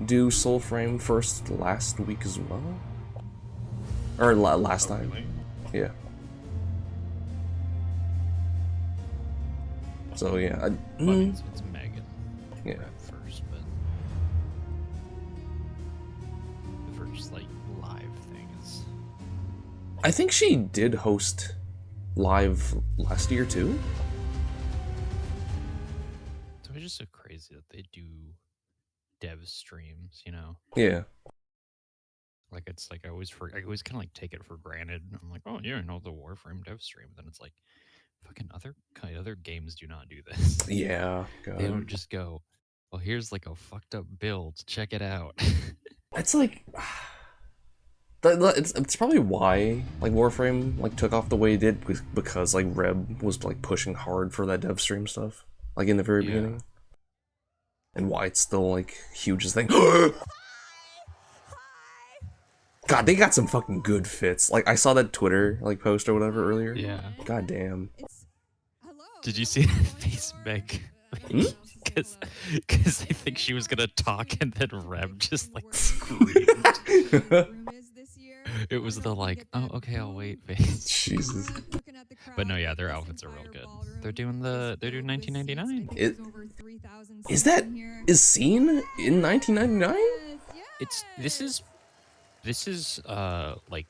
do Soulframe first last week as well? Or last time? Really? Yeah. So yeah, It's Megan. Yeah. First, but the first like live thing is. I think she did host live last year too. So it's just so crazy that they do dev streams, you know? Yeah. Like it's like I always kind of like take it for granted. I'm like, oh yeah, the Warframe dev stream. Then it's like, fucking other games do not do this. Yeah. They God. don't just go, well, here's like a fucked up build. Check it out. It's like it's probably why like Warframe like took off the way it did, because like Reb was like pushing hard for that dev stream stuff like in the very beginning, and why it's still like huge as thing. God, they got some fucking good fits. Like I saw that Twitter like post or whatever earlier. Yeah. God damn. Did you see that face, Meg? Because I think she was gonna talk and then Reb just like screamed. It was the like, oh okay, I'll wait face. Jesus. But no, yeah, their outfits are real good. They're doing 1999. Is Scene in 1999? This is this is like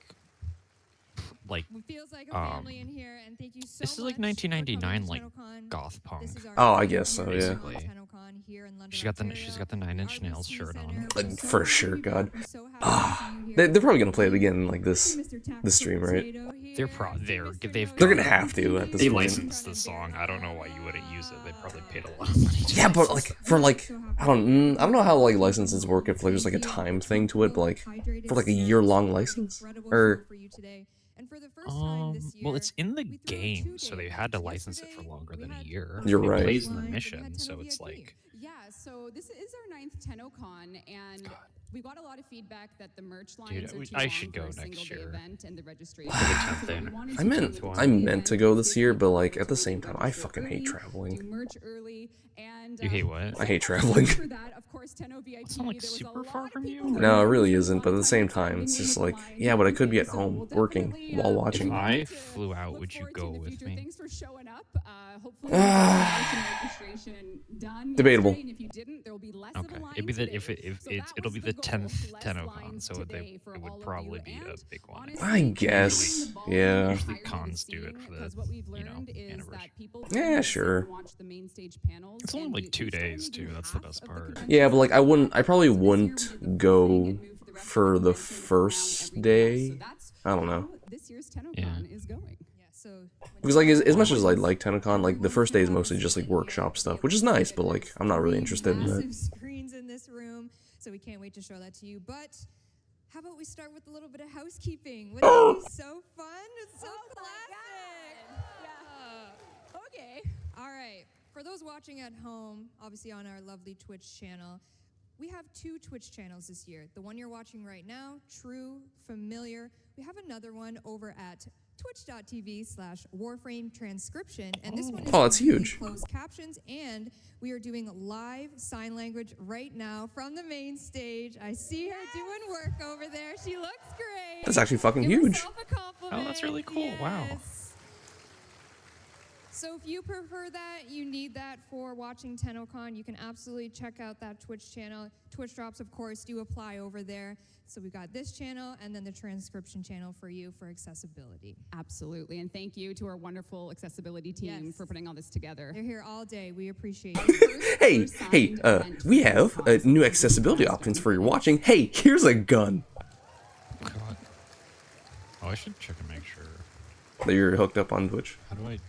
1999 like goth punk. Oh, I guess so. Yeah. Basically. She's got the 9 Inch Nails shirt on. For sure. God. They're probably gonna play it again like this stream, right? They're gonna have to at this they point. licensed the song. I don't know why you wouldn't use it. They probably paid a lot of money. Yeah, but like for like I don't know how like licenses work, if like there's like a time thing to it, but like for like a year-long license or well, it's in the game, so they had to license it for longer than a year. You're It right. plays in the mission, so it's like. Yeah, so this is our 9th Tennocon, and we got a lot of feedback that the merch lines are too I long should go for a next single day year. event, and the registration. I meant to go this year, but like at the same time, I fucking hate traveling. You hate what? I hate traveling. It's not like super far from you. No, it really isn't. But at the same time, it's just like, yeah, but I could be at home working while watching. If I flew out, would you go with me? Thanks for showing up. Debatable. Okay, it'll be the 10th Tennocon, so it would probably be a big one. I guess, yeah. Usually cons do it for the anniversary. Yeah, sure. It's only like 2 days too. That's the best part. Yeah, but like I probably wouldn't go for the first day. I don't know. Yeah. Because like as much as I like Tennocon, like the first day is mostly just like workshop stuff, which is nice, but like I'm not really interested in that. Screens in this room, so we can't wait to show that to you. But how about we start with a little bit of housekeeping? Wouldn't it be so fun? It's so classic. Yeah. Okay. All right. For those watching at home, obviously on our lovely Twitch channel, we have 2 Twitch channels this year. The one you're watching right now, True, Familiar. We have another one over at twitch.tv/Warframe Transcription, and this one is that's huge. Closed captions, and we are doing live sign language right now from the main stage. I see her doing work over there. She looks great. That's actually fucking Give huge. herself a compliment. Oh, that's really cool. Wow. So if you prefer that, you need that for watching Tennocon, you can absolutely check out that Twitch channel. Twitch drops, of course, do apply over there. So we've got this channel and then the transcription channel for you for accessibility. Absolutely, and thank you to our wonderful accessibility team for putting all this together. They're here all day. We appreciate it. Hey, we have new accessibility options for your watching. Hey, here's a gun. God. Oh, I should check and make sure. That you're hooked up on Twitch. How do I make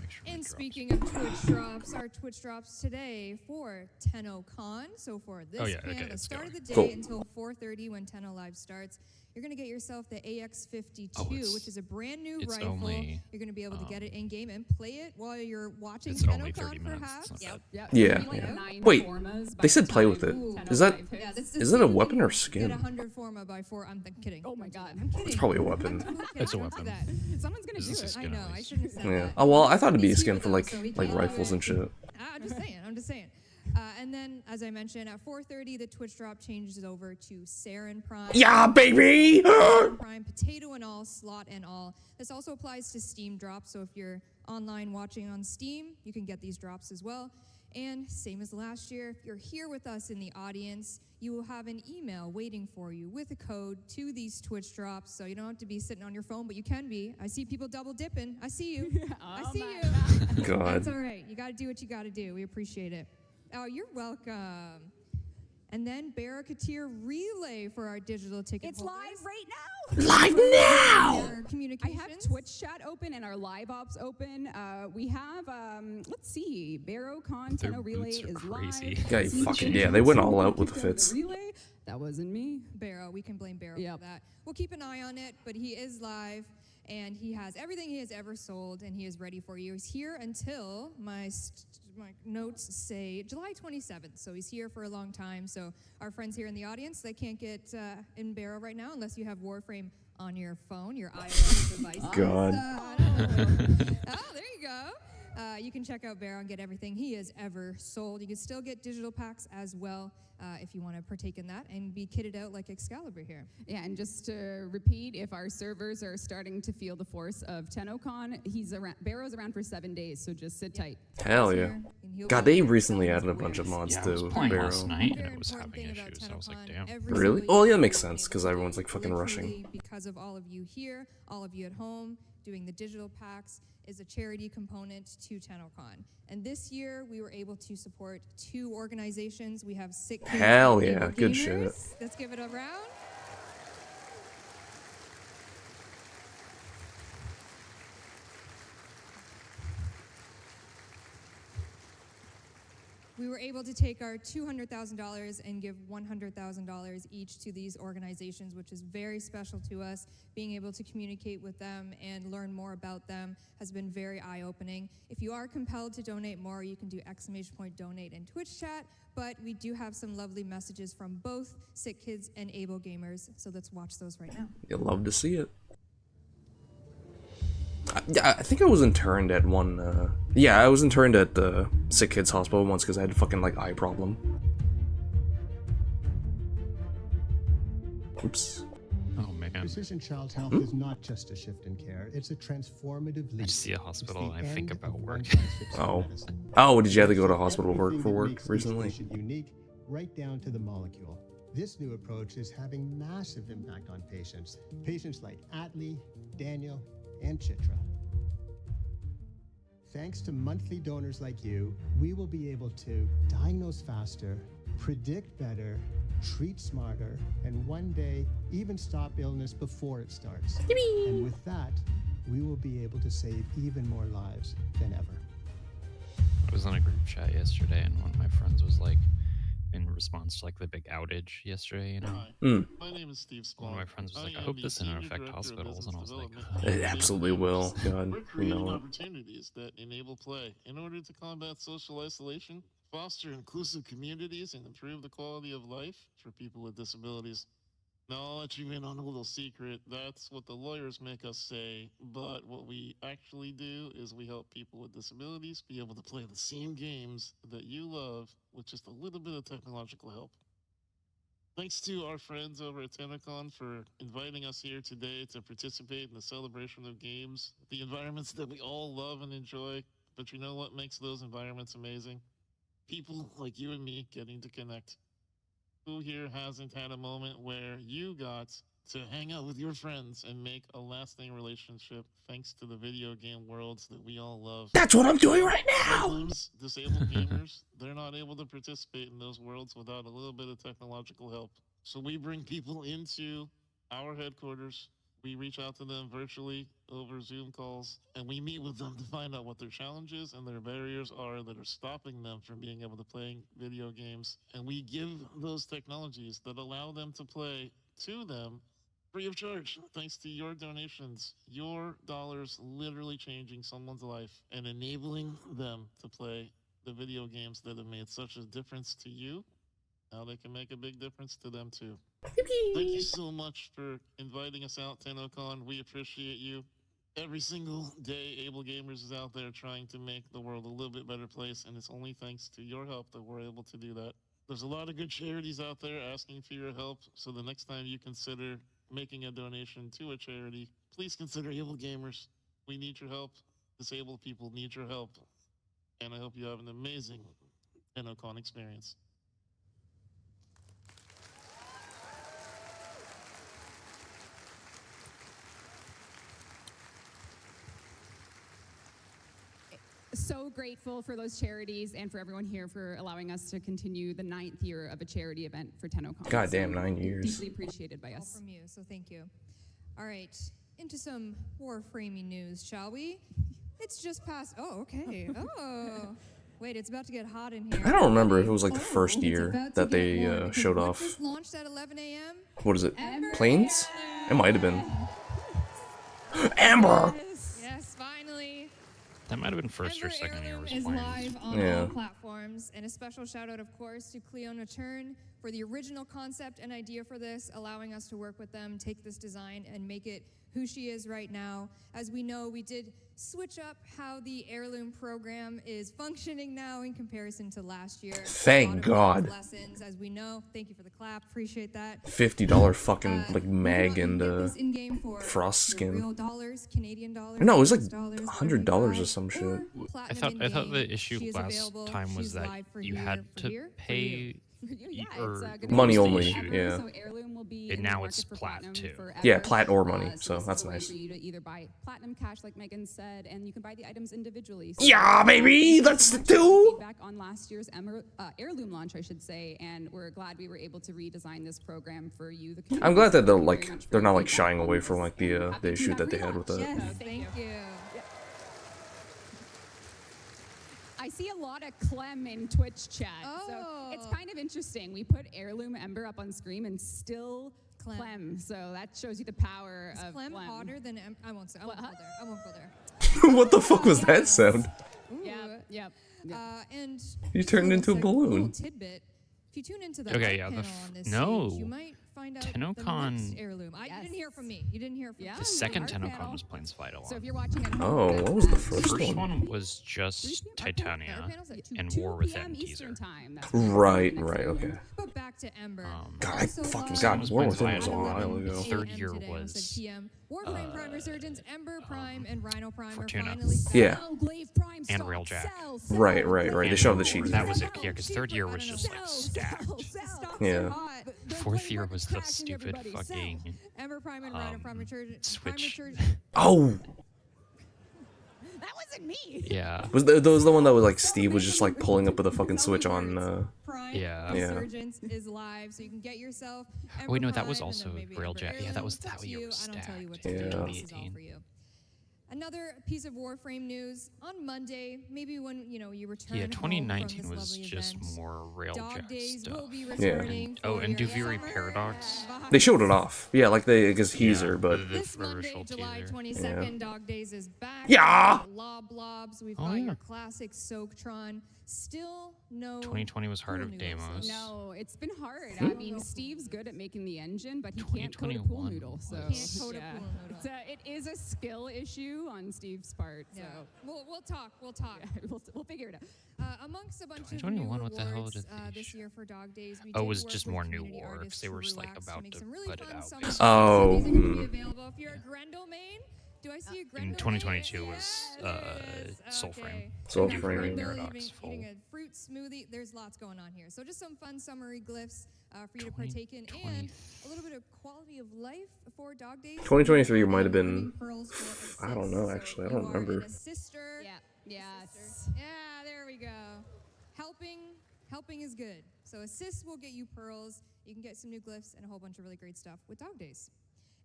sure? And speaking of Twitch drops, our Twitch drops today for Tennocon. So for this panel, the start of the day until 4:30 when TennoLive starts, you're going to get yourself the AX52, which is a brand new rifle. You're going to be able to get it in game and play it while you're watching Tennocon, perhaps. Yeah. Wait, they said play with it. Is that a weapon or skin? Get 100 forma by 4. I'm kidding. Oh my god. I'm kidding. It's probably a weapon. It's a weapon. Someone's gonna do it. I know. I shouldn't have said Yeah. that. Oh well, I thought it'd be a skin for like rifles and shit. I'm just saying. And then, as I mentioned, at 4:30, the Twitch drop changes over to Saren Prime. Yeah, baby! Saren Prime, potato and all, slot and all. This also applies to Steam drops, so if you're online watching on Steam, you can get these drops as well. And same as last year, if you're here with us in the audience, you will have an email waiting for you with a code to these Twitch drops, so you don't have to be sitting on your phone, but you can be. I see people double dipping. I see you. I see you. God. That's all right. You got to do what you got to do. We appreciate it. Oh, you're welcome. And then Barracuteer Relay for our digital ticket It's holders. live right now. Live now! Our I communications. have Twitch chat open and our live ops open. We have, let's see, BarrowCon Their Tenno Relay boots are is crazy. live. Yeah, you See fucking- Jim yeah, they went Johnson, all out with the Barracuda fits. Relay. That wasn't me. Barrow. We can blame Barrow Yep. for that. We'll keep an eye on it, but he is live, and he has everything he has ever sold, and he is ready for you. He's here until my notes say July 27th, so he's here for a long time. So our friends here in the audience, they can't get in Barrow right now unless you have Warframe on your phone, your iOS device. God. Oh, there you go. You can check out Barrow and get everything he has ever sold. You can still get digital packs as well if you want to partake in that and be kitted out like Excalibur here. Yeah, and just to repeat, if our servers are starting to feel the force of Tennocon, Barrow's around for 7 days, so just sit tight. Hell yeah. And he'll God, be they here recently for added a thousands bunch of mods Yeah, I was to playing Barrow. last night and Very it was important having thing about issues. I was like, Tennocon, damn. every Really? single Oh, yeah, year that makes we're sense, able 'cause to everyone's, like, fucking rushing. literally because of all of you here, all of you at home, doing the digital packs is a charity component to Tennocon. And this year, we were able to support 2 organizations. We have Sick Kids Hell and yeah, Able good Gamers. shit. Let's give it a round. We were able to take our $200,000 and give $100,000 each to these organizations, which is very special to us. Being able to communicate with them and learn more about them has been very eye-opening. If you are compelled to donate more, you can do !donate in Twitch chat, but we do have some lovely messages from both Sick Kids and Able Gamers, so let's watch those right now. You'll love to see it. I think I was interned at one, yeah, I was interned at the Sick Kids Hospital once because I had a fucking, like, eye problem. Oops. Oh man. Precision Child Health is not just a shift in care, it's a transformative leap. I just see a hospital and I think about work. Oh. Oh, did you have to go to hospital for work recently? Unique, right down to the molecule. This new approach is having massive impact on patients. Patients like Atlee, Daniel, and Chitra. Thanks to monthly donors like you, we will be able to diagnose faster, predict better, treat smarter, and one day even stop illness before it starts. And with that, we will be able to save even more lives than ever. I was on a group chat yesterday and one of my friends was like, in response to like the big outage yesterday, you know? Mm. My name is Steve Small. One of my friends was like, I am hope the this doesn't Senior affect Director of hospitals, and I was like, Business It absolutely will. God, We're you creating know it. opportunities that enable play in order to combat social isolation, foster inclusive communities, and improve the quality of life for people with disabilities. Now, I'll let you in on a little secret. That's what the lawyers make us say, but what we actually do is we help people with disabilities be able to play the same games that you love with just a little bit of technological help. Thanks to our friends over at Tennocon for inviting us here today to participate in the celebration of games, the environments that we all love and enjoy. But you know what makes those environments amazing? People like you and me getting to connect. Who here hasn't had a moment where you got to hang out with your friends and make a lasting relationship thanks to the video game worlds that we all love? That's what I'm doing right now! Sometimes disabled gamers, they're not able to participate in those worlds without a little bit of technological help. So we bring people into our headquarters. We reach out to them virtually over Zoom calls, and we meet with them to find out what their challenges and their barriers are that are stopping them from being able to play video games. And we give those technologies that allow them to play to them free of charge, thanks to your donations, your dollars literally changing someone's life and enabling them to play the video games that have made such a difference to you. Now they can make a big difference to them too. Thank you so much for inviting us out, Tennocon. We appreciate you. Every single day, Able Gamers is out there trying to make the world a little bit better place, and it's only thanks to your help that we're able to do that. There's a lot of good charities out there asking for your help, so the next time you consider making a donation to a charity, please consider Able Gamers. We need your help. Disabled people need your help. And I hope you have an amazing Tennocon experience. So grateful for those charities and for everyone here for allowing us to continue the 9th year of a charity event for Tennocon. Goddamn, 9 years. Deeply appreciated by All us. from you, so thank you. All right, into some Warframing news, shall we? It's just past. Oh, okay. Oh, wait, it's about to get hot in here. I don't remember if it was like the first year that they showed What off. just launched at 11 a.m.? What is it? Planes? It might have been. Amber! Yes, finally. That might have been first or Ember second year Heirloom was is playing. live on Yeah. all platforms, and a special shout out, of course, to Cleona Turn for the original concept and idea for this, allowing us to work with them, take this design, and make it who she is right now. As we know, we did switch up how the heirloom program is functioning now in comparison to last year. Thank A lot of God. lessons, as we know. Thank you for the clap. Appreciate that. $50 fucking like You mag can and get this in-game for frost your skin. real dollars, Canadian dollars. No, it was like US dollars, $100 or $35, some shit. or I platinum thought the in-game. issue She is last available. time was She's that live for you here, had for to here, for pay you. Yeah, or it's gonna be Money what was the only, issue? yeah. So heirloom will be And in now the market it's for plat, platinum too. forever. Yeah, plat or money, so this is that's a way nice. for you to either buy platinum cash, like Megan said, and you can buy the items individually. So, Yeah, baby, thank you that's so the much for two. feedback on last year's heirloom launch, I should say, and we're glad we were able to redesign this program for you. The I'm glad that community. they're Thank you very like much for they're your not like feedback shying on away this. from like And the happy issue that they relaunch. had with it. Yes, Thank thank you. I see a lot of Clem in Twitch chat, so it's Oh. kind of interesting. We put heirloom Ember up on screen and still Clem. Clem, so that shows you the power Is of Clem Clem. hotter than I won't say. I won't What? go there. I won't go there. What the fuck was that sound? Ooh. Yep. And You turned into a little balloon. tidbit. If you tune into the Okay, art yeah, panel on this no. stage, you might find out the Tennocon- next heirloom. You didn't hear from me. You didn't hear from Yeah. me. The second art Tennocon panel. was Plains Fight So if Along. you're watching at home, Oh, that's what was the at first First one? one was just 3 p.m. Art Titania panel's at 2 and 2 War p.m. Within Eastern teaser. time. That's when Right, the next right, heirloom. okay. But back to Ember. God, I Also fucking live God, was War Plains Within Fight was a Along. while at ago. 11 Third a.m. year today, was, instead of PM. Warframe Prime Resurgence, Ember Prime, and Rhino Prime Fortuna. are finally Yeah. Sell, Glaive Prime And stock, Railjack. sell, sell, Right. They And showed the cheat. that was it, yeah, because third year was just like Sell, stacked. sell, sell. Stocks Yeah. are hot. Fourth year was the stupid fucking Ember Prime and Rhino Prime Resurgence. Switch. Oh, That wasn't me. Yeah. was the one that was like Steve was just like pulling up with a fucking switch on? Prime Yeah. Yeah. Resurgence is live, so you can get yourself. Ember Wait, no, that was Prime and also then maybe Railjack. Ember Yeah, that was Heirloom. It's up that to year you. was I don't tell you what stacked. to do. Yeah. This is all 2018. for you. Another piece of Warframe news on Monday, maybe when you return. Yeah, home 2019 from this was lovely just event. more Dog Railjack Days will stuff. be Yeah. returning. Oh, for and your Duviri summer Paradox. They showed it off. Yeah, like I guess Yeah, teaser, but the This Monday, original July teaser. 22nd, Dog Days is back. Yeah. We've got Lob Blobs. We've Oh, got yeah. your classic Soaktron. Still no. 2020 was Heart pool of noodles. Deimos. No, it's been hard. I mean, Steve's good at making the engine, but he can't code a pool 2021 noodle. So was- Can't code a pool noodle. It is a skill issue on Steve's part. So Yeah. We'll talk. We'll talk. yeah, we'll figure it out. Amongst a bunch of 2021, new what the hell rewards, did they this show? year for Dog Days, we Oh, it did was work just with more new community works. artists They were just like Relax about make to some really put it fun out, summer basically. songs. Oh, These are gonna be hmm. available. If you're a Grendel main, do I see a Grendel? In 2022 main? was Yes, Soulframe. okay. Soulframe. Duviri Grendel Paradox eating full. a fruit smoothie. There's lots going on here. So just some fun summery glyphs for you to partake in, and a little bit of quality of life for Dog Days. 2023 might have been. Earning pearls for I don't know, assists. actually. I So don't you are remember. an assister. Yeah. Yeah, there we go. Helping is good. So assists will get you pearls. You can get some new glyphs and a whole bunch of really great stuff with Dog Days.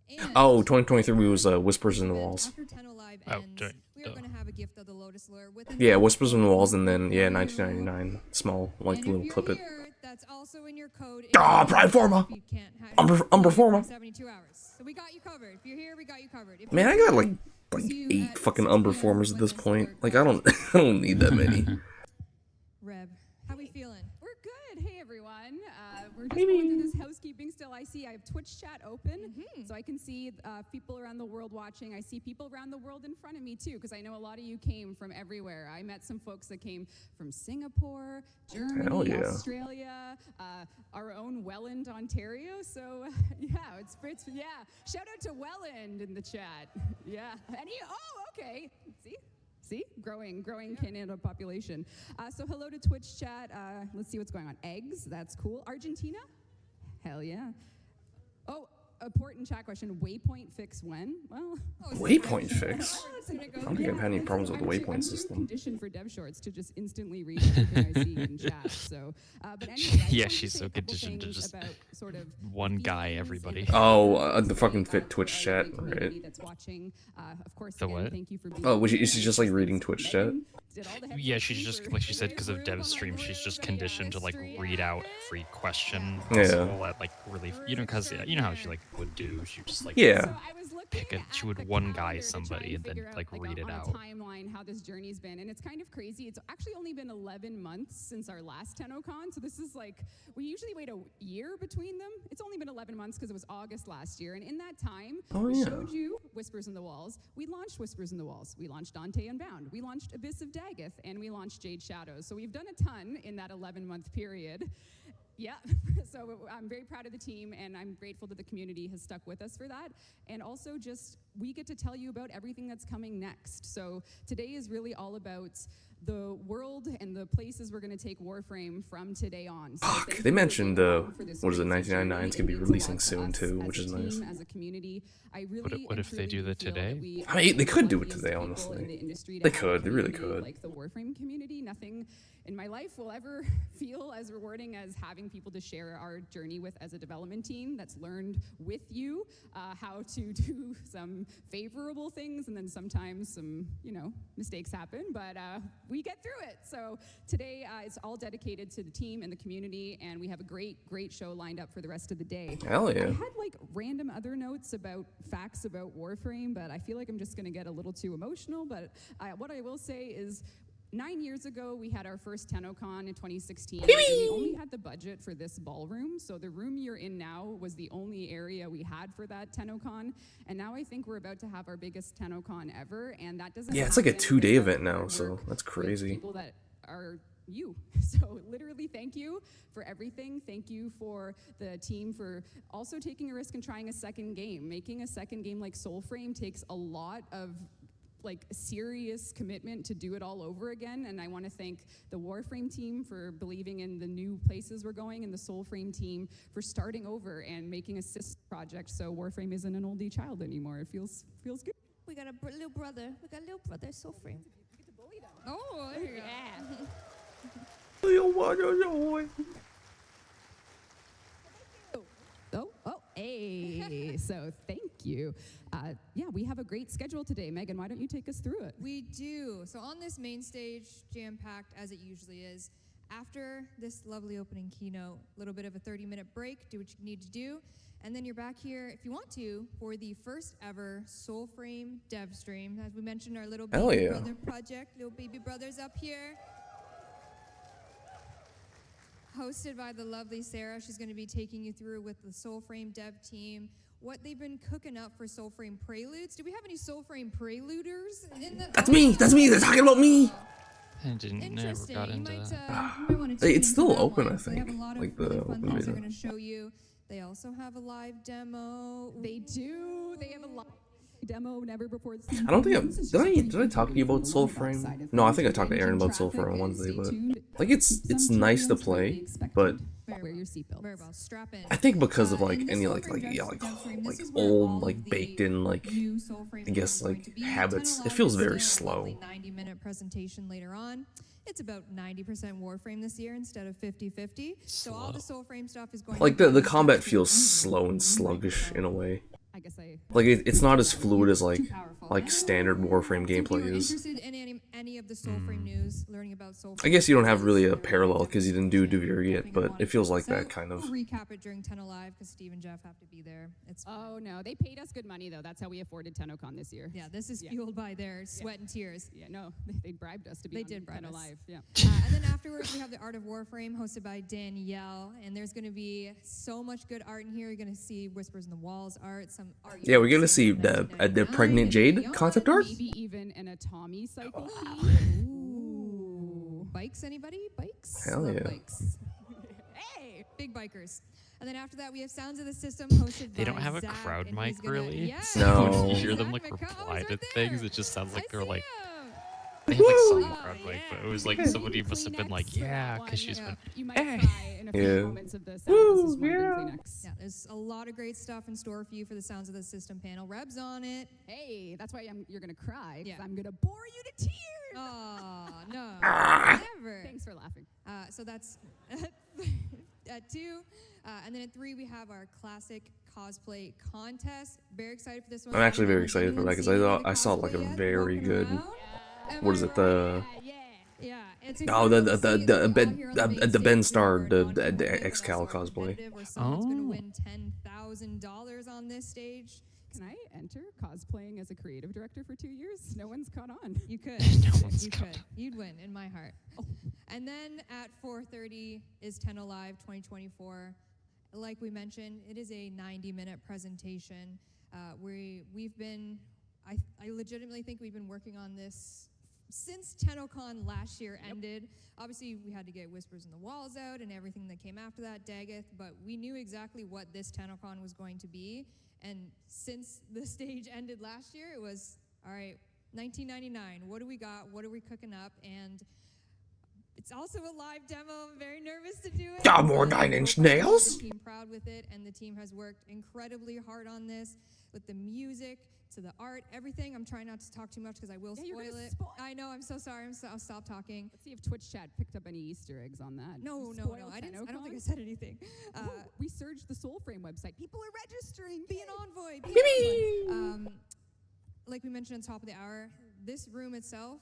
And Oh, 2023 was Whispers in the Walls. after TennoLive Oh, ends, we are duh. going to have a gift of the Lotus Lure with Yeah, Whispers in the Walls, and then 1999 small like and little if clip you're it. here, that's also in your code. Prime Forma! If you can't have Umber Forma! 72 hours. So we got you covered. If you're here, we got you covered. If Man, I you're got here, like see you 8 at fucking 6 Umber p.m. Formers at this with point. Alert Like I don't I don't need that many. Reb, how we feeling? We're good. Hey everyone. We're we're just going through this housekeeping still. I have Twitch chat open, so I can see people around the world watching. I see people around the world in front of me too, because I know a lot of you came from everywhere. I met some folks that came from Singapore, Germany, Australia, our own Welland, Ontario. So yeah, it's yeah. Shout out to Welland in the chat. Yeah, okay. See, growing Canada population. So hello to Twitch chat. Let's see what's going on. Eggs, that's cool. Argentina, hell yeah. Oh, important chat question. Waypoint fix when? Well, waypoint fix. I don't think I've had any problems with the waypoint system. I'm conditioned for dev shorts to just instantly read everything I see in chat. So, but anyway, yeah, she's so conditioned to just sort of one guy, everybody. Oh, the fucking fit Twitch chat, right? That's watching. Of course, the what? Thank you for being oh, is she just like reading Twitch chat? Yeah, she's just, like she said, because of Devstream, she's just conditioned to like read out every question. Yeah. Like really, because you know how she like would do. She just like she would one guy somebody and then like read it out. Timeline how this journey's been, and it's kind of crazy. It's actually only been 11 months since our last Tennocon, so this is like we usually wait a year between them. It's only been 11 months because it was August last year, and in that time, we showed you Whispers in the Walls. We launched Whispers in the Walls. We launched Dante Unbound. We launched Abyss of Daggeth, and we launched Jade Shadows. So we've done a ton in that 11-month period. Yeah, so I'm very proud of the team, and I'm grateful that the community has stuck with us for that. And also just, we get to tell you about everything that's coming next. So today is really all about the world and the places we're going to take Warframe from today on. So they mentioned what is it, 1999 is going to be releasing soon too, which is nice. As a community, I really what if they do that today? I mean, they could do it today, honestly. They could, they really could. Like the Warframe community, nothing in my life will ever feel as rewarding as having people to share our journey with as a development team that's learned with you how to do some favorable things, and then sometimes some, mistakes happen, but we get through it. So today it's all dedicated to the team and the community, and we have a great show lined up for the rest of the day. Hell yeah. I had like random other notes about facts about Warframe, but I feel like I'm just going to get a little too emotional, but what I will say is 9 years ago, we had our first Tennocon in 2016. And we only had the budget for this ballroom, so the room you're in now was the only area we had for that Tennocon. And now I think we're about to have our biggest Tennocon ever, and that doesn't. Yeah, it's like a 2-day event now, so that's crazy. People that are you. So literally, thank you for everything. Thank you for the team for also taking a risk and trying a second game. Making a second game like Soulframe takes a lot of serious commitment to do it all over again, and I want to thank the Warframe team for believing in the new places we're going, and the Soulframe team for starting over and making a sister project so Warframe isn't an oldie child anymore. It feels good. We got a little brother. Soulframe. Oh, there you go. Hey, so thank you. Yeah, we have a great schedule today. Megan, why don't you take us through it? We do. So on this main stage, jam-packed as it usually is, after this lovely opening keynote, a little bit of a 30-minute break, do what you need to do, and then you're back here, if you want to, for the first ever Soulframe Devstream. As we mentioned, our little baby brother project, little baby brothers up here. Hosted by the lovely Sarah. She's going to be taking you through with the Soulframe dev team what they've been cooking up for Soulframe Preludes. Do we have any Soulframe Preluders? That's me! They're talking about me! I never got into that. It's still open, I think. Like the open beta. They're going to show you. They also have a live demo. They do. They have a live demo never before. I don't think did I talk to you about Soulframe? No, I think I talked to Aaron about Soulframe on Wednesday, but like it's nice to play, but wear your seatbelt. Strap in. I think because of like any like old like baked in I guess like habits, it feels very slow. 90-minute presentation later on. It's about 90% Warframe this year instead of 50-50. So all the Soulframe stuff is going like the combat feels slow and sluggish in a way. Like it's not as fluid as like standard Warframe gameplay is. If you're interested in any of the Soulframe news, learning about Soulframe. I guess you don't have really a parallel because you didn't do Devere yet, but it feels like that kind of. We'll recap it during TennoLive because Steve and Jeff have to be there. It's Oh no, they paid us good money though. That's how we afforded Tennocon this year. yeah, this is fueled by their sweat and tears. Yeah, no, they bribed us to be They on did bribe us. TennoLive. Yeah. And then afterwards, we have the Art of Warframe hosted by Danielle. And there's going to be so much good art in here. You're going to see Whispers in the Walls art, some art. Yeah, we're gonna see the pregnant Jade concept art. Maybe even an Atami cycle. Ooh. Bikes, anybody? Bikes? Hell Love yeah. Bikes. Hey, Big bikers. And then after that, we have Sounds of the System hosted They by don't have a Zach, crowd and mic, he's gonna- really? Yeah. No. When you hear Zach them like McCall- oh, reply he's to right things, there. it just sounds like I they're see like him. they have like some Oh, crowd mic, yeah. but it was like Maybe somebody must have been like, Kleenex for that yeah, one. because she's Yeah. been. You might Hey. cry in a few Yeah. moments of this. Woo, This is one yeah. Kleenex. Yeah, there's a lot of great stuff in store for you for the Sounds of the System panel. Reb's on it. Hey, that's why you're gonna cry. 'Cause Yeah. I'm gonna bore you to tears. Oh, no. Ah. Never. Thanks for laughing. So that's at 2. And then at 3, we have our classic cosplay contest. Very excited for this one. I'm actually very Has excited for that anyone because seen I the saw like a cosplay yet? very Walking good. around? Am What I is it? right? The Yeah, it's oh the incredible to see that we all here on the main the Ben stage Starr are the non-competitive, but Excal also are cosplay. competitive, where someone's going to Oh. win $10,000 on this stage. Can I enter cosplaying as a creative director for 2 years? No one's caught on. You could. No one's you got could. You'd win in my heart. And then at 4:30 is TennoLive 2024. Like we mentioned, it is a 90-minute presentation. We've been, I legitimately think we've been working on this since Tennocon last year ended. Obviously, we had to get Whispers in the Walls out and everything that came after that, Daggett, but we knew exactly what this Tennocon was going to be. And since the stage ended last year, it was, all right, 1999, what do we got? What are we cooking up? And it's also a live demo. I'm very nervous to do it. Got more But 9 I Inch hope I can make Nails? the team proud with it, and the team has worked incredibly hard on this, with the music to the art, everything. I'm trying not to talk too much because I will Yeah, you're spoil gonna it. spoil- I know. I'm so sorry. I'll stop talking. Let's see if Twitch chat picked up any Easter eggs on that. No. Spoil I don't think I TennoCon? said anything. Ooh, we surged the Soulframe website. People are registering. Be an envoy. Be Yippee! an envoy. Like we mentioned on top of the hour, this room itself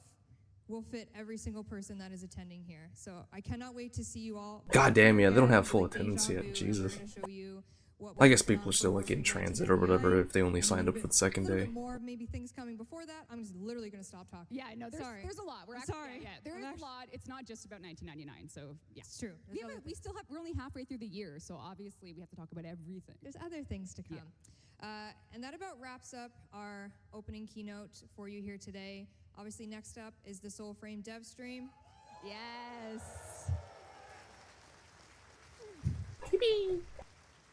will fit every single person that is attending here. So I cannot wait to see you all. God damn, yeah, they don't have full Like attendance deja yet. vu, and Jesus. we're gonna show you what I guess we've done people are still like in for transit today. or whatever if they only A signed up little for the bit- second a little day. bit more, maybe things coming before that. I'm just literally gonna stop talking. Yeah, no, Sorry. there's a lot. We're I'm actually, sorry. Yeah, there I'm is actually- a lot. It's not just about 1999. So yeah, It's true. we still have. We're only halfway through the year, so obviously we have to talk about everything. There's other things to come. And that about wraps up our opening keynote for you here today. Obviously, next up is the Soulframe Devstream. Yes.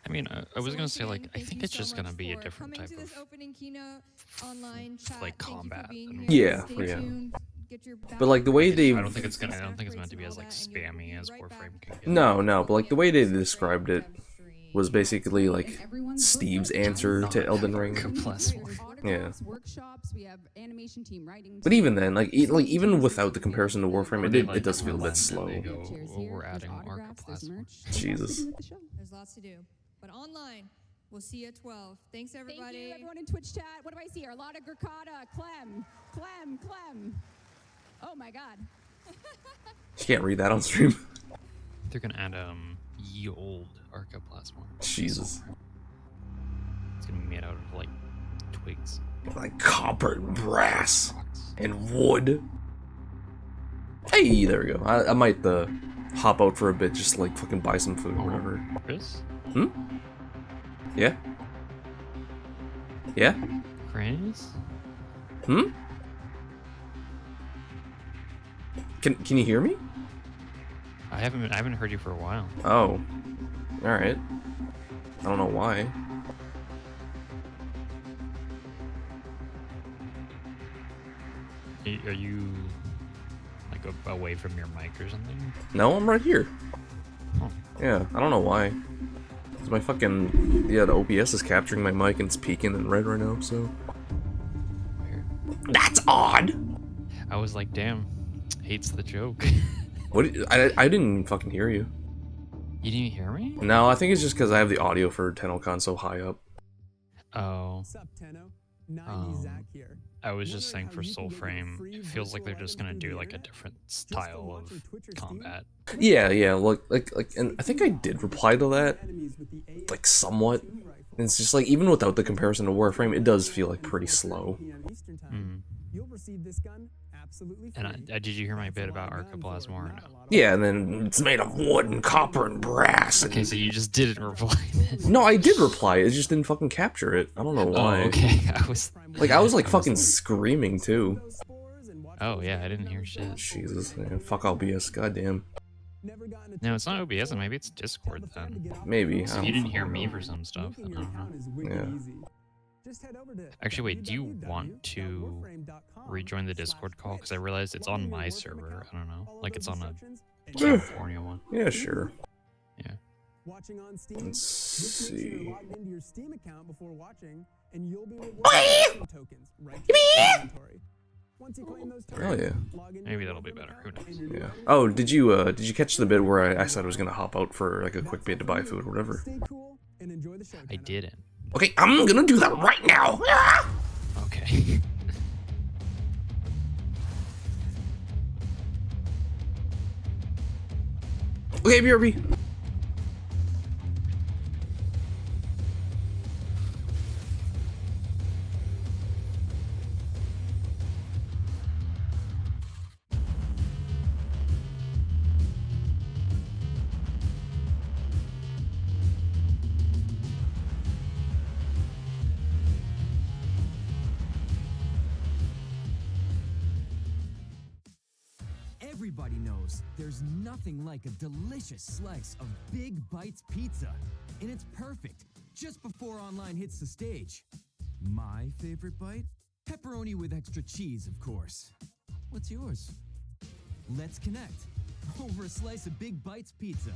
I mean, I was So gonna once say again, like I thank think you it's so just gonna much be a for different coming type to this of opening keynote online chat. like Thank you for combat being than- here. Yeah, Stay yeah. tuned. Get your But like the way they I don't think it's meant to be as like spammy as Warframe can get. no, but like the way they described it was basically like Everyone's Steve's answer to Elden Ring. Plus There's more. autographs, workshops. We have animation team writing. But team. even then, like even without the comparison to Warframe, it does feel a bit And slow. they go, Cheers "Oh, here. we're There's adding autographs, there's Arcoplasma." merch. There's Jesus. lots to do at the show. There's lots to do. But online, we'll see you at 12. Thanks, everybody. Thank you, everyone in Twitch chat. What do I see here? A lot of Gurkata, Clem. Oh my God. You can't read that on stream. They're gonna add ye old Arcoplasma. Jesus. It's gonna be made out of like twigs, Like copper and brass rocks. and wood. Hey, there we go. I might hop out for a bit, just to, like fucking buy some food or whatever. Chris? Yeah? Yeah? Chris? Can you hear me? I haven't heard you for a while. Oh. Alright. I don't know why. Are you like away from your mic or something? No, I'm right here. Oh. Yeah, I don't know why. 'Cause my fucking the OBS is capturing my mic and it's peaking in red right now, so Weird. that's odd. I was like, damn, hates the joke. What? I didn't even fucking hear you. You didn't hear me? No, I think it's just because I have the audio for Tennocon so high up. Oh. Sup, Tenno? I was just saying for Soulframe, it feels like they're just gonna do like a different style of combat. Yeah, and I think I did reply to that, like somewhat. And it's just like, even without the comparison to Warframe, it does feel like pretty slow. And did you hear my bit about Archiplasma or no? Yeah, and then it's made of wood and copper and brass. And... Okay, so you just didn't reply then. No, I did reply. It just didn't fucking capture it. I don't know why. Oh, okay. I was like fucking screaming too. Oh yeah, I didn't hear shit. Jesus, man. Fuck OBS. Goddamn. No, it's not OBS, and maybe it's Discord then. Maybe. So you didn't hear me for some stuff. I don't know. Yeah. Actually, wait. Do you want to rejoin the Discord call? Because I realized it's on my server. I don't know. Like it's on a California one. Yeah, sure. Yeah. Let's see. Oh yeah. Maybe that'll be better. Who knows? Yeah. Oh, did you catch the bit where I said I was gonna hop out for like a quick bit to buy food or whatever? I didn't. Okay, I'm gonna do that right now. Okay. Okay, BRB. Everybody knows there's nothing like a delicious slice of Big Bites pizza. And it's perfect just before online hits the stage. My favorite bite? Pepperoni with extra cheese, of course. What's yours? Let's connect over a slice of Big Bites pizza.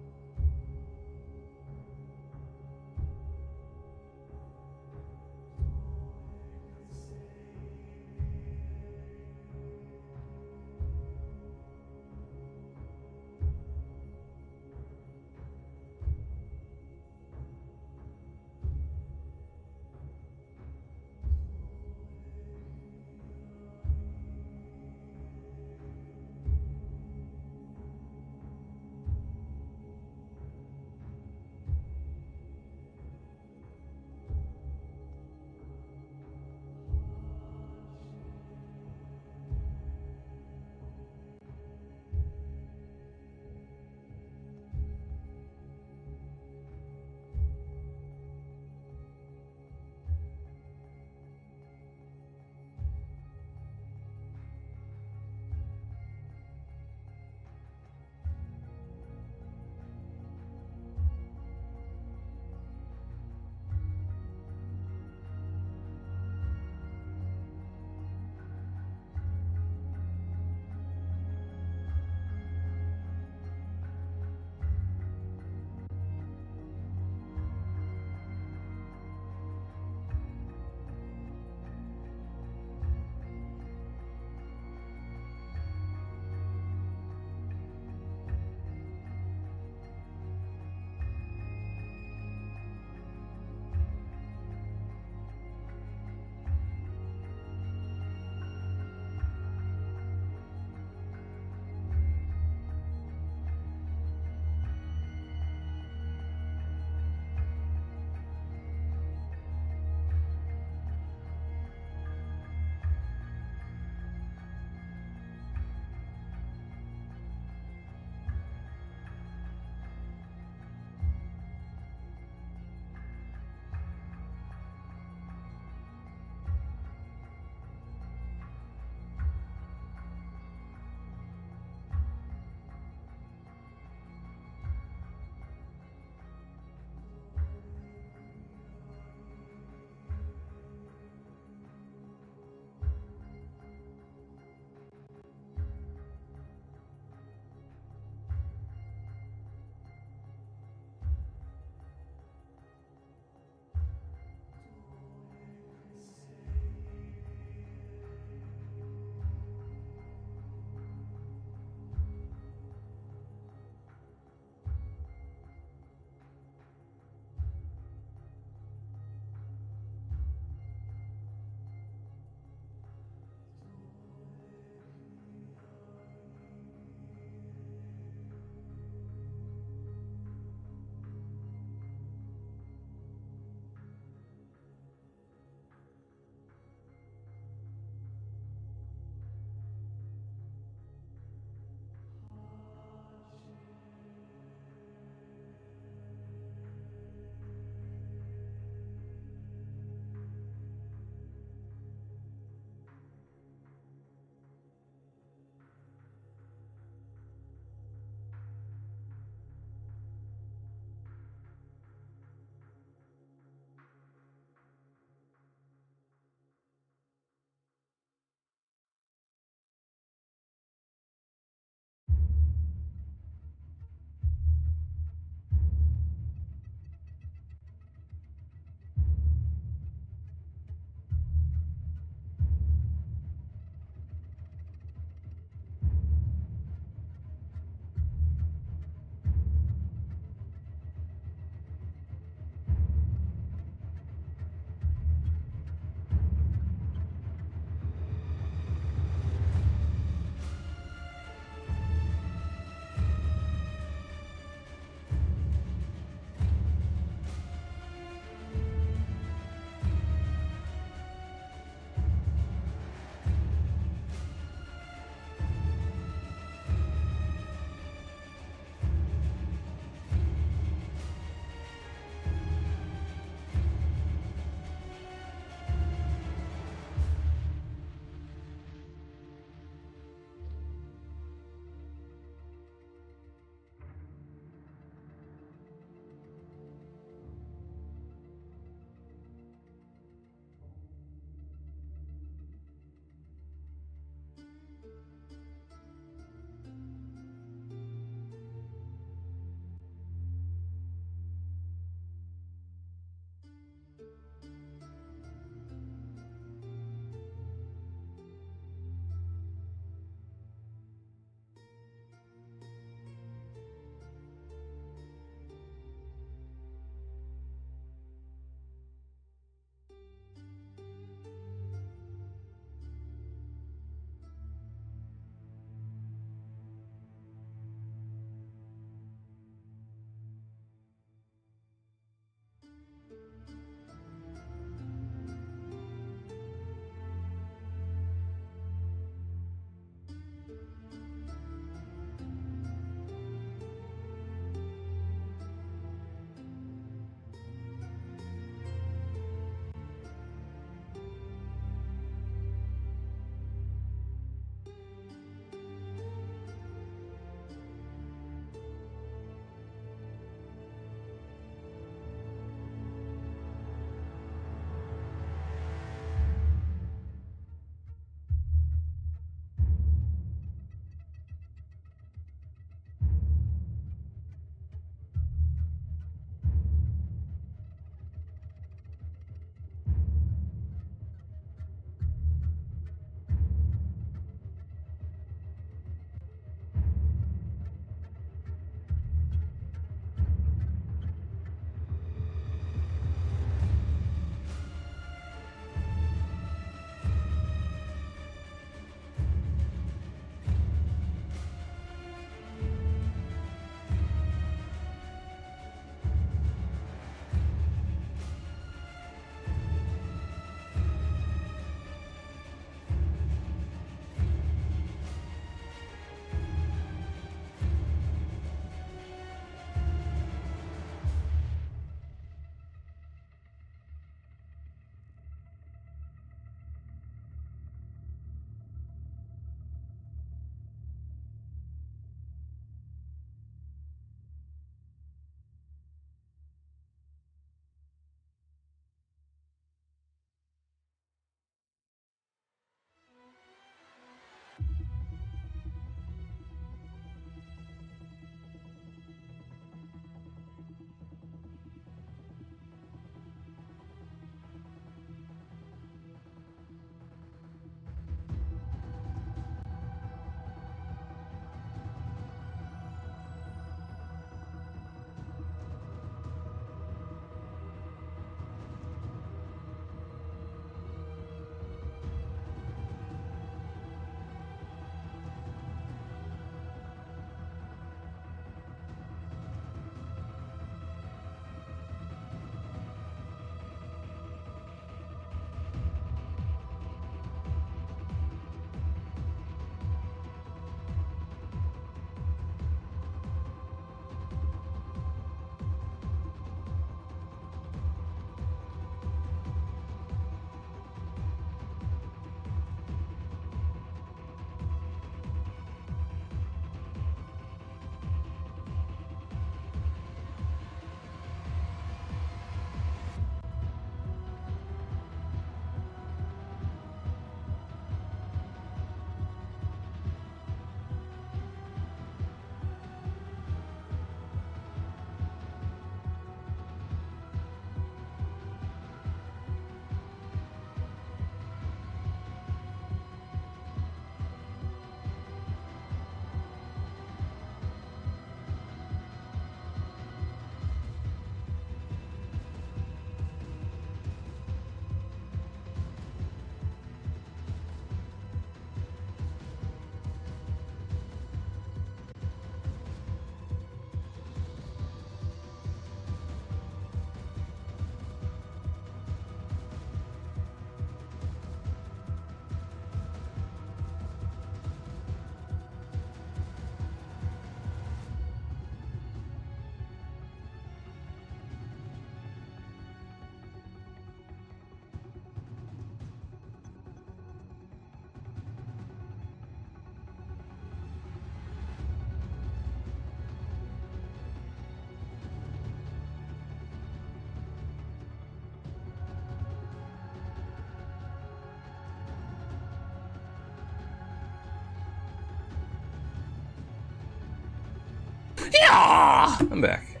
Yeah! I'm back.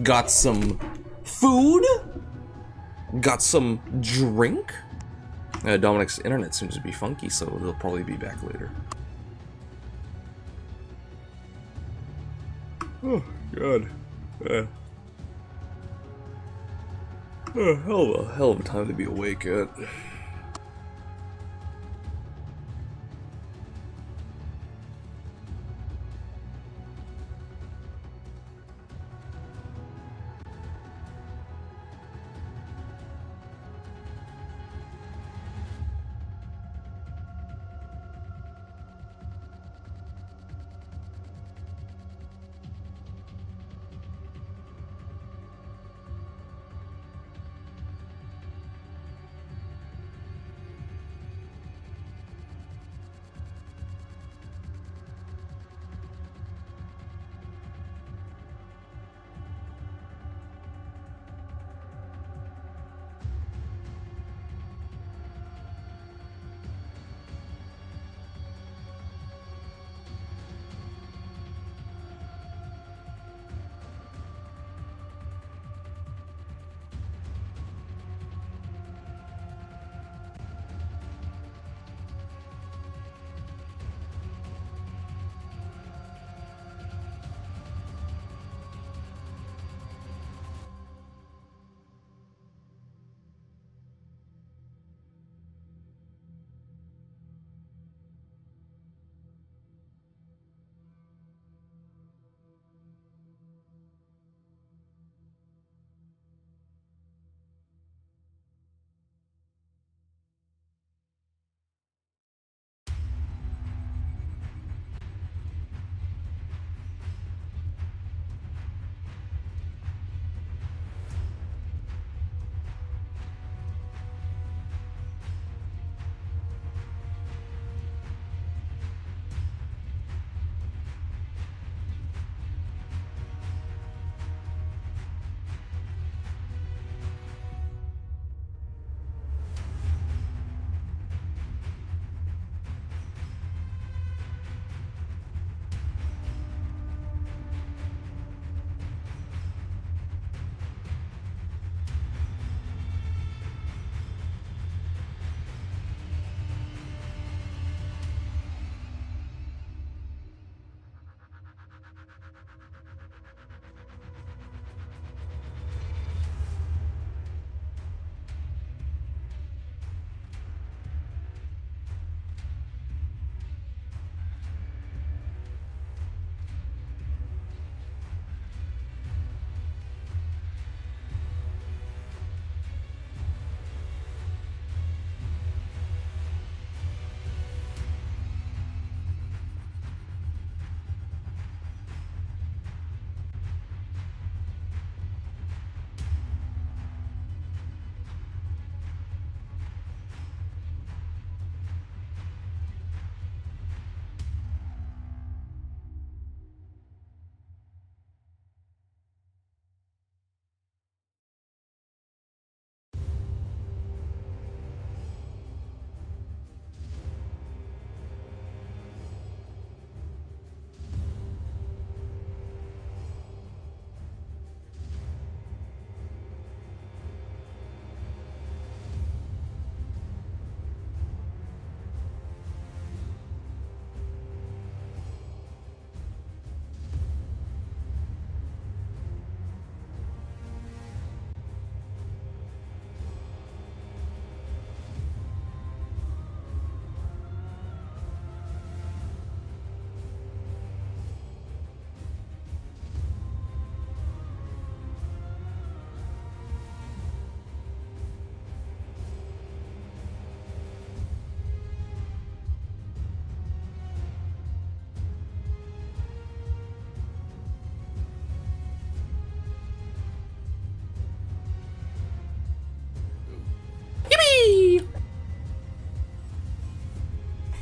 Got some food. Got some drink. Dominic's internet seems to be funky, so they'll probably be back later. Oh, God. Hell of a time to be awake at.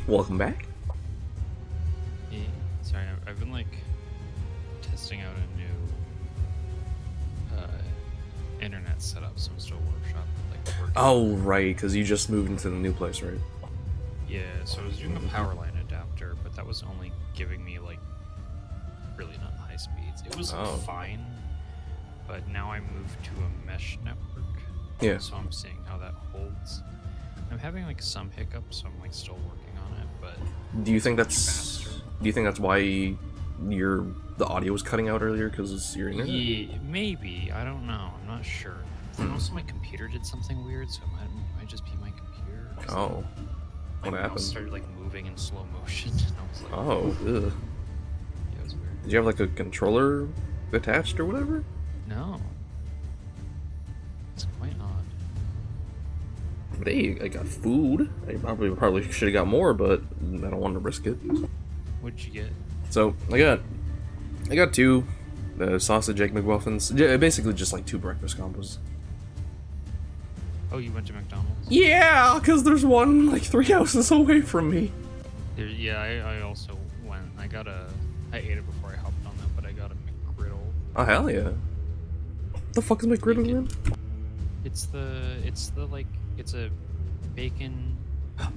Welcome back. Yeah, sorry, I've been like testing out a new internet setup, so I'm still working. Oh, right, because you just moved into the new place, right? Yeah, so I was doing a power line adapter, but that was only giving me like really not high speeds. It was Oh. fine, but now I moved to a mesh network. Yeah. So I'm seeing how that holds. I'm having like some hiccups, so I'm like still working on it, but Do you think much that's faster. do you think that's why the audio was cutting out earlier because your internet? Yeah, maybe. I don't know. I'm not sure. And also my computer did something weird, so it might just be my computer. 'Cause, Oh. my What mouse happened? started like moving in slow motion, and I was like, Oh, ugh. yeah, it was weird. Did you have like a controller attached or whatever? No. It's quite odd. But hey, I got food. I probably should have got more, but I don't want to risk it. What'd you get? So I got two sausage egg McMuffins. Basically just like 2 breakfast combos. Oh, you went to McDonald's? Yeah, because there's one like 3 houses away from me. Yeah, I also went. I ate it before I hopped on that, but I got a McGriddle. Oh hell yeah! What the fuck is McGriddle again? It's a bacon,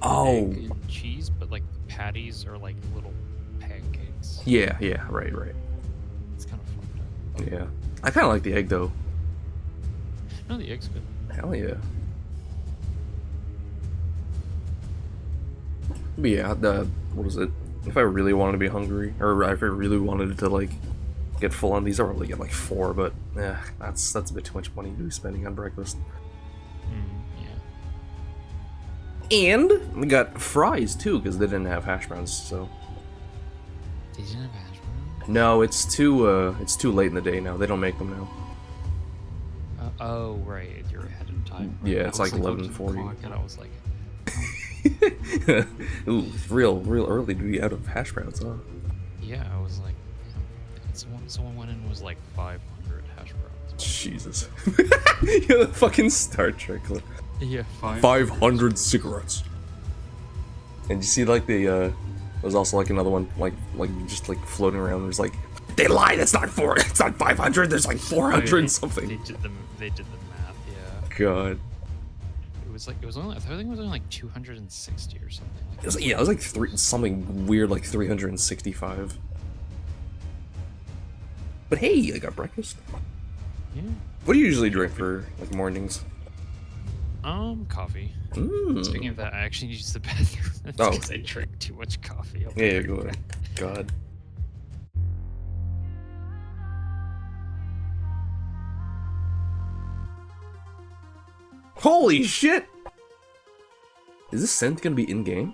Oh. egg, and cheese, but like the patties are like little pancakes. Yeah, right. It's kind of fucked up. Yeah, I kind of like the egg though. No, the egg's good. Hell yeah. But yeah, what is it? If I really wanted to be hungry, or if I really wanted to like get full on these, I'll probably get like 4. But yeah, that's a bit too much money to be spending on breakfast. Yeah. And we got fries too, because they didn't have hash browns. So Did you have hash browns? no, it's too late in the day now. They don't make them now. Oh, right. You're ahead in time. Yeah, I it's was like looking at the 11:40. clock, and I was like, Ooh, it's real early to be out of hash browns, huh? yeah, I was like, someone went in and was like 500 hash browns. Jesus. Yeah, the fucking Star Trek clip. Yeah, 500 cigarettes. And you see, like, there's also, like, another one, like, just, like, floating around. There's, like, they lied, it's not 500, there's, like, 400 something. They did the math, yeah. God. It was only, I think it was only like 260 or something. Like It was like something weird, like 365. But hey, I got breakfast. Yeah. What do you usually drink for, like, mornings? Coffee. Mm. Speaking of that, I actually used the bathroom. That's Oh. because I drank too much coffee. I'll be Yeah, right go ahead. back. God. Holy shit! Is this synth gonna be in-game?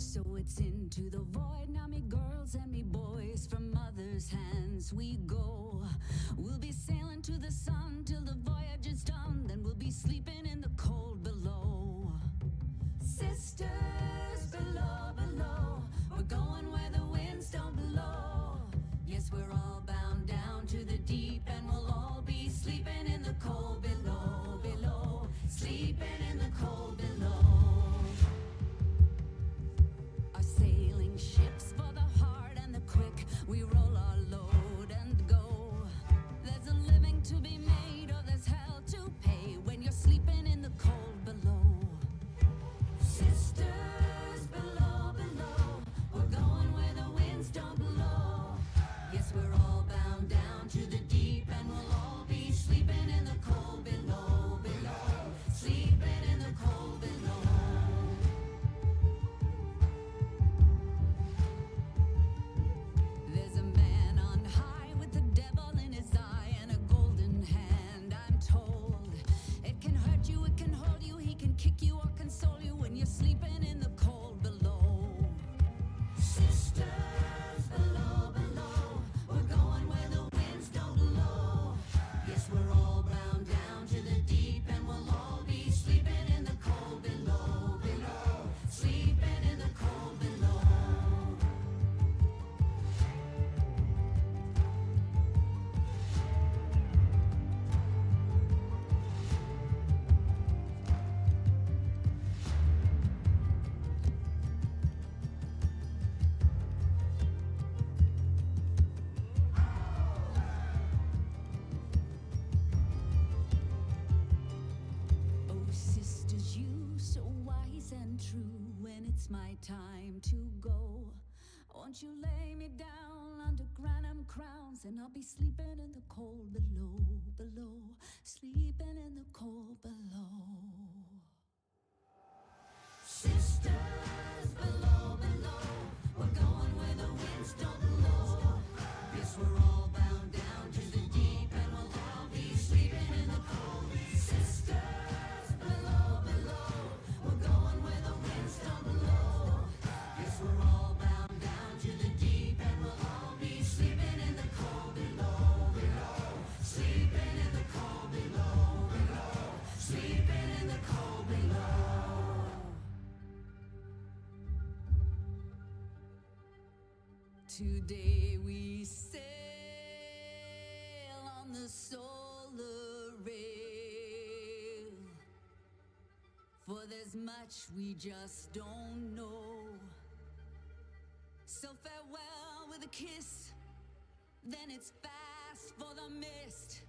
So it's into the void. Now me girls and me boys, from mother's hands we go. We'll be sailing to the sun till the voyage is done. Then we'll be sleeping in the cold below. Sisters below, below, we're going where the winds don't blow. Yes, we're all bound down to the deep, and we'll all be sleeping in the cold below, below, sleeping in the cold below. Our sailing ships for the hard and the quick, we roll our load and go. There's a living to be made, or there's hell to pay when you're sleeping in the cold below. Sisters below, below, we're going where the winds don't blow. Yes, we're all bound down to the deep, and we'll all be sleeping in the cold below, below, sleeping in the cold below. There's a man on high with the devil in his eye and a golden hand, I'm told. It can hurt you, it can hold you, he can kick you or console you when you're sleeping in the cold below. Sisters below, below, we're going where the winds don't blow. Yes, we're all bound down to the deep, and we'll all be sleeping in the cold below, below, sleeping in the cold below. Oh, sisters, you so wise and true, when it's my time to go, won't you lay me down under granum crowns, and I'll be sleeping in the cold below, below, sleeping in the cold below. Sisters below, below, we're going where the winds don't blow. Yes, we're all bound down to the deep, and we'll all be sleeping in the cold. Sisters below, below, we're going where the winds don't blow. Yes, we're all bound down to the deep, and we'll all be sleeping in the cold below, below, sleeping in the cold below, below, sleeping in the cold below. Today we sail on the solar rail, for there's much we just don't know. So farewell with a kiss, then it's fast for the mist,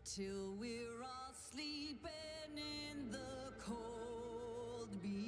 till we're all sleeping in the cold below.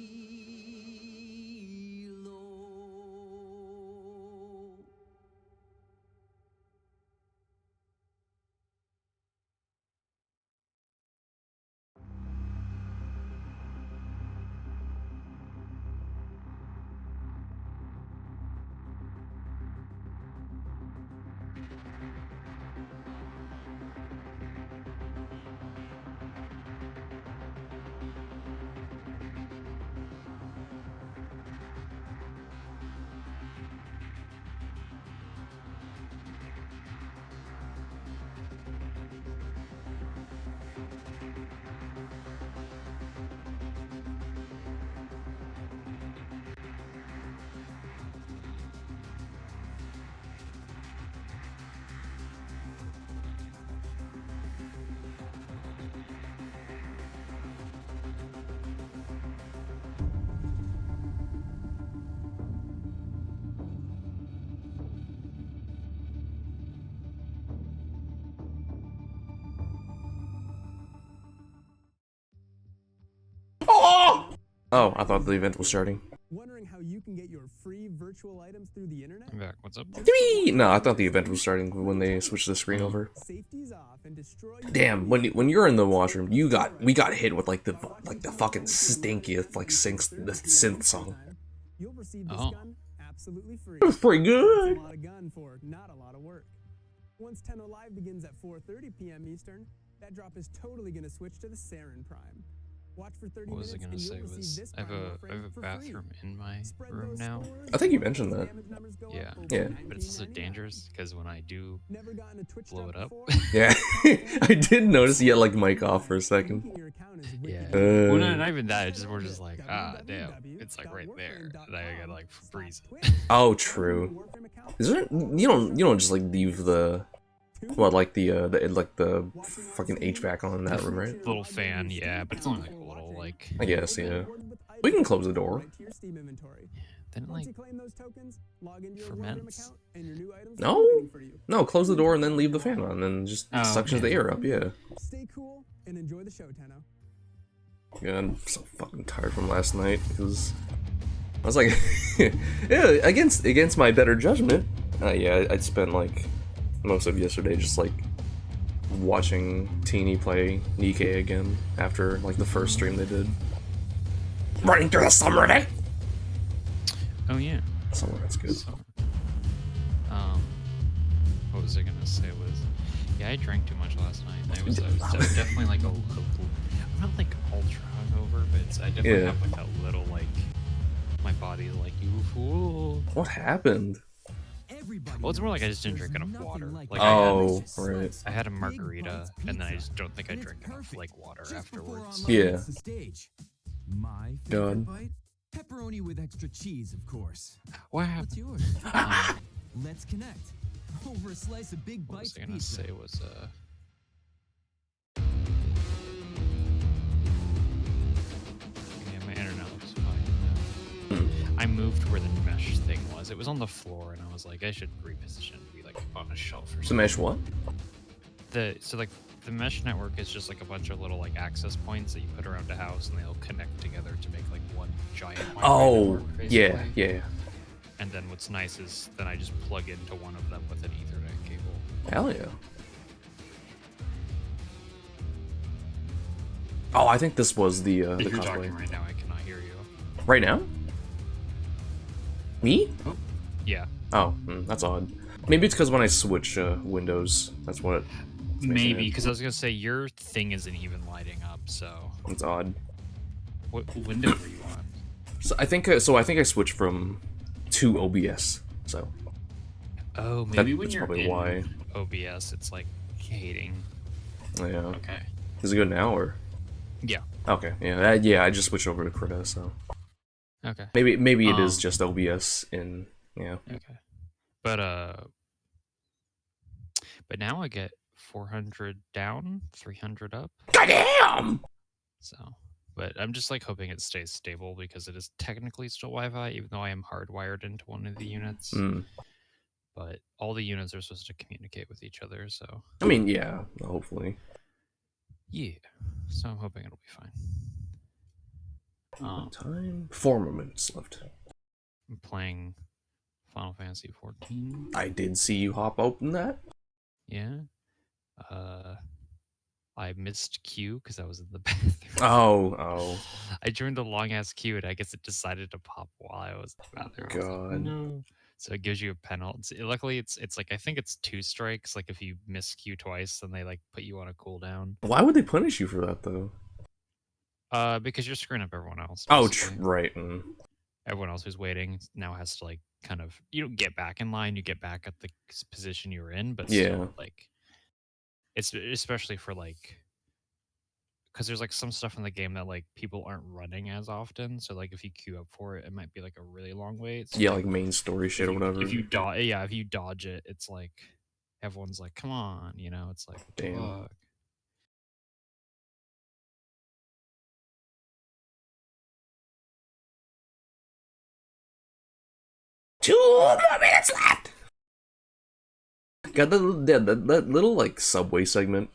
Oh, I thought the event was starting. Wondering how you can get your free virtual items through the internet? I'm back. What's up? No, I thought the event was starting when they switched the screen over. Safety's off and destroy. Damn, when you're in the washroom, we got hit with like the fucking stinkiest like synth song. You'll receive this Oh. gun absolutely free. It was pretty good. It's a lot of gun for not a lot of work. Once TennoLive begins at 4:30 p.m. Eastern, that drop is totally going to switch to the Sarin Prime. Watch for 30 What was I minutes gonna and say? you'll receive Was this I have Prime a Warframe for free. bathroom in my Spread room those now. spores I think you and mentioned those that. damage numbers go Yeah. up over Yeah. But it's also 19.99. dangerous because when I do Never gotten a Twitch blow drop it up. before? Yeah, I did notice you had like mic off for a second. Linking your account is Yeah. wicked. Well, no, not even that. It's just we're just like, damn, it's like right there, and I gotta like freeze it. Oh, true. Is there? You don't just like leave the the fucking HVAC on in that room, right? Little fan, yeah, but it's only like a little like. I guess, yeah. We can close the door. Then it, like ferments. No, close the door and then leave the fan on, and just suctions the air up. Yeah. Stay cool and enjoy the show, Tenno. Yeah, I'm so fucking tired from last night because I was like, yeah, against my better judgment. Yeah, I'd spent like most of yesterday just like watching Teeny play Nikkei again after like the first stream they did. Running through the summer of it. Oh yeah. Summer, that's good. So, what was I gonna say was, yeah, I drank too much last night. I was definitely like I'm not like ultra hungover, but I definitely have like a little like, my body's like, you fool. What happened? Well, it's more like I just didn't drink enough water. Like right. I had a margarita, and then I just don't think I drank enough like water afterwards. Yeah. My God. favorite bite? Pepperoni with extra cheese, of course. What happened? What's yours? Let's connect over a slice of Big What was Bites I gonna pizza. say was yeah, my internet looks fine now. I moved where the mesh thing was. It was on the floor, and I was like, I should reposition it to be like on a shelf or The something. mesh what? The mesh network is just like a bunch of little like access points that you put around a house, and they'll connect together to make like one giant Wi-Fi Oh, network, yeah, basically. yeah. And then what's nice is then I just plug into one of them with an Ethernet cable. Hell yeah. Oh, I think this was the If you're cosplay. talking right now, I cannot hear you. Right now? Me? Yeah. Oh, that's odd. Maybe it's because when I switch windows, that's what. Maybe, because I was gonna say your thing isn't even lighting up, so. It's odd. What window were you on? So I think I switched from to OBS. So. Oh, maybe when that's you're probably in why. OBS, it's like hating. Yeah. Okay. Is it good now or? Yeah. Okay. Yeah. Yeah. I just switched over to Krita, so. Okay. Maybe it is just OBS in. Yeah. Okay. But now I get 400 down, 300 up. Goddamn! So, but I'm just like hoping it stays stable because it is technically still Wi-Fi, even though I am hardwired into one of the units. But all the units are supposed to communicate with each other, so. I mean, yeah, hopefully. Yeah. So I'm hoping it'll be fine. Time. 4 more minutes left. I'm playing Final Fantasy 14. I did see you hop open that. Yeah. I missed queue because I was in the bathroom. Oh. I joined a long ass queue and I guess it decided to pop while I was in the bathroom. God. No. So it gives you a penalty. Luckily, it's like I think it's 2 strikes. Like if you miss queue twice, then they like put you on a cooldown. Why would they punish you for that though? Because you're screwing up everyone else. Oh, basically. right. Everyone else who's waiting now has to like kind of, you don't get back in line, you get back at the position you were in, but still like it's especially for like, because there's like some stuff in the game that like people aren't running as often, so like if you queue up for it, it might be like a really long wait. So, yeah, like main story shit or whatever. If you dodge it, it's like everyone's like, come on, you know, it's like damn. fuck. Two more minutes left. Got that little like subway segment,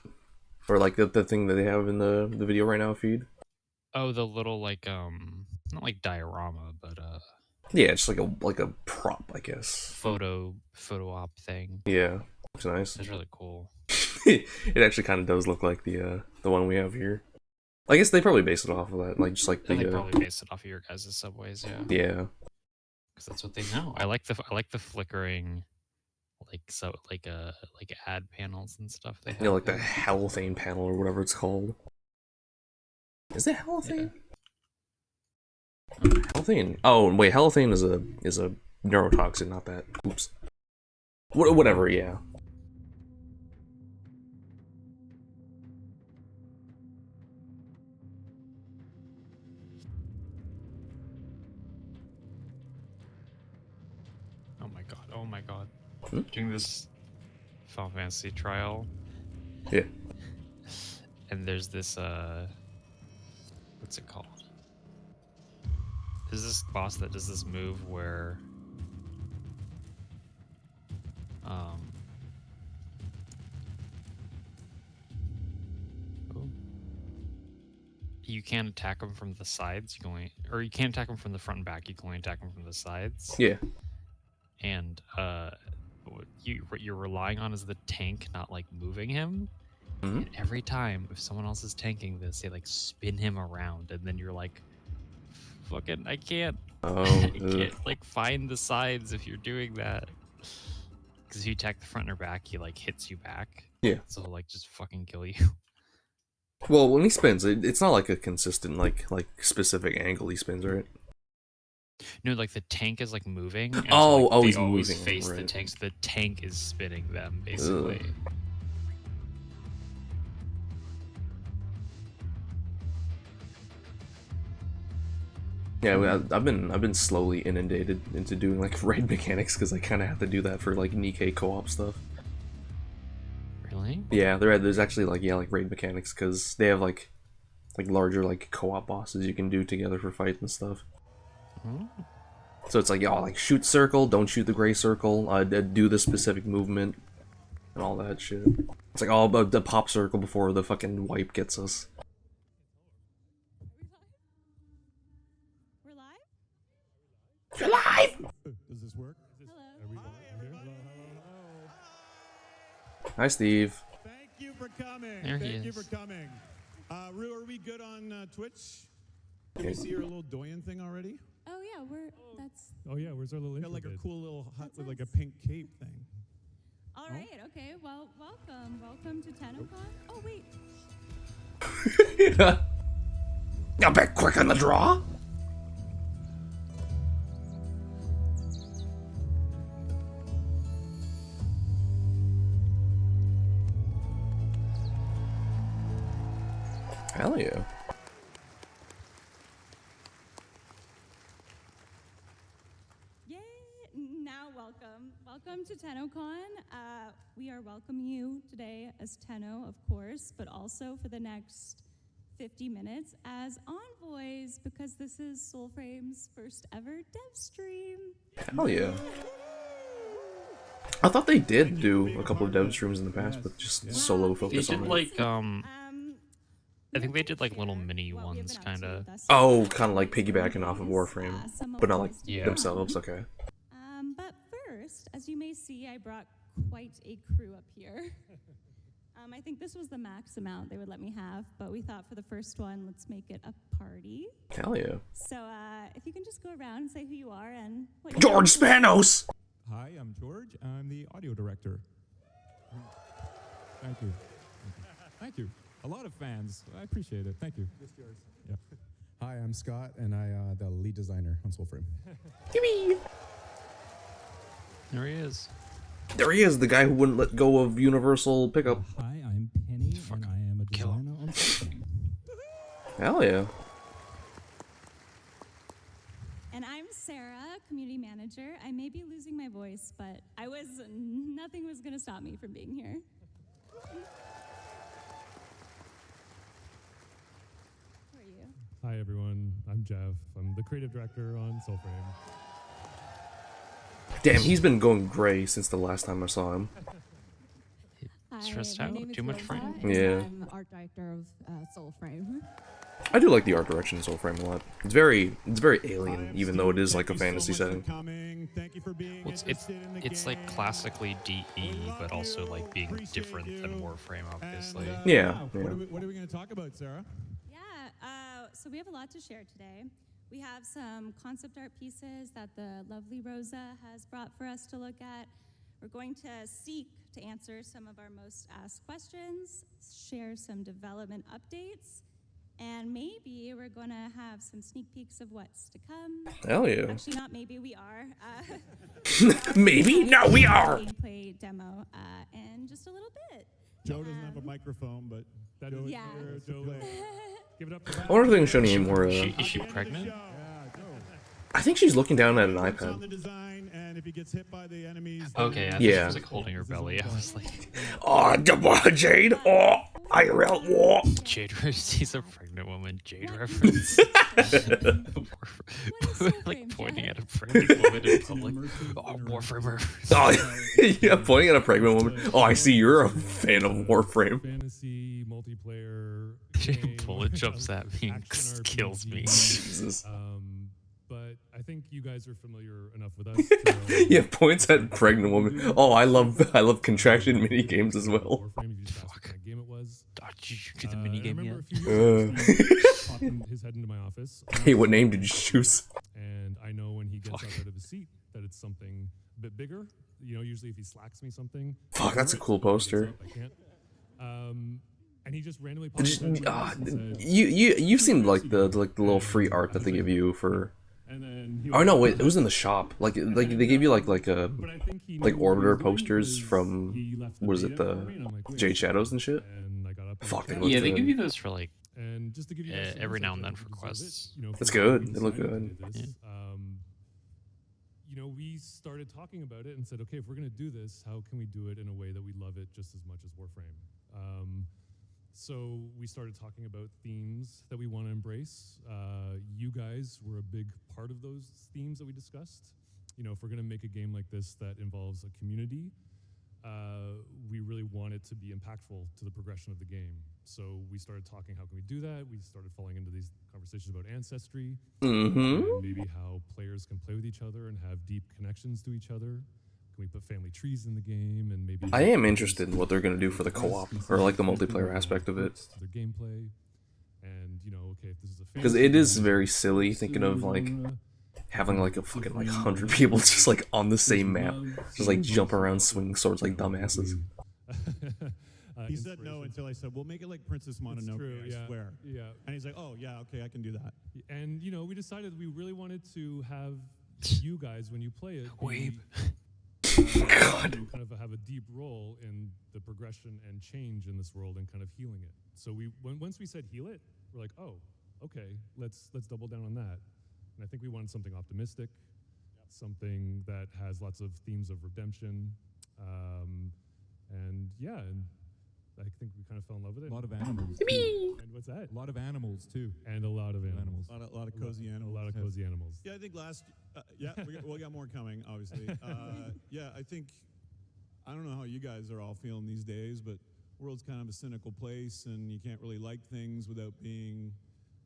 or like the thing that they have in the video right now feed. Oh, the little like not like diorama, but yeah, it's like a prop, I guess. Photo op thing. Yeah, looks nice. It's really cool. It actually kind of does look like the one we have here. I guess they probably based it off of that, like just like they probably based it off of your guys' subways, yeah. Yeah. Because that's what they know. I like the flickering, like ad panels and stuff. They have like the halothane panel or whatever it's called. Is it halothane? Halothane. Oh wait, halothane is a neurotoxin, not that. Oops. Whatever. Yeah. Oh my god. Oh my god. Hmm? Doing this Final Fantasy trial, Yeah. and there's this what's it called? There's this boss that does this move where oh. You can't attack him from the sides. You can only, or you can't attack him from the front and back. You can only attack him from the sides. Yeah. And what you're relying on is the tank not like moving him. Mm-hmm. And every time if someone else is tanking this, they like spin him around, and then you're like, fucking, I can't. Oh. I can't like find the sides if you're doing that. Because if you attack the front or back, he like hits you back. Yeah. So he'll like just fucking kill you. Well, when he spins, it's not like a consistent like specific angle he spins, right? No, like the tank is like moving. And Oh, so, like, he's they always moving, face the right. tank, so the tank is spinning them basically. Ugh. Yeah, I've been slowly inundated into doing like raid mechanics because I kind of have to do that for like Nikkei co-op stuff. Really? Yeah, there's actually like raid mechanics because they have like larger like co-op bosses you can do together for fights and stuff. Hmm? So it's like, like shoot circle, don't shoot the gray circle, do the specific movement, and all that shit. It's like all about the pop circle before the fucking wipe gets us. We're live? You're live! Does this work? Hello. Hi, Steve. Thank you for coming. There he Thank you is. for coming. Rue, are we good on Twitch? Can Okay. we see your little Doyen thing already? Oh yeah, that's Oh yeah, where's our little Got intro like a vid? cool little hut That's with like a us. pink cape thing. all right. Okay, well, welcome to Tennocon. Oh wait, A bit quick on the draw. Hell yeah. yay! Now welcome to Tennocon. We are welcoming you today as Tenno, of course, but also for the next 50 minutes as envoys, because this is Soulframe's first ever dev stream. Hell yeah. I thought they did do a couple of dev streams in the past, but just solo They focus did on it. like I think they did like little mini ones, kind of. Oh, kind of like piggybacking off of Warframe, but not like Yeah. themselves. Okay. But first, as you may see, I brought quite a crew up here. I think this was the max amount they would let me have, but we thought for the first one, let's make it a party. Hell yeah. So if you can just go around and say who you are and what you George do. Spanos. Hi, I'm George. I'm the audio director. Thank you. Thank you. A lot of fans. I appreciate it. Thank you. Just yours. Yeah. Hi, I'm Scott, and I the lead designer on Soulframe. There he is. There he is, the guy who wouldn't let go of Universal Pickup. Hi, I'm Penny, and I am a kill him. designer on Soulframe. Hell yeah. And I'm Sarah, community manager. I may be losing my voice, but nothing was going to stop me from being here. Who are you? Hi, everyone. I'm Jeff. I'm the creative director on Soulframe. Damn, he's been going gray since the last time I saw him. Stressed my out? name is Too much Rosa, frame? and Yeah. I'm art director of Soulframe. I do like the art direction in Soulframe a lot. It's very alien, even though it is like a fantasy setting. Thank you for being Well, it's like classically DE, but also like being different than Warframe, obviously. Yeah, What yeah. are we going to talk about, Sarah? Yeah, so we have a lot to share today. We have some concept art pieces that the lovely Rosa has brought for us to look at. We're going to seek to answer some of our most asked questions, share some development updates, And maybe we're gonna have some sneak peeks of what's to come. Hell yeah. Actually, not maybe, we are. Maybe? No, we are. Gameplay demo in just a little bit. Joe doesn't have a microphone, but that is Yeah. Joe. Give it up to I wonder if they can show any more. Is she pregnant? I think she's looking down at an iPad. the design, and if he gets hit by the enemies, Okay, I thought Yeah. she was like holding her belly. I was like, Oh, Jade. Oh, IRL. Oh. Jade, she's a pregnant woman. Jade reference. Like pointing at a pregnant woman in public. Oh, Warframe reference. Oh, yeah, pointing at a pregnant woman. Oh, I see you're a fan of Warframe. Fantasy multiplayer. Bullet jumps at me and kills me. Jesus. But I think you guys are familiar enough with us. To, Yeah, points at pregnant woman. Oh, I love contraction mini games as well. Fuck. Game it was. Did you do the mini game yet? Popping his head into my office. Hey, what name did you choose? And I know when he gets up out of his seat that it's something a bit bigger. You know, usually if he slacks me something. Fuck, that's a cool poster. I can't. And he just randomly Did pops you, his head and said, you've seen like the little free art that they give you for. Oh no, wait, it was in the shop. Like they gave you like orbiter posters from what is it, the Jade Shadows and shit. Fuck, they look Yeah, they good. give you those for like and just to give you every now and then for quests. That's good. They look good. Yeah. You know, we started talking about it and said, okay, if we're gonna do this, how can we do it in a way that we love it just as much as Warframe? So we started talking about themes that we want to embrace. You guys were a big part of those themes that we discussed. You know, if we're going to make a game like this that involves a community, we really want it to be impactful to the progression of the game. So we started talking, how can we do that? We started falling into these conversations about ancestry, and maybe how players can play with each other and have deep connections to each other. Can we put family trees in the game and maybe... I am interested in what they're gonna do for the co-op or like the multiplayer aspect of it. Their gameplay, and you know, okay, if this is a Because it is very silly thinking of like having like a fucking like 100 people just like on the same map, just like jumping around swinging swords like dumbasses. He said no until I said, "We'll make it like Princess Mononoke." True, I swear. Yeah. And he's like, "Oh yeah, okay, I can do that." And you know, we decided we really wanted to have you guys when you play it. God. Kind of have a deep role in the progression and change in this world and kind of healing it. So once we said heal it, we're like, oh, okay, let's double down on that. And I think we wanted something optimistic, something that has lots of themes of redemption, and yeah, and I think we kind of fell in love with it. A lot of animals. And what's that? A lot of animals too. And a lot of animals. A lot of cozy animals. A lot of cozy animals. Yeah, I think we got more coming, obviously. Yeah, I think, I don't know how you guys are all feeling these days, but the world's kind of a cynical place, and you can't really like things without being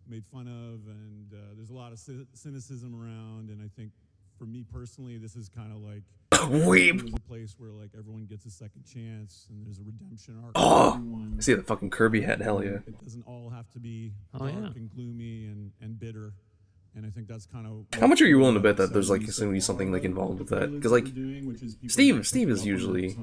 made fun of, and there's a lot of cynicism around, and I think for me personally, this is kind of like Weep. There's a place where like everyone gets a second chance, and there's a redemption arc. Oh, for everyone. I see that fucking Kirby hat. Hell yeah. It doesn't all have to be Oh, dark yeah. and gloomy and bitter. And I think that's kind of How much are you willing to bet that there's like going to be something like involved with that? Because like Steve is usually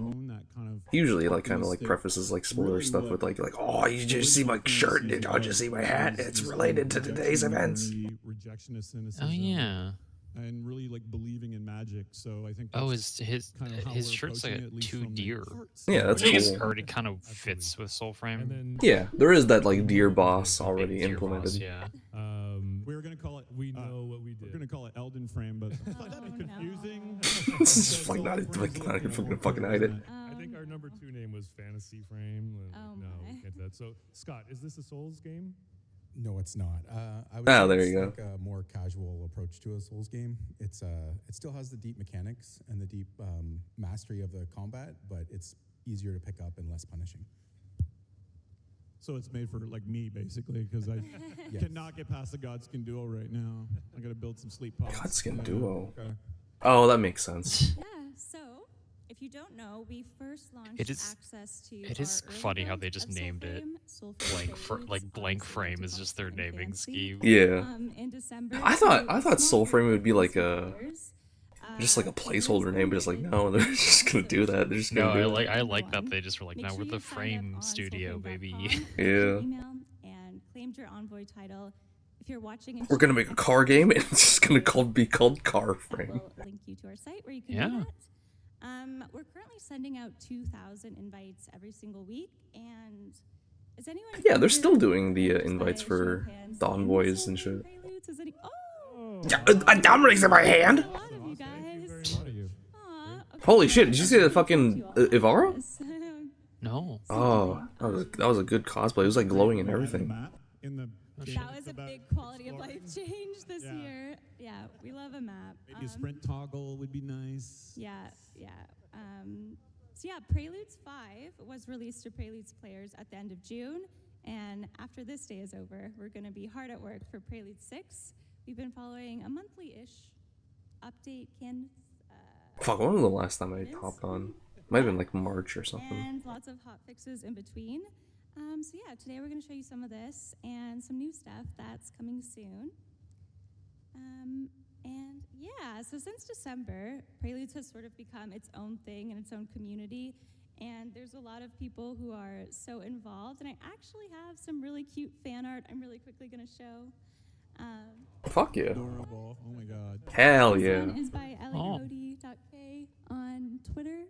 like kind of like prefaces like spoiler stuff with like oh, you just see my shirt, did you just see my hat? It's related to today's events. Rejection of Oh cynicism. yeah. And really like believing in magic. So I think Oh, that's his kind of how his we're shirt's like approaching it, a at least 2 from the deer. Yeah, that's I think cool. it already kind of fits with Soulframe. Yeah, there is that like deer boss already Deer implemented. boss, yeah. We were gonna call it. We know what we did. We're gonna call it Elden Frame, but I thought that'd be confusing. This is like not even fucking hide it. I think our number 2 name was Fantasy Frame. No, we can't do that. So Scott, is this a Souls game? No, it's not. I would Oh, say there it's you go. like a more casual approach to a Souls game. It's it still has the deep mechanics and the deep mastery of the combat, but it's easier to pick up and less punishing. So it's made for like me basically, because I cannot get past the Godskin Duo right now. I got to build some sleep pods. Godskin Duo. Okay. Oh, that makes sense. Yeah, so if you don't know, we first launched It is- access to It is our early funny how build they just of named it Soulframe, blank frame is just their naming scheme. Yeah. in December. I thought so Soulframe would be like small a just like a placeholder name, but it's like no, they're just gonna do that. They're just No, gonna do I like that they just were like, Make now sure we're you the sign up frame on studio, baby. soulframe.com, Yeah. email, and claimed your Envoy title. If you're watching in We're gonna make a car game, and it's just gonna be called Car Frame. we'll link you to our site where you can do Yeah. that. We're currently sending out 2,000 invites every single week, and is anyone? Yeah, they're still here doing the just by invites show for of hands the in envoys and Soulframe shit. Preludes? Is any? Oh, Yeah, I'm raising my hand. a lot of you guys. Aw, okay. Holy shit! Did you see that fucking Ivara? No. Oh, that was a good cosplay. It was like glowing and everything. In the That was a big quality of life change this year. Yeah, we love a map. maybe a sprint toggle would be nice. Yeah, yeah. So yeah, Preludes 5 was released to Preludes players at the end of June, and after this day is over, we're going to be hard at work for Preludes 6. We've been following a monthly-ish update cadence. Fuck, when was the last time I hopped on? Might have been like March or something. And lots of hot fixes in between. So yeah, today we're going to show you some of this and some new stuff that's coming soon. And yeah, so since December, Preludes has sort of become its own thing and its own community. And there's a lot of people who are so involved. And I actually have some really cute fan art I'm really quickly going to show. Fuck yeah. Adorable. Oh my god. Hell This yeah. one is by elliehody.k on Twitter.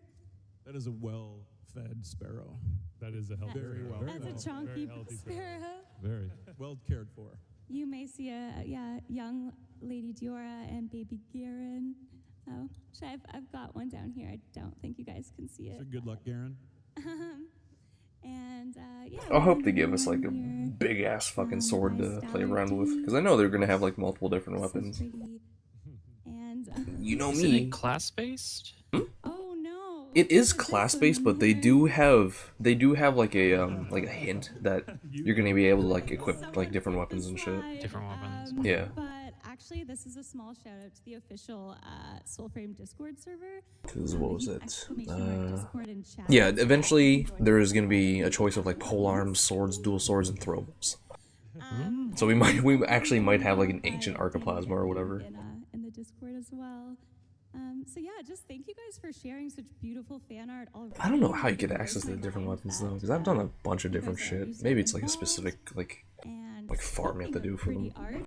That is a well-fed sparrow. That is a healthy. Very well. That's a chunky sparrow. Very. Well cared for. You may see a young Lady Diora and baby Garen. Oh, I've got one down here. I don't think you guys can see it. So good luck, Garen. And yeah. I hope they give us like a big ass fucking sword to play around with, because I know they're gonna have like multiple different weapons. And You know Is it me. class based? oh no. It is class based, but they do have like a hint that you're gonna be able to like equip like different weapons and shit. Different weapons. Yeah. But actually, this is a small shout out to the official Soulframe Discord server. Cause what was it? Discord and chat. Yeah, eventually there is gonna be a choice of like pole arms, swords, dual swords, and throwables. So we actually might have like an ancient archiplasma or whatever. In the Discord as well. So yeah, just thank you guys for sharing such beautiful fan art already. I don't know how you get access to the different weapons though, because I've done a bunch of different shit. Maybe it's like a specific like farm you have to do for them. Art.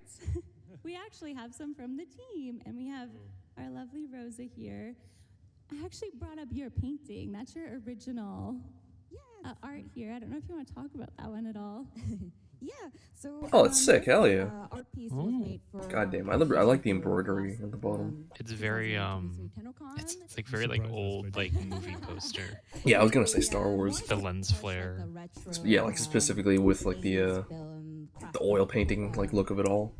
We actually have some from the team, and we have our lovely Rosa here. I actually brought up your painting. That's your original art here. I don't know if you want to talk about that one at all. Yeah, so Oh, it's sick. Hell yeah. art piece was made for God damn, I like the embroidery at the bottom. It's very it's like very like old like movie poster. Yeah, I was gonna say Star Wars. The lens flare. Yeah, like specifically with like the oil painting like look of it all.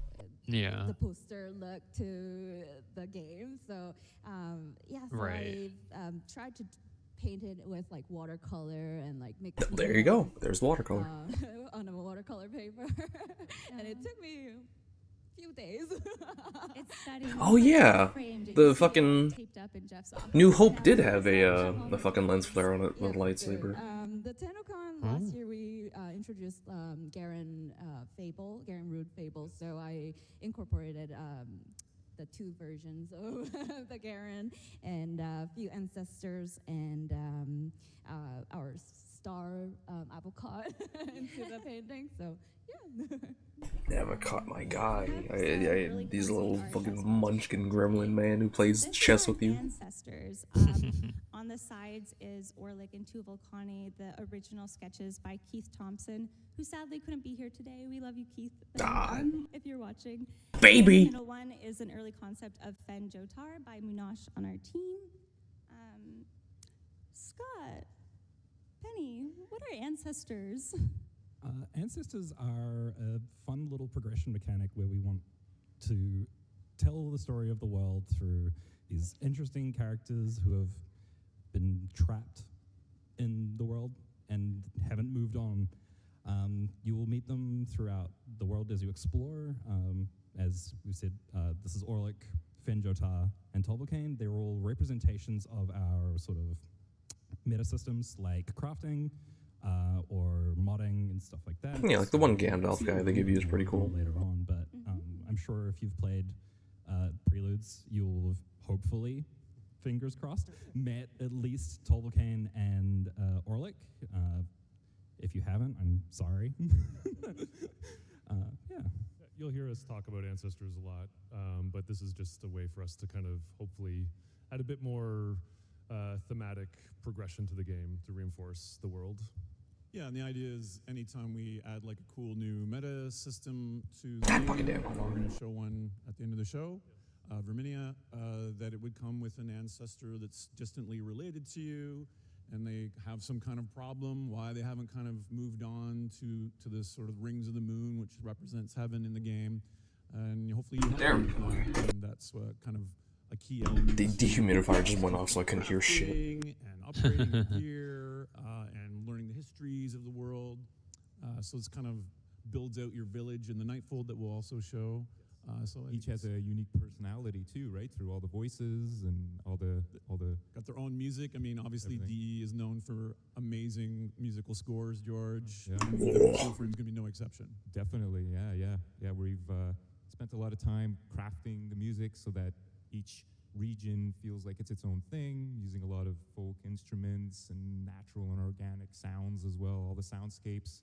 Yeah. the poster look to the game. So yeah, so Right. I tried to paint it with like watercolor and like mix. There you go. There's the watercolor. On a watercolor paper, and it took me a few days. Oh yeah, the fucking New Hope did have a fucking lens flare on it with a lightsaber. The Tennocon last year we introduced Garen Rude Fable, so I incorporated the two versions of the Garen and a few ancestors and our star avocado into the painting. So yeah. Never caught my guy. These little fucking munchkin gremlin man who plays chess with you. Ancestors. On the sides is Orlick and Tuvalcani, the original sketches by Keith Thompson, who sadly couldn't be here today. We love you, Keith. If you're watching. Baby. The middle one is an early concept of Fen Jotar by Munash on our team. Scott, Penny, what are ancestors? Ancestors are a fun little progression mechanic where we want to tell the story of the world through these interesting characters who have been trapped in the world and haven't moved on. You will meet them throughout the world as you explore. As we said, this is Orlick, Fen Jotar, and Tolbukane. They're all representations of our sort of meta systems like crafting, or modding and stuff like that. Yeah, like the one Gandalf guy they give you is pretty cool. Later on, but I'm sure if you've played Preludes, you'll have hopefully, fingers crossed, met at least Tolbukane and Orlick. If you haven't, I'm sorry. Yeah. You'll hear us talk about ancestors a lot, but this is just a way for us to kind of hopefully add a bit more thematic progression to the game to reinforce the world. Yeah, and the idea is anytime we add like a cool new meta system to the game, we're going to show one at the end of the show, Verminia, that it would come with an ancestor that's distantly related to you, and they have some kind of problem, why they haven't kind of moved on to this sort of rings of the moon, which represents heaven in the game, and hopefully you help with that, and that's what kind of a key element. The dehumidifier just went off so I couldn't hear shit. And upgrading your gear, and learning the histories of the world. So it's kind of builds out your village in the Nightfold that we'll also show. So each has a unique personality too, right? Through all the voices and all the got their own music. I mean, obviously DE is known for amazing musical scores. George, yeah. Soulframe's gonna be no exception. Definitely, yeah. We've spent a lot of time crafting the music so that each region feels like it's its own thing, using a lot of folk instruments and natural and organic sounds as well. All the soundscapes.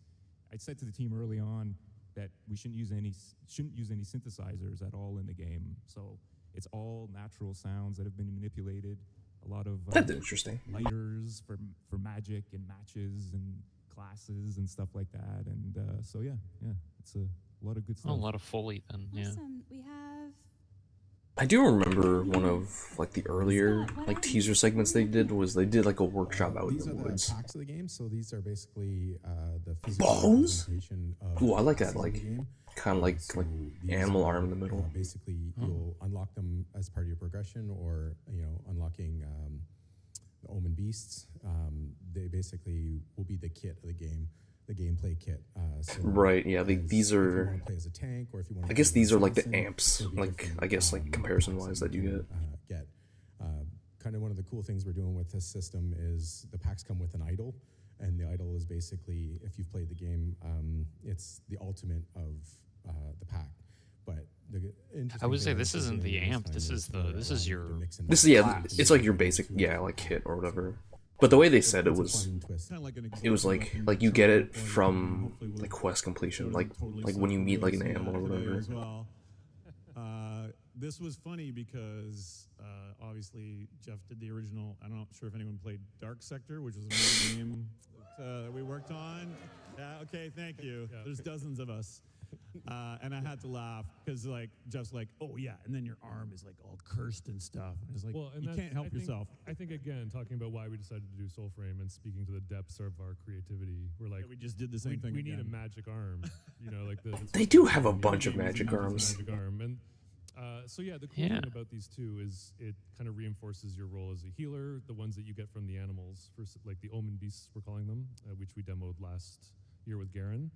I said to the team early on that we shouldn't use any synthesizers at all in the game. So it's all natural sounds that have been manipulated. A lot of that's interesting. Lighters for magic and matches and classes and stuff like that. And so yeah, it's a lot of good stuff. Oh, a lot of Foley then. Yeah. Awesome. We have. I do remember one of like the earlier like teaser segments they did was they did like a workshop out in the woods. These are the packs of the game, so these are basically the physical bones. representation of Ooh, I like that. the Like game. kind of like animal arm in the middle. Basically, you'll unlock them as part of your progression, or unlocking the Omen Beasts. They basically will be the kit of the game. The gameplay kit. So right, yeah, these if you are. wanna play as a tank, or if you want I guess these are like the amps, like I guess like comparison-wise that you get. Kind of one of the cool things we're doing with this system is the packs come with an idol, and the idol is basically, if you've played the game, it's the ultimate of the pack. But I would say this isn't the amp. This is your. This is it's like your basic like kit or whatever. But the way they said it was like you get it from like quest completion, like when you meet like an animal or whatever. This was funny because obviously Jeff did the original. I'm not sure if anyone played Dark Sector, which was another game that we worked on. Yeah, okay, thank you. There's dozens of us. And I had to laugh because like Jeff's like, oh yeah, and then your arm is like all cursed and stuff. And it's like, well, and you can't help yourself. I think again, talking about why we decided to do Soulframe and speaking to the depths of our creativity, we're like, we just did the same thing. We need a magic arm, like they do have a bunch of magic arms. Magic arm. And so yeah, the cool thing about these two is it kind of reinforces your role as a healer. The ones that you get from the animals, like the Omen Beasts, we're calling them, which we demoed last year with Garen.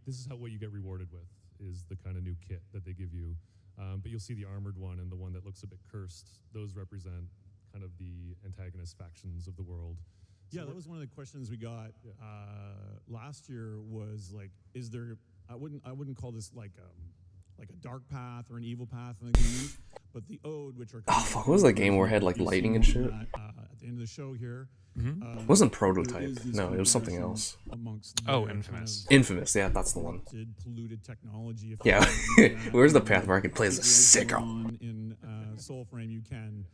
This is what you get rewarded with, is the kind of new kit that they give you. But you'll see the armored one and the one that looks a bit cursed. Those represent kind of the antagonist factions of the world. So yeah, that was one of the questions we got last year. Was like, is there? I wouldn't call this like a dark path or an evil path in the game, but the Ode, which are what was that game where it had like lighting and shit? At the end of the show here. It wasn't Prototype. No, it was something else. Oh, Infamous. Infamous, yeah, that's the one. Polluted technology. Yeah, where's the path where I can play as a sicko? In Soulframe, you can.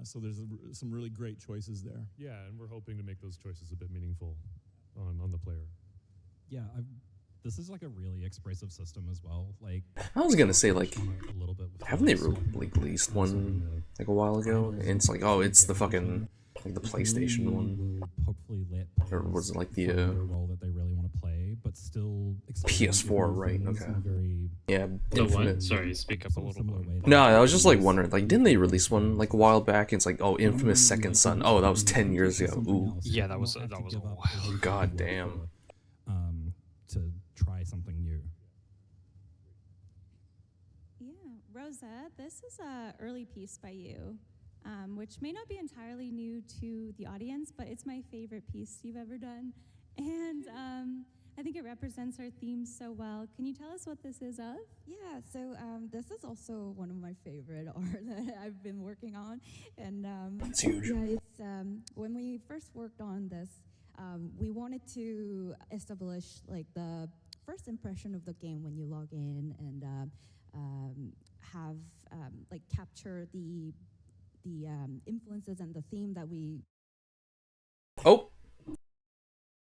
So there's some really great choices there. Yeah, and we're hoping to make those choices a bit meaningful on the player. Yeah, this is like a really expressive system as well. Like I was gonna say, like, a little bit haven't they released one like a while ago? And it's like, oh, it's the fucking like the PlayStation one. Hopefully let or was it like the role that they really want to play, but still PS4, right? Okay. Yeah, Infinite. Sorry, speak up a little bit. No, I was just like wondering, like, didn't they release one like a while back? And it's like, oh, Infamous Second Son. Oh, that was 10 years ago. Ooh. Yeah, that was a while. God damn. To try something new. Yeah, Rosa, this is a early piece by you, which may not be entirely new to the audience, but it's my favorite piece you've ever done. And I think it represents our theme so well. Can you tell us what this is of? Yeah, so this is also one of my favorite art that I've been working on. And it's huge. Yeah, it's when we first worked on this, we wanted to establish like the first impression of the game when you log in and have like capture the influences and the theme that we. Oh.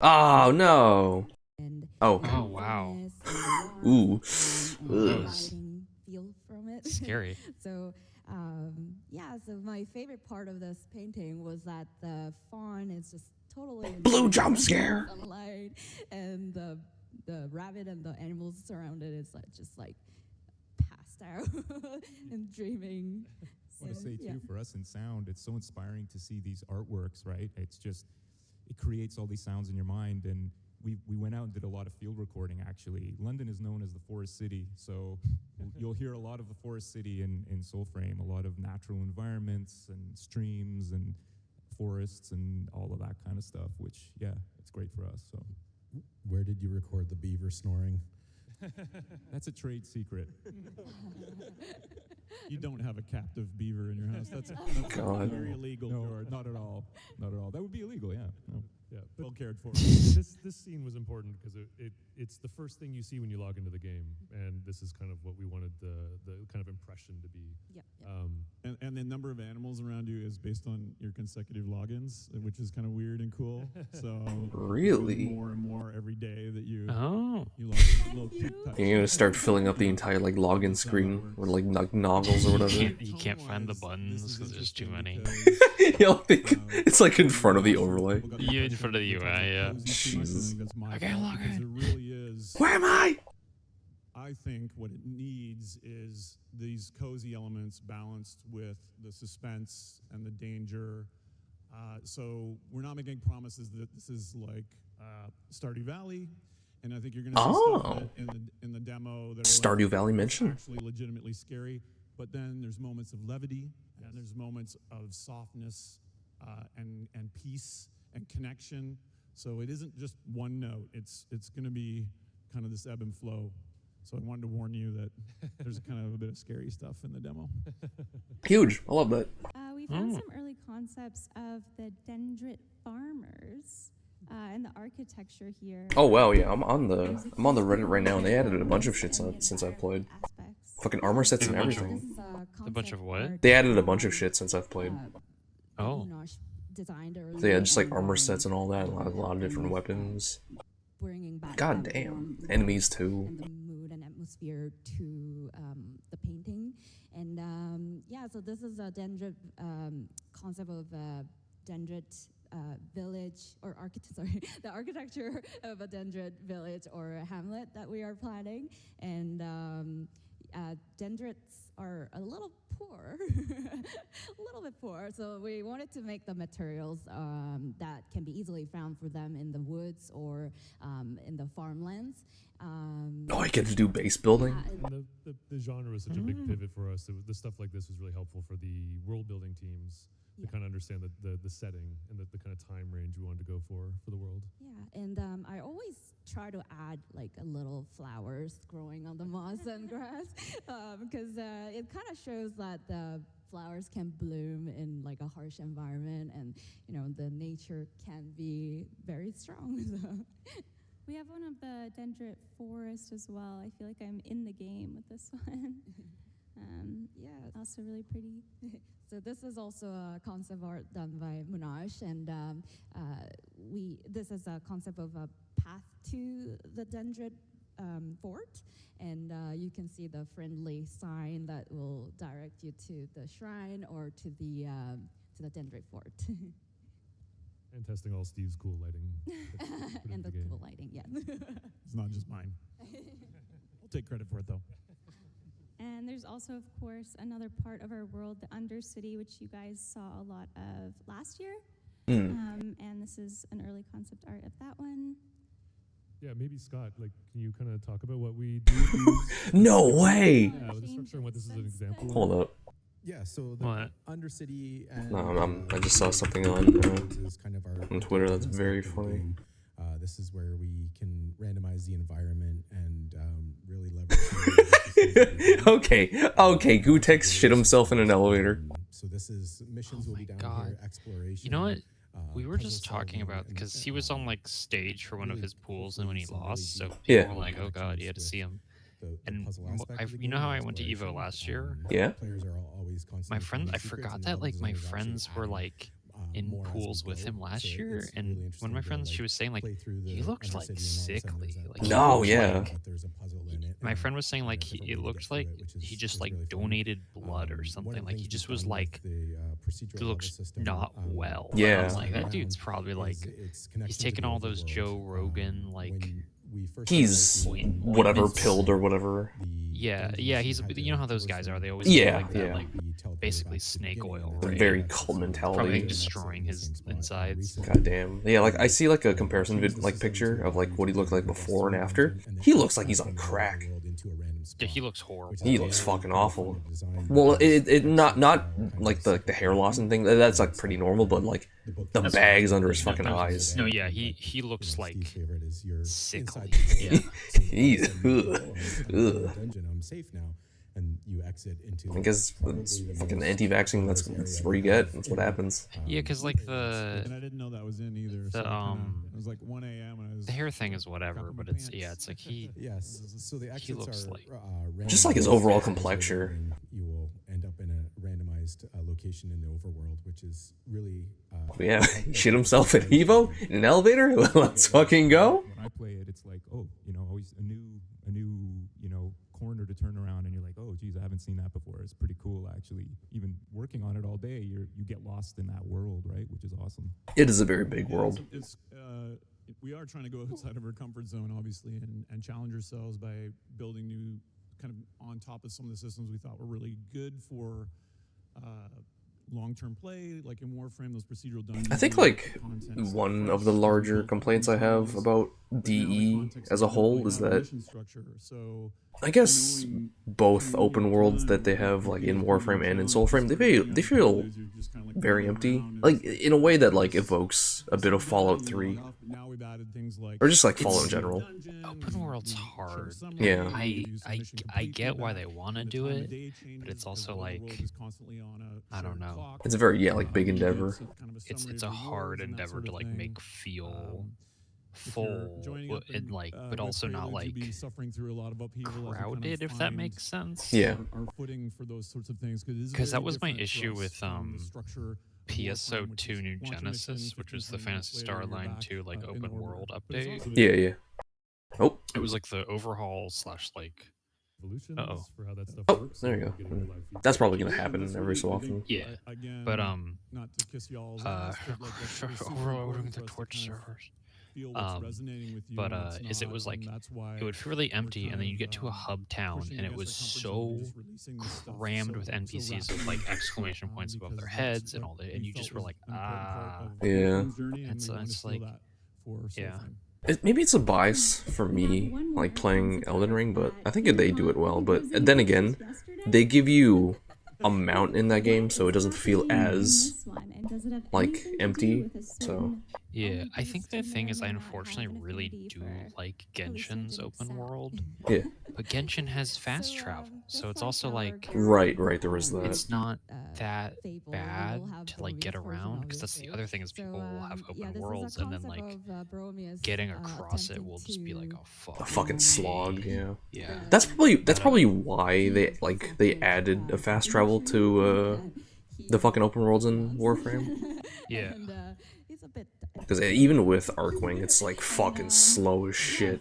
Oh no. Oh. Oh wow. Ooh. Feel from it. Scary. So yeah, so my favorite part of this painting was that the fawn is just totally Blue jump scare. sunlight, and the rabbit and the animals surrounded is like just like passed out and dreaming. I want to say yeah. too, for us in sound, it's so inspiring to see these artworks, right? It's just, it creates all these sounds in your mind, and we went out and did a lot of field recording, actually. London is known as the Forest City, so you'll hear a lot of the Forest City in Soulframe, a lot of natural environments and streams and forests and all of that kind of stuff, which, yeah, it's great for us. So, Where did you record the beaver snoring? that's a trade secret. You don't have a captive beaver in your house. That's God. very illegal, No, George. not at all. Not at all. That would be illegal, yeah. No. Yeah, Well cared for. this scene was important because it's the first thing you see when you log into the game, and this is kind of what we wanted the kind of impression to be. Yep. And the number of animals around you is based on your consecutive logins, which is kind of weird and cool. So Really? more and more every day that you Oh. you log little cute touch. You're gonna start filling up the entire like login screen with like noggles or whatever. You can't find the buttons because there's too many. It's like in front of the overlay. You in front of the UI, yeah. Jesus. I can't log in. It really is. Where am I? I think what it needs is these cozy elements balanced with the suspense and the danger. So we're not making promises that this is like Stardew Valley, and I think you're going to see stuff in the demo that are Stardew like, Valley mention. actually legitimately scary. But then there's moments of levity, and there's moments of softness and peace and connection. So it isn't just one note. It's going to be kind of this ebb and flow. So I wanted to warn you that there's kind of a bit of scary stuff in the demo. Huge. I love that. We found some early concepts of the dendrit farmers and the architecture here. Oh wow, yeah. I'm on the Reddit right now, and they added a bunch of shit since I've played. Fucking armor sets and everything. A bunch of what? They added a bunch of shit since I've played. Oh. So yeah, just like armor sets and all that, a lot of different weapons. God damn. Enemies too. And the mood and atmosphere to the painting. And yeah, so this is a dendrit concept of dendrit village or the architecture of a dendrit village or a hamlet that we are planning. And dendrits are a little poor, a little bit poor. So we wanted to make the materials that can be easily found for them in the woods or in the farmlands. Oh, I get to do base building? And the genre was such a big pivot for us. The stuff like this was really helpful for the world building teams to kind of understand the setting and the kind of time range we wanted to go for the world. Yeah, and I always try to add like a little flowers growing on the moss and grass because it kind of shows that the flowers can bloom in like a harsh environment, and you know the nature can be very strong. So. We have one of the dendrit forest as well. I feel like I'm in the game with this one. Yeah, also really pretty. So this is also a concept art done by Munaj, and this is a concept of a path to the dendrit fort, and you can see the friendly sign that will direct you to the shrine or to the dendrit fort. And testing all Steve's cool lighting. And the cool lighting, yeah. It's not just mine. I'll take credit for it though. And there's also, of course, another part of our world, the Undercity, which you guys saw a lot of last year. And this is an early concept art of that one. Yeah, maybe Scott, like, can you kind of talk about what we do? No way! Yeah, with the structure and what this is an example. Hold up. Yeah, so the Undercity and No, I just saw something on kind of our on Twitter that's very funny. This is where we can randomize the environment and really leverage. Okay, Gutex shit himself in an elevator. So this is missions will be down here, exploration. You know what? We were just talking about because he was on like stage for one of his pools, and when he lost, so people Yeah. were like, "Oh God, you had to see him." And you know how I went to Evo last year? Yeah. My friend, I forgot that like my friends were like in pools with him last year, and one of my friends, she was saying like he looked like sickly. Like he No, looked yeah. like- my friend was saying like it looked like he just like donated blood or something. Like he just was like he looks not well. And Yeah. I'm like that dude's probably like he's taking all those Joe Rogan like he's whatever ointments. pilled or whatever. Yeah, he's you know how those guys are. They always Yeah, like that, yeah. like basically snake oil, right? Very cult mentality. Probably destroying his insides. God damn. Yeah, like I see like a comparison like picture of like what he looked like before and after. He looks like he's on crack. Yeah, he looks horrible. He looks fucking awful. Well, it not like the hair loss and thing. That's like pretty normal, but like the bags under his fucking eyes. No, yeah, he looks like sickly. Yeah. He's ugh. I'm safe now, and you exit into. I guess it's fucking anti-vaxxing. That's where you get. That's what happens. Yeah, because like And I didn't know that was in either. So it was like 1 a.m. and I was. the hair thing is whatever, but it's it's like he Yes. So the exits he looks are like Just like his overall complexion. You will end up in a randomized location in the overworld, which is really. Yeah, he shit himself at Evo in an elevator. Let's fucking go. When I play it, it's like, oh, always a new, corner to turn around, and you're like, oh, geez, I haven't seen that before. It's pretty cool, actually. Even working on it all day, you get lost in that world, right? Which is awesome. It is a very big world. We are trying to go outside of our comfort zone, obviously, and challenge ourselves by building new, kind of on top of some of the systems we thought were really good for long-term play, like in Warframe, those procedural dungeons. I think like one of the larger complaints I have about DE as a whole is that I guess both open worlds that they have like in Warframe and in Soulframe, they feel very empty, like in a way that like evokes a bit of Fallout 3 or just like Fallout in general. Open world's hard. Yeah. I get why they want to do it, but it's also like I don't know. It's a very like big endeavor. It's a hard endeavor to like make feel full and like, but also not like crowded, if that makes sense. Yeah. Because that was my issue with PSO2 New Genesis, which was the Phantasy Star Line 2 like open world update. Yeah. Oh. It was like the overhaul / like. Uh-oh. Oh, there you go. That's probably gonna happen every so often. Yeah, but overloading the Torch servers. But is it was like it would feel really empty, and then you get to a hub town, and it was so crammed with NPCs with like exclamation points above their heads and all that, and you just were like, Yeah. It's like, yeah. Maybe it's a bias for me, like playing Elden Ring, but I think they do it well. But then again, they give you a mount in that game, so it doesn't feel as like empty. So yeah, I think the thing is I unfortunately really do like Genshin's open world. Yeah. But Genshin has fast travel, so it's also like right, there is that. It's not that bad to like get around, because that's the other thing is people will have open worlds and then like getting across it will just be like a fucking slog. Yeah. Yeah. That's probably why they added a fast travel to the fucking open worlds in Warframe. Yeah. Because even with Arcwing, it's like fucking slow as shit.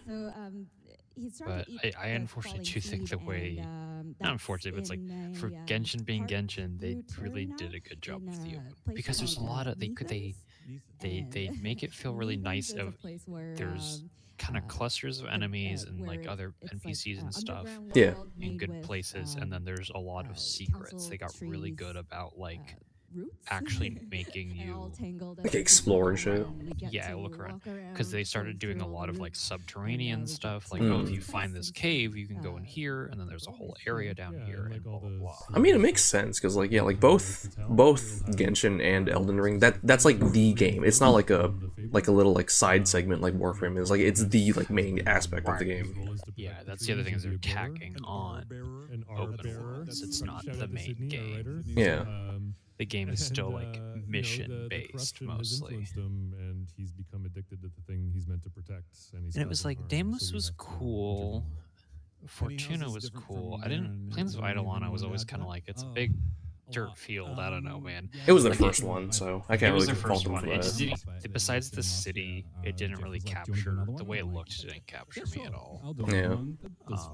But I unfortunately do think the way, not unfortunately, but it's like for Genshin being Genshin, they really did a good job with the open, because there's a lot of they make it feel really nice. Of there's kind of clusters of enemies and like other NPCs and stuff. Yeah. In good places, and then there's a lot of secrets. They got really good about like actually making you like explore and shit. Yeah, look around, because they started doing a lot of like subterranean stuff. Like, oh, if you find this cave, you can go in here, and then there's a whole area down here, and blah blah blah. I mean, it makes sense because like both Genshin and Elden Ring, that's like the game. It's not like a little like side segment like Warframe is. Like it's the like main aspect of the game. Yeah, that's the other thing, is they're tacking on open worlds. It's not the main game. Yeah. the game is still like you know, mission the based corruption has mostly. influenced him, and he's become addicted to the thing he's meant to protect. And And it was like Deimos was cool. Fortuna was cool. I didn't Plains of Eidolon. I was always kind of like, it's a big dirt field. I don't know, man. It was their Like, first one, so I can't it was really their fault first them one. for It just that. didn't, besides the city, it didn't really capture the way it looked. Didn't capture me at all. Yeah,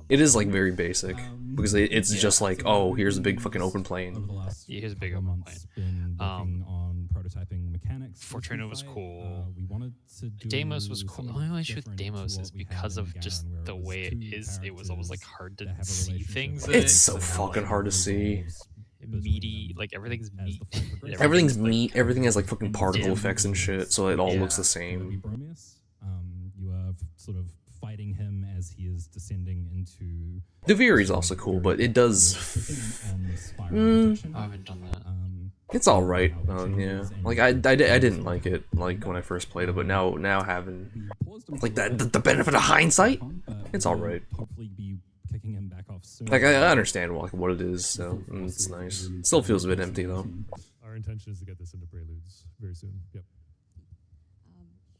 it is like very basic because it's just like, oh, here's a big fucking open plain. Yeah, here's a big open plain. Been working on prototyping mechanics. Fortuna was cool. We wanted to do Deimos was cool. The something only issue with different to Deimos what is we had because in of just Garen, where the it was way it two is. It was always like characters hard to that have a see relationship things. that in it. It's so fucking hard to see. Meaty, like everything's meat. Everything's meat. Everything has like fucking particle effects and shit, so it all looks the same. Bromius. You are sort of fighting him as he is descending into. Deviri's also cool, but it does. I haven't done that. It's all right. Yeah, like I didn't like it like when I first played it, but now having like the benefit of hindsight, it's all right. Hopefully, be kicking him back off soon. Like I understand like what it is, so it's nice. It still feels a bit empty though. Our intention is to get this into Preludes very soon. Yep.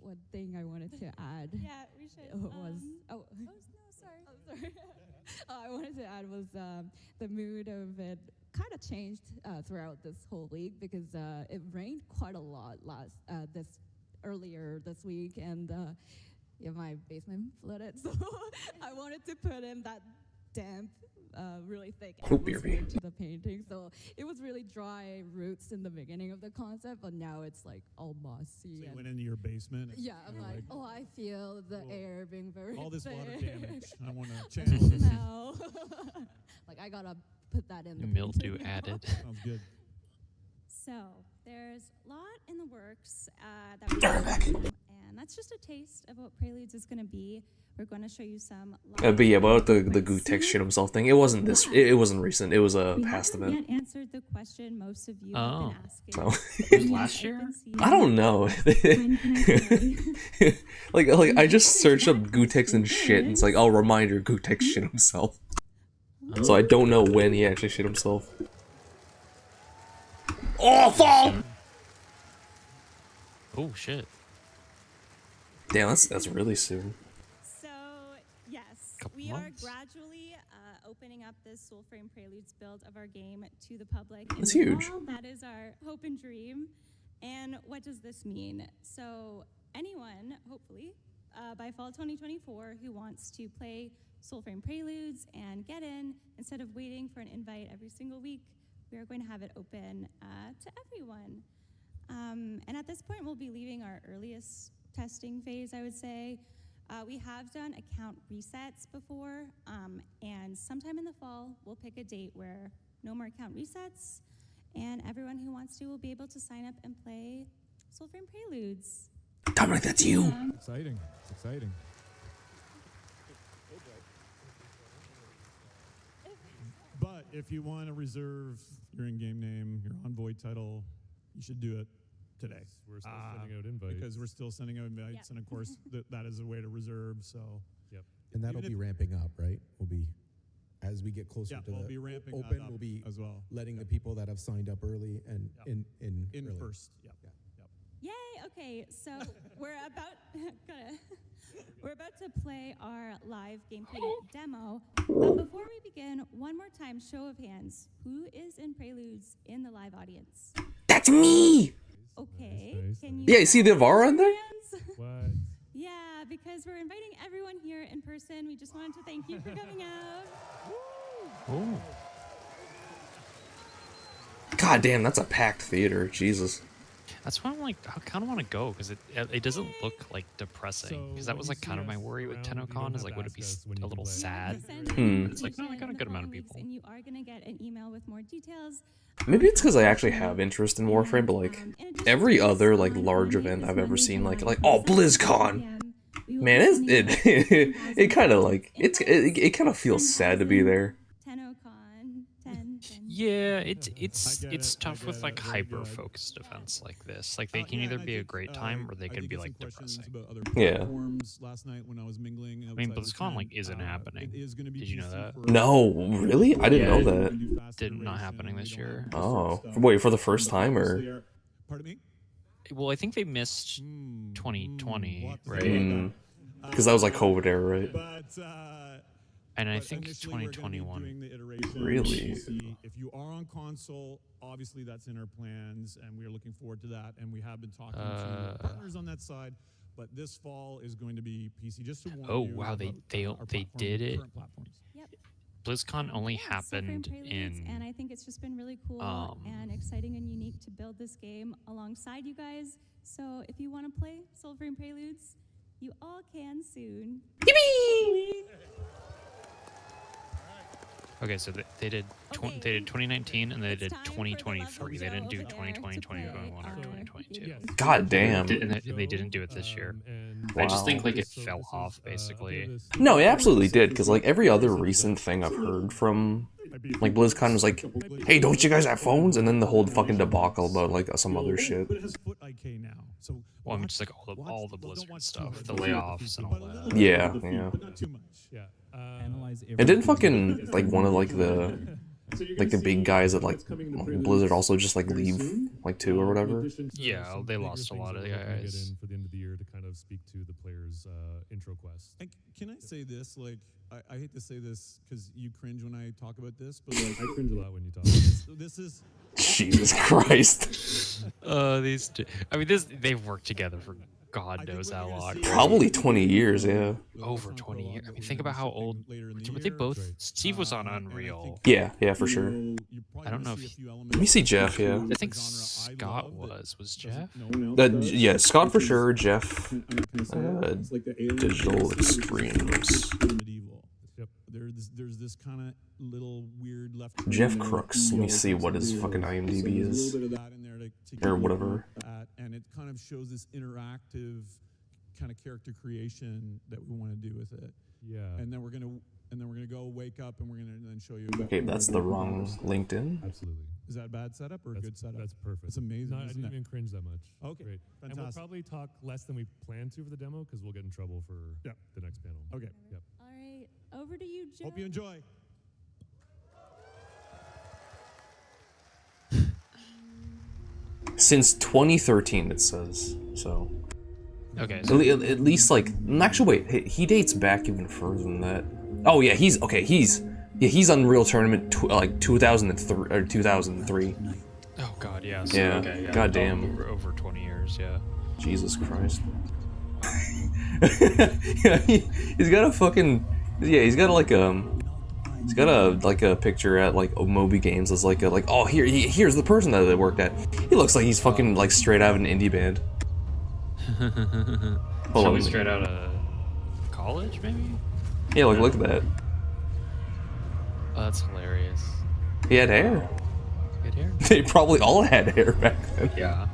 One thing I wanted to add. Yeah, we should. Was no, sorry. Oh, sorry. I wanted to add was the mood of it kind of changed throughout this whole week because it rained quite a lot earlier this week, and yeah, my basement flooded, so I wanted to put in that damp, really thick atmosphere to the painting. So it was really dry roots in the beginning of the concept, but now it's like all mossy. So you went into your basement. Yeah, I'm like, oh, I feel the air being very all this thick. water damage. I want to channel this. Now. Like I gotta put that in the mildew painting. added. Sounds good. So there's a lot in the works that we're and that's just a taste of what Preludes is going to be. We're going to show you some. But yeah, about the Gutex shit himself thing, it wasn't this. It wasn't recent. It was a past haven't event. yet answered the question most of you have been asking. Oh. It was last year? I don't know. like I just searched up Gutex and shit, and it's like, oh, reminder, Gutex shit himself. So I don't know when he actually shit himself. Oh, fall! Oh shit. Damn, that's really soon. So yes, we are gradually opening up this Soulframe Preludes build of our game to the public. That's huge. That is our hope and dream. And what does this mean? So anyone, hopefully, by fall 2024, who wants to play Soulframe Preludes and get in, instead of waiting for an invite every single week, we are going to have it open to everyone. And at this point, we'll be leaving our earliest testing phase, I would say. We have done account resets before, and sometime in the fall, we'll pick a date where no more account resets, and everyone who wants to will be able to sign up and play Soulframe Preludes. Dominic, that's you. Exciting. It's exciting. But if you want to reserve your in-game name, your envoy title, you should do it today. We're still sending out invites. Because we're still sending out invites, and of course, that is a way to reserve. So, And that'll be ramping up, right? We'll be, as we get closer to we'll the be ramping that open, up we'll be as well. letting the people that have signed up early and in early. first. Yay! Okay, so we're about we're about to play our live gameplay demo. But before we begin, one more time, show of hands. Who is in Preludes in the live audience? That's me. Okay, can you? Yeah, you see the VAR on there? What? Yeah, because we're inviting everyone here in person. We just wanted to thank you for coming out. Oh. God damn, that's a packed theater. Jesus. That's why I'm like, I kind of want to go because it doesn't look like depressing. Because that was like kind of my worry with Tennocon is like, would it be a little sad? Hmm. It's like, no, we got a good amount of people. And you are gonna get an email with more details. Maybe it's because I actually have interest in Warframe, but like every other like large event I've ever seen, like oh BlizzCon, man, it kind of like it kind of feels sad to be there. Tennocon 10. Yeah, it's tough with like hyper focused events like this. Like they can either be a great time or they can be like depressing. Yeah. Last night when I was mingling. I mean, BlizzCon like isn't happening. Did you know that? No, really? I didn't know that. Did not happening this year. Oh, wait, for the first time or? Pardon me? Well, I think they missed 2020, right? Because that was like COVID era, right? And I think 2021. Really? If you are on console, obviously that's in our plans, and we are looking forward to that. And we have been talking to partners on that side. But this fall is going to be PC. Just to warn Oh you. wow, they did it. Yep. BlizzCon only Soulframe happened Preludes, in. and I think it's just been really cool and exciting and unique to build this game alongside you guys. So if you want to play Soulframe Preludes, you all can soon. Okay, so they did 2019 and they did 2023. They didn't do 2020, 2021, or 2022. God damn. And they didn't do it this year. I just think like it fell off basically. No, it absolutely did, because like every other recent thing I've heard from like BlizzCon was like, hey, don't you guys have phones? And then the whole fucking debacle about like some other shit. Well, I mean, just like all the Blizzard stuff, the layoffs and all that. Yeah. Yeah. And didn't fucking like one of like the big guys at like Blizzard also just like leave like too or whatever? Yeah, they lost a lot of guys. For the end of the year to kind of speak to the players' intro quest. And can I say this? Like, I hate to say this because you cringe when I talk about this, but like, I cringe a lot when you talk. This is. Jesus Christ. These two. I mean, they've worked together for God knows how long. Probably 20 years, yeah. Over 20 years. I mean, think about how old. Were they both? Steve was on Unreal. Yeah, for sure. I don't know if. Let me see Jeff, yeah. I think Scott was Jeff? Yeah, Scott for sure, Jeff. Digital Extremes. There's this kind of little weird left. Jeff Crooks. Let me see what his fucking IMDb is. Or whatever. And it kind of shows this interactive kind of character creation that we want to do with it. Yeah. And then we're gonna go wake up and we're gonna then show you. Okay, that's the wrong LinkedIn. Absolutely. Is that a bad setup or a good setup? That's perfect. It's amazing. No, I didn't even cringe that much. Okay, Great. fantastic. And we'll probably talk less than we plan to for the demo because we'll get in trouble for the next panel. Okay. Yep. All right, over to you, Joe. Hope you enjoy. Since 2013, it says. So. Okay. So at least like. Actually, wait. He dates back even further than that. Oh yeah, he's Unreal Tournament like 2003 or 2003. Oh God, yeah. So, Yeah. Okay, yeah. God damn. Over 20 years, yeah. Jesus Christ. Yeah, he's got a fucking. Yeah, he's got like He's got a picture at like Moby Games as like oh here's the person that they worked at. He looks like he's fucking like straight out of an indie band. Probably straight out of college, maybe. Yeah, like look at that. Oh, that's hilarious. He had hair. He had hair. They probably all had hair back then. Yeah.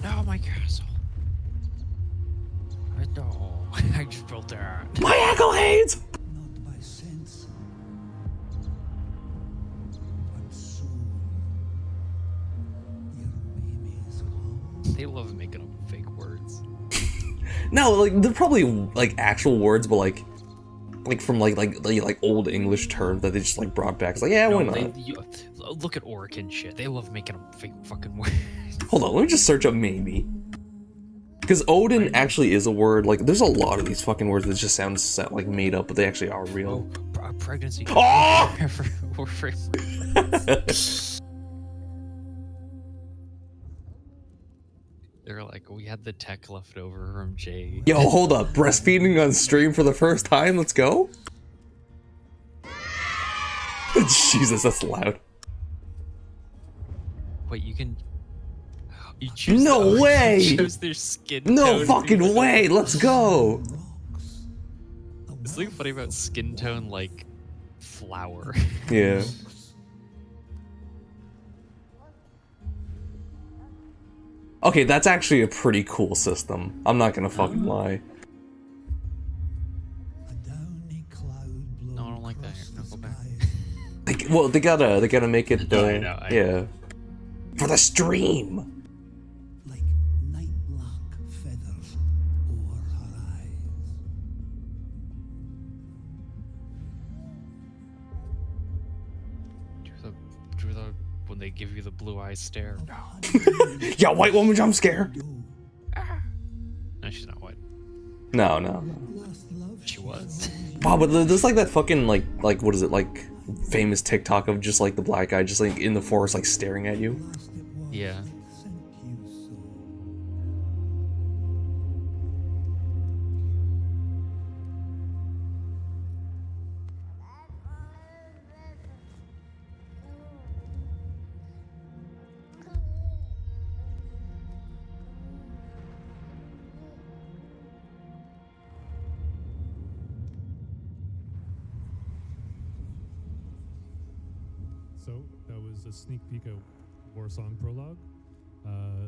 No, my castle. I just built that. My accolades! Not by sense, but soul. Your baby's home. They love making up fake words. No, like they're probably like actual words, but like from like old English terms that they just like brought back. It's like, yeah, why not? Look at Orkin shit. They love making up fake fucking words. Hold on, let me just search up maybe. Because Odin actually is a word. Like, there's a lot of these fucking words that just sound like made up, but they actually are real. Pregnancy. Oh! They're like, we had the tech left over from Jay. Yo, hold up. Breastfeeding on stream for the first time? Let's go? Jesus, that's loud. Wait, you can... You choose No way! You choose their skin No tone. fucking way! Let's go! There's something funny about skin tone, like, flower. Yeah. Okay, that's actually a pretty cool system. I'm not gonna fucking lie. No, I don't like that. No, go back. Well, they gotta make it. No, I know, I yeah, for the stream. Feathers over her eyes. Do the when they give you the blue eye stare. Yeah, white woman jump scare. No, she's not white. No. She was. Wow, but there's like that fucking like what is it, like famous TikTok of just like the black guy just like in the forest like staring at you. Yeah. So that was a sneak peek at War Song Prologue.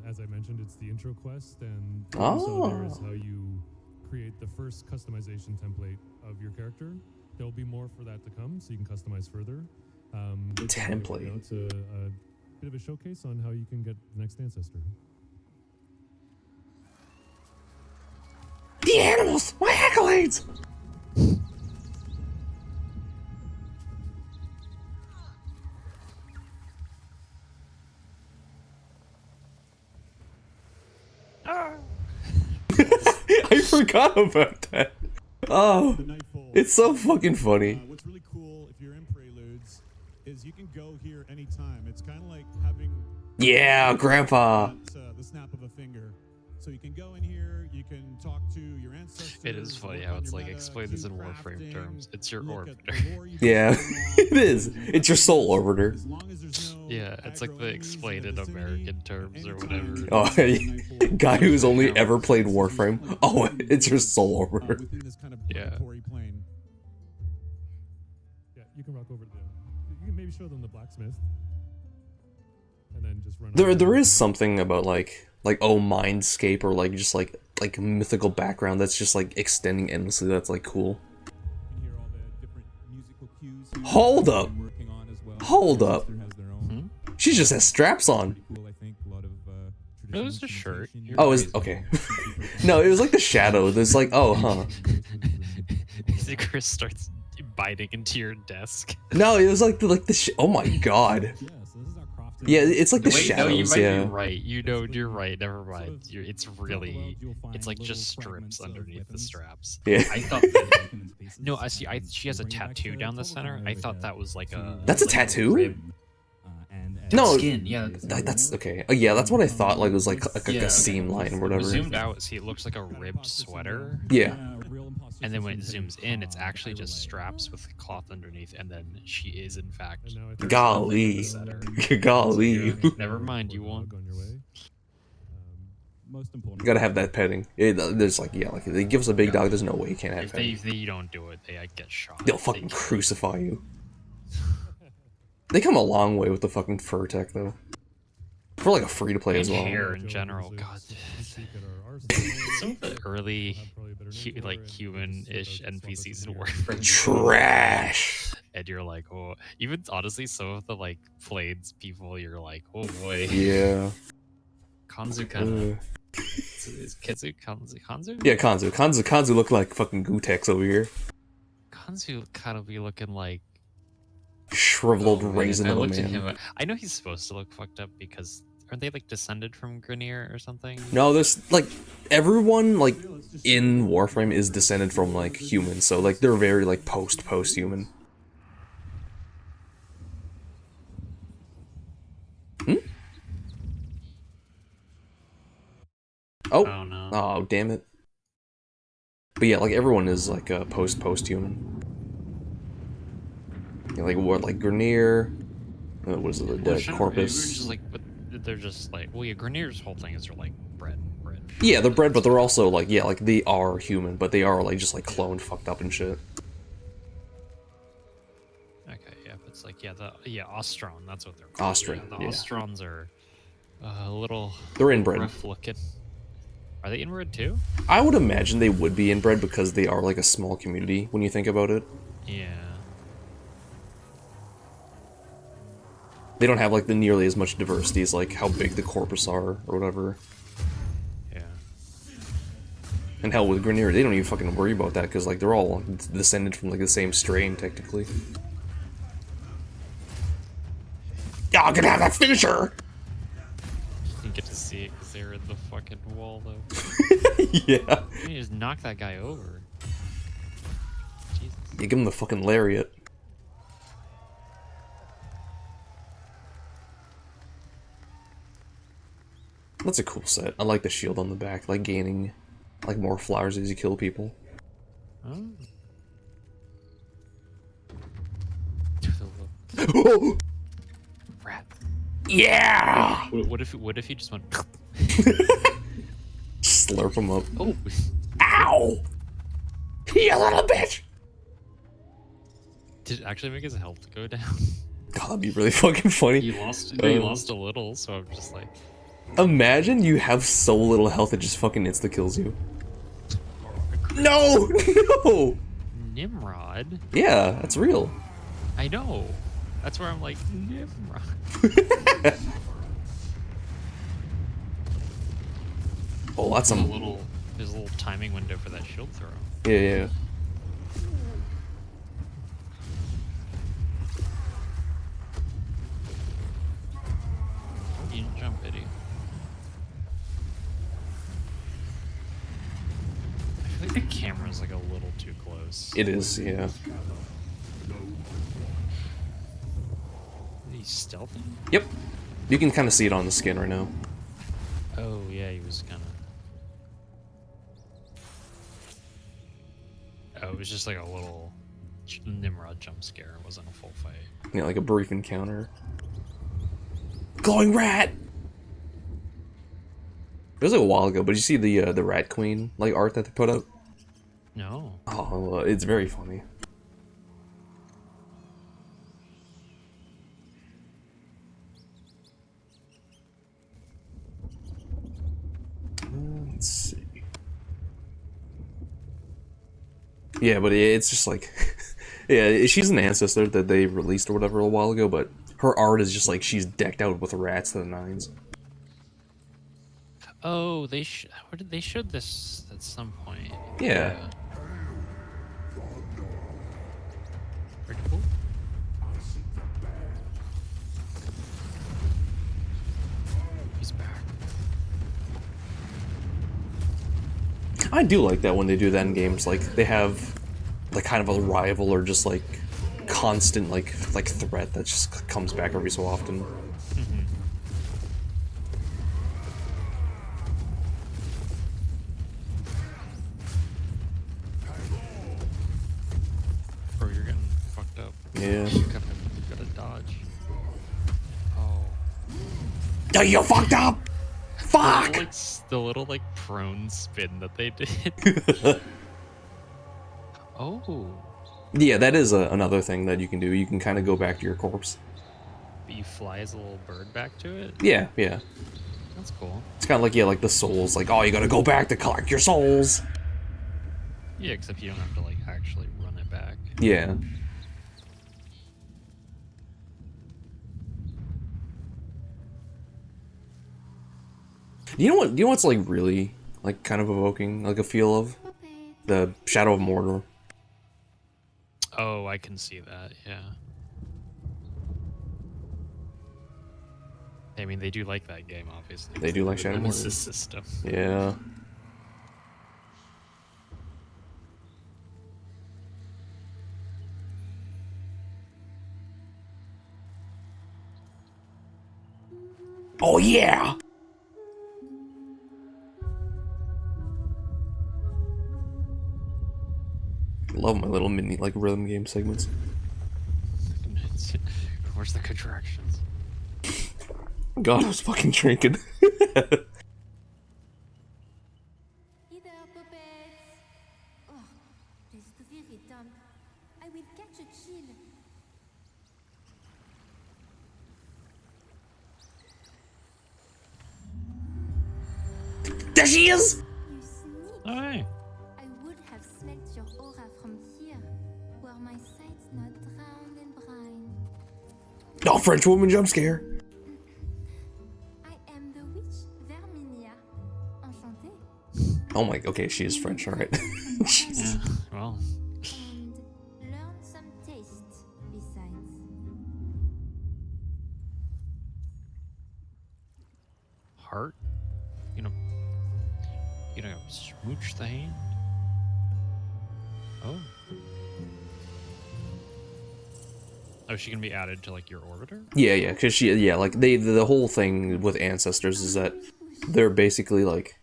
As I mentioned, it's the intro quest, and also there is how you create the first customization template of your character. There will be more for that to come, so you can customize further. Template. It's a bit of a showcase on how you can get the next ancestor. The animals, my accolades. I forgot about that. Oh, it's so fucking funny. What's really cool if you're in Preludes is you can go here anytime. It's kind of like having Yeah, Grandpa. The snap of a finger. So you can go in here, you can talk to your ancestors. It is funny how it's like explain this in Warframe terms. It's your orbiter. Yeah, it is. It's your soul orbiter. Yeah, it's like they explain in American terms or whatever. Oh, guy who's only ever played Warframe. Oh, it's your soul orbiter. Yeah. Yeah, you can rock over to them. You can maybe show them the blacksmith, and then just run. There is something about like Mindscape or like just like mythical background that's just like extending endlessly. That's like cool. Hold up. Hold up. She just has straps on. It was a shirt. Oh, is okay. No, it was like the shadow. There's like, oh, huh. Chris starts biting into your desk. No, it was like the oh my god. Yeah, it's like the shadows. No, you might yeah. be right. You know, you're right. Never mind. It's really, it's like just strips underneath the straps. Yeah. I thought. That, no, I see. She has a tattoo down the center. I thought that was like a. That's a like tattoo. rib. No, Skin, yeah. That's okay. Oh, yeah, that's what I thought. Like it was like a seam line or whatever. Zoomed out, see, it looks like a ribbed sweater. Yeah. And then when it zooms in, it's actually just straps with cloth underneath, and then she is in fact. Golly, golly. Never mind, you won. Most important. You gotta have that petting. There's like like they give us a big dog. There's no way you can't have petting. If they don't do it, they get shot. They'll fucking crucify you. They come a long way with the fucking fur tech though. For like a free to play as well. Hair in general, god. Some of the early like human-ish NPCs in Warframe. Trash. And you're like, oh, even honestly, some of the like Blades people, you're like, oh boy. Yeah. Kanzu kind of. Is Kanzu? Yeah, Kanzu look like fucking Gootecks over here. Kanzu kind of be looking like shriveled raisin of a man. Him, I know he's supposed to look fucked up because aren't they like descended from Grineer or something? No, there's like everyone like in Warframe is descended from like humans, so like they're very like post-human. Oh. Oh no. Oh, damn it. But yeah, like everyone is like post-human. Yeah, like what, like Grineer? What is it? The dead corpus? Just like, but they're just like, well, yeah, Grineer's whole thing is they're like bred. Yeah, they're bred, but they're also like, yeah, like they are human, but they are like just like cloned, fucked up and shit. Okay, yeah, but it's like yeah, Ostron, that's what they're called. Ostron, Yeah, the Ostrons are a little. They're inbred. Rough looking. Are they inbred too? I would imagine they would be inbred because they are like a small community when you think about it. Yeah. They don't have like the nearly as much diversity as like how big the corpus are or whatever. Yeah. And hell, with Grenier, they don't even fucking worry about that because like they're all descended from like the same strain technically. Y'all can have that finisher. You didn't get to see it because they were in the fucking wall though. Yeah. You just knock that guy over. Jesus. You give him the fucking lariat. That's a cool set. I like the shield on the back, like gaining like more flowers as you kill people. Oh. Rat. Yeah. What if he just went? Slurp him up. Oh. Ow! You little bitch! Did it actually make his health go down? God, that'd be really fucking funny. He lost a little, so I'm just like. Imagine you have so little health it just fucking insta kills you. No! No! Nimrod? Yeah, that's real. I know. That's where I'm like, Nimrod. Oh, that's some. There's a little timing window for that shield throw. Yeah, yeah. You didn't jump, Eddie. I feel like the camera's like a little too close. It is, yeah. He's stealthy? Yep. You can kind of see it on the skin right now. Oh, yeah, he was kind of. Oh, it was just like a little Nimrod jump scare. It wasn't a full fight. Yeah, like a brief encounter. Glowing rat! It was like a while ago, but you see the Rat Queen like art that they put up? No. Oh, it's very funny. Let's see. Yeah, but it's just like, yeah, she's an ancestor that they released or whatever a while ago, but her art is just like she's decked out with rats to the nines. Oh, they showed this at some point. Yeah. Pretty cool. He's back. I do like that when they do that in games. Like they have like kind of a rival or just like constant like threat that just comes back every so often. Bro, you're getting fucked up. Yeah. You gotta dodge. Oh. Oh, you fucked up! Fuck! The little like prone spin that they did. Oh. Yeah, that is another thing that you can do. You can kind of go back to your corpse. But you fly as a little bird back to it? Yeah, yeah. That's cool. It's kind of like, yeah, like the souls. Like, oh, you gotta go back to collect your souls. Yeah, except you don't have to like actually run it back. Yeah. You know what? You know what's like really like kind of evoking like a feel of the Shadow of Mordor. Oh, I can see that. Yeah. I mean, they do like that game, obviously. They do like Shadow of Mordor. Nemesis system. Yeah. Oh yeah. Love my little mini like rhythm game segments. Where's the contractions? God, I was fucking drinking. I will catch a chill. There she is! You sneak. Hi. I would have smelt your aura from here, where my sight's not drowned in brine. Oh, French woman jump scare. I am the witch Verminia. Enchantée. Oh my, okay, she is French, alright. Yeah, well. And learn some taste besides. Heart? You know, smooch the hand? Oh. Oh, is she gonna be added to like your orbiter? Yeah, because like the whole thing with ancestors is that they're basically like,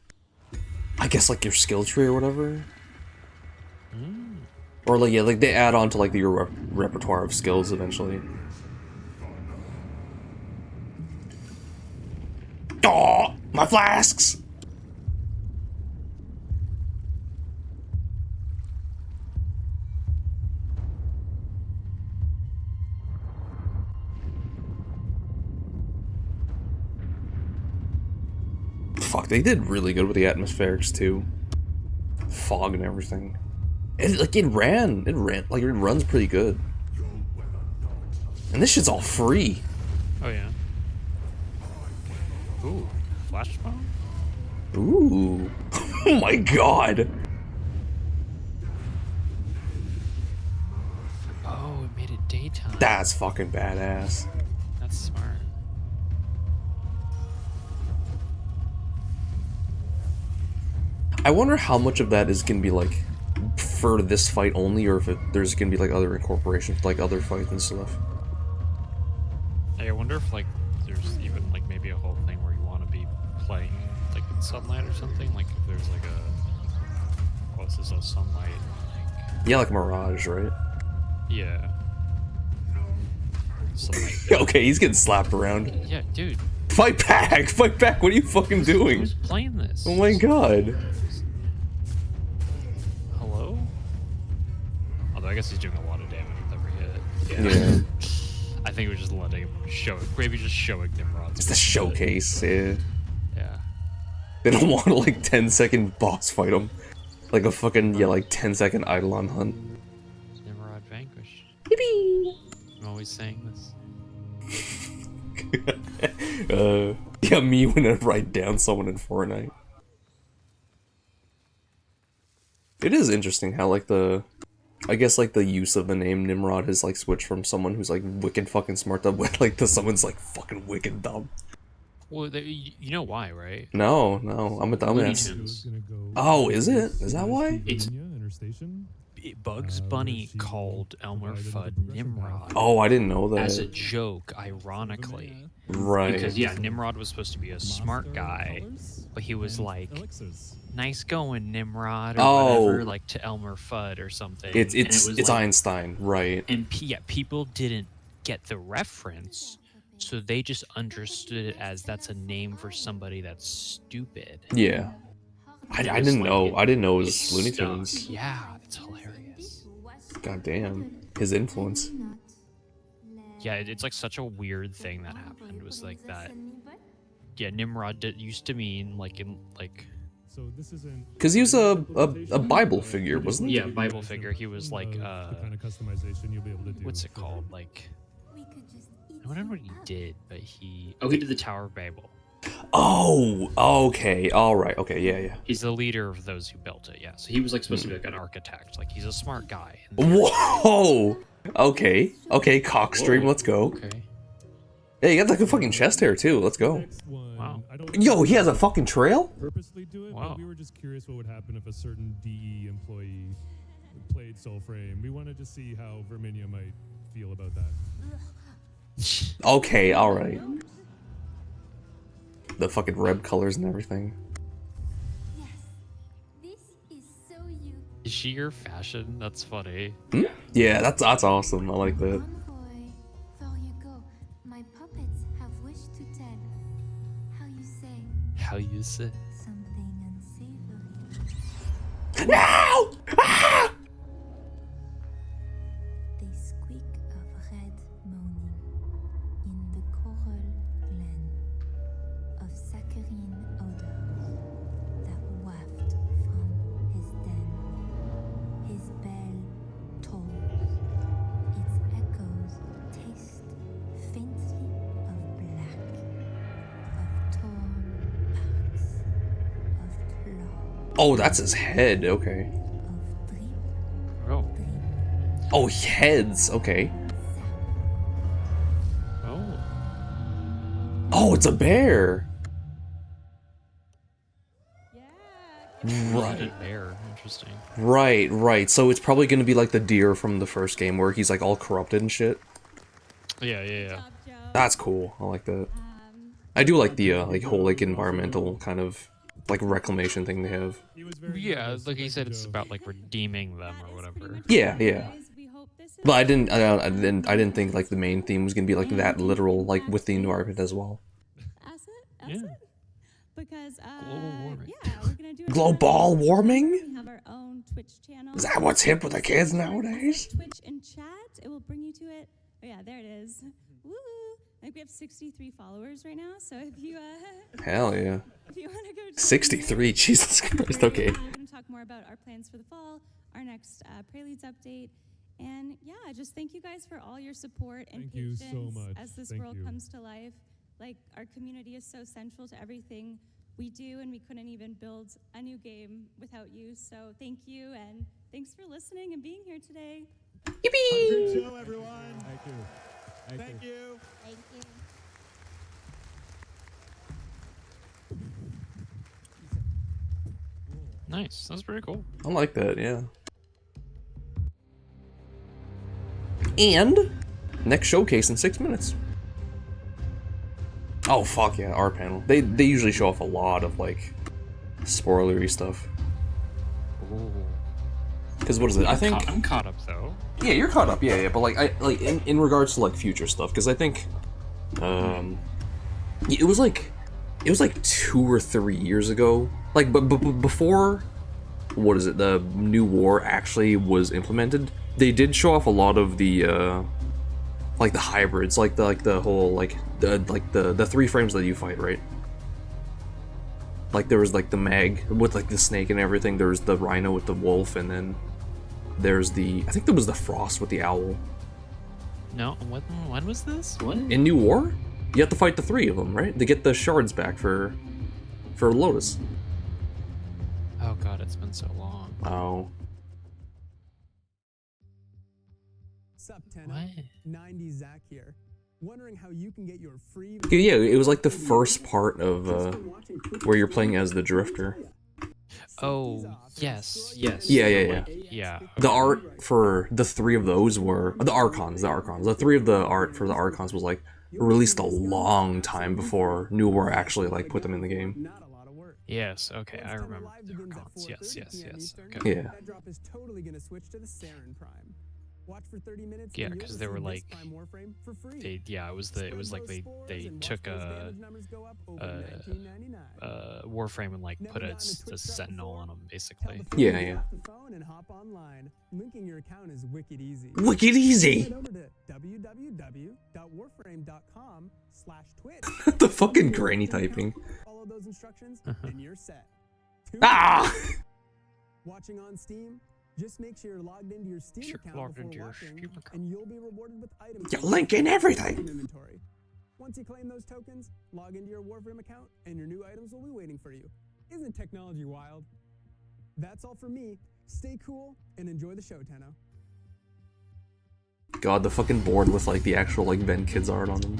I guess like your skill tree or whatever. Or like, yeah, like they add on to like your repertoire of skills eventually. Oh, my flasks! Fuck, they did really good with the atmospherics too. Fog and everything. It runs pretty good. And this shit's all free. Oh yeah. Ooh, flash bomb? Ooh. Oh my god. Oh, it made it daytime. That's fucking badass. That's smart. I wonder how much of that is gonna be like for this fight only, or if there's gonna be like other incorporations, like other fights and stuff. Hey, I wonder if like there's even like maybe a whole thing where you want to be playing like in sunlight or something. Like if there's like what's this, a sunlight? Yeah, like Mirage, right? Yeah. Sunlight. Okay, he's getting slapped around. Yeah, dude. Fight back! Fight back! What are you fucking doing? Who's playing this? Oh my god. Hello? Although I guess he's doing a lot of damage with every hit. Yeah. I think we're just letting him show it. Maybe just showing Nimrod. It's the showcase, yeah. Yeah. They don't want to like 10-second boss fight him. Like a fucking, yeah, like 10-second Eidolon hunt. Nimrod vanquished. Yippee! I'm always saying this. Yeah, me when I write down someone in Fortnite. It is interesting how like I guess like the use of the name Nimrod has like switched from someone who's like wicked fucking smart to like to someone's like fucking wicked dumb. Well, you know why, right? No, I'm a dumbass. Oh, is it? Is that why? It's Bugs Bunny called Elmer Fudd Nimrod. Oh, I didn't know that. As a joke, ironically. Right. Because yeah, Nimrod was supposed to be a smart guy, but he was like, "Nice going, Nimrod," or whatever, like to Elmer Fudd or something. It's like, Einstein, right? And people didn't get the reference, so they just understood it as that's a name for somebody that's stupid. Yeah. I didn't know. I didn't know it was Looney stuck. Tunes. Yeah, it's hilarious. God damn. His influence. Yeah, it's like such a weird thing that happened. It was like that. Yeah, Nimrod used to mean like in like. So this isn't. Because he was a Bible figure, wasn't he? Yeah, Bible figure. He was like the kind of customization you'll be able to do. what's it called? Like. I don't know what he did, but he did the Tower of Babel. Oh, okay, all right, okay, yeah. He's the leader of those who built it. Yeah, so he was like supposed to be like an architect. Like he's a smart guy. Whoa. Okay, cockstream, let's go. Okay. Hey, you got like a fucking chest hair too. Let's go. Wow. Yo, he has a fucking trail? Purposely do it, wow. But we were just curious what would happen if a certain DE employee played Soulframe. We wanted to see how Verminia might feel about that. Okay, all right. The fucking red colors and everything. Is she your fashion? That's funny. Hmm? Yeah, that's awesome. I like that. Before you go, my puppets have wished to tell How you say? something unsavory. No! Ah! They squeak of red moaning in the coral glen of saccharine odors that waft from his den. His bell tolls. Its echoes taste faint Oh, that's his head. Okay. Oh. Oh, heads. Okay. Oh. Oh, it's a bear. Right. Bear. Interesting. Right. So it's probably gonna be like the deer from the first game where he's like all corrupted and shit. Yeah. That's cool. I like that. I do like the like whole like environmental kind of like reclamation thing they have. Yeah, like you said, it's about like redeeming them or whatever. Yeah. But I didn't think like the main theme was gonna be like that literal, like with the environment as well. Yeah. Because Global warming. yeah, we're gonna do it. Global warming? We have our own Twitch channel. Is that what's hip with the kids nowadays? Twitch and chat. It will bring you to it. Oh yeah, there it is. Woo! I think we have 63 followers right now. So if you Hell yeah. if you want to go. 63. Jesus Christ. Okay. We're gonna talk more about our plans for the fall, our next Preludes update, and yeah, just thank you guys for all your support and Thank you patience so much. as this Thank world you. comes to life. Like, our community is so central to everything we do, and we couldn't even build a new game without you. So thank you, and thanks for listening and being here today. Great show, everyone. Thank you. Thank you. Nice. That's pretty cool. I like that, yeah. And next showcase in 6 minutes. Oh fuck yeah, art panel. They usually show off a lot of like spoilery stuff. Because what is it? I think I'm caught up though. Yeah, you're caught up. Yeah. But like in regards to like future stuff, because I think it was like 2 or 3 years ago. Like, but before, what is it? The new war actually was implemented. They did show off a lot of the like the hybrids, like the whole the 3 frames that you fight, right? Like there was like the mag with like the snake and everything. There was the rhino with the wolf, and then there's the I think there was the frost with the owl. No, when was this? When? In New War, you have to fight the 3 of them, right? To get the shards back for Lotus. Oh god, it's been so long. Oh. Sup, Tenno? 90 Zach here. Wondering how you can get your free. Yeah, it was like the first part of where you're playing as the Drifter. Oh, yes. Yeah. The art for the 3 of those were the Archons. The 3 of the art for the Archons was like released a long time before New War actually like put them in the game. Yes, okay, I remember the Archons. Yes. Okay. Yeah. That drop is totally gonna switch to the Saren Prime. Watch for 30 minutes. Yeah, because they were like, it was like they took a Warframe and like put a Sentinel on them basically. Yeah. Phone and hop online. Linking your account is wicked easy. Wicked easy. Head over to www.warframe.com/twitch. The fucking granny typing. Follow those instructions and you're set. Ah! Watching on Steam. Just make sure you're logged into your Steam account before watching, and you'll be rewarded with items. You're linking everything. Inventory. Once you claim those tokens, log into your Warframe account, and your new items will be waiting for you. Isn't technology wild? That's all from me. Stay cool and enjoy the show, Tenno. God, the fucking board with like the actual like Ben Kids art on them.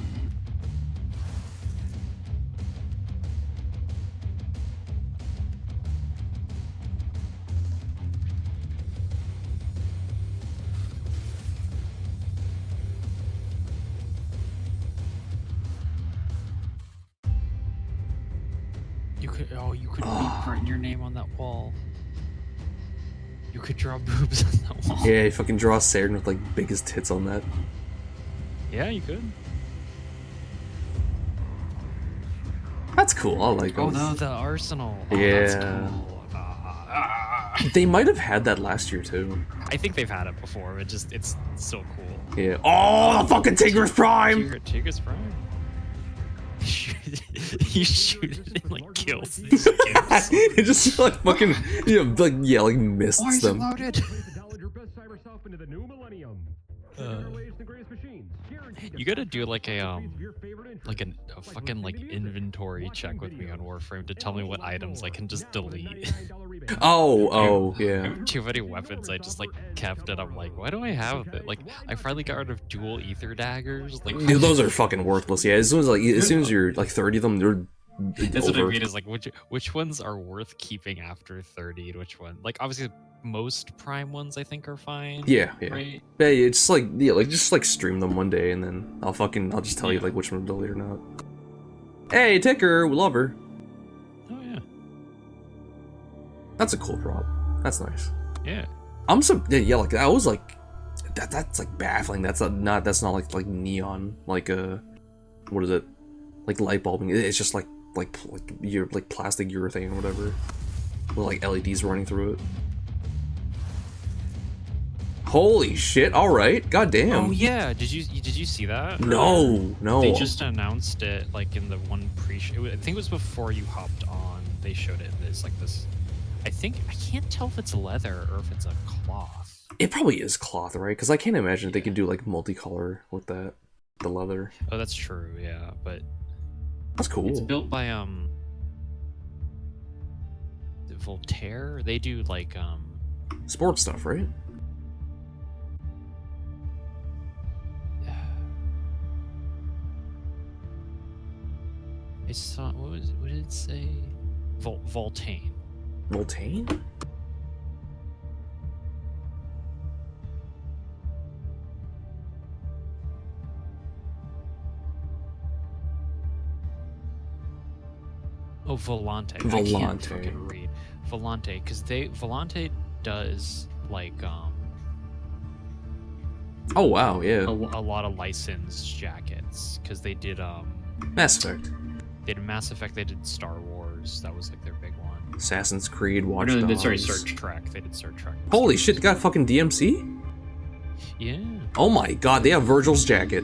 You could print your name on that wall. You could draw boobs on that wall. Yeah, you fucking draw Saren with like biggest tits on that. Yeah, you could. That's cool. I like those. Oh no, the arsenal. Oh, yeah. That's cool. They might have had that last year too. I think they've had it before. It's so cool. Yeah. Oh, the fucking Tigris Prime. Tigris Prime. You shoot it and like kills these kids. It just like fucking like mists Why is them. it loaded? Your best cyber self into the new millennium. Ways the greatest machines. You gotta do like a fucking like inventory check with me on Warframe to tell me what items I can just delete. Oh, yeah. I have too many weapons I just like kept, and I'm like, why do I have it? Like, I finally got rid of dual ether daggers. Like, Dude, those are fucking worthless. Yeah, as soon as you're like 30 of them, they're that's over. what I mean. Is like which ones are worth keeping after 30, and which one? Like, obviously, most prime ones I think are fine. Yeah. Right? Yeah, it's like just like stream them one day and then I'll just tell you like which one to delete or not. Hey, Ticker, we love her. Oh yeah. That's a cool prop. That's nice. Yeah. Like I was like that's like baffling. That's not like neon, like what is it? Like light bulbing. It's just like your like plastic urethane or whatever. With like LEDs running through it. Holy shit! All right, goddamn. Oh yeah, did you see that? No. They just announced it like in the one pre-show. I think it was before you hopped on. They showed it. It's like this. I can't tell if it's leather or if it's a cloth. It probably is cloth, right? Because I can't imagine they could do like multicolor with the leather. Oh, that's true. Yeah, but that's cool. It's built by Voltaire. They do like sports stuff, right? I saw what did it say? Voltaine. Voltaine? Oh, Volante. I can't fucking read. Volante, because Volante does like Oh wow, yeah. A lot of licensed jackets, because they did Mass Effect. They did Mass Effect. They did Star Wars. That was like their big one. Assassin's Creed, Watch No, Dogs. sorry, Star Trek. They did Star Trek. Holy shit! They got fucking DMC. Yeah. Oh my god, they have Virgil's jacket.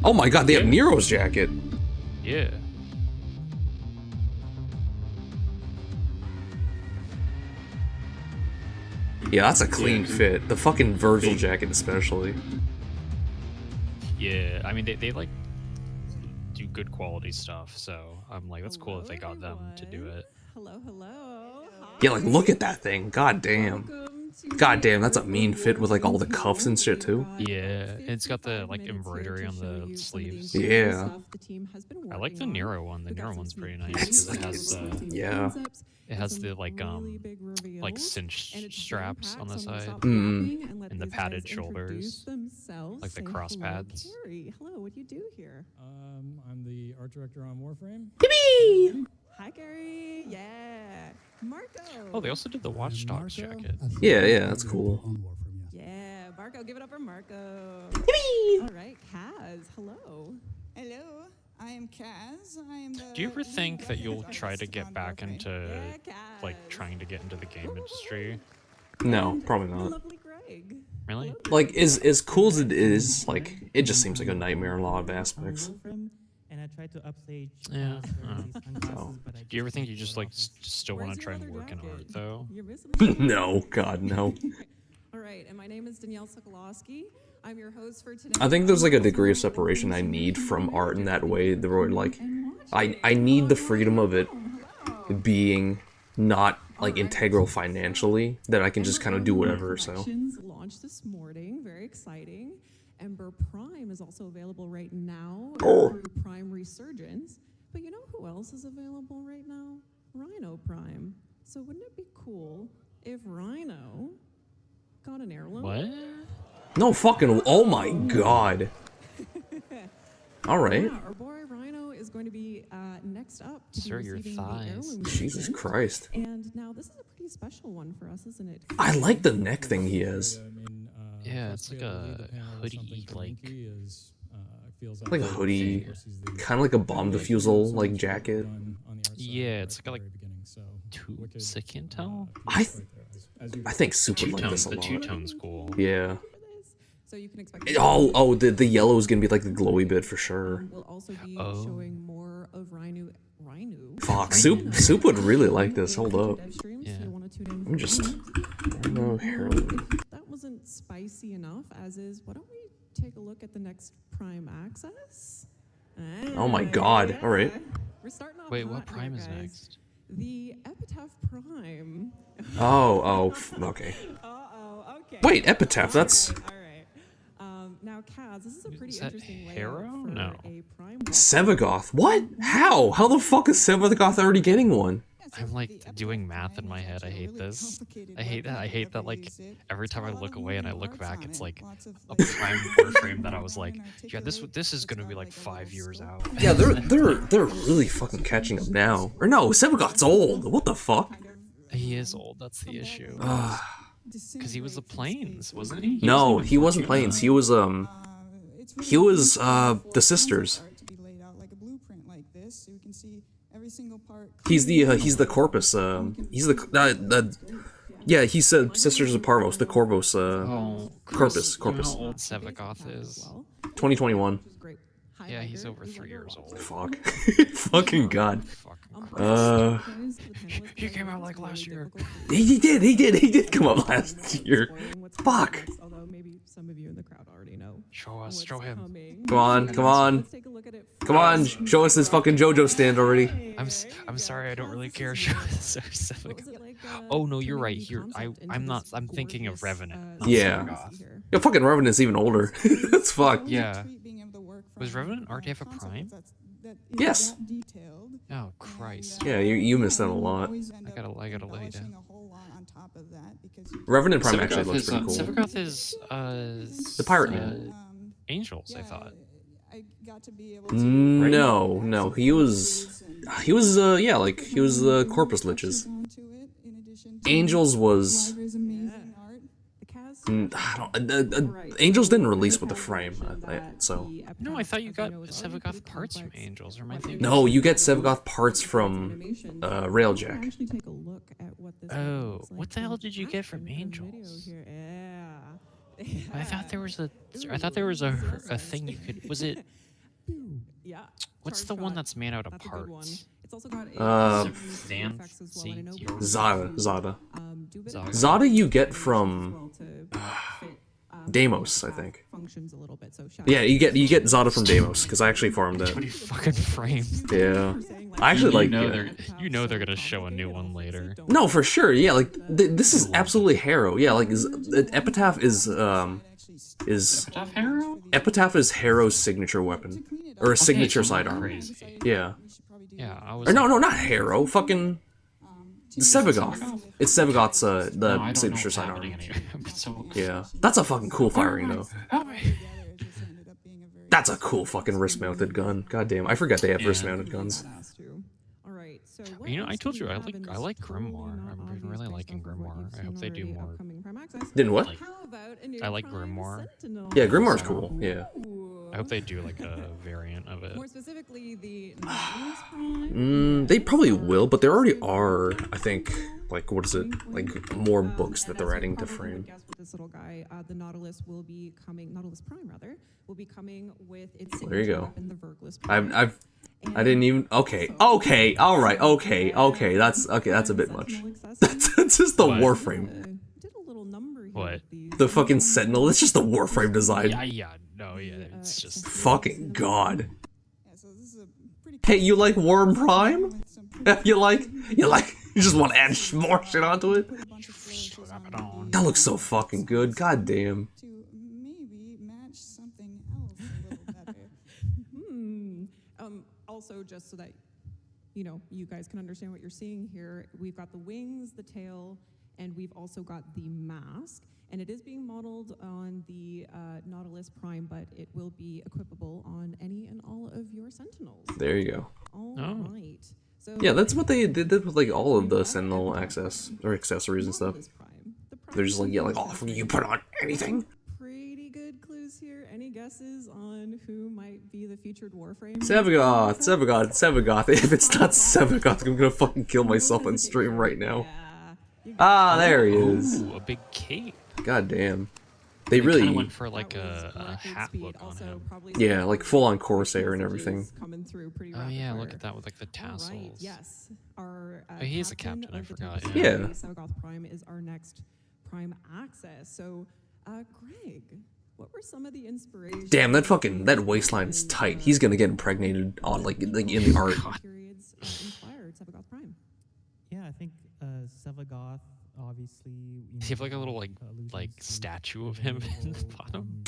Oh my god, they have Nero's jacket. Yeah. Yeah, that's a clean fit. The fucking Virgil jacket especially. Yeah, I mean they like do good quality stuff, so I'm like, that's cool that they got them to do it. Hello. Yeah, like look at that thing. God damn. God damn, that's a mean fit with like all the cuffs and shit too. Yeah, and it's got the like embroidery on the sleeves. Yeah. I like the Nero one. The Nero one's pretty nice because it has yeah. It has the like cinch straps on the side and the padded shoulders, like the cross pads. Hello, what do you do here? I'm the art director on Warframe. Hi, Gary. Yeah. Marco. Oh, they also did the Watch Dogs jacket. Yeah, that's cool. Yeah, Marco, give it up for Marco. All right, Kaz. Hello. Hello, I am Kaz. I am the Do you ever think that you'll try to get back into like trying to get into the game industry? No, probably not. Lovely Greg. Really? Like as cool as it is, like it just seems like a nightmare in a lot of aspects. And I try to upstage. Yeah. Do you ever think you just like still want to try and work in art though? No, God, no. All right, and my name is Danielle Sokolowski. I'm your host for today. I think there's like a degree of separation I need from art in that way. The where like, I need the freedom of it being not like integral financially, that I can just kind of do whatever. So. Launched this morning, very exciting. Ember Prime is also available right now through Prime Resurgence. But you know who else is available right now? Rhino Prime. So wouldn't it be cool if Rhino got an heirloom? What? No fucking. Oh my god. All right. Yeah, our boy Rhino is going to be next up to Sir, be your receiving the thighs. heirloom Jesus treatment. Christ. And now this is a pretty special one for us, isn't it? I like the neck thing he has. Yeah, it's like a hoodie, Like a hoodie, kind of like a bomb defusal like jacket. Yeah, it's like Toots. I can't tell. I think Soup would like this a The lot. two-tone's cool. Yeah. So you can expect. Oh, the yellow is gonna be like the glowy bit for sure. We'll also be showing more of Rhino. Fuck, Soup would really like this. Hold up. Devstream, so you want to tune in. I'm just. No heroin. That wasn't spicy enough, as is. Why don't we take a look at the next Prime Access. Oh my god. All right. We're starting off Wait, hot what Prime here, is guys. next? The Epitaph Prime. Okay. Okay. Wait, Epitaph. That's All right. Now, Kaz, this is a pretty Is that interesting Harrow? layout for No. a Prime. Sevagoth. What? How? How the fuck is Sevagoth already getting one? I'm like doing math in my head. I hate this. I hate that. I hate that. Like every time I look away and I look back, it's like a Prime Warframe that I was like, yeah, this is gonna be like 5 years out. Yeah, they're really fucking catching up now. Or no, Sevagoth's old. What the fuck? He is old. That's the issue. Because he was the Plains, wasn't he? No, he wasn't Plains. He was the Sisters. He's the Corpus. He's yeah, he said Sisters of Parvos, the Corvos. Corpus. You know how old Sevagoth is? 2021. Yeah, he's over 3 years old. Fuck. Fucking god. He came out like last year. He did come up last year. Fuck. Although maybe some of you in the crowd already know. Show him. Come on. Come on, show us this fucking JoJo stand already. I'm sorry, I don't really care. Oh no, you're right. I'm thinking of Revenant. Not Yeah. Sevagoth. Yeah, fucking Revenant's even older. That's fucked. Yeah. Was Revenant already have a Prime? Yes. Oh Christ. Yeah, you missed out a lot. I gotta lay down. Revenant Prime actually looks pretty cool. Sevagoth is the pirate name. Angels, I thought. No, he was the Corpus Liches. Angels was Angels didn't release with the frame, so. No, I thought you got Sevagoth parts from Angels, or am I thinking? No, you get Sevagoth parts from Railjack. Oh, what the hell did you get from Angels? I thought there was a thing you could. Was it? What's the one that's made out of parts? It's also got Zada. Zada you get from Deimos, I think. Yeah, you get Zada from Deimos because I actually farmed that. Pretty fucking framed. Yeah, I actually like. You know they're gonna show a new one later. No, for sure. Yeah, like this is absolutely Harrow. Yeah, like Epitaph is Epitaph Harrow? Epitaph is Harrow's signature weapon or a signature sidearm. Crazy. Yeah. Yeah, I was. Or no, not Harrow. Fucking Sevagoth. It's Sevagoth's the signature sidearm. Yeah, that's a fucking cool firing though. That's a cool fucking wrist-mounted gun. God damn, I forgot they have wrist-mounted guns. You know, I told you I like Grimoire. I'm really liking Grimoire. I hope they do more. Didn't what? I like Grimoire. Yeah, Grimoire's cool. Yeah. I hope they do like a variant of it. More specifically, the Nautilus Prime. They probably will, but there already are, I think, like, what is it? Like, more books that they're adding to frame. With this little guy, the Nautilus will be coming. Nautilus Prime, rather, will be coming with its There you signature go. weapon, the Vergless Prime. I didn't even. Okay, all right, okay. That's a bit much. That's just the Warframe. What? The fucking Sentinel. It's just the Warframe design. Yeah, it's just. Fucking god. Hey, you like Worm Prime? You just want to add more shit onto it? That looks so fucking good. God damn. Also, just so that you guys can understand what you're seeing here, we've got the wings, the tail, and we've also got the mask. And it is being modeled on the Nautilus Prime, but it will be equipable on any and all of your Sentinels. There you go. All right. So Yeah, that's what they did with like all of the Sentinel access or accessories and stuff. They're just like, yeah, like, oh, you put on anything. Pretty good clues here. Any guesses on who might be the featured Warframe? Sevagoth. If it's not Sevagoth, I'm gonna fucking kill myself on stream right now. Ah, there he is. Ooh, a big cape. God damn. They really kinda went for like a hat look on him. Yeah, like full on Corsair and everything. Oh yeah, look at that with like the tassels. Yes. Our Oh, he's a captain, I forgot. Yeah. Sevagoth Prime is our next Prime Access. So, Greg, what were some of the inspirations? Damn, that waistline is tight. He's gonna get impregnated on like in the art. Periods inspired Sevagoth Prime. Yeah, I think Sevagoth, obviously. Does he have like a little like statue of him in the bottom?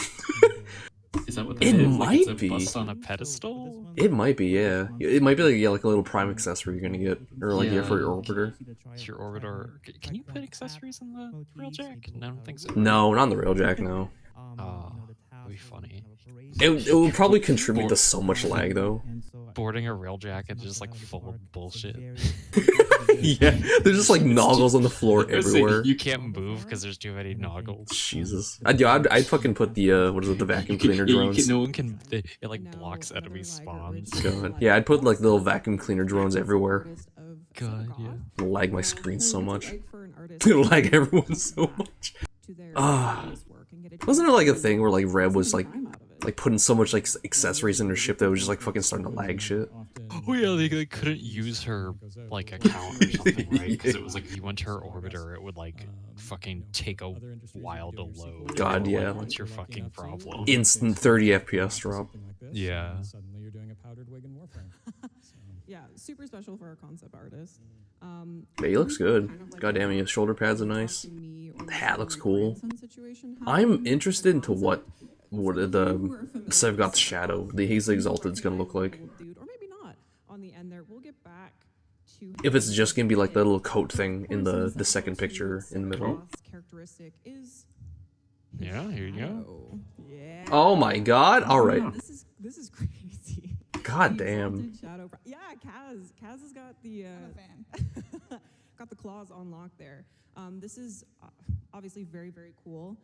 Is that what that It is? might Like it's a be. bust on a pedestal? It might be, yeah. It might be like like a little Prime accessory you're gonna get, or like yeah, for your orbiter. It's your orbiter. Can you put accessories in the Railjack? No, I don't think so. No, not on the Railjack. No. Oh, that'd be funny. It will probably contribute to so much lag though. Boarding a Railjack is just like full of bullshit. Yeah, there's just like noggles on the floor everywhere. You can't move because there's too many noggles. Jesus. I'd fucking put the what is it, the vacuum cleaner drones. No one can. It like blocks enemy spawns. God. Yeah, I'd put like little vacuum cleaner drones everywhere. God, yeah. It'll lag my screen so much. It'll lag everyone so much. Wasn't there like a thing where like Reb was like putting so much like accessories in her ship that was just like fucking starting to lag shit? Oh yeah, they couldn't use her like account or something, right? Because it was like if you went to her orbiter, it would like fucking take a while to load. God, yeah. What's your fucking problem? Instant 30 FPS drop. Yeah. Suddenly you're doing a powdered wig in Warframe. Yeah, super special for our concept artist. Yeah, he looks good. God damn, his shoulder pads are nice. The hat looks cool. I'm interested into what the Sevagoth Shadow, the He's Exalted, is gonna look like. Or maybe not. On the end there, we'll get back to If it's just gonna be like that little coat thing in the second picture in the middle. Characteristic is yeah, here you go. Yeah. Oh my god! All right. This is crazy. God damn. Shadow. Yeah, Kaz has got the got the claws on lock there. This is obviously very, very cool.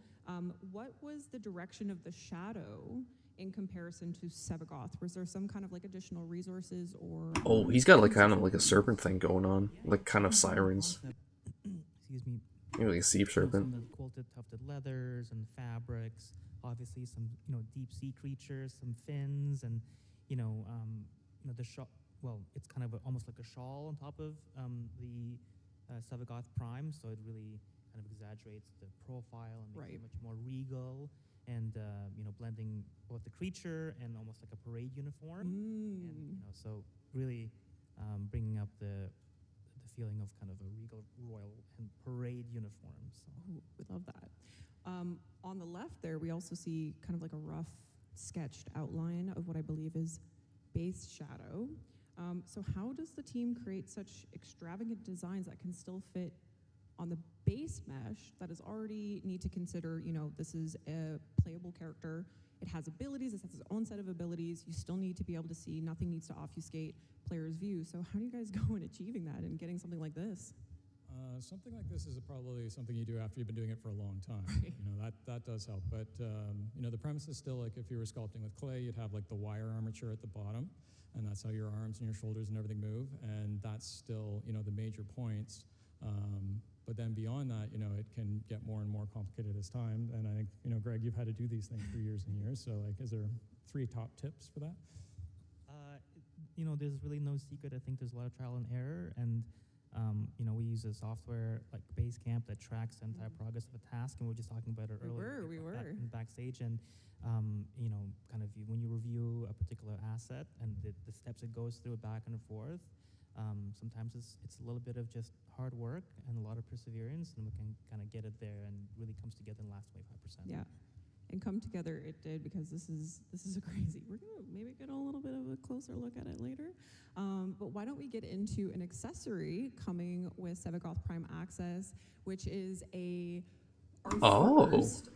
What was the direction of the shadow in comparison to Sevagoth? Was there some kind of like additional resources or? Oh, he's got like kind of like a serpent thing going on, like kind of sirens. Excuse me. Maybe like a sea serpent. Some of the quilted, tufted leathers and fabrics. Obviously, some deep sea creatures, some fins, and the shawl. Well, it's kind of almost like a shawl on top of the Sevagoth Prime, so it really kind of exaggerates the profile and makes it much more regal, and blending both the creature and almost like a parade uniform, and so really bringing up the feeling of kind of a regal, royal, and parade uniform. So we love that. On the left there, we also see kind of like a rough sketched outline of what I believe is base shadow. So how does the team create such extravagant designs that can still fit on the base mesh that is already need to consider, this is a playable character, it has abilities, it has its own set of abilities, you still need to be able to see, nothing needs to obfuscate player's view. So how do you guys go in achieving that and getting something like this? Something like this is probably something you do after you've been doing it for a long time. That does help. But the premise is still like if you were sculpting with clay, you'd have like the wire armature at the bottom, and that's how your arms and your shoulders and everything move, and that's still the major points. But then beyond that, it can get more and more complicated as time. And I think Greg, you've had to do these things for years and years. So like, is there 3 top tips for that? There's really no secret. I think there's a lot of trial and error, and we use a software like Basecamp that tracks the entire progress of a task, and we were just talking about it earlier. We were. In backstage, and kind of when you review a particular asset and the steps it goes through back and forth, sometimes it's a little bit of just hard work and a lot of perseverance, and we can kind of get it there, and really comes together in the last 25%. Yeah. And come together it did, because this is a crazy. We're gonna maybe get a little bit of a closer look at it later. But why don't we get into an accessory coming with Sevagoth Prime Access, which is our first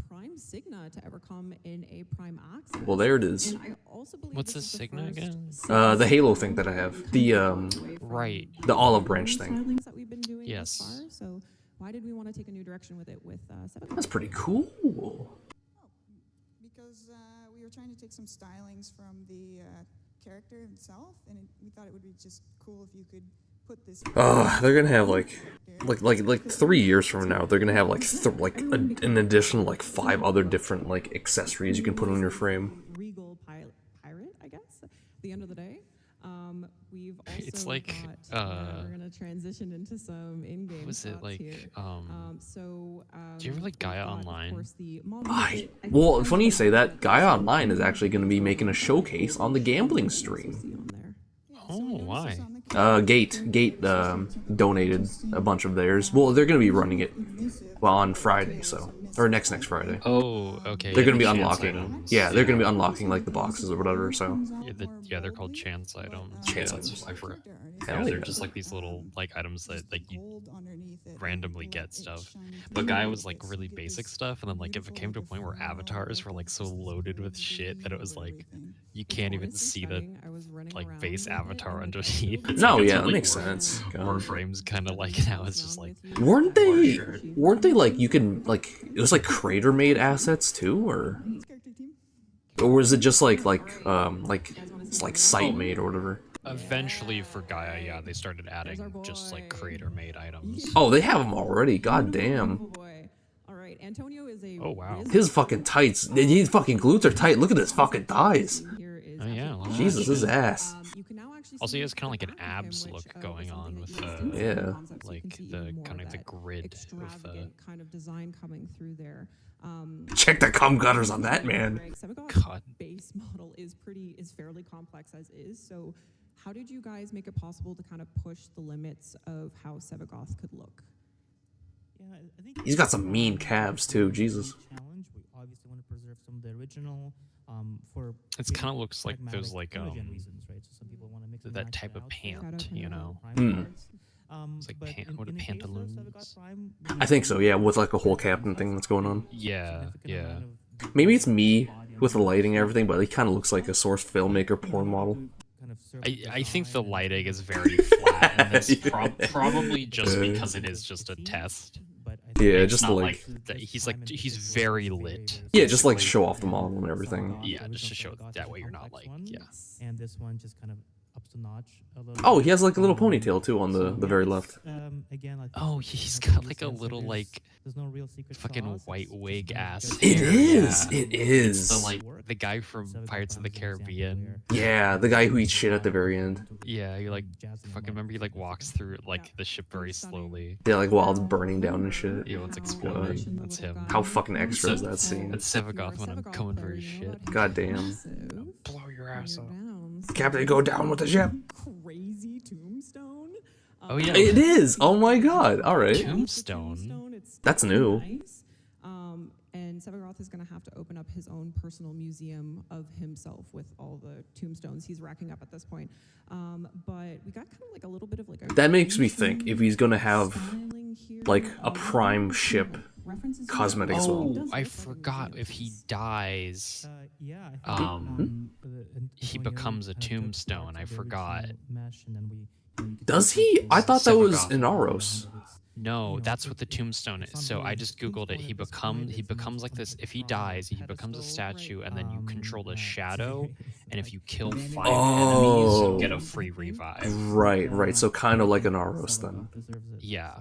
Prime Signa to ever come in a Prime Access. Well, there it is. And I also believe what's the Signa again? The Halo thing that I have. The the olive branch thing. Stylings that we've been doing yes. thus far. So why did we want to take a new direction with it with Sevagoth? That's pretty cool. Because we were trying to take some stylings from the character himself, and we thought it would be just cool if you could put this. They're gonna have like 3 years from now. They're gonna have an additional 5 other different accessories you can put on your frame. Regal pirate, I guess. At the end of the day, we've also it's like got, we're gonna transition into some in-game was it shots like here. Do you ever like Gaia Online? Well, funny you say that. Gaia Online is actually going to be making a showcase on the gambling stream. Oh, why? Gate donated a bunch of theirs. Well, they're going to be running it on Friday, so or next Friday. Oh, okay. They're yeah, going to be the chance unlocking. items. Yeah, they're going to be unlocking like the boxes or whatever. So Yeah, they're called chance items. Chance Yeah, items. I forgot. Hell Yeah, they're yeah. just like these little like items that like you randomly get stuff. But Gaia was like really basic stuff, and then like if it came to a point where avatars were like so loaded with shit that it was like you can't even see the like base avatar underneath. It's No, like, yeah, until, that like, makes sense. God. Warframe's kind of like now it's just like Weren't they like you can like it was like creator made assets too, or was it just like it's like site made or whatever? eventually for Gaia, yeah, they started adding just like creator made items. Oh, they have them already. God damn. Antonio is a Oh wow. His fucking tights. His fucking glutes are tight. Look at his fucking thighs. Oh yeah. Well, Jesus, his ass. Also, he has kind of like an abs look going on with the like the kind of the grid of the kind of design coming through there. Check the cum gutters on that man. God. Base model is fairly complex as is. So, how did you guys make it possible to kind of push the limits of how Sevagoth could look? Yeah, I think He's got some mean calves too. Jesus. challenge. We obviously want to preserve some of the original. For It kind of looks like there's like reasons, right? So some people want to mix and that match type it of out. pant, you know. It's like what are pantaloons? I think so, yeah, with like a whole captain thing that's going on. Yeah, yeah. Maybe it's me with the lighting and everything, but he kind of looks like a source filmmaker porn model. I think the lighting is very flat, and that's probably just because it is just a test. Yeah, It's just not like he's very lit. yeah, just like show off the model and everything. Yeah, just to show that way you're not like And this one just kind of ups the notch a little. Oh, he has like a little ponytail too on the very left. Again, like oh, he's got like a little like there's no real secret fucking sauce. white wig ass. It hair, is. yeah. It is. It's the like the guy from Pirates of the Caribbean. Yeah, the guy who eats shit at the very end. Yeah, he like fucking remember he like walks through like the ship very slowly. Yeah, like while it's burning down and shit. Yeah, it's exploding. That's him. How fucking extra is that scene? That's Sevagoth when I'm coming for his shit. God damn. Blow your ass up. Captain, go down with the ship. Crazy tombstone. Oh yeah, It is. Oh my god. All right. Tombstone. That's new. Nice. And Sevagoth is going to have to open up his own personal museum of himself with all the tombstones he's racking up at this point. But we got kind of like a little bit of like a That makes me think if he's gonna have like a prime ship cosmetic as well. Oh, I forgot if he dies. Yeah. He becomes a tombstone. I forgot. Does he? I thought that was Inaros. No, that's what the tombstone is. So I just googled it. He becomes like this. If he dies, he becomes a statue, and then you control the shadow. And if you kill 5 enemies, you get a free revive. Right. So kind of like Inaros then. Yeah,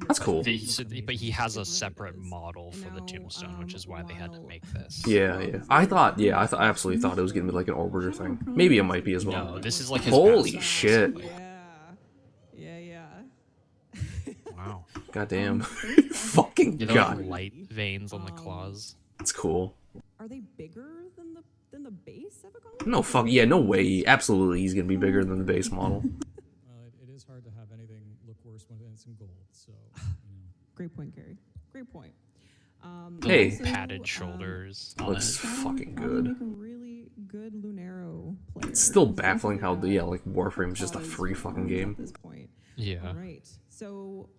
that's cool. But he has a separate model for the tombstone, which is why they had to make this. Yeah. I absolutely thought it was gonna be like an orbiter thing. Maybe it might be as well. No, this is like his holy past shit. Yeah. Wow. Goddamn. Fucking You know, god. like light veins on the claws. That's cool. Are they bigger than the base Sevagoth? No fuck yeah, no way. Absolutely, he's gonna be bigger than the base model. Well, it is hard to have anything look worse when it's in gold. So, Great point, Gary. Great point. The Hey. little padded shoulders. on Looks it. fucking Make good. a really good Lunaro player. It's still baffling how the like Warframe is just a free fucking game. At this point. Yeah. All right. So,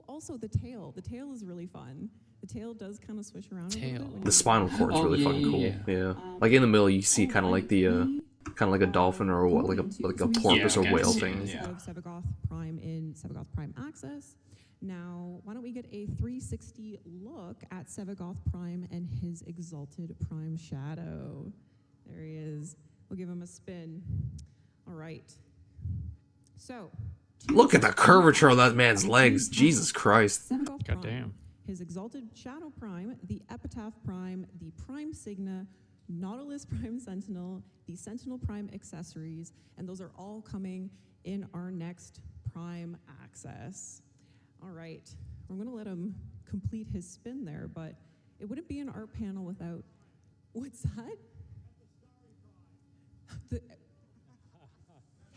also the tail. The tail is really fun. The tail does kind of swish around. A little bit The spinal cord's really fucking cool. Yeah. Like in the middle, you see kind of like the kind of like a dolphin or what, like a porpoise or whale thing. Of Sevagoth Prime in Sevagoth Prime Access. Now, why don't we get a 360 look at Sevagoth Prime and his exalted Prime Shadow? There he is. We'll give him a spin. All right. So, Look at the curvature of that man's legs. Jesus Christ. Sevagoth Prime, Goddamn. his exalted Shadow Prime, the Epitaph Prime, the Prime Signa, Nautilus Prime Sentinel, the Sentinel Prime accessories, and those are all coming in our next Prime Access. All right, we're going to let him complete his spin there, but it wouldn't be an art panel without. What's that? The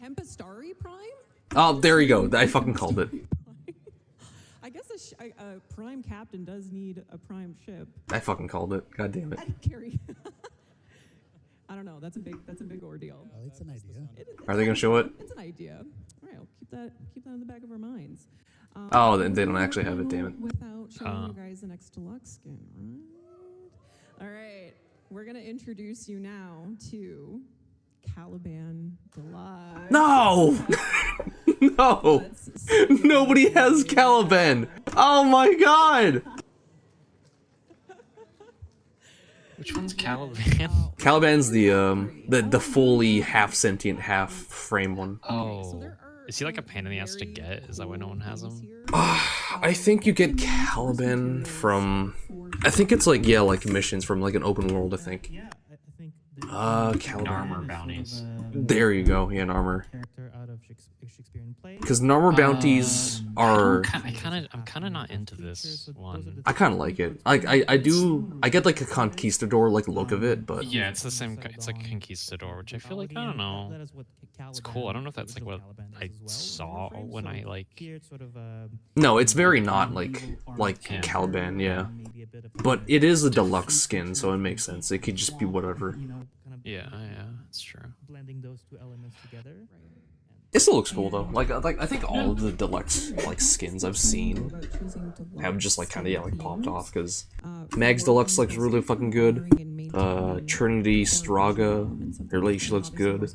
Tempestari Prime? Oh, there you go. I fucking called it. I guess a prime captain does need a prime ship. I fucking called it. God damn it. Carry. I don't know. That's a big ordeal. Well, it's an idea. Are they gonna show it? It's an idea. All right, I'll keep that in the back of our minds. Oh, then they don't actually have it. Damn it. Without showing you guys the next deluxe skin, right? All right, we're gonna introduce you now to Caliban Deluxe. No! No! Nobody has Caliban! Oh my god! Which one's Caliban? Caliban's the fully half sentient, half frame one. Oh. Is he like a pain in the ass to get? Is that why no one has him? I think you get Caliban from... I think it's like, yeah, like missions from like an open world, I think. Caliban. Armor bounties. There you go, yeah, an armor. Because armor bounties are... I'm kind of not into this one. I kind of like it. I get like a conquistador like look of it, but... Yeah, it's the same, it's like Conquistador, which I feel like, I don't know. It's cool. I don't know if that's like what I saw when I like... No, it's very not like Caliban, yeah. But it is a deluxe skin, so it makes sense. It could just be whatever. Yeah, it's true. Blending those two elements together. It still looks cool though. Like I think all of the deluxe like skins I've seen have just like kind of like popped off because Mag's Deluxe looks really fucking good. Trinity Straga, she looks good.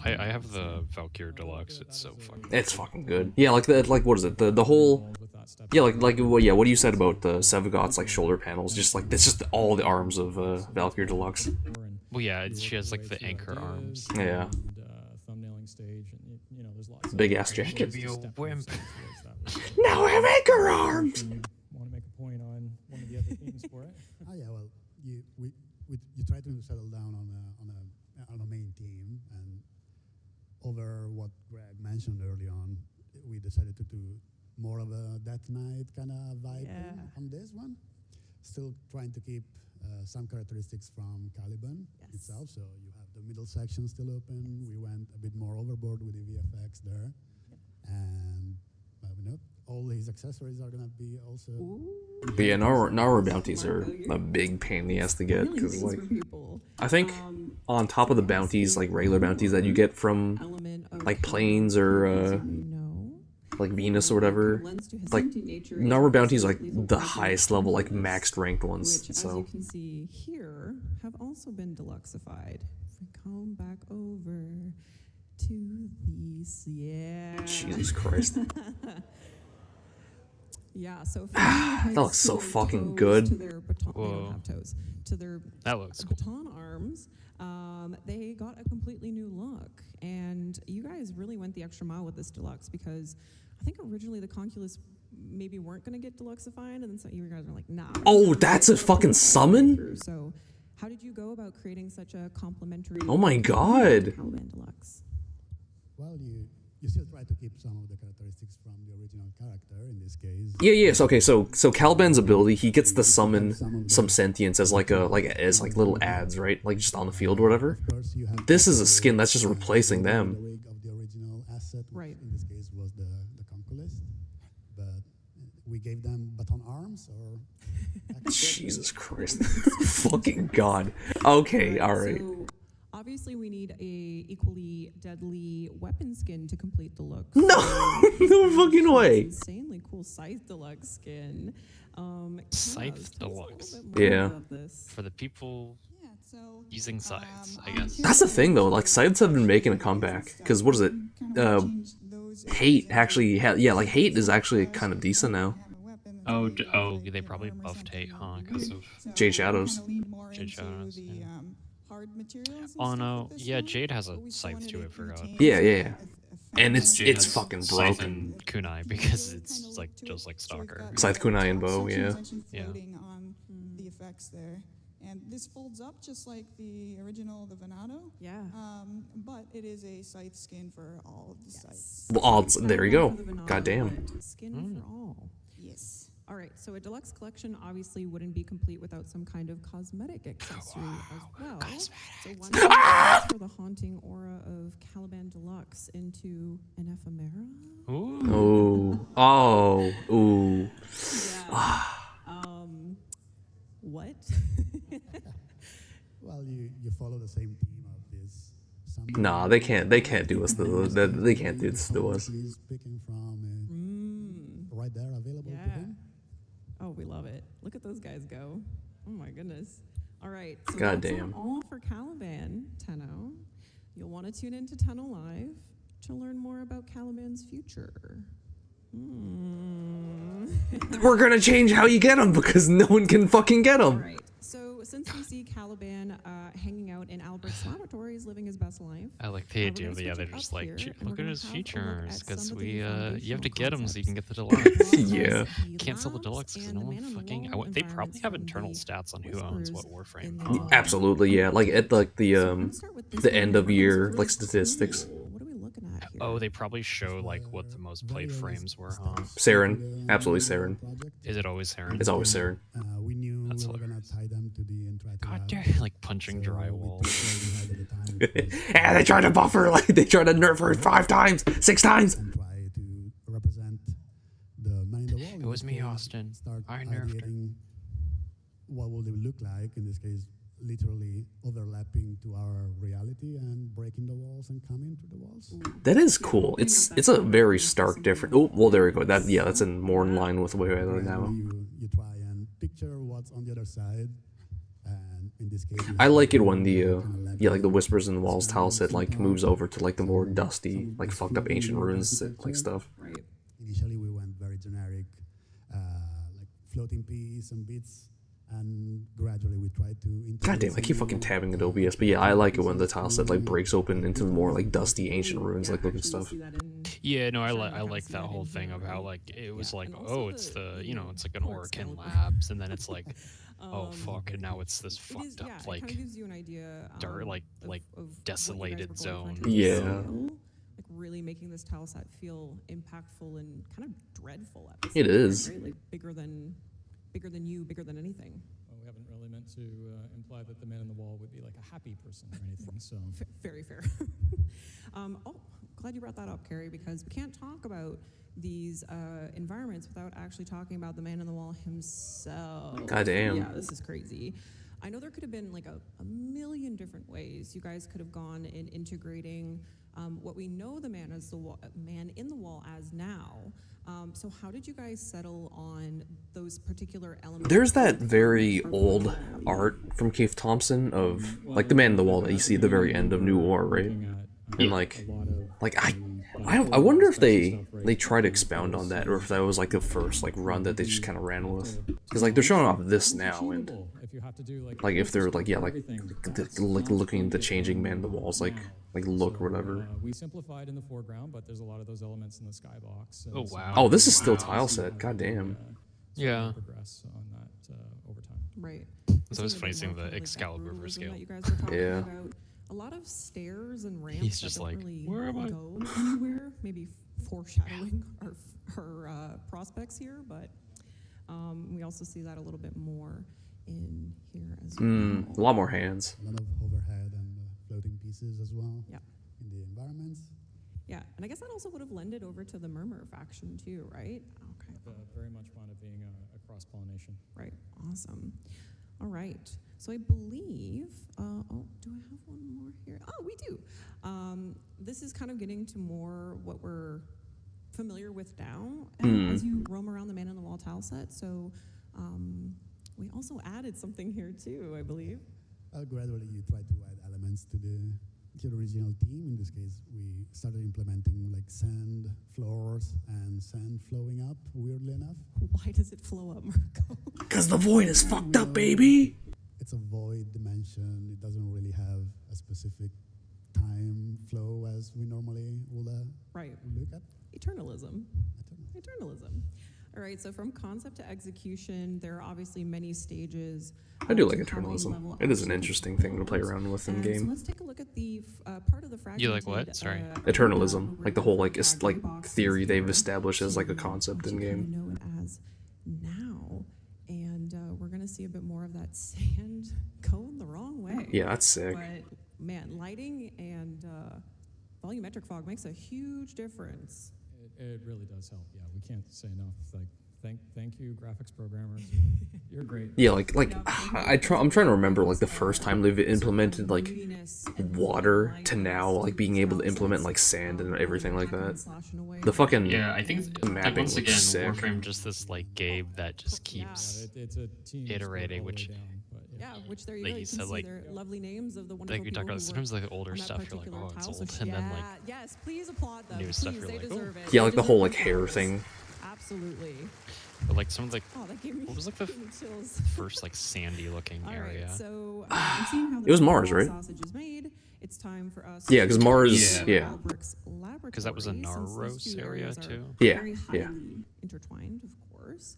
I have the Valkyr Deluxe. It's so fucking. It's fucking good. Yeah, like what is it? The whole. Yeah, what you said about the Sevagot's like shoulder panels, just like that's just all the arms of Valkyr Deluxe. Well, yeah, she has like the anchor arms. Yeah. Thumbnailing stage, and there's lots. Big ass jacket. Be a wimp. Now I have anchor arms. Want to make a point on one of the other themes for it? Oh yeah, well, you try to settle down on a main theme, and over what Greg mentioned early on, we decided to do more of a Death Knight kind of vibe on this one. Still trying to keep some characteristics from Caliban itself. So you have the middle section still open. We went a bit more overboard with the VFX there, and all his accessories are gonna be also. But yeah, Nara bounties are a big pain in the ass to get because like I think on top of the bounties, like regular bounties that you get from like planes or like Venus or whatever, like Nara bounties are like the highest level, like maxed ranked ones. Which, so as you can see here, have also been deluxified. If we come back over to these, Jesus Christ. Yeah, so for that looks so fucking good. to their baton, they don't have toes. To their that looks cool. baton arms, they got a completely new look. And you guys really went the extra mile with this deluxe because I think originally the Conculus maybe weren't going to get deluxified, and then some you guys were like, nah. Oh, that's a fucking summon? So how did you go about creating such a complimentary Oh my god. Caliban Deluxe? Well, you still try to keep some of the characteristics from the original character in this case. Yeah, yes, okay, so Caliban's ability, he gets to summon some sentience as like little ads, right? Like just on the field or whatever. This is a skin that's just replacing them. Of the original asset, which in this case was the Conculus. But we gave them baton arms or Jesus Christ. Fucking god. Okay, alright. So obviously we need a equally deadly weapon skin to complete the look. No, no fucking way. Insanely cool Scythe Deluxe skin. Scythe Deluxe. Yeah. For the people using scythes, I guess. That's the thing though, like scythes have been making a comeback. Cause what is it? Hate actually like Hate is actually kind of decent now. Oh, they probably buffed Hate, huh? Because of Jade Shadows. Jade Shadows. Yeah. Oh no, yeah, Jade has a scythe too. I forgot. Yeah. And Jade it's has fucking scythe broken. and kunai because it's like just like Stalker. Scythe, kunai, and bow, yeah. On the effects there. And this folds up just like the original, the Venado. Yeah. But it is a scythe skin for all of the scythes. Well, there you go. God damn. Skin for all. Yes. All right, so a deluxe collection obviously wouldn't be complete without some kind of cosmetic accessory as well. So one for the haunting aura of Caliban Deluxe into an ephemera. Oh. Oh. Ooh. What? Well, you follow the same theme of this. Nah, they can't do us they can't do this to us. He's picking from right there available to him. Oh, we love it. Look at those guys go. Oh my goodness. All right. So God that's damn. all for Caliban, Tenno. You'll want to tune into TennoLive to learn more about Caliban's future. We're gonna change how you get them because no one can fucking get them. All right. So since we see Caliban hanging out in Albert's laboratories, living his best life. I like the idea of the other just like, look at his features, because you have to get them so you can get the deluxe. Yeah. Can't sell the deluxe because no one fucking. They probably have internal stats on who owns what Warframe. Absolutely, yeah. Like at like the end of year like statistics. Oh, they probably show like what the most played frames were, huh? Saren, absolutely Saren. Is it always Saren? It's always Saren. We knew That's we were gonna tie them to the interactive. God damn, like punching drywall. Yeah, they tried to buff her, like they tried to nerf her 5 times, 6 times. And try to represent the man in the wall. It was me, Austin. I nerfed her. What would it look like in this case? Literally overlapping to our reality and breaking the walls and coming through the walls. That is cool. It's a very stark difference. Oh, well, there we go. That's more in line with the way I learn now. You try and picture what's on the other side, and in this case, I like it when the like the Whispers in the Walls tile set like moves over to like the more dusty, like fucked up ancient ruins like stuff. Right. Initially, we went very generic, like floating piece and bits. And gradually we tried to. God damn, I keep fucking tabbing at OBS, but yeah, I like it when the tile set like breaks open into more like dusty ancient ruins like looking stuff. Yeah, no, I like that whole thing of how like it was like, oh, it's the it's like an Oracle Labs, and then it's like, oh fuck, and now it's this fucked up like dirt like desolated zone. Yeah. Like really making this tile set feel impactful and kind of dreadful at the It is. right? Like bigger than you, bigger than anything. Well, we haven't really meant to imply that the man in the wall would be like a happy person or anything, so. Very fair. Glad you brought that up, Carrie, because we can't talk about these environments without actually talking about the man in the wall himself. God damn. Yeah, this is crazy. I know there could have been like a million different ways you guys could have gone in integrating what we know the man in the wall as now. So how did you guys settle on those particular elements? There's that very old art from Keith Thompson of like the man in the wall that you see at the very end of New War, right? And like I wonder if they try to expound on that, or if that was like the first like run that they just kind of ran with, because like they're showing off this now, and like if they're like looking at the changing man in the walls like look or whatever. We simplified in the foreground, but there's a lot of those elements in the skybox. Oh wow. Oh, this is still tile set. God damn. Yeah. Progress on that over time. Right. So it's funny seeing the Excalibur scale. Yeah. About a lot of stairs and ramps. He's just that like, don't really where am I? go anywhere. Maybe foreshadowing her prospects here, but we also see that a little bit more in here as well. A lot more hands. A lot of overhead and floating pieces as well. Yeah. In the environments. Yeah, and I guess that also would have lended over to the Murmur faction too, right? Okay. Very much fond of being a cross-pollination. Right. Awesome. All right. So I believe. Do I have one more here? Oh, we do. This is kind of getting to more what we're familiar with now as you roam around the Man in the Wall tile set. So we also added something here too, I believe. Gradually, you try to add elements to the original theme. In this case, we started implementing like sand floors and sand flowing up, weirdly enough. Why does it flow up, Marco? Because the void is fucked up, baby! It's a void dimension. It doesn't really have a specific time flow as we normally will look at. Eternalism. All right, so from concept to execution, there are obviously many stages. I do like Eternalism. It is an interesting thing to play around with in game. So let's take a look at the part of the fragmented. You like what? Sorry. Eternalism, like the whole like theory they've established as like a concept in game. Know it as now. to see a bit more of that sand going the wrong way. Yeah, that's sick. But man, lighting and volumetric fog makes a huge difference. It really does help. Yeah, we can't say enough. Like, thank you, graphics programmers. You're great. Yeah, I'm trying to remember like the first time they've implemented like water to now like being able to implement like sand and everything like that. The fucking Yeah, I think the mapping once looks again, sick. Warframe just this like game that just keeps It's a team iterating, which Yeah, which there you like go. you You said, can see like their lovely names of the wonderful like we talk people about who sometimes work like older on that stuff, you're like, particular oh, it's tile. old, So and then like yes, please applaud them. new stuff, Please, you're they like, deserve oh. it. Yeah, They like the deserve whole their like hair flowers. thing. Absolutely. but like some of like Oh, that gave me what was like the gave me chills. first like sandy looking All area. right, so I'm seeing how It was the Mars, raw right? sausage is made. It's time for us. Yeah, 'cause to Mars- explore yeah. Alberic's Because that was a laboratory, since these Naros two area areas are too. Yeah, Very yeah. highly intertwined, of course.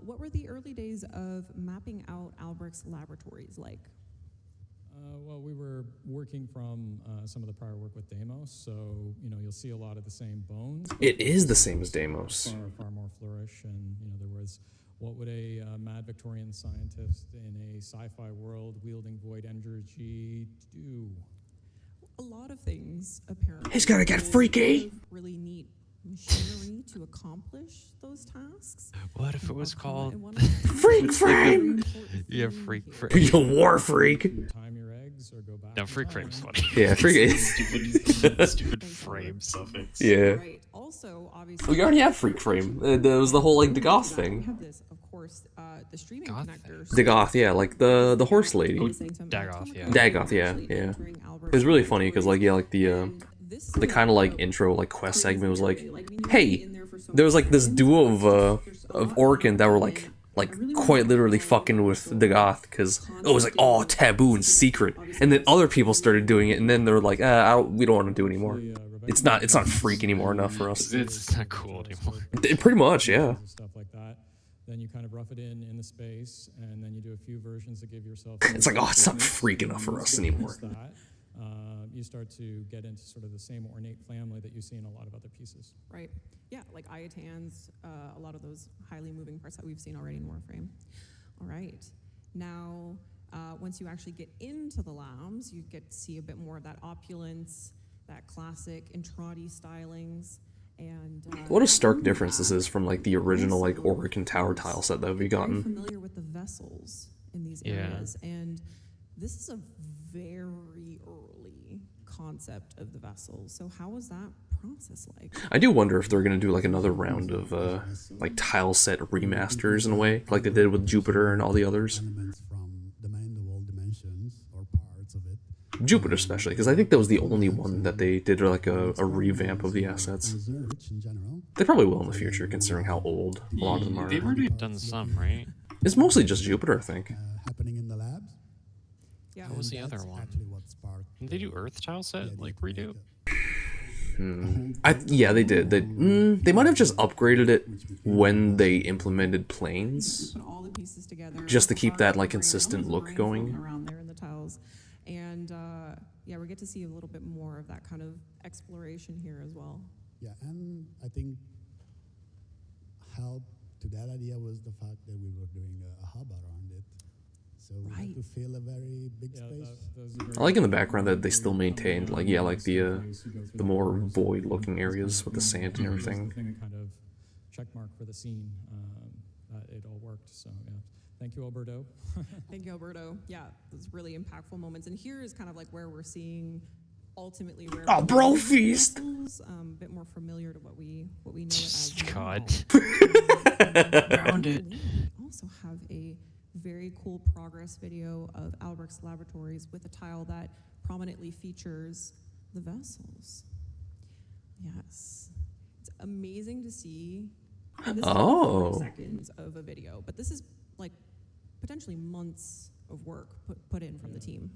What were the early days of mapping out Alberic's laboratories like? Well, we were working from some of the prior work with Deimos, so you'll see a lot of the same bones. It is the same as Deimos. Far more flourish, and there was what would a mad Victorian scientist in a sci-fi world wielding void energy do? A lot of things, apparently. He's gonna get There's freaky. Really neat machinery to accomplish those tasks. What if it was called Freak Frame? Yeah, Freak Frame. You war freak. Time your eggs or go back. No, Freak Frame's funny. Yeah, Freak. Stupid frame suffix. Yeah. Right. Also, obviously, We already have Freak Frame. There was the whole like Dagoth we thing. have this, of course, the streaming connector. Dagoth, yeah, like the horse lady. Dagoth, yeah. Dagoth, yeah. It was really funny because like the kind of like intro like quest segment was like, hey, there was like this duo of Orkin that were like quite literally fucking with Dagoth because it was like all taboo and secret, and then other people started doing it, and then they were like, we don't want to do it anymore. It's not freak anymore enough for us. It's not cool anymore. Pretty much, yeah. Stuff like that. Then you kind of rough it in the space, and then you do a few versions to give yourself. It's like, oh, it's not freak enough for us anymore. You start to get into sort of the same ornate family that you see in a lot of other pieces. Right. Yeah, like Iotans, a lot of those highly moving parts that we've seen already in Warframe. All right. Now, once you actually get into the labs, you get to see a bit more of that opulence, that classic Intradi stylings, and What a stark difference this is from like the original like Orkin Tower tile set that we've very gotten. familiar with the vessels in these Yeah. areas, and this is a very early concept of the vessels. So how was that process like? I do wonder if they're gonna do like another round of like tile set remasters in a way, like they did with Jupiter and all the others. From the mind of all dimensions or parts of it. Jupiter especially, because I think that was the only one that they did like a revamp of the assets. Research in general. They probably will in the future, considering how old a lot of them are. They've already done some, right? It's mostly just Jupiter, I think. Happening in the labs. What was the other one? Did they do Earth tile set? Like redo? Yeah, they did. They might have just upgraded it when they implemented planes, All the pieces together. just to keep that like consistent look going. Around there in the tiles, and yeah, we get to see a little bit more of that kind of exploration here as well. Yeah, and I think help to that idea was the fact that we were doing a hub around it. So we had to fill a very big space. I like in the background that they still maintained like like the more void looking areas with the sand and everything. Kind of check mark for the scene that it all worked. So yeah, thank you, Alberto. Thank you, Alberto. Yeah, those really impactful moments. And here is kind of like where we're seeing ultimately where Oh, bro feast. a bit more familiar to what we know it as. God. Found it. We also have a very cool progress video of Alberic's laboratories with a tile that prominently features the vessels. Yes. It's amazing to see. And this is only 40 seconds of a video, but this is like potentially months of work put in from the team.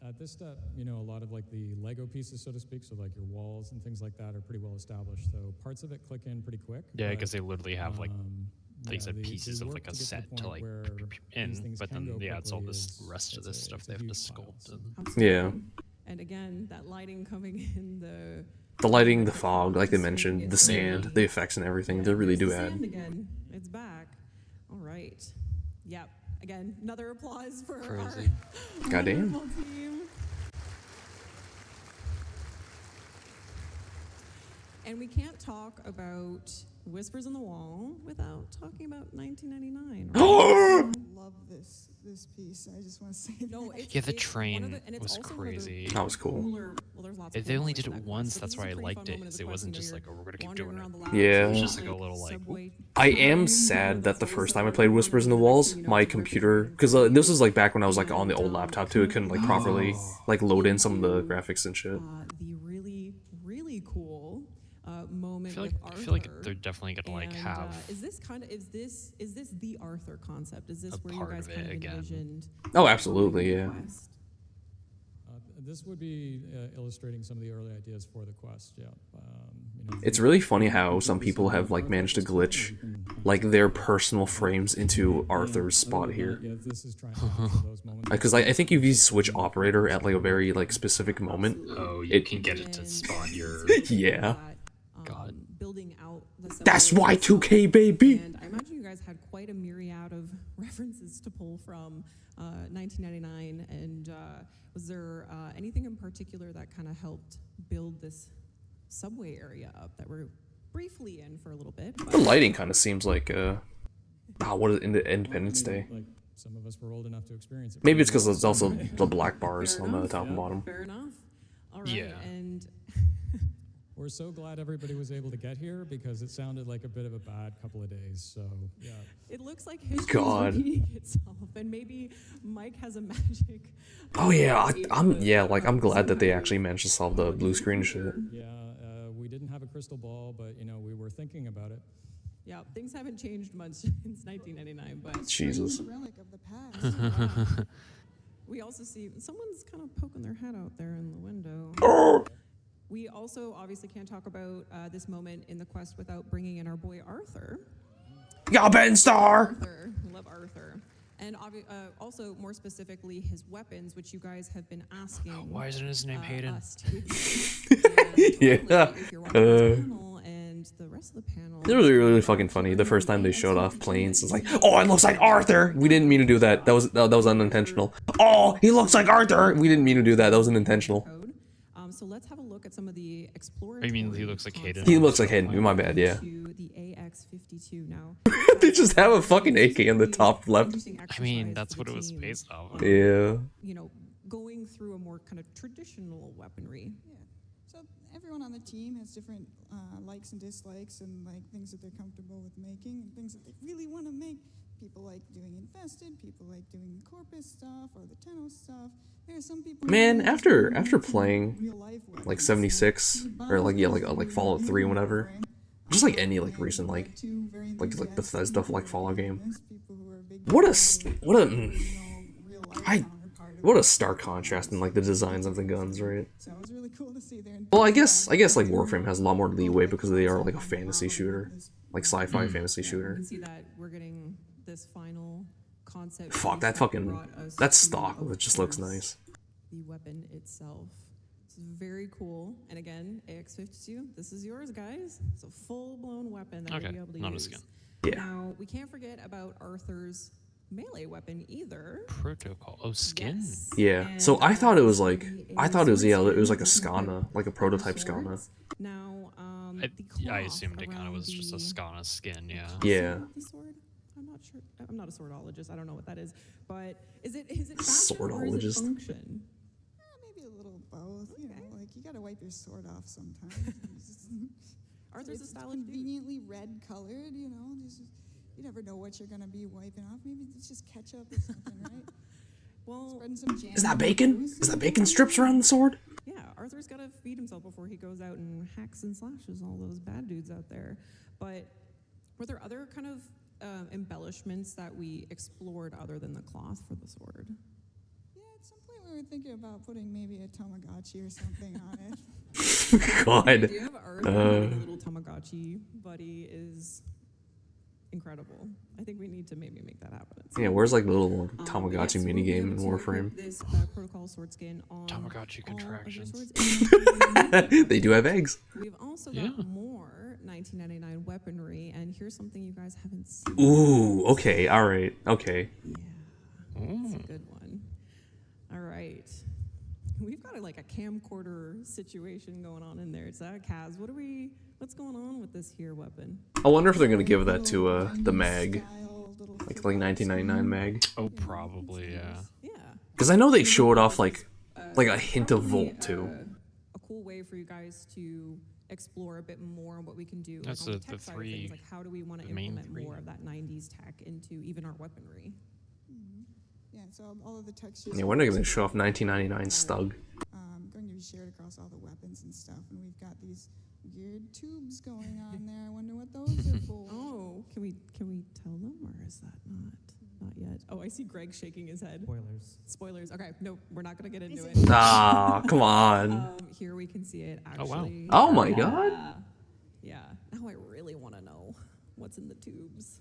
At this step, a lot of like the Lego pieces, so to speak, so like your walls and things like that are pretty well established. So parts of it click in pretty quick. Yeah, but, because they literally have like these yeah, pieces the of work like a to get to the set to point like where in, these but things then can go yeah, it's all quickly this is- rest of this stuff they have to sculpt. And Yeah. And again, that lighting coming in The lighting, the fog, like they mentioned, the sand, the effects and everything, they really do Sand add. again. It's back. All right. Yep. again, another applause for Crazy. our Goddamn. wonderful team. And we can't talk about Whispers in the Wall without talking about 1999. I love this piece. I just want to say no. Yeah, the train was crazy. That was cool. Well, there's lots If of they cool only moments did in it that once, quest. that's This is why a I pretty liked fun it. moment of the It quest wasn't when just you're like, oh, we're gonna keep wandering doing around the it. lab. Yeah. It was just like a little like. Subway I am sad that the first time I played Whispers in the Walls, my computer, because this was like back when I was like on the old laptop too, it couldn't like properly like load in some of the graphics and shit. The really cool moment I with Arthur. feel like they're definitely gonna like And, have is this the Arthur concept? Is this a where you part guys of kind it of again. envisioned? Oh, absolutely, yeah. This would be illustrating some of the early ideas for the quest. Yeah. It's really funny how some people have like managed to glitch like their personal frames into Arthur's spot here. Because I think if you switch operator at like a very like specific moment, Oh, you can get it to spawn your. Yeah. God. Building out the That's subway Y2K, baby. And I imagine you guys had quite a myriad of references to pull from 1999. And was there anything in particular that kind of helped build this subway area up that we're briefly in for a little bit? The lighting kind of seems like what is it, Independence Day? Like some of us were old enough to experience it. Maybe it's because it's also the black bars on the top and bottom. Fair enough. All right. Yeah. And We're so glad everybody was able to get here because it sounded like a bit of a bad couple of days. So yeah. it looks like history's God. repeating itself, and maybe Mike has a magic. Oh yeah, I'm glad that they actually managed to solve the blue screen shit. Yeah, we didn't have a crystal ball, but we were thinking about it. Yeah, things haven't changed much since 1999, but Jesus. relic of the past. we also see someone's kind of poking their head out there in the window. We also obviously can't talk about this moment in the quest without bringing in our boy Arthur. Yeah, Ben Star. Arthur, love Arthur. And also, more specifically, his weapons, which you guys have been asking. Why isn't his name Hayden? Us to Yeah. if you're watching this panel and the rest of the panel. It was really fucking funny. The first time they showed off planes, it's like, oh, it looks like Arthur. We didn't mean to do that. That was unintentional. Oh, he looks like Arthur. We didn't mean to do that. That was unintentional. So let's have a look at some of the exploratory. I mean, he looks like Hayden. He looks like Hayden. My bad. Yeah. To the AX-52 now. They just have a fucking AK in the top left. I mean, that's what it was based off of. Yeah. Going through a more kind of traditional weaponry. Yeah. So everyone on the team has different likes and dislikes, and like things that they're comfortable with making, and things that they really want to make. People like doing Infested. People like doing the Corpus stuff or the Tenno stuff. There are some people. Man, after playing like 76 or like Fallout 3 or whatever, just like any like recent like Bethesda like Fallout game. What a stark contrast in like the designs of the guns, right? So it was really cool to see there. Well, I guess like Warframe has a lot more leeway because they are like a fantasy shooter, like sci-fi fantasy You shooter. can see that we're getting this final concept. Fuck, that fucking that stock, it just looks nice. The weapon itself. It's very cool. And again, AX-52, this is yours, guys. It's a full-blown weapon that you'll be able to not use. a skin. Yeah. Now, we can't forget about Arthur's melee weapon either. Protocol. Oh, skin. Yeah. So I thought it was like it was like a Skana, like a prototype Skana. Now, I assumed it kind of was just a Skana skin. Yeah. Yeah. The sword? I'm not sure. I'm not a swordologist. I don't know what that is. But is it faster or is it Swordologist. function? Maybe a little both. You know, like you gotta wipe your sword off sometimes. Arthur's a It's stylish dude. conveniently red colored. You know, you never know what you're gonna be wiping off. Maybe it's just ketchup or something, right? Well, spreading some jam. Is that bacon? Is that bacon strips around the sword? Yeah, Arthur's got to feed himself before he goes out and hacks and slashes all those bad dudes out there. But were there other kind of embellishments that we explored other than the cloth for the sword? Yeah, at some point we were thinking about putting maybe a Tamagotchi or something on it. God. The idea of Arthur having a little Tamagotchi buddy is incredible. I think we need to maybe make that happen. Yeah, where's like the little Tamagotchi minigame in Warframe? This protocol sword skin on Tamagotchi contractions. They do have eggs. We've also got more 1999 weaponry, and here's something you guys haven't seen. Ooh, okay, alright, okay. a good one. All right. We've got like a camcorder situation going on in there. It's Kaz. What's going on with this here weapon? I wonder if they're gonna give that to the mag, like 1999 mag. Oh, probably, yeah. Yeah. Because I know they show it off like a hint of Volt too. A cool way for you guys to explore a bit more what we can do. That's on the the tech side of three- things, like how do we want to the main implement three. more of that 90s tech into even our weaponry? Yeah, so all of the textures. Yeah, when are they gonna show off 1999 Stug? Going to be shared across all the weapons and stuff, and we've got these weird tubes going on there. I wonder what those are for. Oh, can we tell them, or is that not yet? Oh, I see Greg shaking his head. Spoilers. Spoilers. Okay, no, we're not gonna get into it. Ah, come on. Here we can see it Oh, wow. actually. Oh my God. Yeah. Now I really want to know what's in the tubes.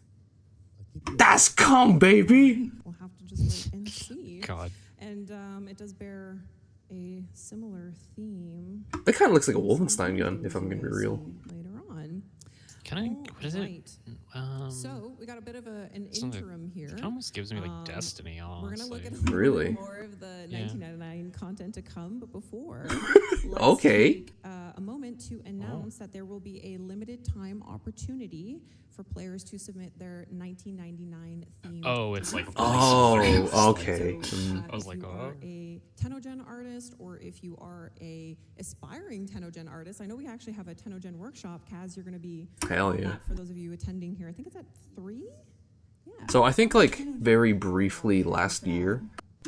That's cum, baby. We'll have to just wait and see. God. And it does bear a similar theme That kind of looks like a Wolfenstein gun, if I'm gonna be real. later on. Can I? What is it? So we got a bit of an something- interim here. It almost gives me like Destiny, honestly. We're gonna look at a little Really? bit more of the Yeah. 1999 content to come, but before, Okay. take, a moment to announce that there will be a limited time opportunity for players to submit their 1999 theme. Oh, it's like. Oh, okay. I was like, if you oh. are a Tennocon artist, or if you are a aspiring Tennocon artist, I know we actually have a Tennocon workshop. Kaz, you're going to be Hell on yeah. that for those of you attending here. I think it's at 3. So I think like very briefly last year,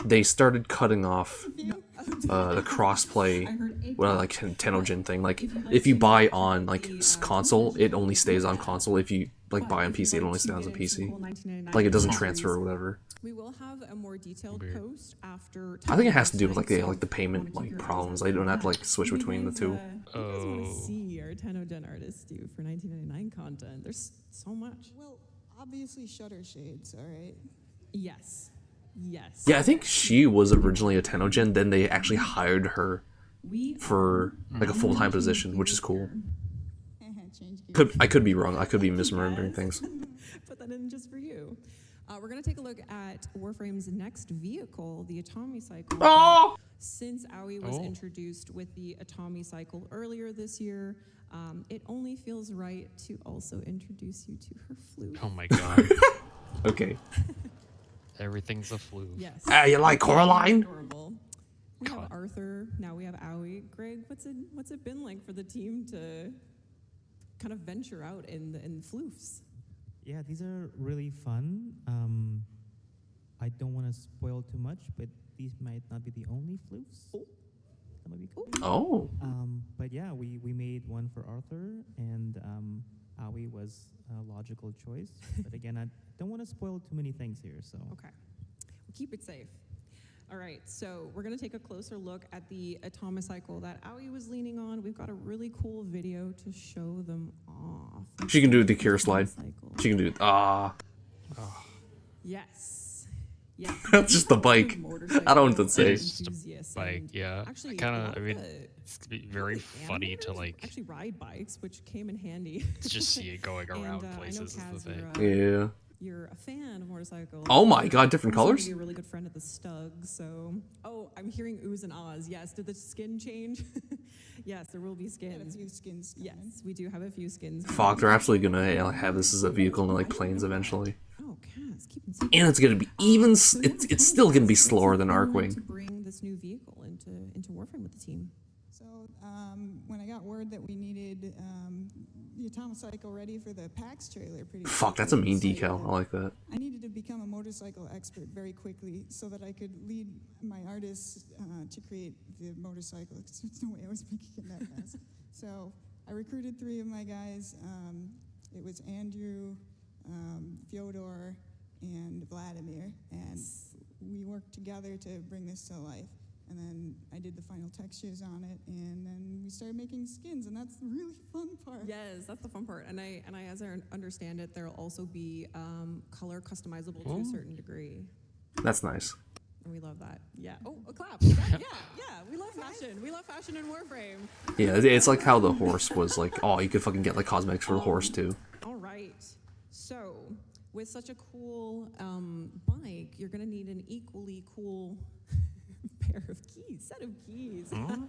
they started cutting off the crossplay, well, like Tennocon thing. Like if you buy on like console, it only stays on console. If you like buy on PC, it only stays on PC. Like it doesn't transfer or whatever. We will have a more detailed post after. I think it has to do with like the payment like problems. They don't have to like switch between the two. You guys want to see our Tennocon artists do for 1999 content? There's so much. Well, obviously Shutter Shades, all right? Yes. Yes. Yeah, I think she was originally a Tennocon, then they actually hired her for like a full-time position, which is cool. I could be wrong. I could be misremembering things. Put that in just for you. We're going to take a look at Warframe's next vehicle, the Atomy Cycle. Oh! Since Aoi was introduced with the Atomy Cycle earlier this year, it only feels right to also introduce you to her flute. Oh my God. Okay. Everything's a fluke. Yes. Ah, you like Coraline? Adorable. We have Arthur. Now we have Aoi. Greg, what's it been like for the team to kind of venture out in floofs? Yeah, these are really fun. I don't want to spoil too much, but these might not be the only floofs. That might be cool. Oh. But yeah, we made one for Arthur, and Aoi was a logical choice. But again, I don't want to spoil too many things here, so. Okay. We'll keep it safe. All right, so we're going to take a closer look at the Atomicycle that Aoi was leaning on. We've got a really cool video to show them off. She can do the cure slide. She can do it. Yes. Yes. That's just the bike. I don't know what to say. It's just a bike, yeah. Actually, I mean, it's very funny to like actually ride bikes, which came in handy. to just see it going around And, places I know, is the Kaz, thing. Yeah. You're a fan of motorcycles. Oh my God, different Also colors? You're a really good friend of the Stug, so. Oh, I'm hearing oohs and ahs. Yes, did the skin change? Yes, there will be skins. Got a few skins. Yes, we do have a few skins. Fuck, they're absolutely gonna have this as a vehicle in like planes eventually. Oh, Kaz, keep it And it's gonna be even. It's still gonna be slower than to Arcwing. bring this new vehicle into Warframe with the team. So when I got word that we needed the Atomicycle ready for the PAX trailer pretty Fuck, that's a quickly, mean decided decal. I like that. I needed to become a motorcycle expert very quickly so that I could lead my artists to create the motorcycle. 'Cause there's no way I was making it that fast. So I recruited 3 of my guys. It was Andrew, Fyodor, and Vladimir, and we worked together to bring this to life. And then I did the final textures on it, and then we started making skins, and that's the really fun part. Yes, that's the fun part. And I as I understand it, there'll also be color customizable to a certain degree. That's nice. And we love that. Yeah. Oh, a clap. Yeah. We love fashion. We love fashion in Warframe. Yeah, it's like how the horse was like. Oh, you could fucking get like cosmetics for the horse too. All right. So, with such a cool bike, you're you're gonna need an equally cool set of keys. Oh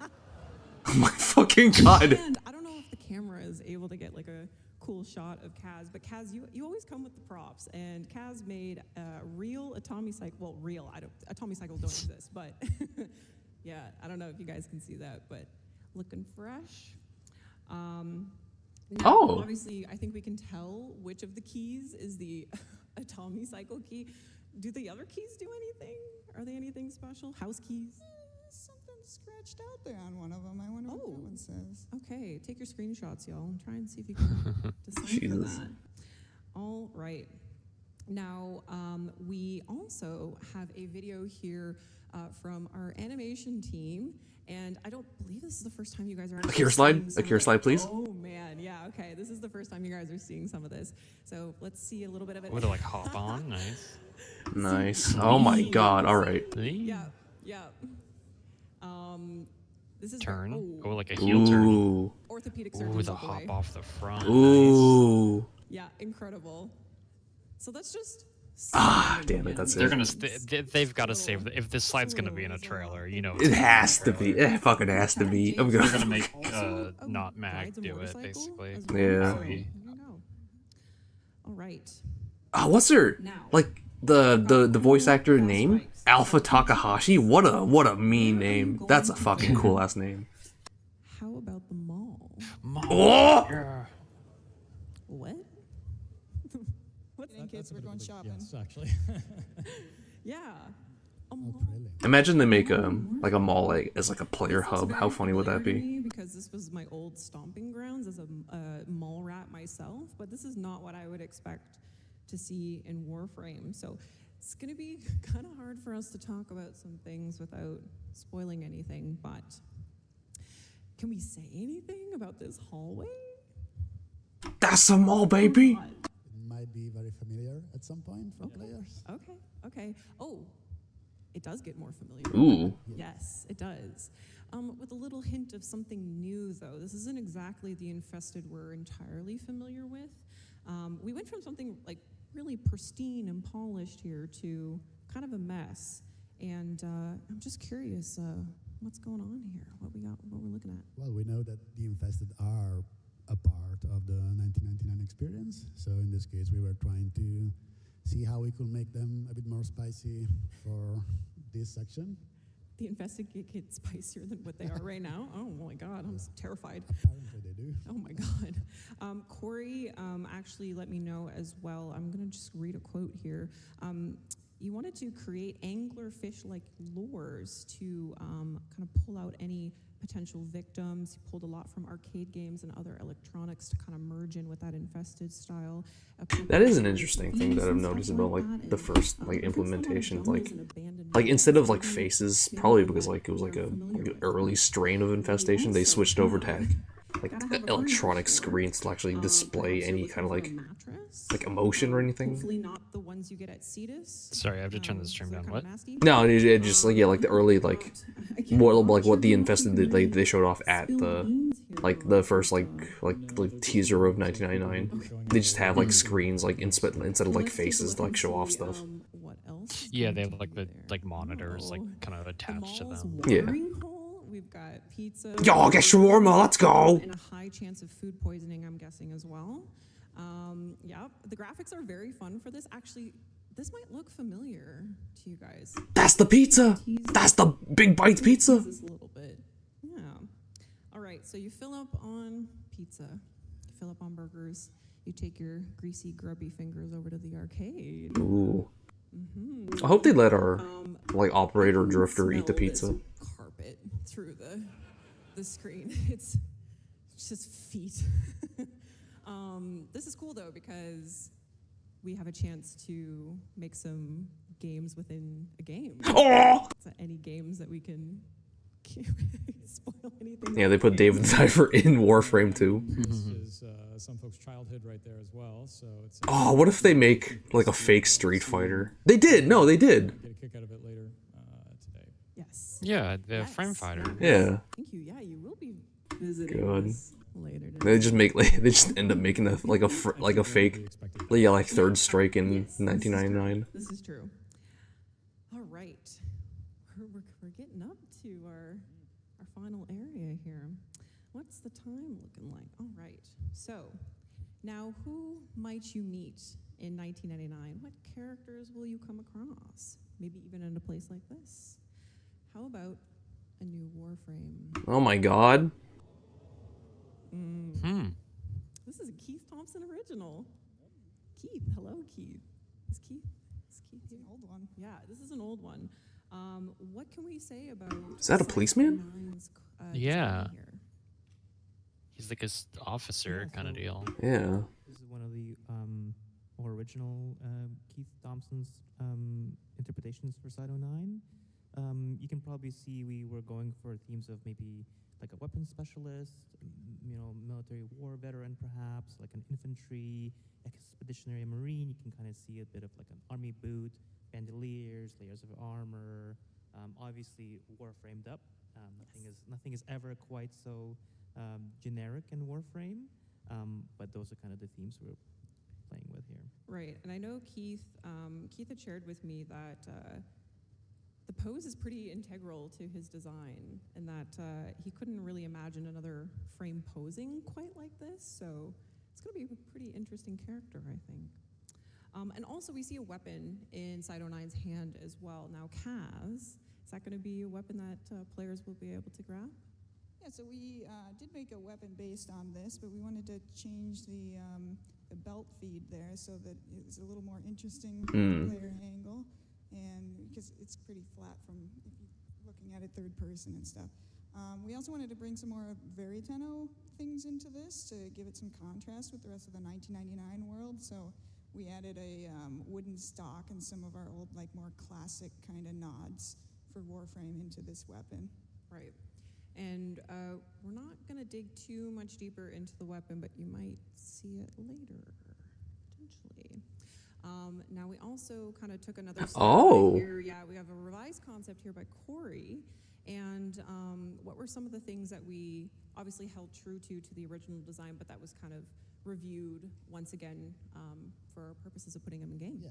my fucking god. And I don't know if the camera is able to get like a cool shot of Kaz, but Kaz, you always come with the props, and Kaz made a real Atomi Cycle. Well, real. Atomi Cycles don't exist, but yeah, I don't know if you guys can see that, but looking fresh. Now, obviously, I think we can tell which of the keys is the Atomi Cycle key. Do the other keys do anything? Are they anything special? House keys? Something scratched out there on one of them. I wonder what that one says. Okay, take your screenshots, y'all, and try and see if you can decipher that. All right. Now, we also have a video here from our animation team, and I don't believe this is the first time you guys are actually Akira slide? seeing some Akira of slide, it. please. Oh, man, yeah, okay. This is the first time you guys are seeing some of this. So let's see a little bit of it. Would it like hop on? Nice. Nice. Oh my god, alright. Yeah, yeah. This is Turn. Oh, like a heel turn. Ooh. Orthopedic Ooh, surgeons the all the hop way. off the front. Ooh. Yeah, incredible. So that's just. Ah, damn it, that's They're it. gonna. They've got to save. If this slide's gonna be in a trailer, you know. It has to be. It fucking has to be. I'm They're gonna gonna make not Mag do it, basically. Yeah. All right. What's her like the voice actor name? Alpha Takahashi? What a mean name. That's a fucking cool ass name. How about the mall? Oh! Yeah. What? What's Kids were going shopping. Yes, actually. Yeah. Imagine they make a mall like as like a player hub. How funny would that be? Because this was my old stomping grounds as a mall rat myself, but this is not what I would expect to see in Warframe. So it's going to be kind of hard for us to talk about some things without spoiling anything, but can we say anything about this hallway? That's a mall, baby. It might be very familiar at some point for players. Okay. Oh, it does get more familiar. Ooh. Yes, it does. With a little hint of something new, though. This isn't exactly the infested we're entirely familiar with. We went from something like really pristine and polished here to kind of a mess. And I'm just curious, what's going on here? What we're looking at? Well, we know that the infested are a part of the 1999 experience. So in this case, we were trying to see how we could make them a bit more spicy for this section. The infested get spicier than what they are right now. Oh my God, I'm terrified. Apparently they do. Oh my God. Corey actually let me know as well. I'm gonna just read a quote here. You wanted to create anglerfish-like lures to kind of pull out any potential victims. You pulled a lot from arcade games and other electronics to kind of merge in with that infested style. That is an interesting thing that I've noticed about like the first like implementation. Like instead of like faces, probably because like it was like an early strain of infestation, they switched over to like electronic screens to actually display any kind of like emotion or anything. Hopefully not the ones you get at Cetus. Sorry, I have to turn the stream down. What? No, it just like like the early like what the infested did, they showed off at the first like teaser of 1999. They just have like screens like instead of like faces to like show off stuff. Yeah, they have like the monitors like kind of attached to them. Yeah. We've got pizza. Yo, get shawarma, let's go. And a high chance of food poisoning, I'm guessing as well. Yeah, the graphics are very fun for this. Actually, this might look familiar to you guys. That's the pizza. That's the Big Bites pizza. This a little bit. Yeah. All right, so you fill up on pizza. You fill up on burgers. You take your greasy, grubby fingers over to the arcade. Ooh. I hope they let our like operator drifter eat the pizza. Carpet through the screen. It's just feet. This is cool though because we have a chance to make some games within a game. Oh! So any games that we can spoil anything. Yeah, they put David the Diver in Warframe too. This is some folks' childhood right there as well. So it's. Oh, what if they make like a fake Street Fighter? They did. No, they did. Get a kick out of it later today. Yes. Yeah, the Frame Fighter. Yeah. Thank you. Yeah, you will be visiting Good. us later. They just end up making a fake, like Third Strike in 1999. This is true. All right, we're getting up to our final area here. What's the time looking like? All right, so now who might you meet in 1999? What characters will you come across? Maybe even in a place like this. How about a new Warframe? Oh my god. This is a Keith Thompson original. Keith, hello, Keith. Is Keith here? An old one. Yeah, this is an old one. What can we say about? Is that a policeman? Yeah. He's like a officer kind of deal. Yeah. This is one of the more original Keith Thompson's interpretations for Side 09. You can probably see we were going for themes of maybe like a weapons specialist, military war veteran perhaps, like an infantry, expeditionary marine. You can kind of see a bit of like an army boot, bandoliers, layers of armor. Obviously, Warframed up. Nothing is ever quite so generic in Warframe, but those are kind of the themes we're playing with here. Right, and I know Keith had shared with me that the pose is pretty integral to his design, and that he couldn't really imagine another frame posing quite like this, so it's going to be a pretty interesting character, I think. And also we see a weapon in Side 09's hand as well. Now, Kaz, is that going to be a weapon that players will be able to grab? Yeah, so we did make a weapon based on this, but we wanted to change the belt feed there so that it's a little more interesting player angle, and because it's pretty flat from if you're looking at it third person and stuff. We also wanted to bring some more very Tenno things into this to give it some contrast with the rest of the 1999 world. So we added a wooden stock and some of our old, like more classic kind of nods for Warframe into this weapon. Right. And we're not going to dig too much deeper into the weapon, but you might see it later, potentially. Now, we also kind of took another step here. Yeah, we have a revised concept here by Corey. And what were some of the things that we obviously held true to the original design, but that was kind of reviewed once again for purposes of putting them in game? Yeah,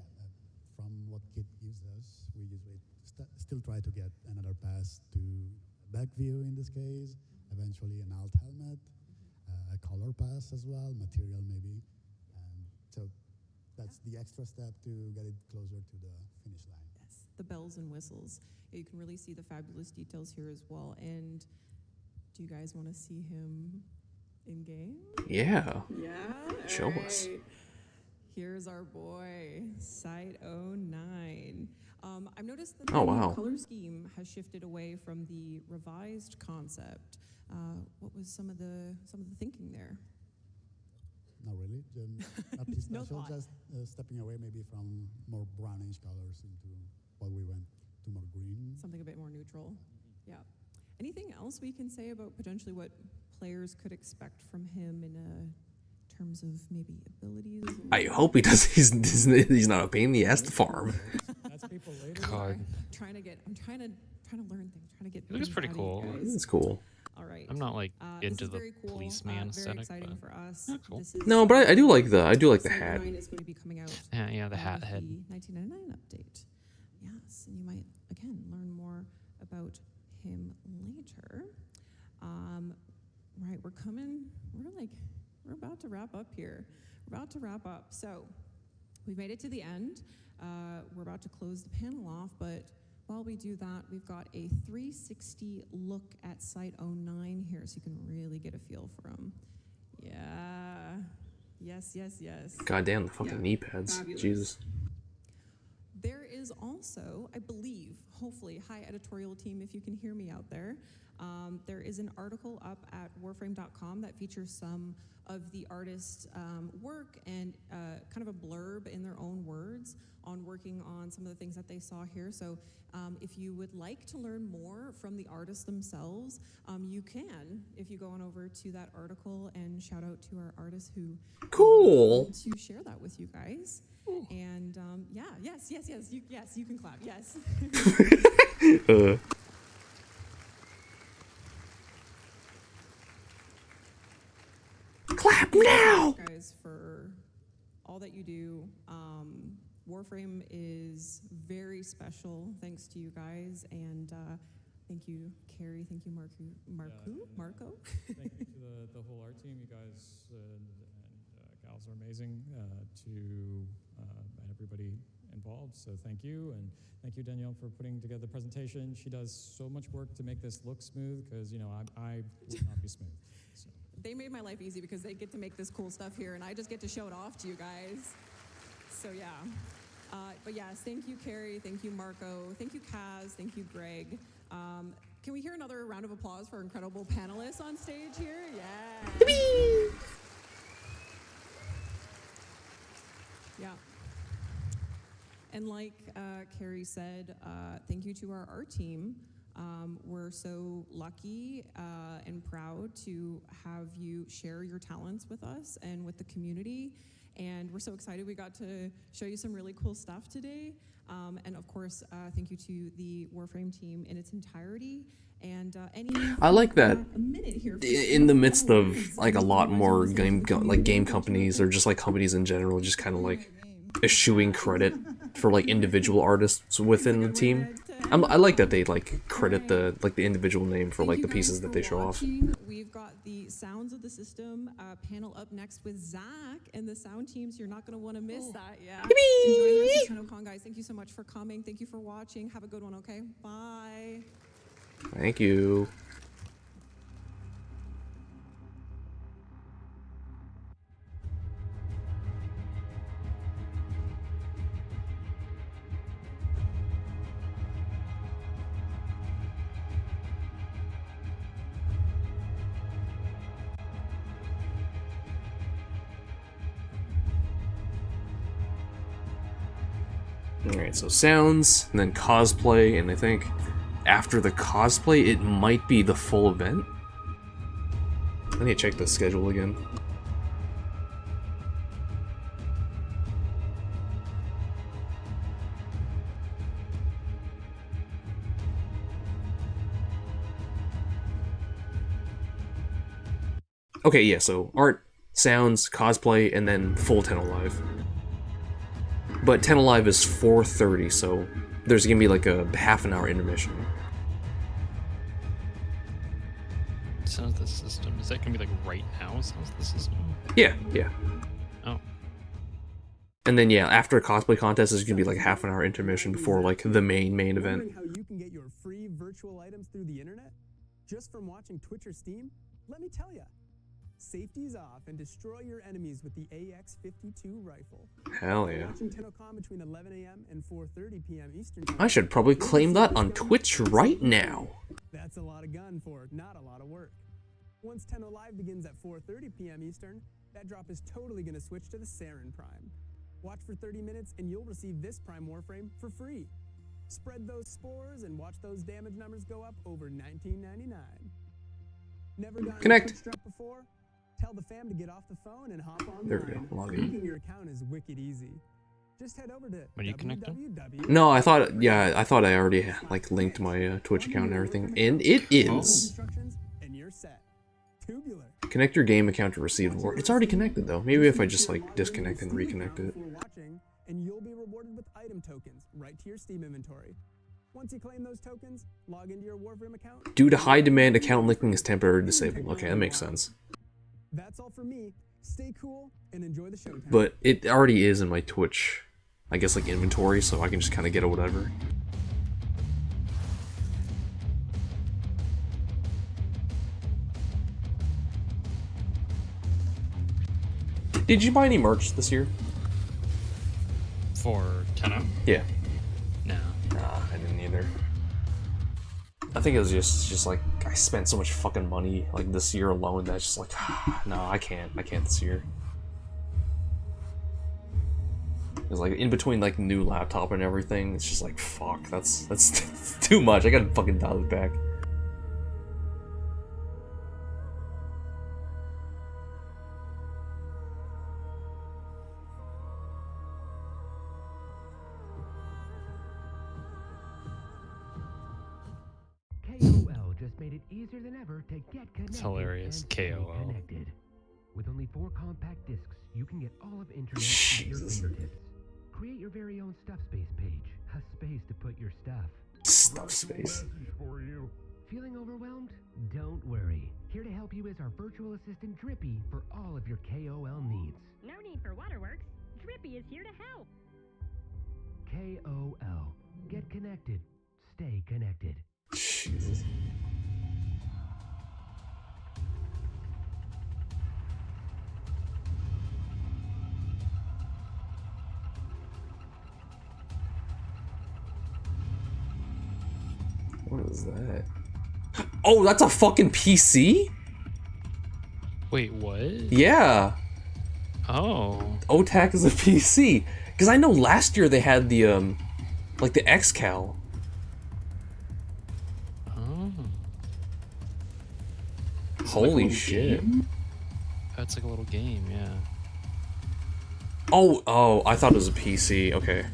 from what Kit gives us, we usually still try to get another pass to back view in this case, eventually an alt helmet, a color pass as well, material maybe. So that's the extra step to get it closer to the finish line. Yes, the bells and whistles. You can really see the fabulous details here as well. And do you guys want to see him in game? Yeah. Yeah? Show us. Here's our boy, Site 09. I've noticed that Oh, the wow. color scheme has shifted away from the revised concept. What was some of the thinking there? Not really. Nothing No special, thought. just stepping away maybe from more brownish colors into what we went to more green. Something a bit more neutral. Yeah. Anything else we can say about potentially what players could expect from him in terms of maybe abilities? I hope he does. He's not a pain in the ass to farm. That's people later. God. I'm trying to learn things, trying to get It looks things pretty out of you cool. guys. It's cool. All right. I'm not like This into is the very cool, policeman very aesthetic, exciting but for us. yeah, cool. This is, No, but I do like the hat. 9 is going to be coming out. Yeah, the hat head. The 1999 update. Yes, and you might again learn more about him later. Right, we're about to wrap up here. We're about to wrap up. So we've made it to the end. We're about to close the panel off, but while we do that, we've got a 360 look at Site 09 here, so you can really get a feel for him. Yeah. Yes. God damn the fucking knee pads. Fabulous. Jesus. There is also, I believe, hopefully, hi editorial team, if you can hear me out there, there is an article up at warframe.com that features some of the artist's work and kind of a blurb in their own words on working on some of the things that they saw here. So if you would like to learn more from the artists themselves, you can if you go on over to that article, and shout out to our artists who Cool. to share that with you guys. And yes, you can clap. Yes. Clap now. Guys, for all that you do, Warframe is very special thanks to you guys, and thank you, Carrie. Thank you, Marco. Thank you to the whole art team. You guys and gals are amazing. To everybody involved. So thank you, and thank you, Danielle, for putting together the presentation. She does so much work to make this look smooth because I would not be smooth. So. They made my life easy because they get to make this cool stuff here, and I just get to show it off to you guys. So yeah. But yes, thank you, Carrie. Thank you, Marco. Thank you, Kaz. Thank you, Greg. Can we hear another round of applause for our incredible panelists on stage here? Yeah. Yeah. And like Carrie said, thank you to our art team. We're so lucky and proud to have you share your talents with us and with the community. And we're so excited we got to show you some really cool stuff today. And of course, thank you to the Warframe team in its entirety. And I like that in the midst of like a lot more game companies or just like companies in general, just kind of like eschewing credit for like individual artists within the team. I like that they like credit the individual name for like the pieces that they show off. We've got the Sounds of the System panel up next with Zach and the sound team, so you're not going to want to miss that. Yeah. Enjoy the rest of Tennocon, guys. Thank you so much for coming. Thank you for watching. Have a good one, okay? Bye. Thank you. Alright, so sounds, and then cosplay, and I think after the cosplay, it might be the full event. I need to check the schedule again. Okay, yeah, so art, sounds, cosplay, and then full TennoLive. But TennoLive is 4:30, so there's gonna be like a half an hour intermission. Sounds the system. Is that gonna be like right now? Sounds the system. Yeah, yeah. Oh. And then yeah, after Cosplay Contest is gonna be like a half an hour intermission before like the main event. Wondering how you can get your free virtual items through the internet? Just from watching Twitch or Steam? Let me tell ya. Safety's off and destroy your enemies with the AX-52 rifle. Hell yeah. Watching Tennocon between 11 a.m. and 4:30 p.m. Eastern Time. I should probably claim that on Twitch right now. That's a lot of gun for not a lot of work. Once TennoLive begins at 4:30 p.m. Eastern, that drop is totally going to switch to the Saren Prime. Watch for 30 minutes and you'll receive this Prime Warframe for free. Spread those spores and watch those damage numbers go up over $19.99. Never gotten Connect. a Twitch drop before? Tell the fam to get off the phone and hop on. There we go. Log in. Making your account is wicked easy. Just head over to When you connect them? No, I thought I already like linked my Twitch account and everything, and it is. and you're set. Tubular. Connect your game account to receive reward. It's already connected though. Maybe if I just like disconnect and reconnect it. Watching, and you'll be rewarded with item tokens right to your Steam inventory. Once you claim those tokens, log into your Warframe account. Due to high demand, account linking is temporarily disabled. Okay, that makes sense. That's all for me. Stay cool and enjoy the show. But it already is in my Twitch, I guess, like inventory, so I can just kind of get it whatever. Did you buy any merch this year? For Tenno? Yeah. No. Nah, I didn't either. I think it was just like I spent so much fucking money like this year alone that it's just like no, I can't this year. It's like in between like new laptop and everything, it's just like fuck, that's too much. I gotta fucking dial it back. KOL just made it easier than ever to get connected. It's hilarious. and stay KOL. Connected. With only 4 compact discs, you can get all of internet at your fingertips. Create your very own Stuff Space page. A space to put your stuff. Stuff Space. For you. Feeling overwhelmed? Don't worry. Here to help you is our virtual assistant Drippy for all of your KOL needs. No need for waterworks. Drippy is here to help. KOL. Get connected. Stay connected. Jesus. What is that? Oh, that's a fucking PC? Wait, what? Yeah. Oh. OTAC is a PC. Because I know last year they had the, like the XCal. Oh. Holy like shit. That's like a little game, yeah. Oh, I thought it was a PC. Okay.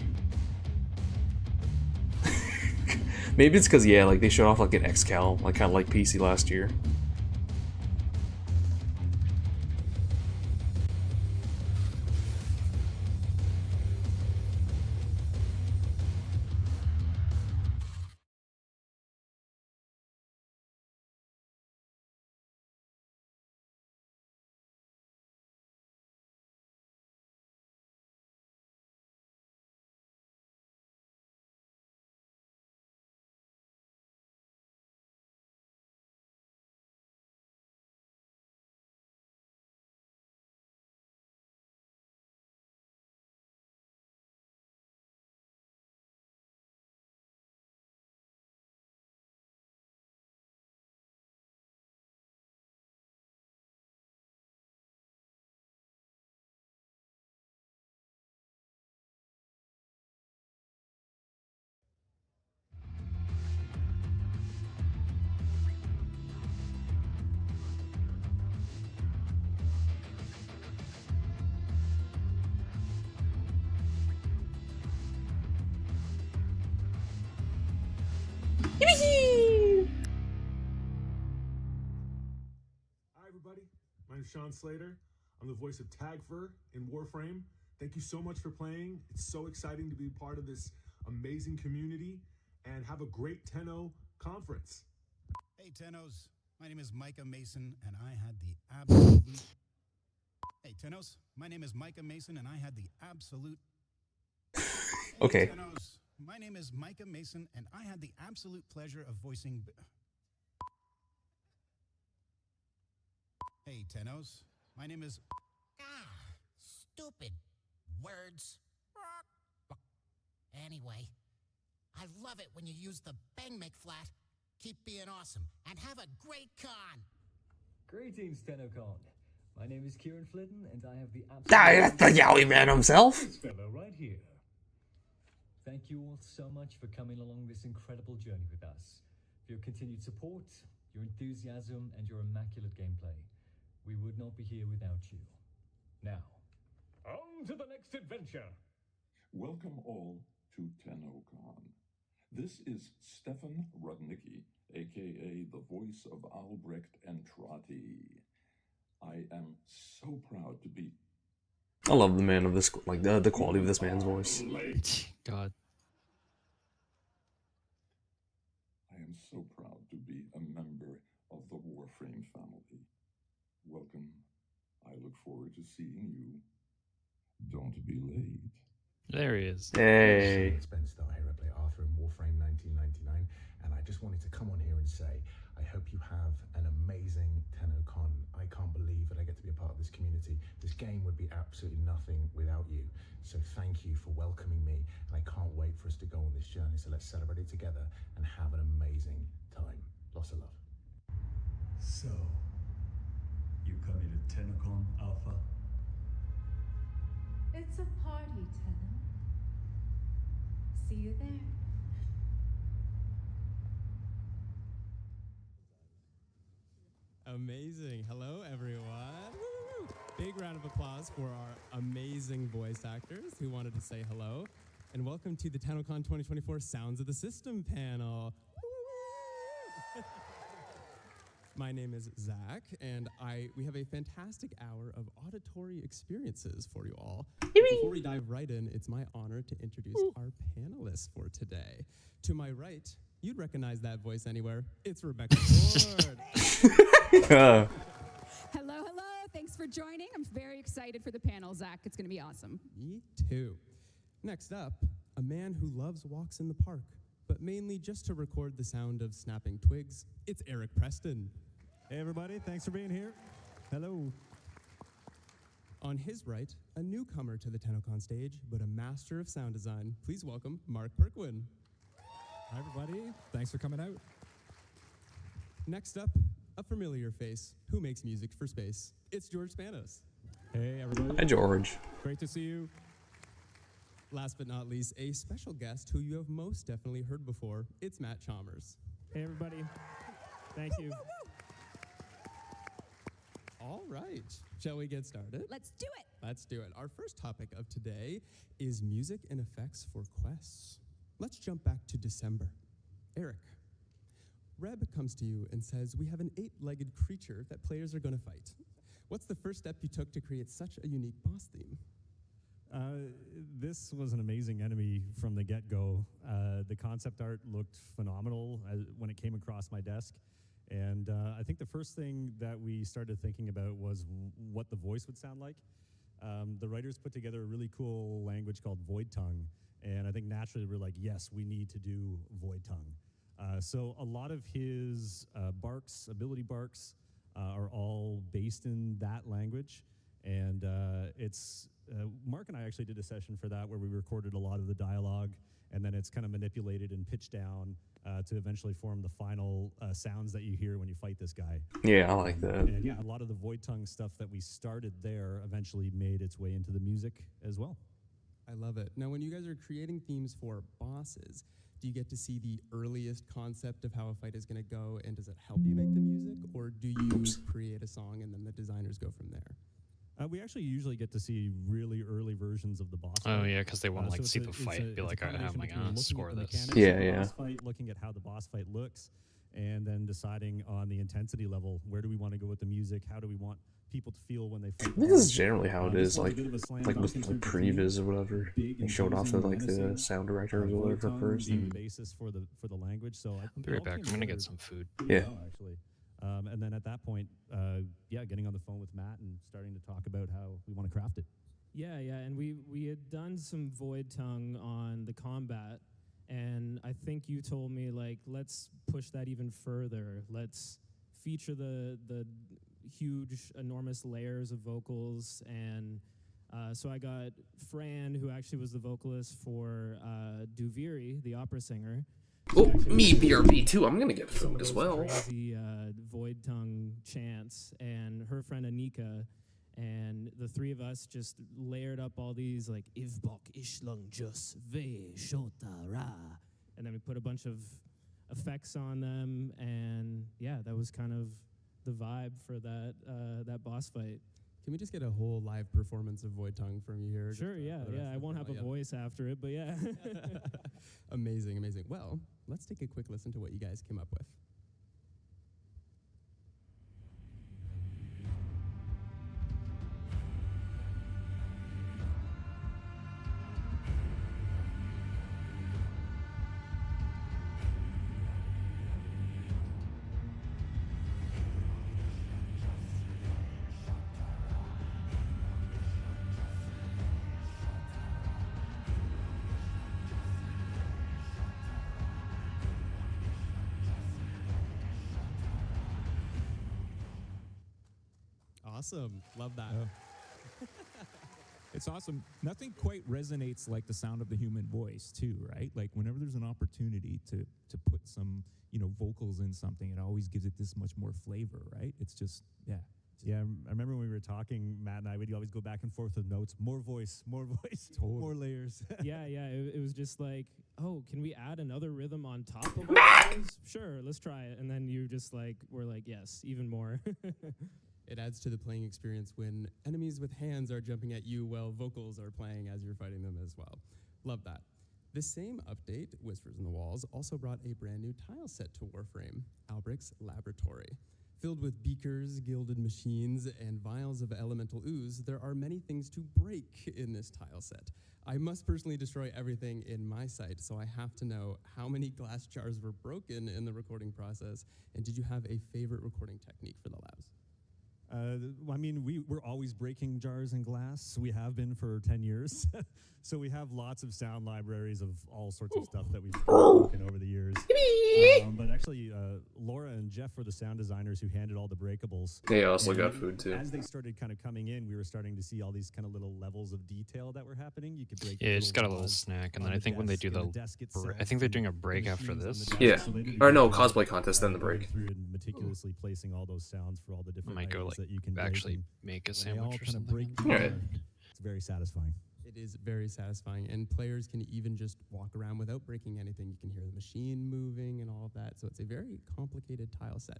Maybe it's because, yeah, like they showed off like an XCal, like kind of like PC last year. Hi everybody, my name's Sean Slater. I'm the voice of Tagfer in Warframe. Thank you so much for playing. It's so exciting to be part of this amazing community and have a great Tenno conference. Hey Tennos, my name is Micah Mason and I had the absolute... Hey Tennos, my name is Micah Mason and I had the absolute... Okay. Hey Tennos, my name is Micah Mason and I had the absolute pleasure of voicing... Hey Tennos, my name is... Stupid words. Anyway, I love it when you use the Bang Make Flat. Keep being awesome and have a great con. Greetings, Tennocon. My name is Kieran Flitton, and I have the That's the Yowie man himself. This fellow right here. Thank you all so much for coming along this incredible journey with us. For your continued support, your enthusiasm, and your immaculate gameplay. We would not be here without you. Now, on to the next adventure. Welcome all to Tennocon. This is Stefan Rudnicki, aka the voice of Albrecht and Trotty. I am so proud to be... I love the man of this, like the quality of this man's voice. God. I am so proud to be a member of the Warframe family. Welcome. I look forward to seeing you. Don't be late. There he is. Hey. It's Ben Starr here. I play Arthur in Warframe 1999, and I just wanted to come on here and say I hope you have an amazing Tennocon. I can't believe that I get to be a part of this community. This game would be absolutely nothing without you. So thank you for welcoming me, and I can't wait for us to go on this journey. So let's celebrate it together and have an amazing time. Lots of love. So, you coming to Tennocon, Alpha? It's a party, Tenno. See you there. Amazing. Hello, everyone. Woo! Big round of applause for our amazing voice actors who wanted to say hello. And welcome to the Tennocon 2024 Sounds of the System panel. My name is Zach, and we have a fantastic hour of auditory experiences for you all. Before we dive right in, it's my honor to introduce our panelists for today. To my right, you'd recognize that voice anywhere. It's Rebecca Ford. Hello, hello. Thanks for joining. I'm very excited for the panel, Zach. It's going to be awesome. Me too. Next up, a man who loves walks in the park, but mainly just to record the sound of snapping twigs. It's Eric Preston. Hey everybody, thanks for being here. Hello. On his right, a newcomer to the Tennocon stage, but a master of sound design. Please welcome Mark Perquin. Hi everybody, thanks for coming out. Next up, a familiar face who makes music for space. It's George Spanos. Hey everybody. Hi, George. Great to see you. Last but not least, a special guest who you have most definitely heard before. It's Matt Chalmers. Hey everybody, thank you. All right, shall we get started? Let's do it. Let's do it. Our first topic of today is music and effects for quests. Let's jump back to December. Eric, Reb comes to you and says, we have an 8-legged creature that players are going to fight. What's the first step you took to create such a unique boss theme? This was an amazing enemy from the get-go. The concept art looked phenomenal when it came across my desk. And I think the first thing that we started thinking about was what the voice would sound like. The writers put together a really cool language called Void Tongue. And I think naturally we're like, yes, we need to do Void Tongue. So a lot of his barks, ability barks, are all based in that language. And Mark and I actually did a session for that where we recorded a lot of the dialogue, and then it's kind of manipulated and pitched down to eventually form the final sounds that you hear when you fight this guy. Yeah, I like that. And yeah, a lot of the Void Tongue stuff that we started there eventually made its way into the music as well. I love it. Now, when you guys are creating themes for bosses, do you get to see the earliest concept of how a fight is going to go, and does it help you make the music, or do you create a song and then the designers go from there? We actually usually get to see really early versions of the boss fight. Oh yeah, because they want to So see the it's fight, be like, alright, I'm like, score this. Boss fight, looking at how the boss fight looks, and then deciding on the intensity level. Where do we want to go with the music? How do we want people to feel when they fight? I think this is generally how it is, like with like previs or whatever. They showed off to like the sound director or whatever first. The basis for the language. So I'll be right back. I'm gonna get some food. Yeah. Actually. And then at that point, getting on the phone with Matt and starting to talk about how we want to craft it. Yeah, and we had done some Void Tongue on the combat, and I think you told me, like, let's push that even further. Let's feature the huge, enormous layers of vocals, and so I got Fran, who actually was the vocalist for Duviri, the opera singer. Oh, me BRB too. I'm gonna get food as well. Crazy Void Tongue chants, and her friend Anika, and the three of us just layered up all these like Ivbok Ishlung Jus Ve Shota Ra, and then we put a bunch of effects on them, and yeah, that was kind of the vibe for that boss fight. Can we just get a whole live performance of Void Tongue from you here? Sure, yeah. I won't have a voice after it, but yeah. Amazing. Well, let's take a quick listen to what you guys came up with. Awesome. Love that. It's awesome. Nothing quite resonates like the sound of the human voice, too, right? Like whenever there's an opportunity to put some, vocals in something, it always gives it this much more flavor, right? It's just, yeah. Yeah, I remember when we were talking, Matt and I would always go back and forth with notes. More voice, totally. More layers. Yeah, it was just like, oh, can we add another rhythm on top of ours? Sure, let's try it. And then you just like, we're like, yes, even more. It adds to the playing experience when enemies with hands are jumping at you while vocals are playing as you're fighting them as well. Love that. The same update, Whispers in the Walls, also brought a brand new tile set to Warframe, Albrecht's Laboratory. Filled with beakers, gilded machines, and vials of elemental ooze, there are many things to break in this tile set. I must personally destroy everything in my sight, so I have to know how many glass jars were broken in the recording process, and did you have a favorite recording technique for the labs? I mean, we're always breaking jars and glass. We have been for 10 years. So we have lots of sound libraries of all sorts of stuff that we've broken over the years. But actually, Laura and Jeff were the sound designers who handled all the breakables. They also And got food too. As they started kind of coming in, we were starting to see all these kind of little levels of detail that were happening. You could break. Yeah, just got a little snack, and then I think when they do I think they're doing a break after this. Yeah. Or no, cosplay contest, then the break. Through and meticulously placing all those sounds for all the different Might go items like that you can actually break, make a and when they all sandwich or kind of something. break Yeah. together, it's very satisfying. It is very satisfying, and players can even just walk around without breaking anything. You can hear the machine moving and all of that, so it's a very complicated tile set.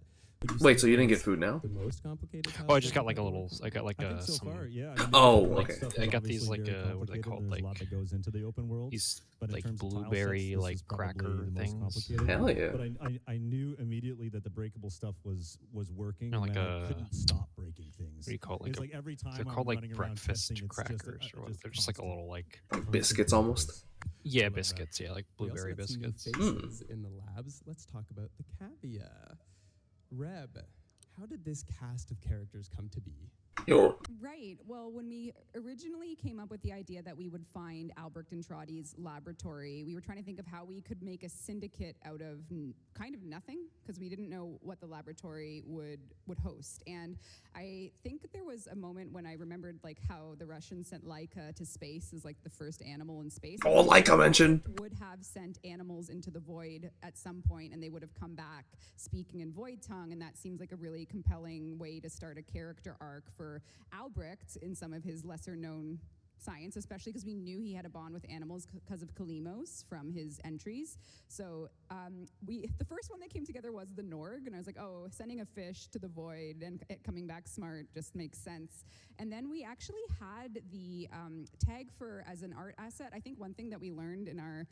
Wait, so you didn't get food now? The most complicated tile Oh, I set just got like a you've little. I got like I think a so some. far, yeah. I mean, Oh, the okay. stuff I is got these obviously like very what are they complicated, called? and there's a lot Like that goes into the open world. these But in like terms of tile blueberry sets, this like is probably cracker the most things. complicated. Hell yeah. But I knew immediately that the breakable stuff was working. They're like and I couldn't stop breaking things. What do you call it? It's Like like every time they're I'm called like running around breakfast testing, it's crackers or what? They're just like a little like Biscuits almost. yeah biscuits. Yeah, like We also blueberry got some new biscuits. faces in the labs. Let's talk about the cavia. Reb, how did this cast of characters come to be? Yo. Right. Well, when we originally came up with the idea that we would find Albrecht and Trotti's laboratory, we were trying to think of how we could make a syndicate out of kind of nothing, because we didn't know what the laboratory would host. And I think there was a moment when I remembered like how the Russians sent Laika to space as like the first animal in space. Oh, Laika mentioned. Would have sent animals into the void at some point, and they would have come back speaking in void tongue, and that seems like a really compelling way to start a character arc for Albrecht in some of his lesser known science, especially because we knew he had a bond with animals because of Kalimos from his entries. So the first one that came together was the Norg, and I was like, oh, sending a fish to the void and it coming back smart just makes sense. And then we actually had the tag for as an art asset. I think one thing that we learned in our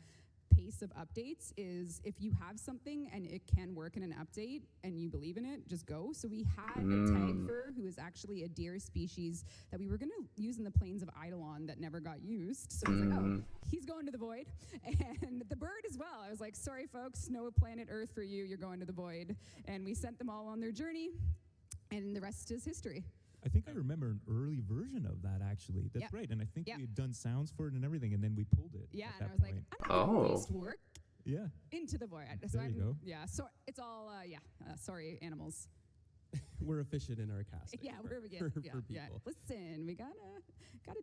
pace of updates is if you have something and it can work in an update and you believe in it, just go. So we had a tagfer who is actually a deer species that we were going to use in the plains of Eidolon that never got used. So I was like, oh, he's going to the void. And the bird as well. I was like, sorry folks, no planet Earth for you, you're going to the void. And we sent them all on their journey, and the rest is history. I think I remember an early version of that actually. That's right. And I think we had done sounds for it and everything, and then we pulled it. Yeah, at and I that was like, point. I'm not waste work. Yeah. Into the void. So There you go. Yeah, so it's all, sorry, animals. We're efficient in our casting. Yeah, we're for yeah, people. yeah. Listen, we gotta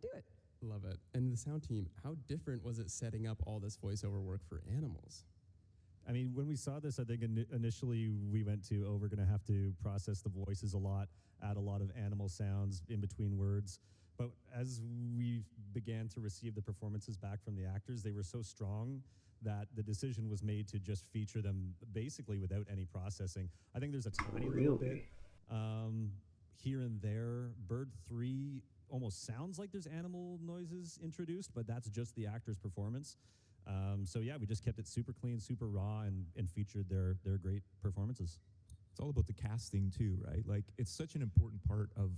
do it. Love it. And the sound team, how different was it setting up all this voiceover work for animals? I mean, when we saw this, I think initially we went to, we're going to have to process the voices a lot, add a lot of animal sounds in between words. But as we began to receive the performances back from the actors, they were so strong that the decision was made to just feature them basically without any processing. I think there's a tiny little bit here and there. Bird 3 almost sounds like there's animal noises introduced, but that's just the actor's performance. So yeah, we just kept it super clean, super raw, and featured their great performances. It's all about the casting too, right? Like, it's such an important part of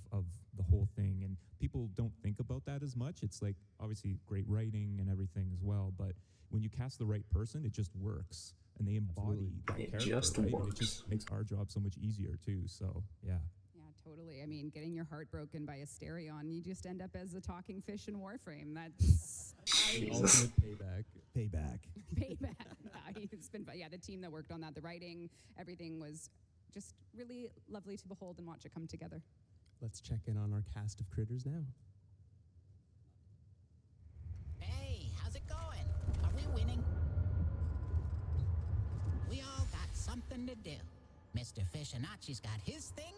the whole thing, and people don't think about that as much. It's like, obviously, great writing and everything as well, but when you cast the right person, it just works, and they embody that It character, just right? And works. it just makes our job so much easier too, so yeah. Yeah, totally. I mean, getting your heart broken by a Stereon, you just end up as a talking fish in Warframe. That's The ultimate payback. Payback. It's been, the team that worked on that, the writing, everything was just really lovely to behold and watch it come together. Let's check in on our cast of critters now. Hey, how's it going? Are we winning? We all got something to do. Mr. Fishinacci's got his thing.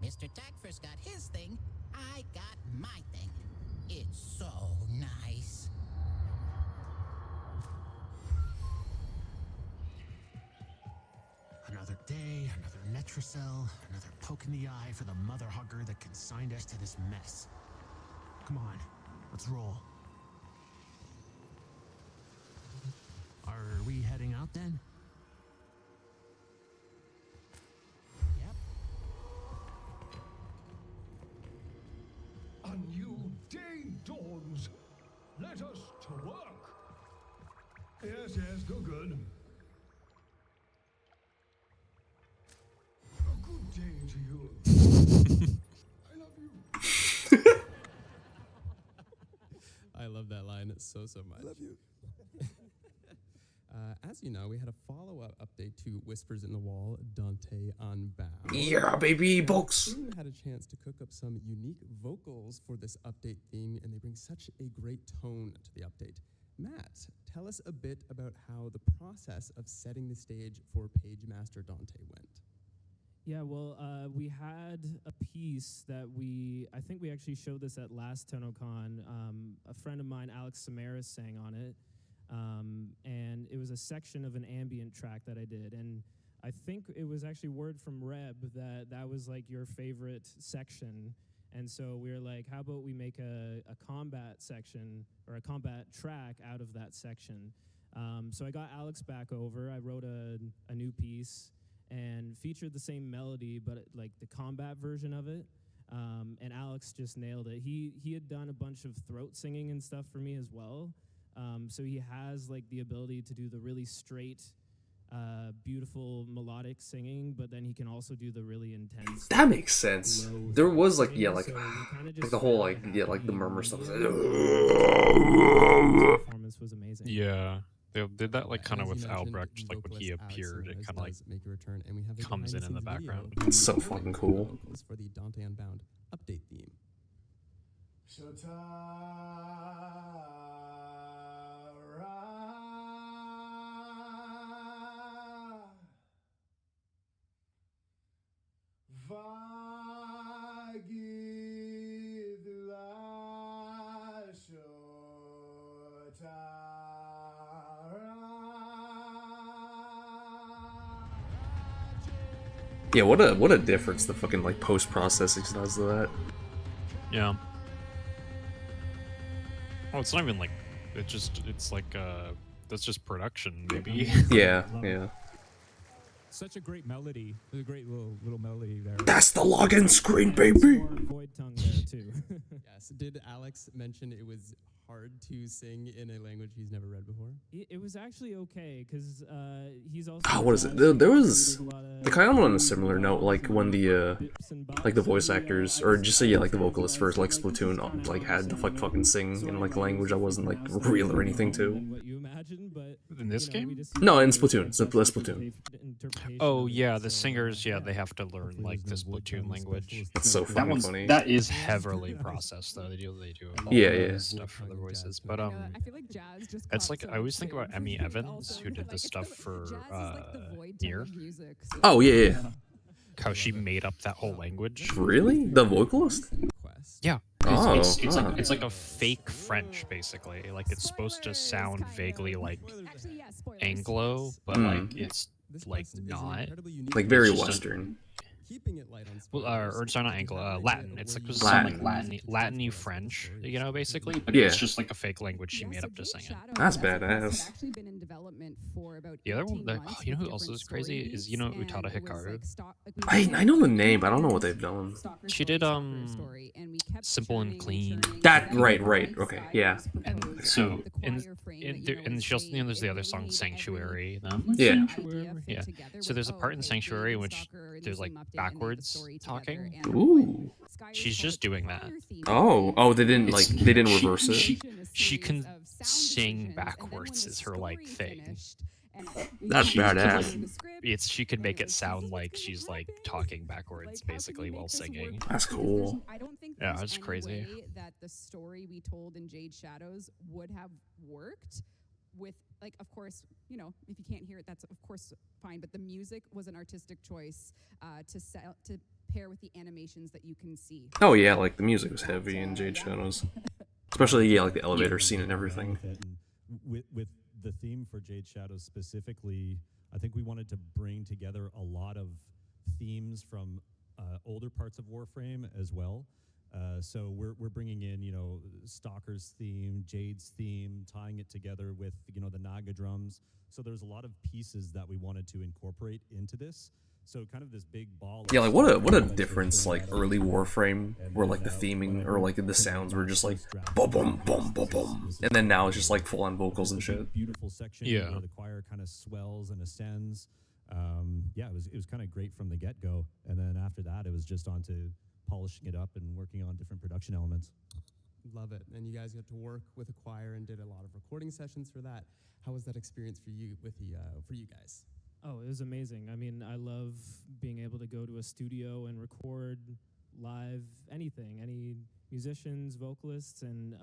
Mr. Tagfer's got his thing. I got my thing. It's so nice. Another day, another Netracell, another poke in the eye for the mother hugger that consigned us to this mess. Come on, let's roll. Are we heading out then? Yep. Still good. A good day to you. I love you. I love that line so much. I love you. As you know, we had a follow-up update to Whispers in the Wall, Dante Unbound. Yeah, baby, books. The team had a chance to cook up some unique vocals for this update theme, and they bring such a great tone to the update. Matt, tell us a bit about how the process of setting the stage for Page Master Dante went. Yeah, well, we had a piece that I think we actually showed this at last Tennocon. A friend of mine, Alex Samaras, sang on it. And it was a section of an ambient track that I did. And I think it was actually word from Reb that was like your favorite section. And so we were like, how about we make a combat section or a combat track out of that section? So I got Alex back over. I wrote a new piece and featured the same melody, but like the combat version of it. And Alex just nailed it. He had done a bunch of throat singing and stuff for me as well. So he has like the ability to do the really straight, beautiful melodic singing, but then he can also do the really intense. That makes sense. There was like like the whole like the murmur stuff. Performance was amazing. Yeah. They did that like kind of with Albrecht, just like when he appeared, it kind of like comes in the background. It's so fucking cool. For the Dante Unbound update theme. Yeah, what a difference the fucking like post processing does to that. Yeah. Oh, it's not even like it's like that's just production maybe. Yeah. Such a great melody. There's a great little melody there. That's the login screen, baby. Void tongue there too. Yes. Did Alex mention it was hard to sing in a language he's never read before? It was actually okay because he's also. Oh, what is it? There was kind of on a similar note, like when the like the voice actors or just like the vocalists for like Splatoon like had to like fucking sing in like a language I wasn't like real or anything to. What you imagine, but in this game? No, in Splatoon. It's Splatoon. Oh yeah, the singers, yeah, they have to learn like the Splatoon language. That's so fucking funny. That is heavily processed though. They do yeah stuff for the voices. But I feel like Jazz just it's like I always think about Emmy Evans who did the stuff for Nier. Oh yeah. How she made up that whole language. Really? The vocalist? Yeah. Oh, it's like a fake French basically. Like it's supposed to sound vaguely like Anglo, but like it's like not. Like very Western. Well, or it's not Anglo, Latin. It's like Latin-y French, you know, basically. But yeah. It's just like a fake language she made up to sing it. That's badass. The other one, you know who else is crazy is Utada Hikaru. I know the name, but I don't know what they've done. She did Simple and Clean. That right. Okay, yeah. And so and she also there's the other song Sanctuary. Yeah. Yeah. So there's a part in Sanctuary in which there's like backwards talking. Ooh. She's just doing that. Oh, they didn't reverse it. She can sing backwards is her like thing. That's badass. She can make it sound like she's like talking backwards basically while singing. That's cool. I don't think yeah, it's crazy. That the story we told in Jade Shadows would have worked with, like, of course, if you can't hear it, that's of course fine. But the music was an artistic choice to pair with the animations that you can see. Oh yeah, like the music was heavy in Jade Shadows, especially like the elevator scene and everything. With the theme for Jade Shadows specifically, I think we wanted to bring together a lot of themes from older parts of Warframe as well. So we're bringing in, you know, Stalker's theme, Jade's theme, tying it together with, you know, the Naga drums. So there's a lot of pieces that we wanted to incorporate into this. So kind of this big ball. Yeah, like what a difference like early Warframe, where like the theming or like the sounds were just like boom boom boom boom boom, and then now it's just like full on vocals and shit. Beautiful section where the choir kind of swells and ascends. Yeah, it was kind of great from the get go, and then after that, it was just on to polishing it up and working on different production elements. Love it. And you guys got to work with a choir and did a lot of recording sessions for that. How was that experience for you for you guys? Oh, it was amazing. I mean, I love being able to go to a studio and record live anything, any musicians, vocalists, and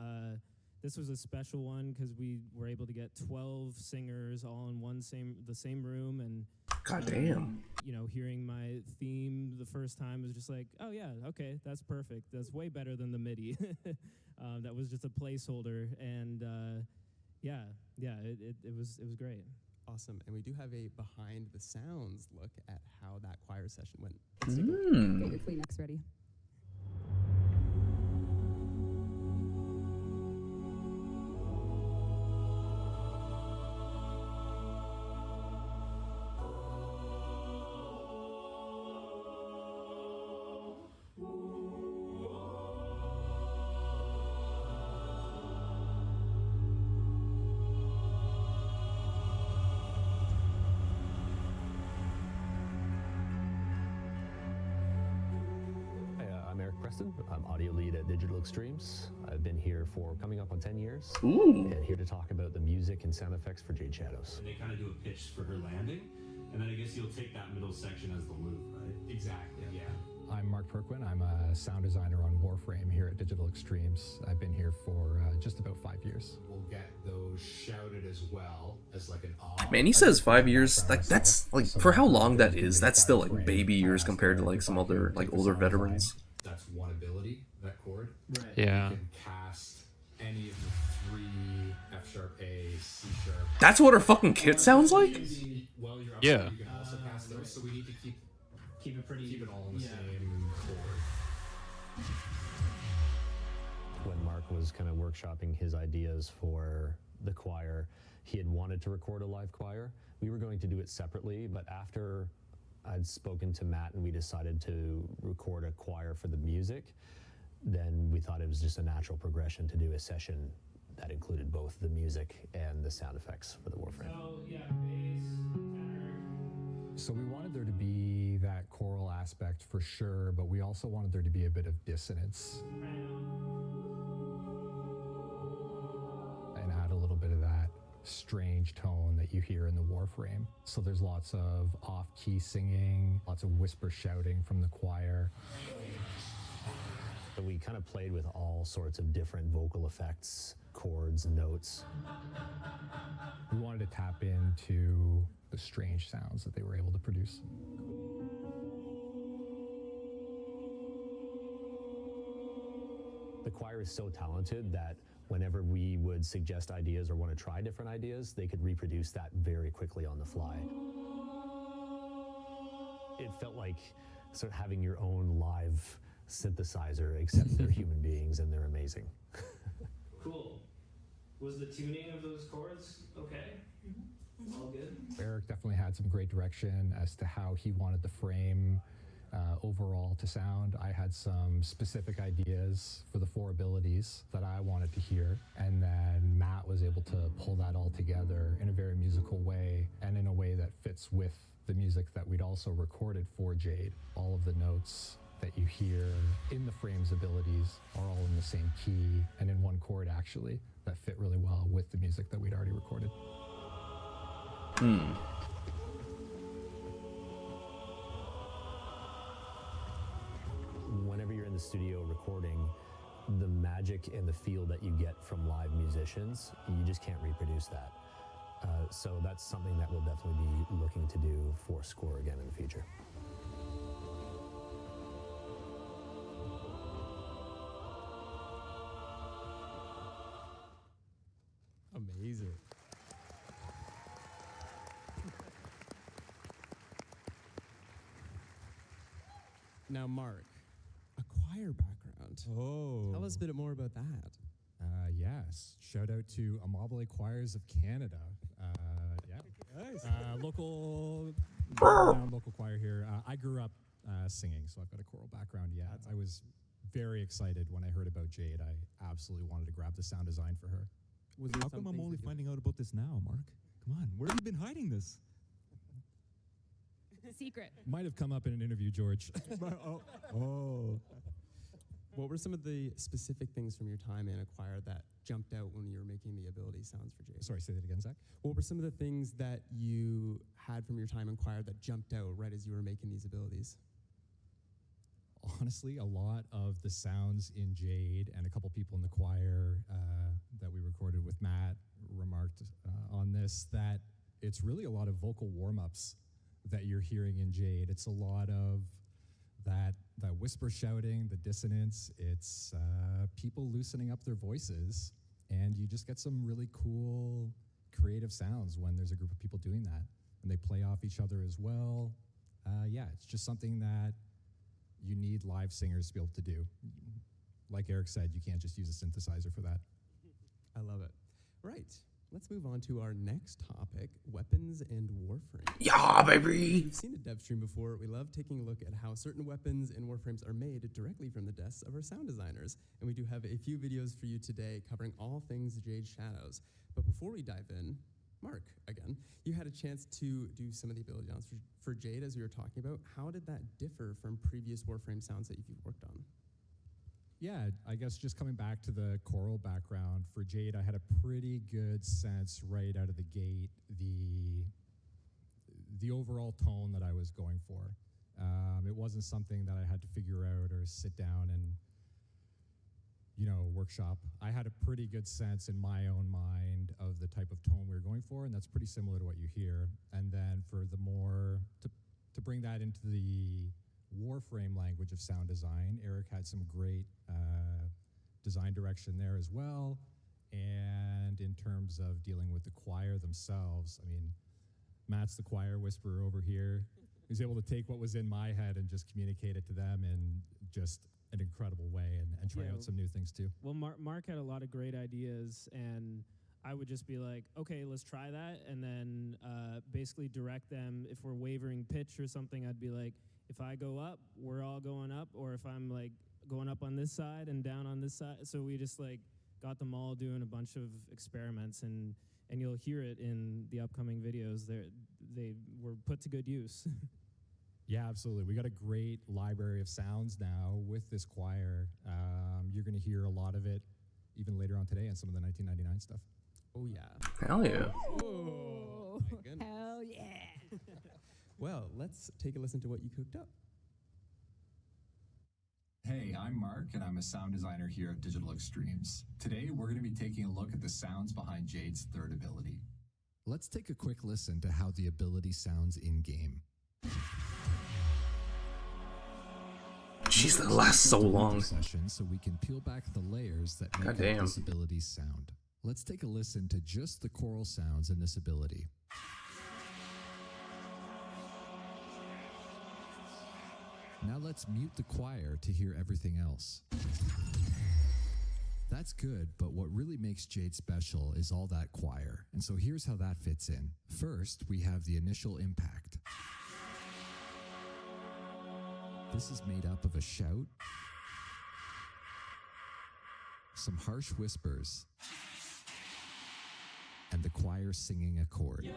this was a special one because we were able to get 12 singers all in the same room, and God damn. You know, hearing my theme the first time was just like, oh yeah, okay, that's perfect. That's way better than the MIDI. That was just a placeholder, and it was great. Awesome. And we do have a behind the sounds look at how that choir session went. Get your Kleenex ready. I'm audio lead at Digital Extremes. I've been here for coming up on 10 years. Ooh. And here to talk about the music and sound effects for Jade Shadows. And they kind of do a pitch for her landing, and then I guess you'll take that middle section as the loop, right? Exactly, yeah. I'm Mark Perquin. I'm a sound designer on Warframe here at Digital Extremes. I've been here for just about 5 years. We'll get those shouted as well as like an off. Man, he says 5 years. Like that's like for how long that is. That's still like baby years compared to like some other like older veterans. That's one ability, that chord. Right. Yeah. You can cast any of the 3 F sharp A, C sharp. That's what her fucking kit sounds like? Well, you're up Yeah. You can also cast those, so we need to keep it all in the same chord. When Mark was kind of workshopping his ideas for the choir, he had wanted to record a live choir. We were going to do it separately, but after I'd spoken to Matt and we decided to record a choir for the music, then we thought it was just a natural progression to do a session that included both the music and the sound effects for the Warframe. So, yeah, bass, tenor. So we wanted there to be that choral aspect for sure, but we also wanted there to be a bit of dissonance. And add a little bit of that strange tone that you hear in the Warframe. So there's lots of off-key singing, lots of whisper shouting from the choir. So we kind of played with all sorts of different vocal effects, chords, notes. We wanted to tap into the strange sounds that they were able to produce. The choir is so talented that whenever we would suggest ideas or want to try different ideas, they could reproduce that very quickly on the fly. It felt like sort of having your own live synthesizer, except they're human beings and they're amazing. Cool. Was the tuning of those chords okay? All good? Eric definitely had some great direction as to how he wanted the frame overall to sound. I had some specific ideas for the 4 abilities that I wanted to hear, and then Matt was able to pull that all together in a very musical way and in a way that fits with the music that we'd also recorded for Jade. All of the notes that you hear in the frame's abilities are all in the same key and in one chord actually that fit really well with the music that we'd already recorded. Whenever you're in the studio recording, the magic and the feel that you get from live musicians, you just can't reproduce that. So that's something that we'll definitely be looking to do for score again in the future. Amazing. Now, Mark, a choir background. event. Oh. Tell us a bit more about that. Yes. Shout out to Amabile Choirs of Canada. Local choir here. I grew up singing, so I've got a choral background. Yeah, I was very excited when I heard about Jade. I absolutely wanted to grab the sound design for her. How come I'm only finding out about this now, Mark? Come on, where have you been hiding this? Secret. Might have come up in an interview, George. Oh. What were some of the specific things from your time in a choir that jumped out when you were making the ability sounds for Jade? Sorry, say that again, Zach. What were some of the things that you had from your time in choir that jumped out right as you were making these abilities? Honestly, a lot of the sounds in Jade and a couple people in the choir that we recorded with Matt remarked on this, that it's really a lot of vocal warm-ups that you're hearing in Jade. It's a lot of that whisper shouting, the dissonance. It's people loosening up their voices, and you just get some really cool creative sounds when there's a group of people doing that, and they play off each other as well. It's just something that you need live singers to be able to do. Like Eric said, you can't just use a synthesizer for that. I love it. Right. Let's move on to our next topic, weapons and Warframe. Yeah, baby! We've seen a Devstream before. We love taking a look at how certain weapons and Warframes are made directly from the desks of our sound designers. And we do have a few videos for you today covering all things Jade Shadows. But before we dive in, Mark, again, you had a chance to do some of the ability downs for Jade, as we were talking about. How did that differ from previous Warframe sounds that you've worked on? Yeah, I guess just coming back to the choral background, for Jade, I had a pretty good sense right out of the gate, the overall tone that I was going for. It wasn't something that I had to figure out or sit down and, workshop. I had a pretty good sense in my own mind of the type of tone we were going for, and that's pretty similar to what you hear. And then for the more, to bring that into the Warframe language of sound design, Eric had some great design direction there as well. And in terms of dealing with the choir themselves, I mean, Matt's the choir whisperer over here. He was able to take what was in my head and just communicate it to them in just an incredible way and try out some new things too. Well, Mark had a lot of great ideas, and I would just be like, okay, let's try that, and then basically direct them. If we're wavering pitch or something, I'd be like, if I go up, we're all going up, or if I'm like going up on this side and down on this side. So we just like got them all doing a bunch of experiments, and you'll hear it in the upcoming videos. They were put to good use. Yeah, absolutely. We got a great library of sounds now with this choir. You're going to hear a lot of it even later on today and some of the 1999 stuff. Oh, yeah. Hell yeah. Oh, my goodness. Hell yeah. Well, let's take a listen to what you cooked up. Hey, I'm Mark, and I'm a sound designer here at Digital Extremes. Today, we're going to be taking a look at the sounds behind Jade's third ability. Let's take a quick listen to how the ability sounds in-game. Jeez, that lasts so long. Session so we can peel back the layers that make up this ability's sound. Let's take a listen to just the choral sounds in this ability. Now let's mute the choir to hear everything else. That's good, but what really makes Jade special is all that choir. And so here's how that fits in. First, we have the initial impact. This is made up of a shout, some harsh whispers, and the choir singing a chord.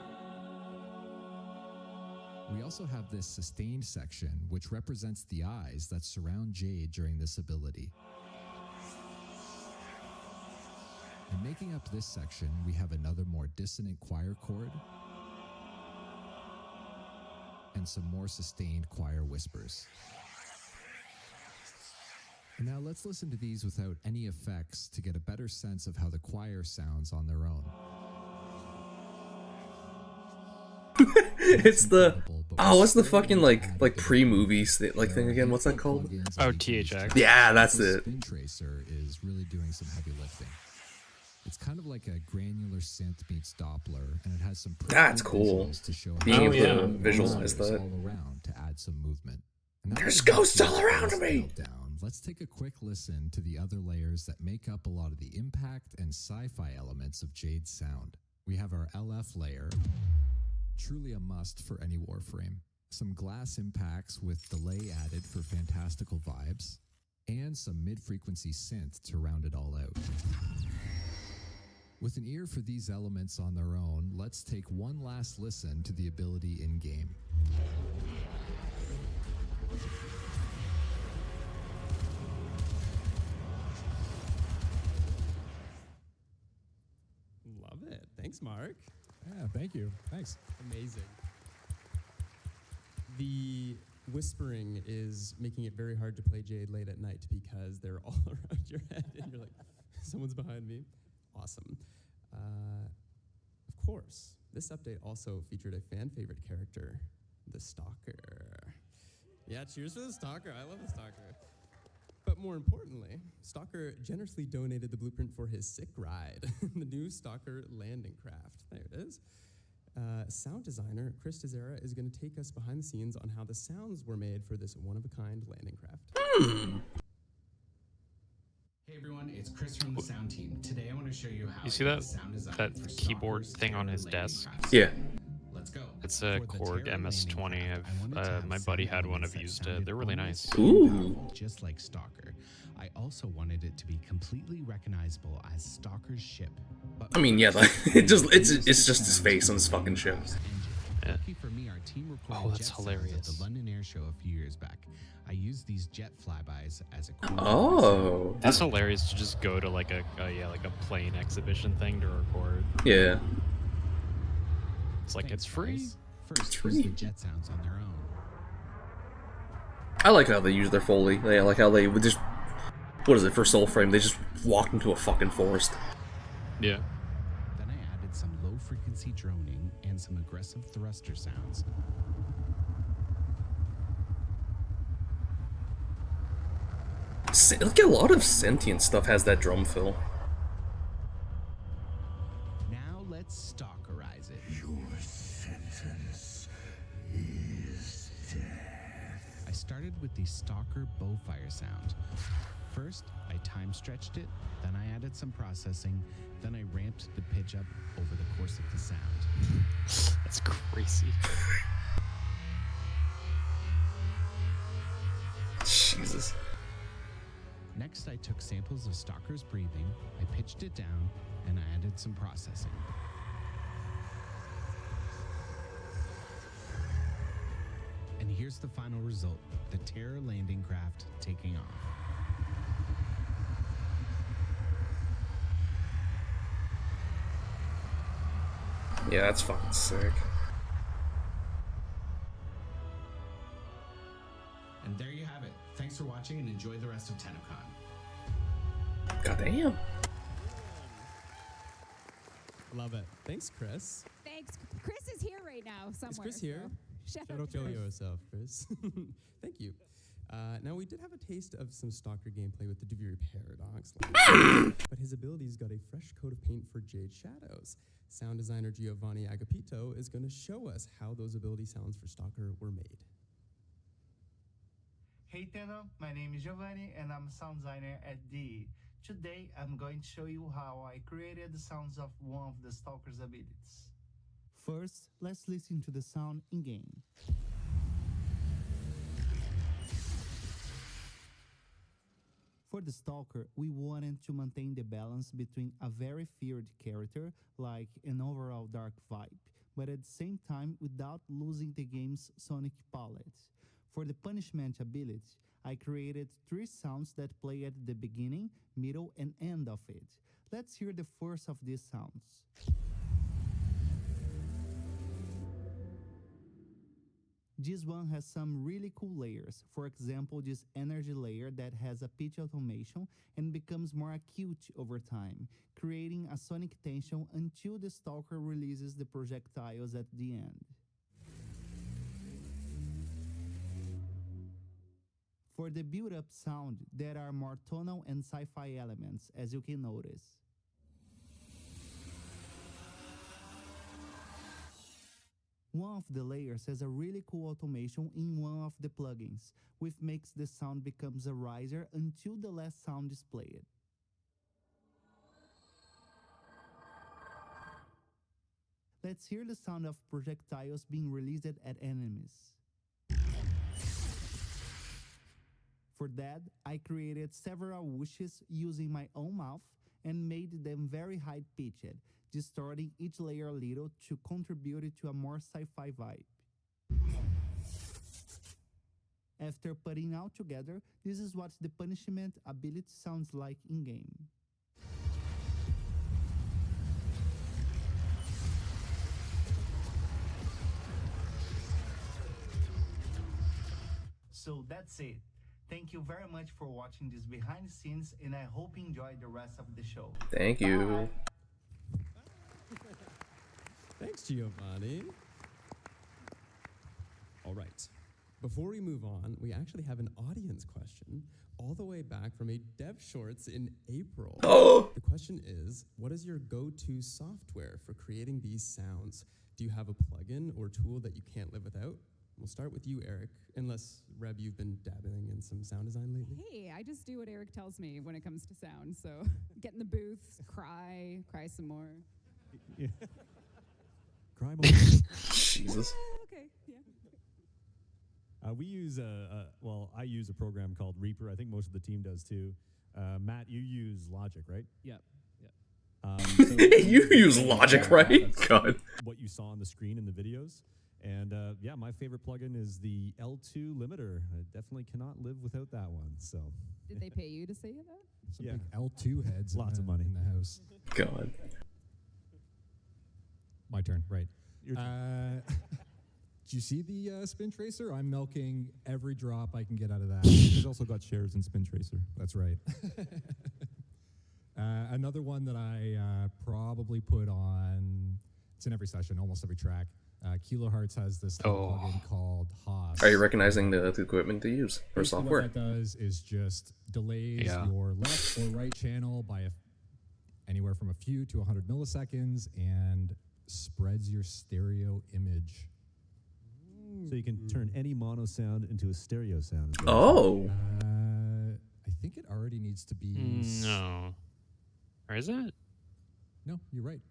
We also have this sustained section, which represents the eyes that surround Jade during this ability. And making up this section, we have another more dissonant choir chord and some more sustained choir whispers. And now let's listen to these without any effects to get a better sense of how the choir sounds on their own. It's the what's the fucking like pre-movie thing again? What's that called? Oh, THX. Yeah, that's it. Spin tracer is really doing some heavy lifting. It's kind of like a granular synth meets Doppler, and it has some that's cool. To show being able to visualize that. All around to add some movement. There's ghosts all around me. Down let's take a quick listen to the other layers that make up a lot of the impact and sci-fi elements of Jade's sound. We have our LF layer, truly a must for any Warframe. Some glass impacts with delay added for fantastical vibes, and some mid-frequency synth to round it all out. With an ear for these elements on their own, let's take one last listen to the ability in-game. Love it. Thanks, Mark. Yeah, thank you. Thanks. Amazing. The whispering is making it very hard to play Jade late at night because they're all around your head and you're like, someone's behind me. Awesome. Of course, this update also featured a fan favorite character, the Stalker. Yeah, cheers for the Stalker. I love the Stalker. But more importantly, Stalker generously donated the blueprint for his sick ride, the new Stalker landing craft. There it is. Sound designer Chris Tezera is going to take us behind the scenes on how the sounds were made for this one-of-a-kind landing craft. Hey everyone, it's Chris from the sound team. Today I want to show you how You see that sound design that for keyboard Stalker's thing on Terror his landing desk? craft. Yeah. Let's go. It's a Korg MS-20. My buddy had one. I've used it. They're really nice. Ooh. Just like Stalker. I also wanted it to be completely recognizable as Stalker's ship. I mean, yeah, like, it's just his face on his fucking ship. Yeah. Lucky for me, our team recorded that's jet sounds hilarious. at the London Air Show a few years back. I used these jet flybys as a Oh. That's hilarious to just go to like a plane exhibition thing to record. Yeah. It's like it's free. First, use the jet sounds on their own. I like how they use their Foley. I like how they would just, what is it, for Soulframe, they just walked into a fucking forest. Yeah. Then I added some low-frequency droning and some aggressive thruster sounds. Look, a lot of sentient stuff has that drum fill. Now let's Stalkerize it. Your sentence is death. I started with the Stalker bowfire sound. First, I time stretched it, then I added some processing, then I ramped the pitch up over the course of the sound. That's crazy. Jesus. Next, I took samples of Stalker's breathing, I pitched it down, and I added some processing. And here's the final result, the Terror landing craft taking off. Yeah, that's fucking sick. And there you have it. Thanks for watching and enjoy the rest of Tennocon. Goddamn. Love it. Thanks, Chris. Thanks. Chris is here right now somewhere. Is Chris here? So shout Shout out out to to Chris. yourself, Chris. Thank you. Now, we did have a taste of some Stalker gameplay with the Duviri Paradox, but his abilities got a fresh coat of paint for Jade Shadows. Sound designer Giovanni Agapito is going to show us how those ability sounds for Stalker were made. Hey Tenno, my name is Giovanni and I'm a sound designer at D. Today I'm going to show you how I created the sounds of one of the Stalker's abilities. First, let's listen to the sound in-game. For the Stalker, we wanted to maintain the balance between a very feared character, like an overall dark vibe, but at the same time without losing the game's sonic palette. For the punishment ability, I created 3 sounds that play at the beginning, middle, and end of it. Let's hear the first of these sounds. This one has some really cool layers. For example, this energy layer that has a pitch automation and becomes more acute over time, creating a sonic tension until the Stalker releases the projectiles at the end. For the build-up sound, there are more tonal and sci-fi elements, as you can notice. One of the layers has a really cool automation in one of the plugins, which makes the sound becomes a riser until the last sound is played. Let's hear the sound of projectiles being released at enemies. For that, I created several whooshes using my own mouth and made them very high-pitched, distorting each layer a little to contribute to a more sci-fi vibe. After putting all together, this is what the punishment ability sounds like in-game. So that's it. Thank you very much for watching this behind the scenes, and I hope you enjoyed the rest of the show. Thank you. Thanks, Giovanni. All right. Before we move on, we actually have an audience question all the way back from a Dev Shorts in April. Oh! The question is, what is your go-to software for creating these sounds? Do you have a plugin or tool that you can't live without? We'll start with you, Eric, unless, Reb, you've been dabbling in some sound design lately. Hey, I just do what Eric tells me when it comes to sound. So get in the booth, cry some more. Yeah. Cry more. Jesus. Okay, yeah. We use I use a program called Reaper. I think most of the team does too. Matt, you use Logic, right? Yep. You use Logic, right? God. What you saw on the screen in the videos. And yeah, my favorite plugin is the L2 limiter. I definitely cannot live without that one. So. Did they pay you to say that? Some big L2 heads. Lots of money in the house. God. My turn, right? Your turn. Do you see the Spin Tracer? I'm milking every drop I can get out of that. He's also got shares in Spin Tracer. That's right. Another one that I probably put on, it's in every session, almost every track. Kilohertz has this plugin called Haas. Are you recognizing the equipment to use or Basically software? What that does is just delays your left or right channel by anywhere from a few to 100 milliseconds and spreads your stereo image. So you can turn any mono sound into a stereo sound. Oh. I think it already needs to be. No. Or is it? No, you're right.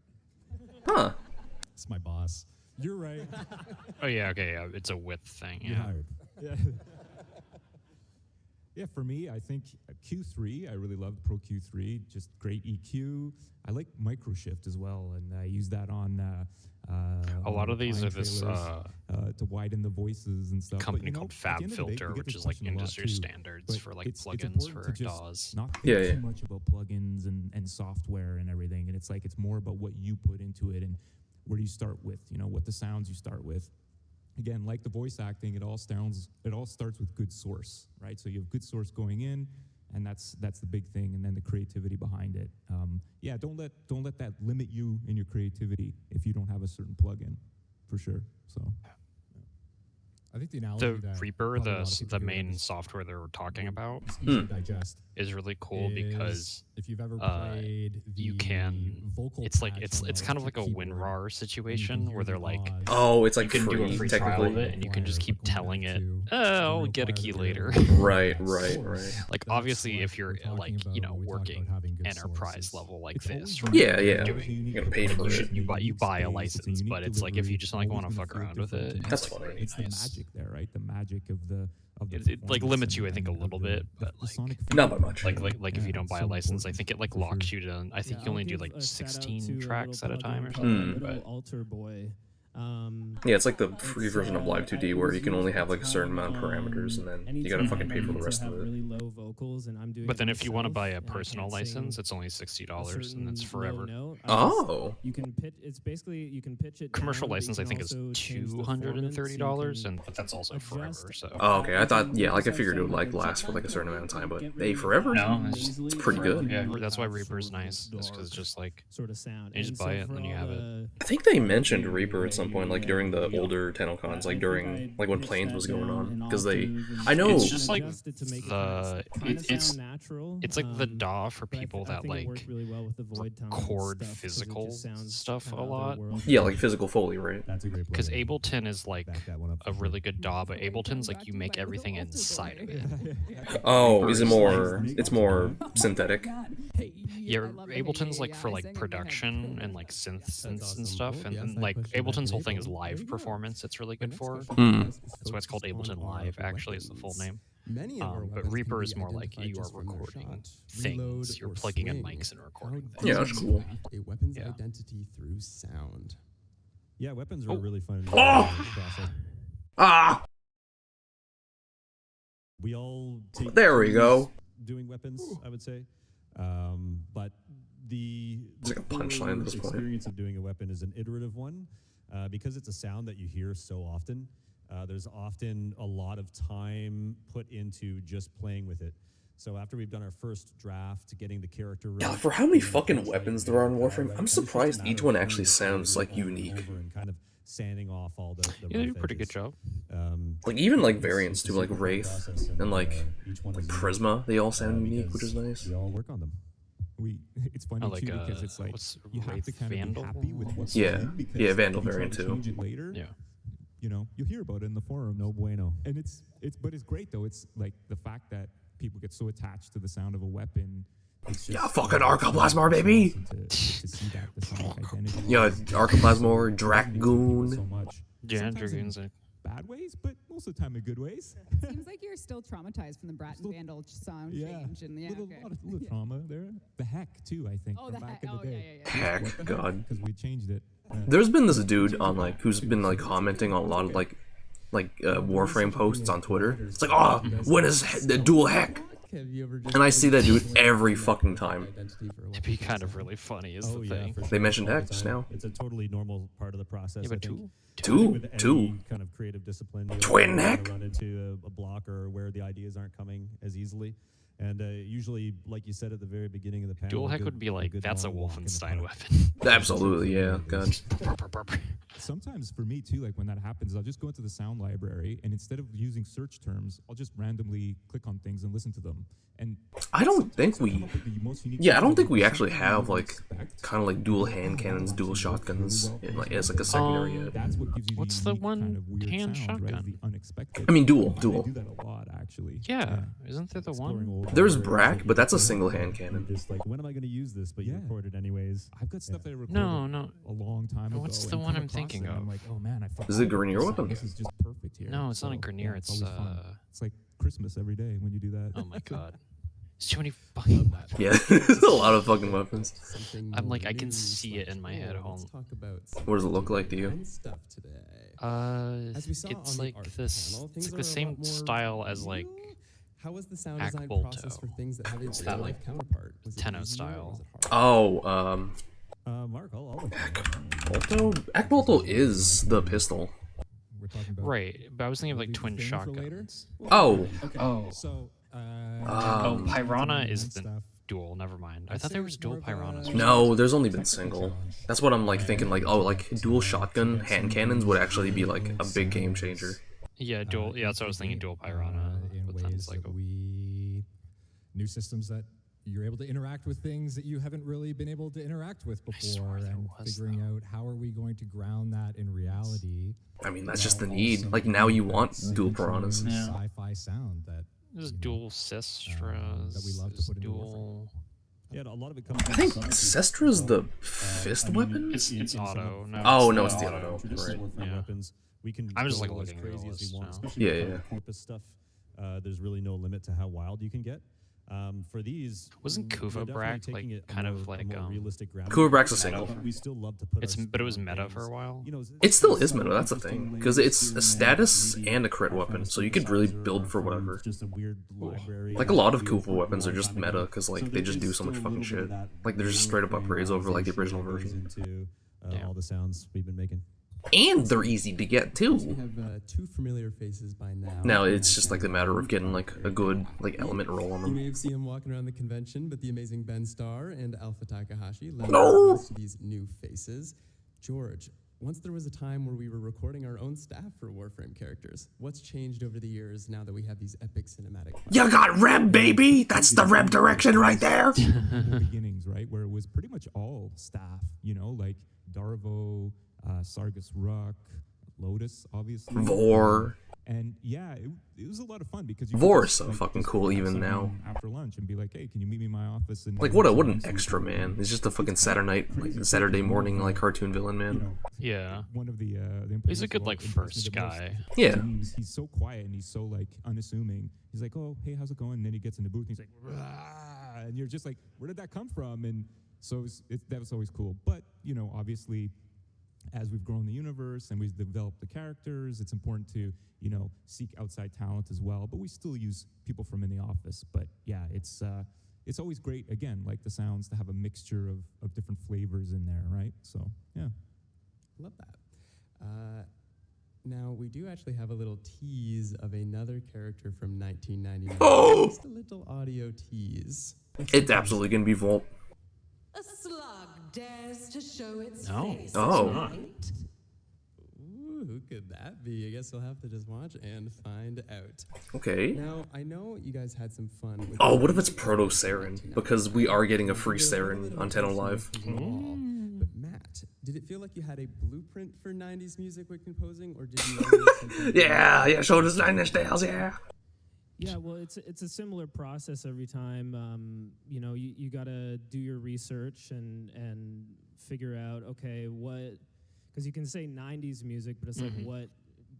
Huh. It's my boss. You're right. Oh yeah, okay, yeah. It's a width thing. You're Yeah. hired. Yeah. Yeah, for me, I think Q3, I really loved Pro Q3, just great EQ. I like Microshift as well, and I use that on A lot of these are this to widen the voices and stuff. company But, called at the end of the day, FabFilter, we get which this is like question a lot industry too, standards but for like it's plugins important for to just DAWs. Not think Yeah, too much about plugins and software and everything, and it's like it's more about what you put into it and where do you start with, what the sounds you start with. Again, like the voice acting, it all starts with good source, right? So you have good source going in, and that's the big thing, and then the creativity behind it. Yeah, don't let that limit you in your creativity if you don't have a certain plugin, for sure. So. I think the analogy The that Reaper, probably a lot of the people do main is software that we're talking about, it's easy to digest. is really cool because If you've ever played you the can. vocal It's like patch it's on it's the kind of like a electric keyboard, WinRAR and you situation can where hear they're the like, laws. Oh, it's like you can do a free, free trial of technically. it, and you can just keep telling it, to I'll real get a choir key that later. you're Right, at right, source. right. Like That's obviously, what if you're we're like talking about when we talk working about having good enterprise sources. level like It's this, always right? Yeah, You're yeah. doing- You gotta pay for it. you buy a It's a license, unique but it's like if you delivery, just like always want to gonna fuck feel around with different, it, and That's it's like funny. really It's the nice. magic there, right? The magic of the It like performance limits you, I and- think, a and little of the- bit, but the like sonic Not by feedback. much. like if Yeah, you don't it's buy so a license, I important, think it like for locks sure. you to. I think Yeah, you only I'll do give like a shout out 16 to a tracks at little a time or plugin something. called Little But Altar Boy. Yeah, it's like the free It's, version of Live 2D it where was you can only used have like a certain to amount of parameters, and then you anytime gotta fucking I pay for the need rest to of have it. really low vocals, and I'm doing. but then it if you want to myself, buy a and I personal can't sing license, it's only $60, and that's certain low forever. note, I just- Oh. you can pitch. It's basically you can pitch it. Commercial down, but you license, I can think, is also change the $230, formant, so but that's also forever. adjust- So. Oh, okay. I thought, yeah, like I Besides figured it would saying like that last for like a certain amount of time, but get hey, rid of forever? No, It's nasally pretty good. Yeah, fucking that's why have Reaper's sort of nice. It's because dark just like sort of sound. you just And buy so it and for then you all have it. the- I think they mentioned Reaper at some some point, like during the older Tennocons, like during like when Planes was going on, because I know it's just like it's like the DAW for people that like record physical stuff a lot. Yeah, like physical Foley, right? That's a great point. Because Ableton is like a really good DAW, but Ableton's like you make everything inside of it. Oh, is it more? It's more synthetic. Yeah, Ableton's like for like production and like synths and stuff, and then like Ableton's whole thing is live performance. It's really good for. That's why it's called Ableton Live. Actually, is the full name. But Reaper is more like you are recording things. You're plugging in mics and recording things. Yeah, that's cool. A weapon's identity through sound. Yeah, weapons are really fun. We all take there we go. Doing weapons, I would say. But it's like a punchline at this point. Experience of doing a weapon is an iterative one, because it's a sound that you hear so often. There's often a lot of time put into just playing with it. So after we've done our first draft, getting the character right, Yeah, for how many fucking weapons there are in Warframe, I'm surprised each one actually sounds like unique. And kind of sanding off all the yeah, they do a pretty good job. Like even like variants too, like Wraith and like Prisma, they all sound unique, which is nice. We all work on them. It's funny like, too because it's like you have to kind Vandal? of be happy with what's Yeah, done, because yeah, Vandal if you try variant to too. change it later, Yeah. you know, you hear about it in the forum, no bueno. And it's great though. It's like the fact that people get so attached to the sound of a weapon. It's just, Yeah, fucking Arcoplasmor, baby! To see that the sonic identity. Yeah, Arcoplasmor, Dragoon. So much. Yeah, Sometimes in Dragoon's like bad ways, but most of the time in good ways. Seems like you're still traumatized from the Brat and Vandal sound change. And little trauma there. The heck too, I think. Oh, from the back heck. in the day. Heck, God. Because we changed it. There's been this dude on like who's been like commenting on a lot of like Warframe posts on Twitter. It's like, oh, when is the dual heck? And I see that dude every fucking time. It'd be kind of really funny, is the thing. They mentioned heck just now. It's a totally normal part of the process. Yeah, but I think. Two? With Two? any kind of creative discipline. Twin heck? Run into a block or where the ideas aren't coming as easily. And usually, like you said at the very beginning of the panel, Dual heck good- would be like, good that's a long walk in the Wolfenstein park. weapon. Absolutely, yeah. God. Sometimes for me too, like when that happens, I'll just go into the sound library and instead of using search terms, I'll just randomly click on things and listen to them. And I don't think we. Yeah, I don't think we actually have like kind of like dual hand cannons, dual shotguns, in, like as like a secondary yet. What's the one hand shotgun? Unexpected. I mean, dual. I do that a lot actually. Yeah, isn't there the one? There's Brack, but that's a single hand cannon. Just like, when am I going to use this? But you record it anyways. I've got stuff that I recorded No. a long time ago. What's the and one come I'm across thinking it, and I'm of? like, oh man, I forgot Is it a Grenier this. weapon? This is just perfect here. No, it's not a So, Grenier, yeah, it's, always fun. It's like Christmas every day when you do that. Oh my god. There's too many fucking weapons. Yeah, there's a lot of fucking weapons. I'm like, I can see it in my head home. What does it look like to you? It's like this. It's like the same style as like How was the sound Act design Bolto. process for things that have a Style. real life counterpart? Was it Tenno easier or style. was it hard? Oh, Mark, I'll Bolto? Bolto is the pistol. Right, but I was thinking of like twin shotguns. Oh. Oh. So, oh, Piranha is the dual. Never mind. I thought there was dual Piranhas. No, there's only been single. That's what I'm like thinking. Like, oh, like dual shotgun hand cannons would actually be like a big game changer. Yeah, dual. Yeah, that's what I was thinking. Dual Piranha. In But ways then it's like, that we new systems that you're able to interact with things that you haven't really been able to interact with before, and figuring out how are we going to ground that in reality. I mean, that's just the need. Like, now you want dual piranhas. Yeah. Sci-fi sound that there's dual Sistras. that we love to there's put into dual. Yeah, a lot of it comes. I think Sestra's the fist weapon? It's auto. No, Oh, it's no, not it's the auto. auto. Traditional Right. Warframe weapons. We can I'm just go like as looking at crazy the as we list want, now. especially Yeah, with yeah. the corpus stuff. There's really no limit to how wild you can get. For these, Wasn't we're Kuva definitely Brack taking like it kind of more- like more realistic ground. Kuva Brack's a single. We still love to put. It's our but it was spin on meta things. for a while. You know, It still is meta, that's the thing. Because it's a status and a crit weapon, so you could really build for whatever. Just a weird library. Like, a lot of Kuva weapons are just meta, because, like, they just do so much fucking shit. Like, they're just straight up upgrades over, like, the original version. Into all the sounds we've been making. And they're easy to get, We too. have two familiar faces by now. Now, it's just, like, the matter of getting, like, a good, like, element roll on You may them. have seen him walking around the convention, but the amazing Ben Starr and Alpha Takahashi led No! us to these new faces. George, Once there was a time where we were recording our own staff for Warframe characters. What's changed over the years now that we have these epic cinematic? You got Reb, baby! That's the Reb direction right there! Beginnings, right? Where it was pretty much all staff, you know, like Darvo, Sargus Ruck, Lotus, obviously. Vor. And yeah, it was a lot of fun because you Vor could is just, so like, fucking just cool have even someone now. after lunch and be like, hey, can you meet me in my office? And Like what an extra, man. He's just a fucking Saturday morning like cartoon villain, man. Yeah. One of the He's a good like first guy. Yeah. He's so quiet and he's so like unassuming. He's like, oh, hey, how's it going? And then he gets in the booth and he's like, "Rah!" And you're just like, where did that come from? And so that was always cool. But you know, obviously, as we've grown the universe and we've developed the characters, it's important to, you know, seek outside talent as well. But we still use people from in the office. But yeah, it's always great, again, like the sounds, to have a mixture of different flavors in there, right? So yeah. Love that. Now, we do actually have a little tease of another character from 1999. Oh! Just a little audio tease. It's absolutely gonna be Volt. A slug dares to show its No. face. Oh. Tonight. Ooh, who could that be? I guess we'll have to just watch and find out. Okay. Now, I know you guys had some fun with Oh, what if it's Proto Saren? Because we are getting a free Saren on TennoLive. But Matt, did it feel like you had a blueprint for 90s music when composing, or did you Yeah, show us 90s styles, yeah. Yeah, well, it's a similar process every time. You know, you got to do your research and figure out, okay, what, because you can say 90s music, but it's like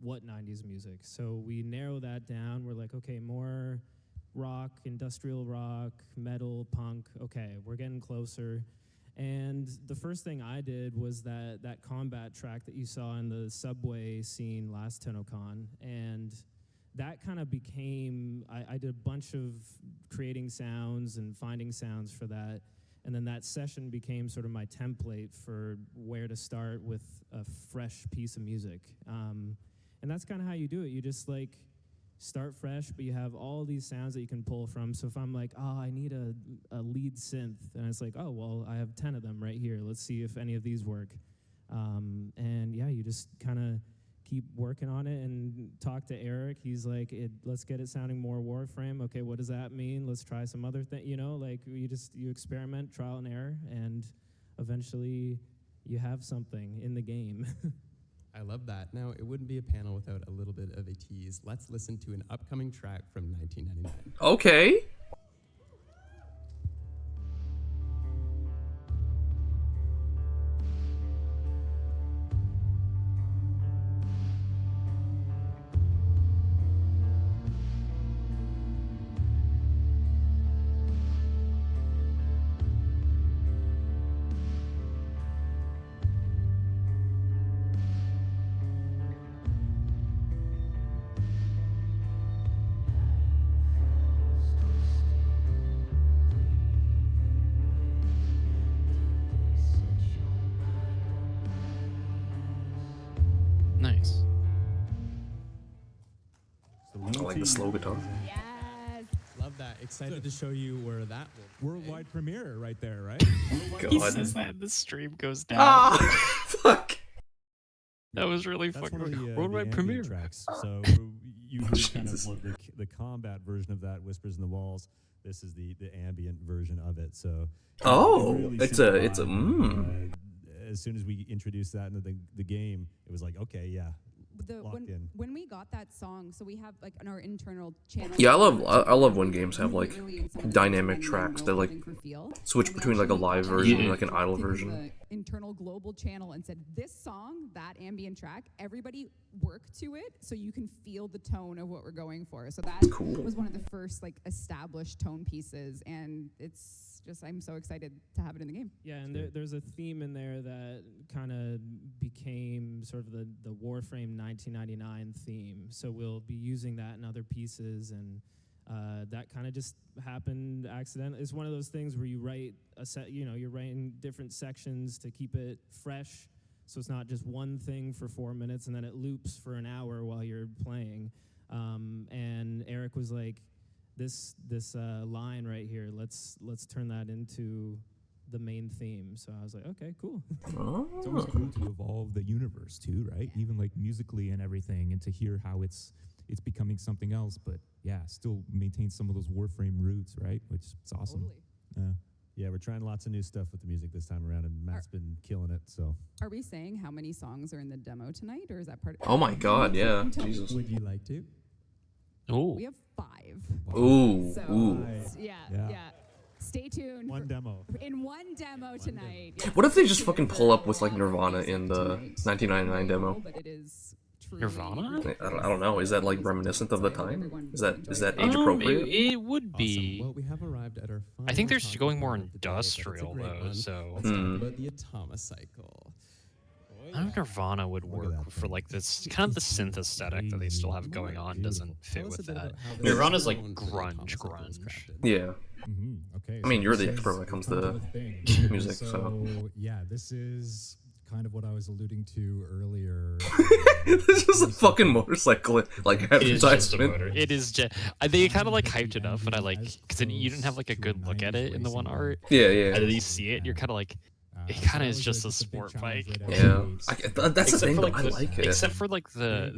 what 90s music. So we narrow that down. We're like, okay, more rock, industrial rock, metal, punk. Okay, we're getting closer. And the first thing I did was that combat track that you saw in the subway scene last Tennocon, and that kind of became, I did a bunch of creating sounds and finding sounds for that, and then that session became sort of my template for where to start with a fresh piece of music. And that's kind of how you do it. You just like start fresh, but you have all these sounds that you can pull from. So if I'm like, oh, I need a lead synth, and it's like, oh, well, I have 10 of them right here. Let's see if any of these work. And yeah, you just kind of keep working on it and talk to Eric. He's like, let's get it sounding more Warframe. Okay, what does that mean? Let's try some other thing. You know, like you experiment, trial and error, and eventually you have something in the game. I love that. Now, it wouldn't be a panel without a little bit of a tease. Let's listen to an upcoming track from 1999. Okay. Nice. I like the slow guitar. Yes. Love that. Excited to show you where that will Worldwide premiere right there, right? He says that the stream goes down. Ah, fuck. That was really That's fucking one of the, worldwide the premiere. ambient tracks. So you heard kind of the combat version of that, Whispers in the Walls. This is the ambient version of it. So Oh, really it's simplified, a as soon as we introduced that into the game, it was like, okay, yeah, locked in. When we got that song, so we have like on our internal channel. Yeah, I love when games have like dynamic tracks that like switch between like a live version and like an idle version. The internal global channel and said, this song, that ambient track, everybody work to it so you can feel the tone of what we're going for. So that was one of the first like established tone pieces, and it's just, I'm so excited to have it in the game. Yeah, and there's a theme in there that kind of became sort of the Warframe 1999 theme. So we'll be using that in other pieces, and that kind of just happened accidentally. It's one of those things where you write a set, you know, you're writing different sections to keep it fresh, so it's not just one thing for 4 minutes and then it loops for an hour while you're playing. And Eric was like, this line right here, let's turn that into the main theme. So I was like, okay, cool. It's always cool to evolve the universe too, right? Even like musically and everything, and to hear how it's becoming something else, but yeah, still maintain some of those Warframe roots, right? Which is awesome. Yeah, we're trying lots of new stuff with the music this time around, and Matt's been killing it. So, Are we saying how many songs are in the demo tonight, or is that part of Oh my god, yeah. Jesus. would you like to? Ooh. We have 5. Ooh. So, Ooh. yeah. Stay tuned. One demo. In one demo tonight. What if they just fucking pull up with like Nirvana in the 1999 demo? But it is Nirvana? I don't know. Is that like reminiscent of the time? Is that age appropriate? It would be. Well, we have arrived at our I think they're final just going more topic of the day, but it's a industrial great though, one. so. Let's talk about the Atomicycle. I don't know if Nirvana would work for like this kind of the synth aesthetic that they still have going on doesn't fit with that. Nirvana's like grunge. Yeah. Okay. I mean, so you're this the is expert when it comes kind to of the thing. music, so. yeah, this is kind of what I was alluding to earlier. This is a fucking motorcycle, like It is just a advertisement. motor. It is just. They kind of like hyped it up, but I like because you didn't have like a good look at it in the one art. Yeah, yeah. And then you see it, and you're kind of like, it kind of is just a sport bike. Yeah, that's the thing. For, Though, like, I like it. Except for like the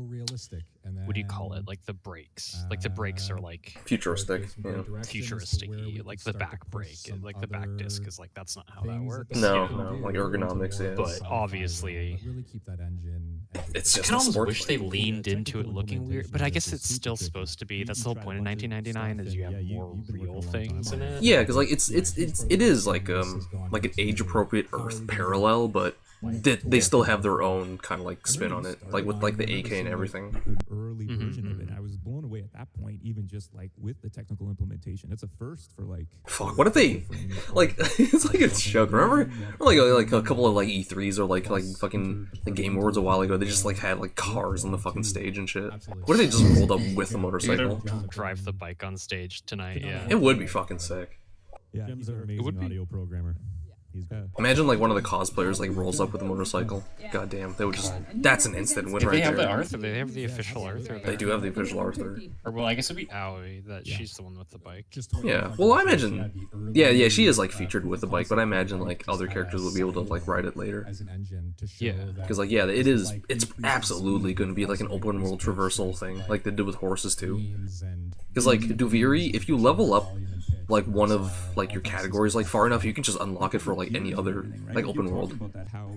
realistic, and then, what do you call it? Like the brakes. Like the brakes are like Futuristic. Yeah. futuristic. Like the back brake, like the back disc is like that's not how that works. No, you know? no, like ergonomics. Yeah. But obviously, really keep that engine. It's I just kind a of almost sport wish bike. they leaned into it looking weird, but I guess it's still supposed to be. That's the whole point of 1999 is you have more real things in it. Yeah, because like it is like an age appropriate Earth parallel, but they still have their own kind of like spin on it, like with like the AK and everything. Early version of it. I was blown away at that point, even just like with the technical implementation. It's a first for like. Fuck, what if they like? It's like a joke. Remember like a couple of like E3s or like fucking the Game Awards a while ago? They just like had like cars on the fucking stage and shit. What if they just rolled up with a motorcycle? Drive the bike on stage tonight. Yeah, It would be fucking sick. Yeah, Jim's an amazing audio programmer. He's good. Imagine like one of the cosplayers like rolls up with a motorcycle. God damn, they would just. That's an instant win Did right they have there. the Arthur? They have the official Arthur. They do have the official Arthur. Or well, I guess it'd be Aoi. That she's the one with the bike. Yeah. Well, I imagine. Yeah, she is like featured with the bike, but I imagine like other characters will be able to like ride it later. As an engine to show Yeah. Because like yeah, it is. It's absolutely going to be like an open world traversal thing, like they did with horses too. Because like Duviri, if you level up like one of like your categories like far enough, you can just unlock it for like any other like open world.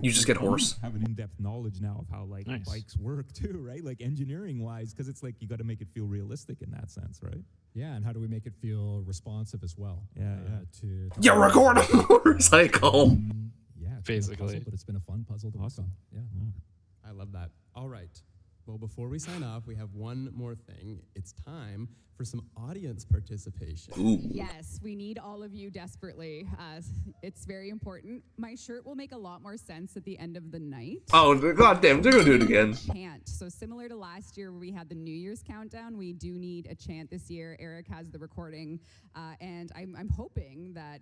You just get horse. Have an in-depth knowledge now of how like bikes work too, right? Like engineering wise, because it's like you got to make it feel realistic in that sense, right? Yeah, and how do we make it feel responsive as well? Yeah, To You record a motorcycle. Yeah, it's Basically. been a puzzle, but it's been a fun puzzle to work on. Yeah. I love that. All right. Well, before we sign off, we have one more thing. It's time for some audience participation. Ooh. Yes, we need all of you desperately. It's very important. My shirt will make a lot more sense at the end of the night. Oh goddamn! They're gonna do it again. Chant. So similar to last year where we had the New Year's countdown, we do need a chant this year. Eric has the recording, and I'm hoping that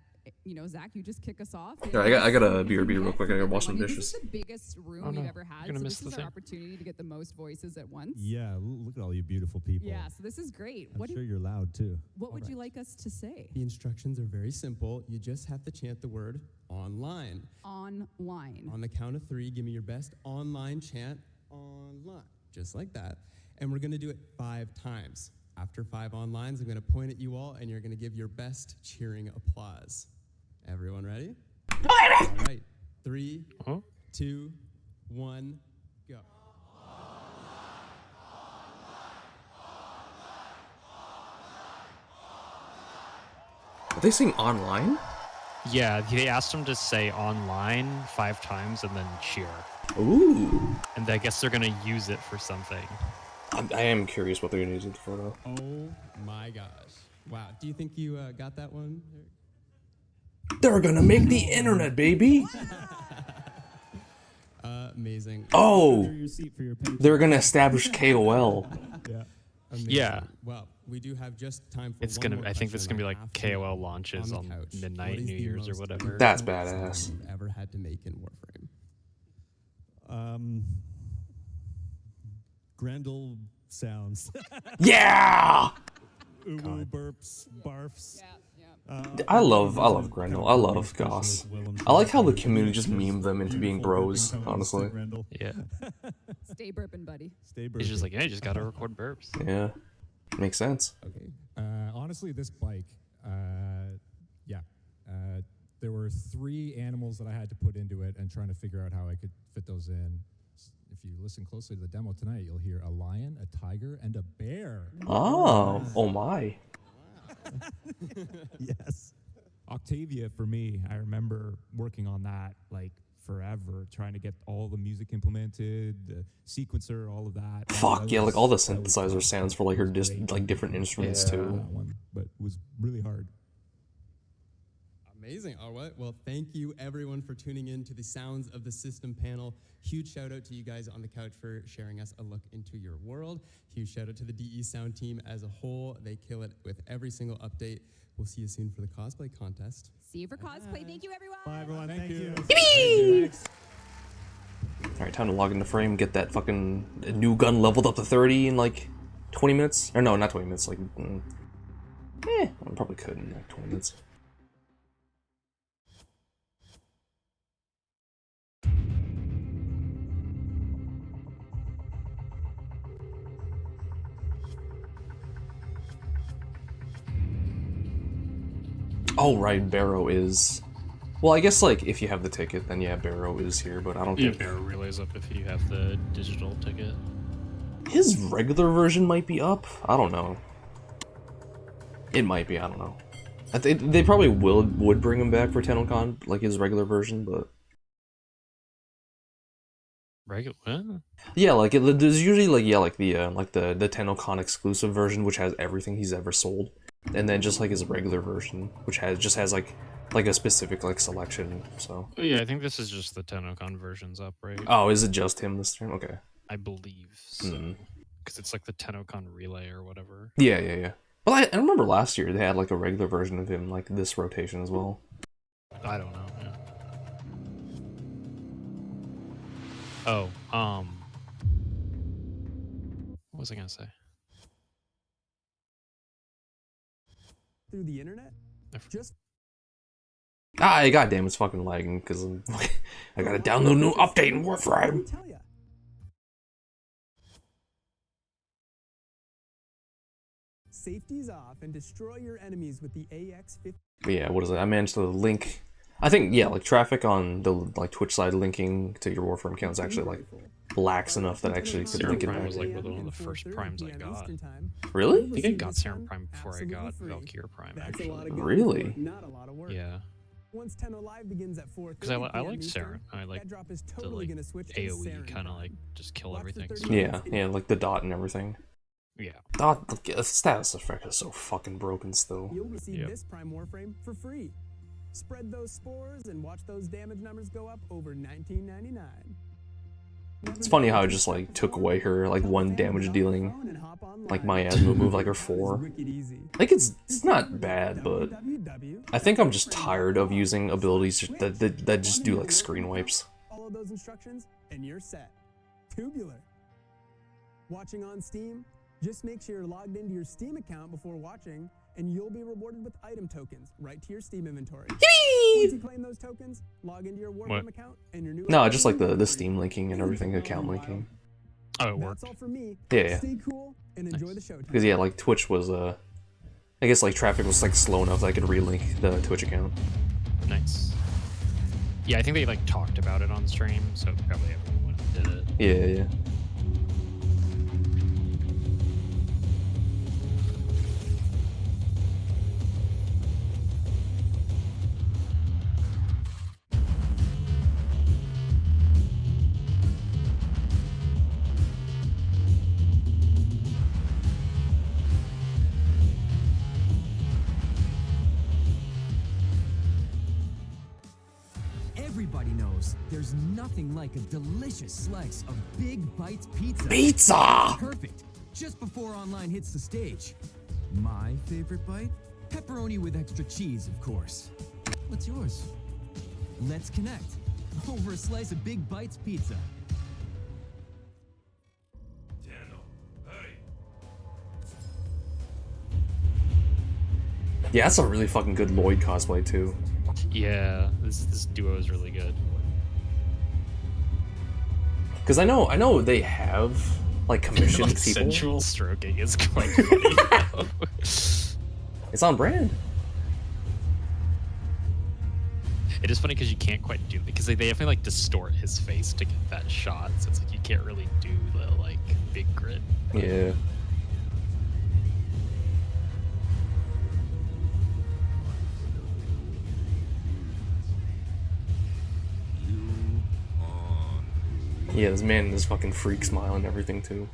Zach, you just kick us off. Here, I got a BRB real quick. I gotta wash some This dishes. is the biggest room Oh, no. we've ever had, Gonna so miss this is the our thing. opportunity to get the most voices at once. Yeah, look at all you beautiful people. Yeah, so this is great. I'm sure you're loud too. What would you like us to say? The instructions are very simple. You just have to chant the word online. Online. On the count of 3, give me your best online chant online. Just like that. And we're going to do it 5 times. After 5 onlines, I'm going to point at you all, and you're going to give your best cheering applause. Everyone ready? All right. 3, 2, 1, go. Are they saying online? Yeah, they asked him to say online 5 times and then cheer. Ooh. And I guess they're gonna use it for something. I am curious what they're gonna use it for though. Oh my gosh. Wow. Do you think you got that one? They're gonna make the internet, baby. Amazing. Oh, they're gonna establish KOL. Yeah. Amazing. Yeah. Well, we do have just time for It's one gonna. more I think this is gonna be like question KOL launches the on couch. midnight, What is New the Year's or most whatever. That's difficult badass. sound you've ever had to make in Warframe? Grendel sounds. Yeah. Uwu burps, barfs. Yeah, yeah. I love Grendel. I love Goss. I like how the community just meme them into being bros, honestly. Yeah. Stay burping, buddy. Stay burping. He's just like, yeah, you just gotta record burps. Yeah. Makes sense. Okay. Honestly, this bike, there were 3 animals that I had to put into it and trying to figure out how I could fit those in. If you listen closely to the demo tonight, you'll hear a lion, a tiger, and a bear. Oh, oh my. Yes. Octavia, for me, I remember working on that like forever, trying to get all the music implemented, the sequencer, all of that. Fuck, yeah, like all the synthesizer sounds for like her like different instruments too. That one, but it was really hard. Amazing. All right. Well, thank you everyone for tuning in to the Sounds of the System panel. Huge shout out to you guys on the couch for sharing us a look into your world. Huge shout out to the DE Sound team as a whole. They kill it with every single update. We'll see you soon for the cosplay contest. See you for cosplay. Thank you, everyone. Bye, everyone. Thank you. Yippee! Alright, time to log into frame, get that fucking new gun leveled up to 30 in like 20 minutes. Or no, not 20 minutes, like I probably could in like 20 minutes. Oh, right, Barrow is... Well, I guess, like, if you have the ticket, then yeah, Barrow is here, but I don't think... Barrow relays up if you have the digital ticket. His regular version might be up? I don't know. It might be, I don't know. They probably would bring him back for Tennocon, like his regular version, but... Regular? What? Yeah, like, there's usually, like, yeah, like the Tennocon exclusive version, which has everything he's ever sold. And then just like his regular version, which just has like a specific like selection. So yeah, I think this is just the Tennocon versions up, right? Oh, is it just him this time? Okay, I believe so, because it's like the Tennocon relay or whatever. Yeah. Well, I remember last year they had like a regular version of him like this rotation as well. I don't know. Yeah. Oh, what was I gonna say? Through the internet? Just goddamn, it's fucking lagging because I gotta download new update in Warframe. Safety's off and destroy your enemies with the AX-50. But yeah, what is it? I managed to link. I think like traffic on the like Twitch side linking to your Warframe account is actually like lax enough that I actually could link it Prime back. was like one of the first primes I got. Really? I think I got Serum Prime before I got Valkyr Prime, actually. Really? Yeah. Once TennoLive begins at 4:30 Because I like Serum. I like the like AoE kind of like just kill everything. So. Yeah, like the dot and everything. Yeah. Dot the status effect is so fucking broken still. You'll receive this Prime Warframe for free. Spread those spores and watch those damage numbers go up over $19.99. It's funny how it just like took away her like 1 damage dealing like miasma move like her 4. Like it's not bad, but I think I'm just tired of using abilities that just do like screen wipes. Follow those instructions and you're set. Tubular. Watching on Steam? Just make sure you're logged into your Steam account before watching, and you'll be rewarded with item tokens right to your Steam inventory. Once you claim those tokens, log into your Warframe account and your new. No, just like the Steam linking and everything, account linking. Oh, it worked. That's all for me. Yeah. Stay cool and enjoy the show. Because yeah, like Twitch was I guess like traffic was like slow enough that I could relink the Twitch account. Nice. Yeah, I think they like talked about it on stream, so probably everyone did it. Yeah. Everybody knows there's nothing like a delicious slice of Big Bites pizza. Pizza! Perfect. Just before online hits the stage. My favorite bite? Pepperoni with extra cheese, of course. What's yours? Let's connect over a slice of Big Bites pizza. Yeah, that's a really fucking good Lloyd cosplay too. Yeah, this duo is really good. Because I know they have like commissioned Like, people. sensual stroking is quite funny. It's on brand. It is funny because you can't quite do it because they definitely like distort his face to get that shot, so it's like you can't really do the like big grit. Yeah. Yeah, this man, this fucking freak smile and everything too.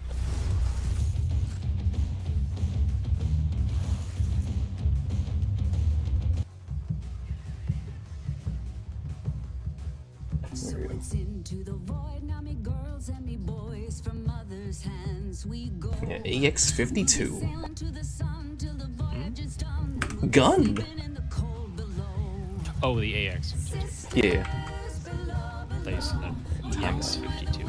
So it's into the void, now me girls and me boys from mothers' hands we go. Yeah, AX52. Sailing to the sun till the voyage is done. Gun. Oh, the AX. Yeah. They said EX 52.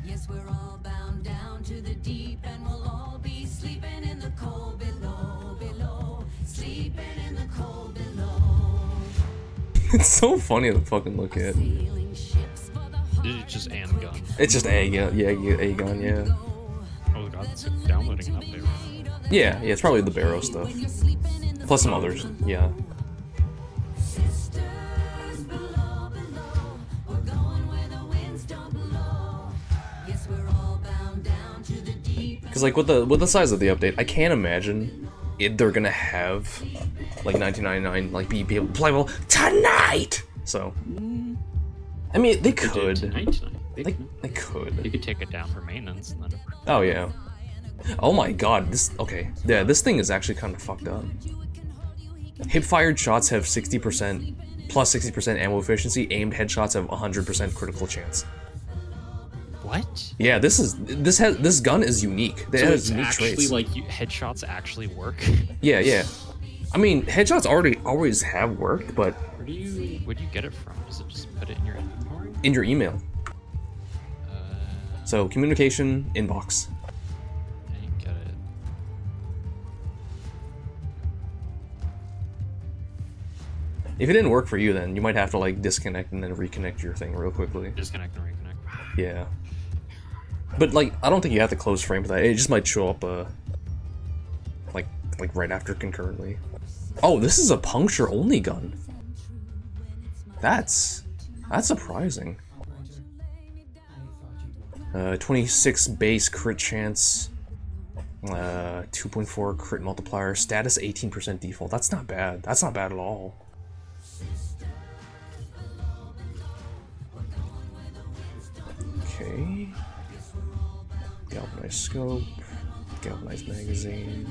Yes, we're all bound down to the deep, and we'll all be sleeping in the cold below, below, sleeping in the cold below. It's so funny to fucking look at. It's just and gun. It's just a gun, yeah, a gun, yeah. Oh god, it's downloading an update. Yeah, it's probably the Barrow stuff. Plus some others, yeah. Because like with the size of the update, I can't imagine they're gonna have like 1999 like be playable tonight. So I mean they could. They could. You could take it down for maintenance and then. Oh yeah. Oh my god, this yeah, this thing is actually kind of fucked up. Hip-fired shots have 60% plus 60% ammo efficiency. Aimed headshots have 100% critical chance. What? Yeah, this gun is unique. It So has it's unique actually traits. like headshots actually work. Yeah, yeah. I mean, headshots always have worked, but Where'd you get it from? Does it just put it in your inventory? in your email. So communication inbox. I didn't get it. If it didn't work for you, then you might have to like disconnect and then reconnect your thing real quickly. Disconnect and reconnect. Yeah. But like, I don't think you have to close frame for that. It just might show up like right after concurrently. Oh, this is a puncture only gun. That's surprising. 26 base crit chance. 2.4 crit multiplier. Status 18% default. That's not bad. That's not bad at all. Okay. Galvanized scope. Galvanized magazine.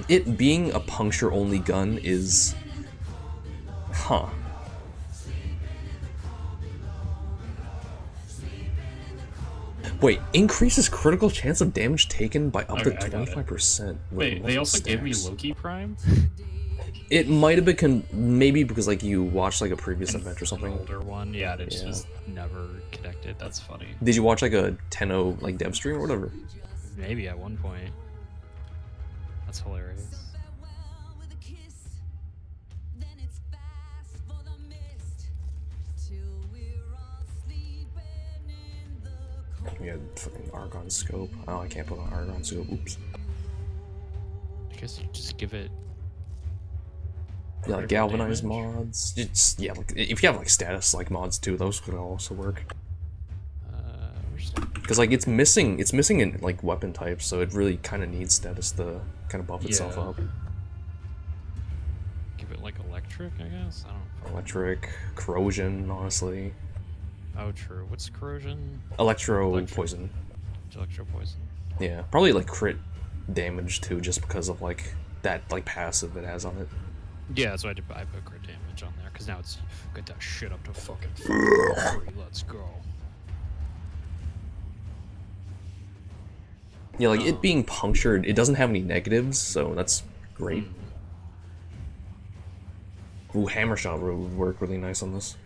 It being a puncture-only gun is... Huh. Wait, increases critical chance of damage taken by up to 25%. Wait, they also gave me Loki Prime? It might have been maybe because like you watched like a previous event or something. Older one, yeah, it's just never connected. That's funny. Did you watch like a Tenno like Devstream or whatever? Maybe at one point. That's hilarious. Yeah, fucking Argon scope. Oh, I can't put on Argon scope. Oops. I guess you just give it. Yeah, like galvanized mods. It's, yeah, like if you have like status like mods too, those could also work. Because like it's missing in like weapon types, so it really kind of needs status to kind of buff itself up. Give it like electric, I guess. I don't know. Electric, corrosion, honestly. Oh, true. What's corrosion? Electro poison. Electro poison. Yeah, probably like crit damage too, just because of like that like passive it has on it. Yeah, so I put crit damage on there because now it's get that shit up to fucking 3. Let's go. Yeah, like it being punctured, it doesn't have any negatives, so that's great. Ooh, hammer shot would work really nice on this.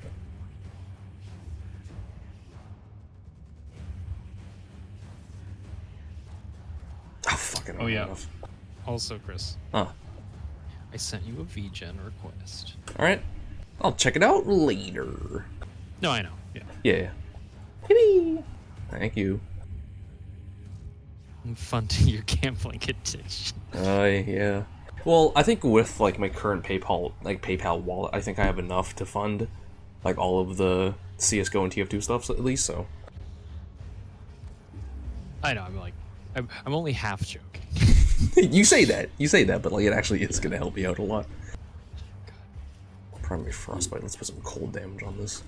Fucking Oh yeah. enough. Also, Chris. Huh. I sent you a VGen request. All right. I'll check it out later. No, I know. Yeah. Yeah. Yippee! Thank you. I'm funding your gambling addiction. Yeah. Well, I think with like my current PayPal wallet, I think I have enough to fund like all of the CS:GO and TF2 stuff at least. So. I know. I'm only half joking. You say that, but like it actually is gonna help me out a lot. Primary frostbite. Let's put some cold damage on this.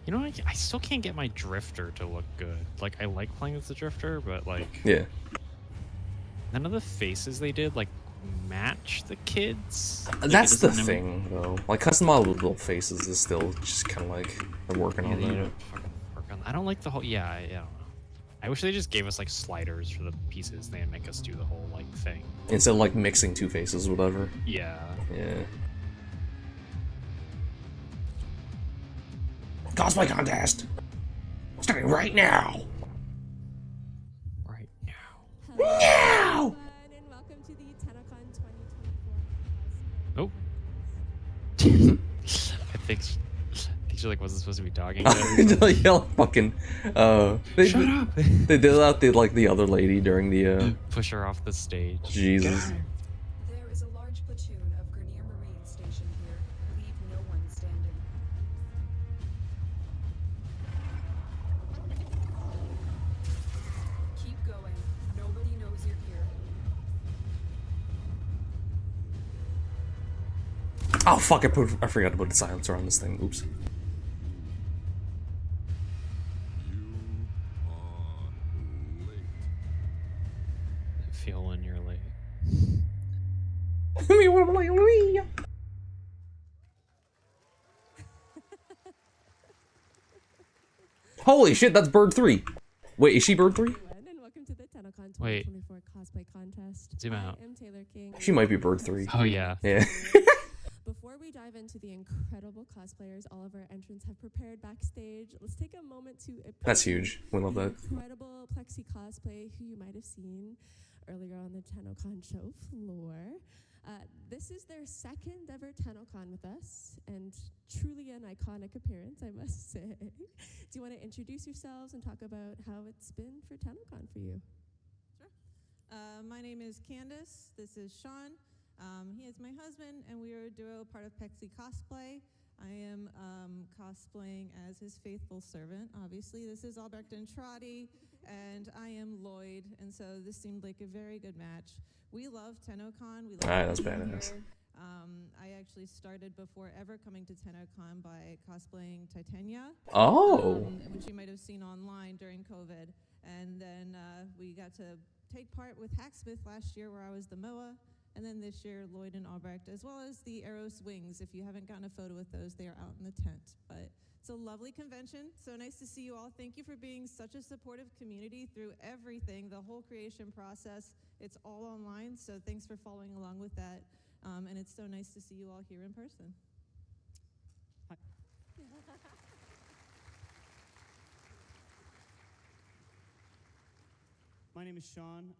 You know, I still can't get my drifter to look good. Like, I like playing as the drifter, but like, yeah, none of the faces they did like match the kids. Like, that's the thing, though. Like customizable faces is still just kind of like they're working on that. I don't like the whole. Yeah, I don't know. I wish they just gave us like sliders for the pieces. They didn't make us do the whole like thing. Instead of like mixing two faces or whatever. Yeah. Yeah. Cosplay Contest! Starting right now! Right now. Now! And welcome to the Tennocon 2024. Oh. I think she like wasn't supposed to be talking. Yell fucking Shut up! They did that to like the other lady during the push her off the stage. Jesus. There is a large platoon of Grenier Marines stationed here. Leave no one standing. Keep going. Nobody knows you're here. Oh fuck! I forgot to put a silencer on this thing. Oops. I feel when you're late. Holy shit! That's bird 3. Wait, is she bird 3? And welcome to the Tennocon 2024 Wait. Cosplay Contest. Zoom out. I am Taylor King. She might be bird 3. Oh yeah. Yeah. Before we dive into the incredible cosplayers all of our entrants have prepared backstage, let's take a moment to appreciate That's huge. We love the that. incredible Plexi cosplay who you might have seen earlier on the Tennocon show floor. This is their second ever Tennocon with us, and truly an iconic appearance, I must say. Do you want to introduce yourselves and talk about how it's been for Tennocon for you? My name is Candace. This is Sean. He is my husband, and we are a duo part of Plexi Cosplay. I am cosplaying as his faithful servant. Obviously, this is Albrecht and Trotty, and I am Lloyd, and so this seemed like a very good match. We love Tennocon. We love Alright, that's being badass. here. I actually started before ever coming to Tennocon by cosplaying Titania. Oh. Which you might have seen online during COVID. And then we got to take part with Hacksmith last year where I was the Moa. And then this year, Lloyd and Albrecht, as well as the Eros Wings. If you haven't gotten a photo with those, they are out in the tent. But it's a lovely convention. So nice to see you all. Thank you for being such a supportive community through everything, the whole creation process. It's all online, so thanks for following along with that. And it's so nice to see you all here in person. Hi. My name is Sean.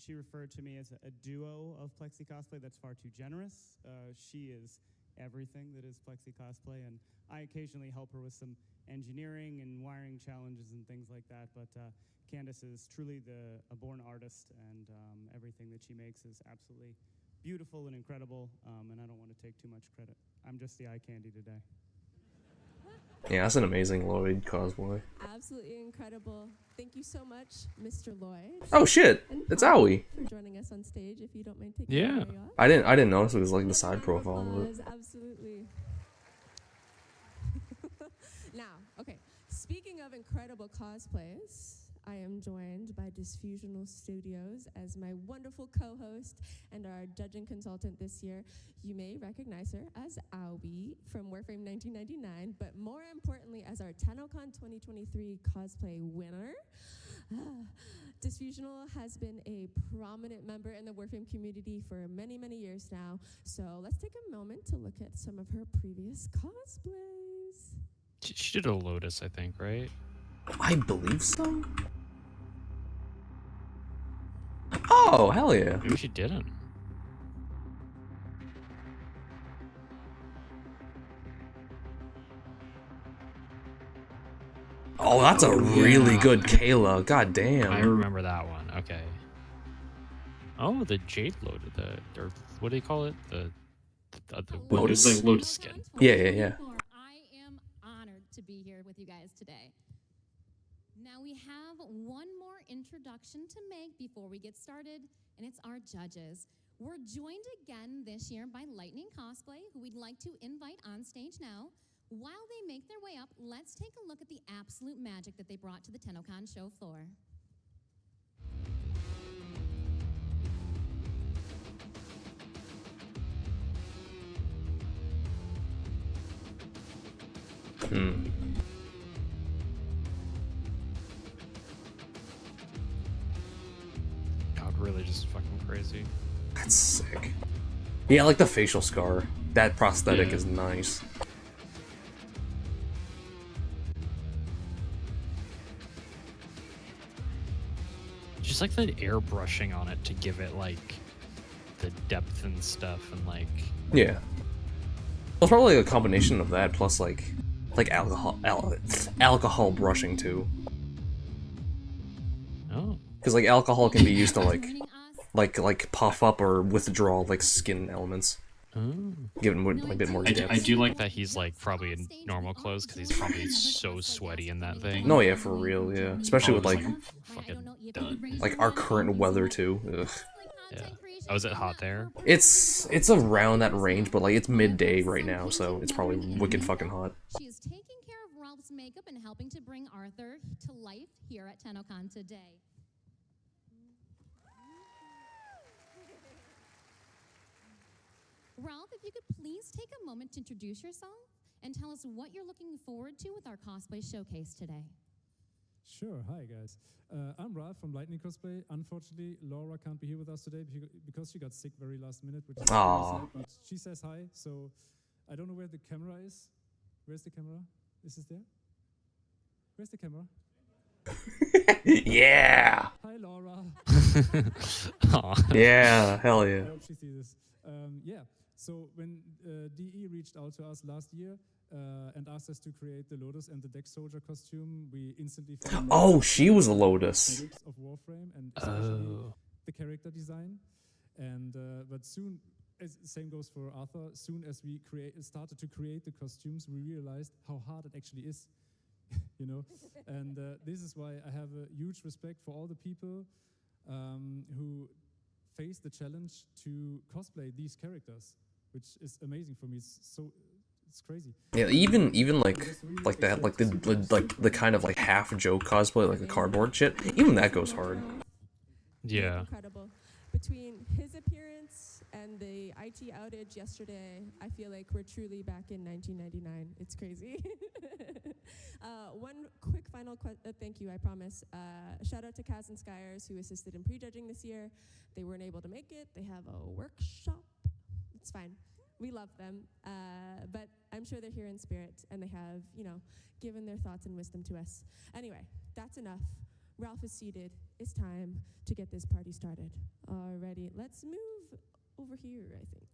She referred to me as a duo of Plexi Cosplay. That's far too generous. She is everything that is Plexi Cosplay, and I occasionally help her with some engineering and wiring challenges and things like that. But Candace is truly a born artist, and everything that she makes is absolutely beautiful and incredible, and I don't want to take too much credit. I'm just the eye candy today. Yeah, that's an amazing Lloyd cosplay. Absolutely incredible. Thank you so much, Mr. Lloyd. Oh shit! And It's Paul Owie. for joining us on stage. If you don't mind taking Yeah. the carry off. I didn't notice it was like the side profile of it. Absolutely. Now, okay. Speaking of incredible cosplays, I am joined by Disfusional Studios as my wonderful co-host and our judging consultant this year. You may recognize her as Aoi from Warframe 1999, but more importantly as our Tennocon 2023 cosplay winner. Disfusional has been a prominent member in the Warframe community for many, many years now. So let's take a moment to look at some of her previous cosplays. She did a Lotus, I think, right? I believe so. Oh, hell yeah. Maybe she didn't. Oh, that's a really good Kayla. God damn. I remember that one. Okay. Oh, the Jade loaded or what do they call it? The Lotus? Like Lotus skin. Yeah. I am honored to be here with you guys today. Now we have one more introduction to make before we get started, and it's our judges. We're joined again this year by Lightning Cosplay, who we'd like to invite on stage now. While they make their way up, let's take a look at the absolute magic that they brought to the Tennocon show floor. God, really just fucking crazy. That's sick. Yeah, like the facial scar. That prosthetic is nice. Just like the airbrushing on it to give it like the depth and stuff and like. Yeah. Well, it's probably a combination of that plus like alcohol brushing too. Oh. Because like alcohol can be used to like puff up or withdraw like skin elements. Oh. Give it like a bit more depth. I do like that he's like probably in normal clothes because he's probably so sweaty in that thing. No, yeah, for real, yeah. Especially with like fucking done. like our current weather too. Ugh. Yeah. Oh, is it hot there? It's around that range, but like it's midday right now, so it's probably wicked fucking hot. She is taking care of Ralph's makeup and helping to bring Arthur to life here at Tennocon today. Ralph, if you could please take a moment to introduce yourself and tell us what you're looking forward to with our cosplay showcase today. Sure. Hi, guys. I'm Ralph from Lightning Cosplay. Unfortunately, Laura can't be here with us today because she got sick very last minute, which is very sad, but she says hi, so I don't know where the camera is. Where's the camera? Is this there? Where's the camera? Yeah! Hi, Laura. Yeah, hell yeah. I hope she sees this. Yeah, so when DE reached out to us last year and asked us to create the Lotus and the Deck Soldier costume, we instantly found Oh, she was a Lotus. of Warframe and especially the character design. And but soon, same goes for Arthur. Soon as we started to create the costumes, we realized how hard it actually is. You know, and this is why I have a huge respect for all the people who face the challenge to cosplay these characters, which is amazing for me. It's crazy. Yeah, even like that, like the kind of like half joke cosplay, like the cardboard shit. Even that goes hard. Yeah. Incredible. Between his appearance and the IT outage yesterday, I feel like we're truly back in 1999. It's crazy. One quick final thank you, I promise. Shout out to Kaz and Skyers who assisted in prejudging this year. They weren't able to make it. They have a workshop. It's fine. We love them. But I'm sure they're here in spirit and they have, given their thoughts and wisdom to us. Anyway, that's enough. Ralph is seated. It's time to get this party started. Alrighty, let's move over here, I think.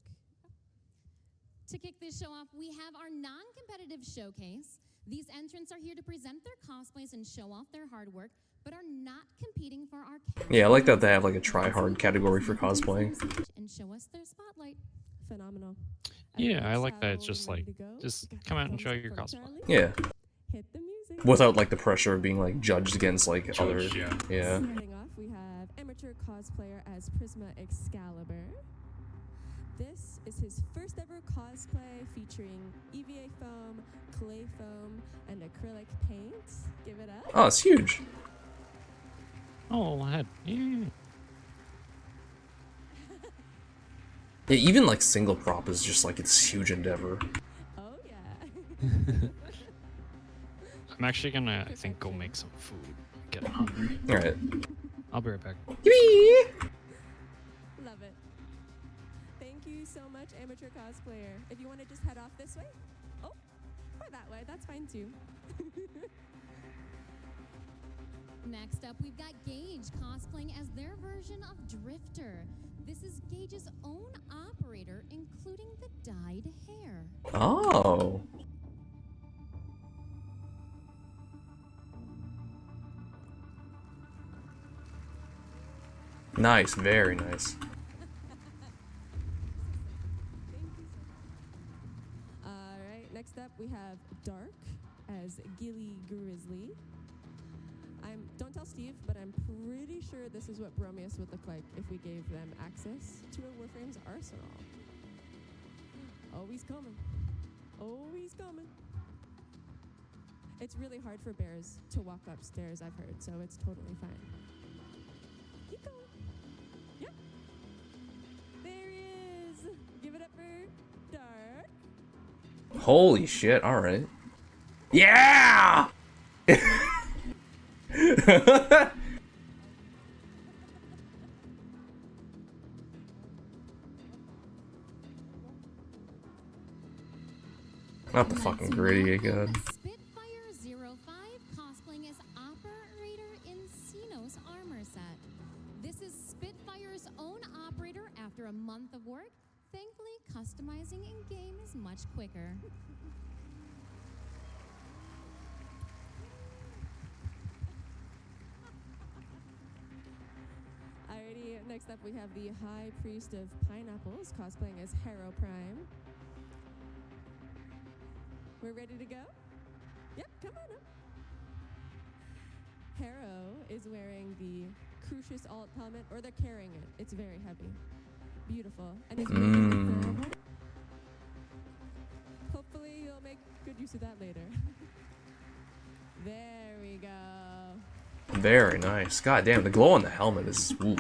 To kick this show off, we have our non-competitive showcase. These entrants are here to present their cosplays and show off their hard work, but are not competing for our Yeah, I like that they have like a try-hard category for cosplaying. And show us their spotlight. Phenomenal. Yeah, I like that. It's just like, just come out and show your cosplay. Yeah. Hit the music. Without like the pressure of being like judged against like other. Yeah. Starting off, we have amateur cosplayer as Prisma Excalibur. This is his first ever cosplay featuring EVA foam, clay foam, and acrylic paint. Give it up. Oh, it's huge. Oh, I had. Yeah. Yeah, even like single prop is just like it's a huge endeavor. Oh yeah. I'm actually gonna, I think, go make some food. Get hungry. All right. I'll be right back. Love it. Thank you so much, amateur cosplayer. If you want to just head off this way, or that way, that's fine too. Next up, we've got Gage cosplaying as their version of Drifter. This is Gage's own operator, including the dyed hair. Oh. Nice, very nice. Alright, next up we have Dark as Gilly Grizzly. Don't tell Steve, but I'm pretty sure this is what Bromius would look like if we gave them access to a Warframe's arsenal. Oh, he's coming. Oh, he's coming. It's really hard for bears to walk upstairs, I've heard, so it's totally fine. Keep going. Yep. There he is. Give it up for Dark. Holy shit, alright. Yeah! Not the fucking gritty again. Spitfire 05 cosplaying as operator in Xenos armor set. This is Spitfire's own operator after a month of work. Thankfully, customizing in-game is much quicker. Alrighty, next up we have the High Priest of Pineapples cosplaying as Harrow Prime. We're ready to go? Yep, come on up. Harrow is wearing the Crucius alt helmet, or they're carrying it. It's very heavy. Beautiful. And it's hopefully you'll make good use of that later. There we go. Very nice. God damn, the glow on the helmet is. Ooh.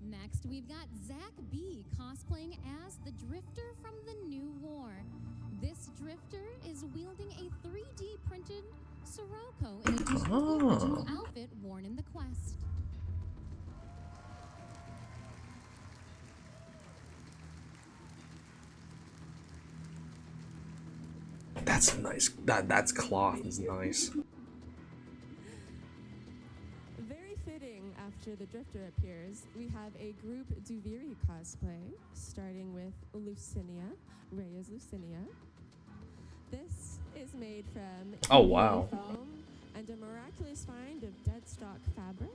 Next, we've got Zach B cosplaying as the Drifter from the New War. This Drifter is wielding a 3D printed Sirocco in addition to the original outfit worn in the quest. That's nice. That's cloth is nice. Very fitting after the Drifter appears, we have a group Duviri cosplay, starting with Lucinia, Rhea's Lucinia. This is made from wow. foam and a miraculous find of dead stock fabric.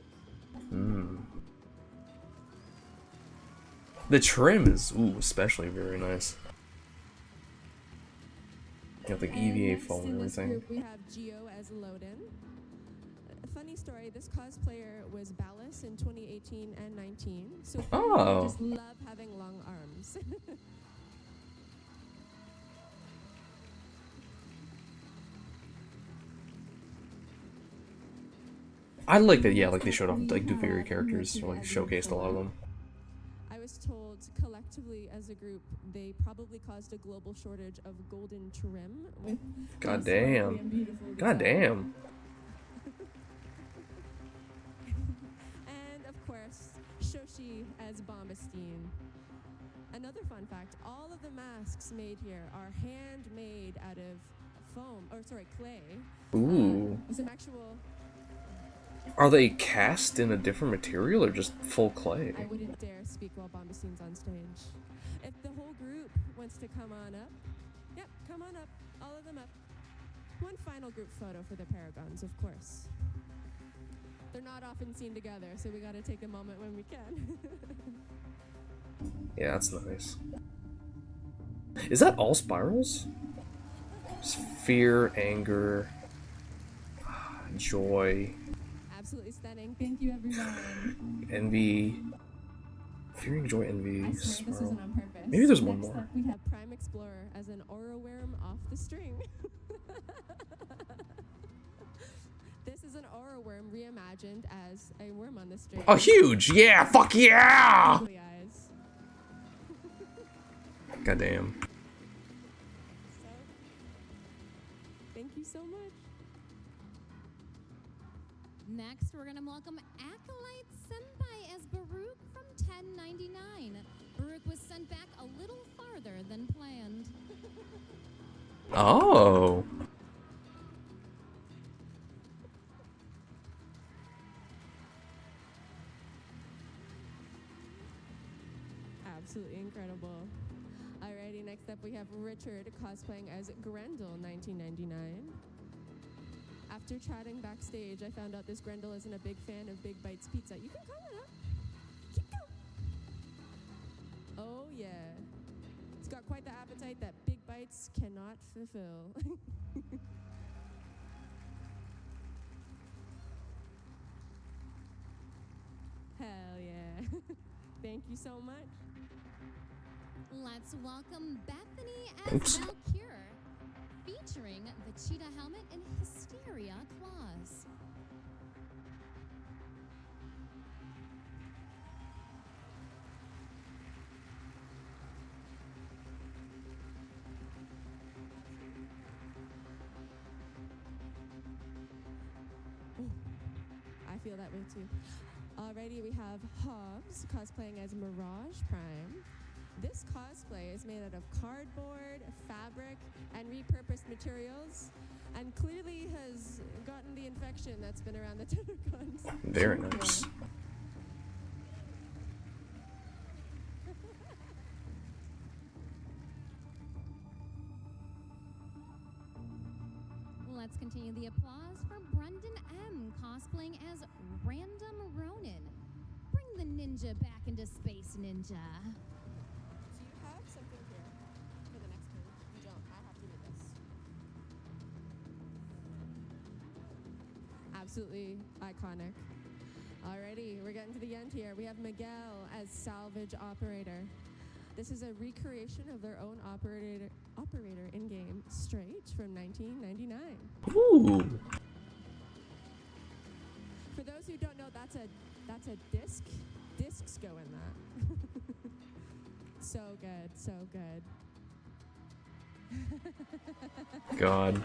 The trim is especially very nice. You have like EVA foam and everything. Group, we have Geo as Loden. Funny story, this cosplayer was Ballas in 2018 and 19, so I just love having long arms. I like that, yeah, like they showed off like Duviri characters, or like showcased a lot of them. I was told collectively as a group they probably caused a global shortage of golden trim. With God damn. God damn. And of course, Shoshi as Bombastine. Another fun fact, all of the masks made here are handmade out of clay. Ooh. Some actual... Are they cast in a different material or just full clay? I wouldn't dare speak while Bombastine's on stage. If the whole group wants to come on up, yep, come on up, all of them up. One final group photo for the Paragons, of course. They're not often seen together, so we gotta take a moment when we can. Yeah, that's nice. Is that all spirals? Fear, anger, joy. Absolutely stunning. Thank you, everyone. Envy. Fearing, joy, envy. I swear this isn't on purpose. Maybe there's one Next more. up, we have Prime Explorer as an aura worm off the string. This is an aura worm reimagined as a worm on the string. Oh, huge! Yeah! Fuck yeah! Goddamn. Thank you so much. Next, we're gonna welcome Acolyte Senpai as Baruch from 1099. Baruch was sent back a little farther than planned. Oh. Absolutely incredible. Alrighty, next up we have Richard cosplaying as Grendel 1999. After chatting backstage, I found out this Grendel isn't a big fan of Big Bites Pizza. You can call it up. Keep going. Oh yeah. It's got quite the appetite that Big Bites cannot fulfill. Hell yeah. Thank you so much. Let's welcome Bethany as Valkyr, featuring the cheetah helmet and hysteria claws. I feel that way too. Alrighty, we have Hobbs cosplaying as Mirage Prime. This cosplay is made out of cardboard, fabric, and repurposed materials, and clearly has gotten the infection that's been around the Tennocon. Very nice. Let's continue the applause for Brendan M. cosplaying as Random Ronin. Bring the ninja back into Space Ninja. Do you have something here for the next page? You don't. I have to do this. Absolutely iconic. Alrighty, we're getting to the end here. We have Miguel as Salvage Operator. This is a recreation of their own operator in-game, straight from 1999. Ooh. For those who don't know, that's a disc. Discs go in that. So good, so good. God.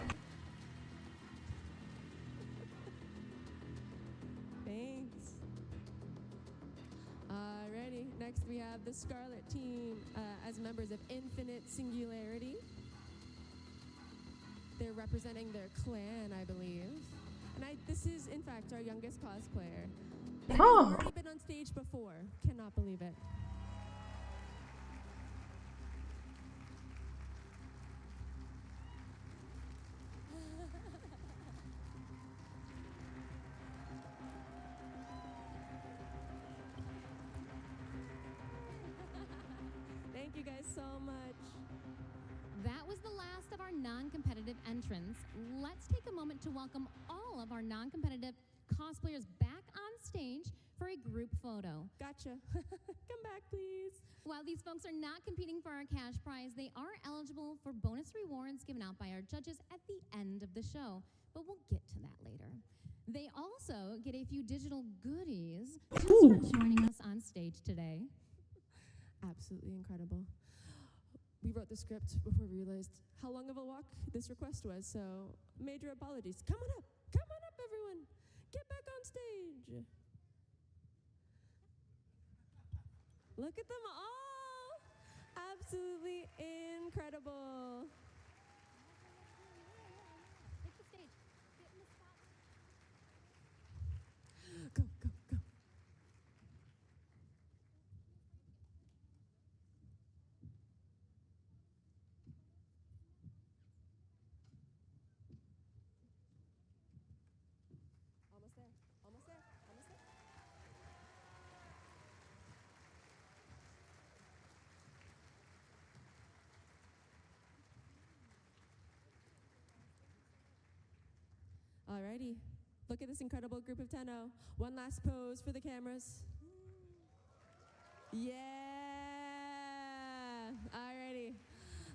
Thanks. Alrighty, next we have the Scarlet team as members of Infinite Singularity. They're representing their clan, I believe. And this is, in fact, our youngest cosplayer. They've already been on stage before. Cannot believe it. Thank you guys so much. That was the last of our non-competitive entrants. Let's take a moment to welcome all of our non-competitive cosplayers back on stage for a group photo. Gotcha. Come back, please. While these folks are not competing for our cash prize, they are eligible for bonus rewards given out by our judges at the end of the show, but we'll get to that later. They also get a few digital goodies just for joining us on stage today. Absolutely incredible. We wrote the script before we realized how long of a walk this request was, so major apologies. Come on up, everyone. Get back on stage. Look at them all. Absolutely incredible. Take the stage. Get in the spot. Go, go, go. Almost there, almost there, almost there. Alrighty, look at this incredible group of Tenno. One last pose for the cameras. Yeah! Alrighty,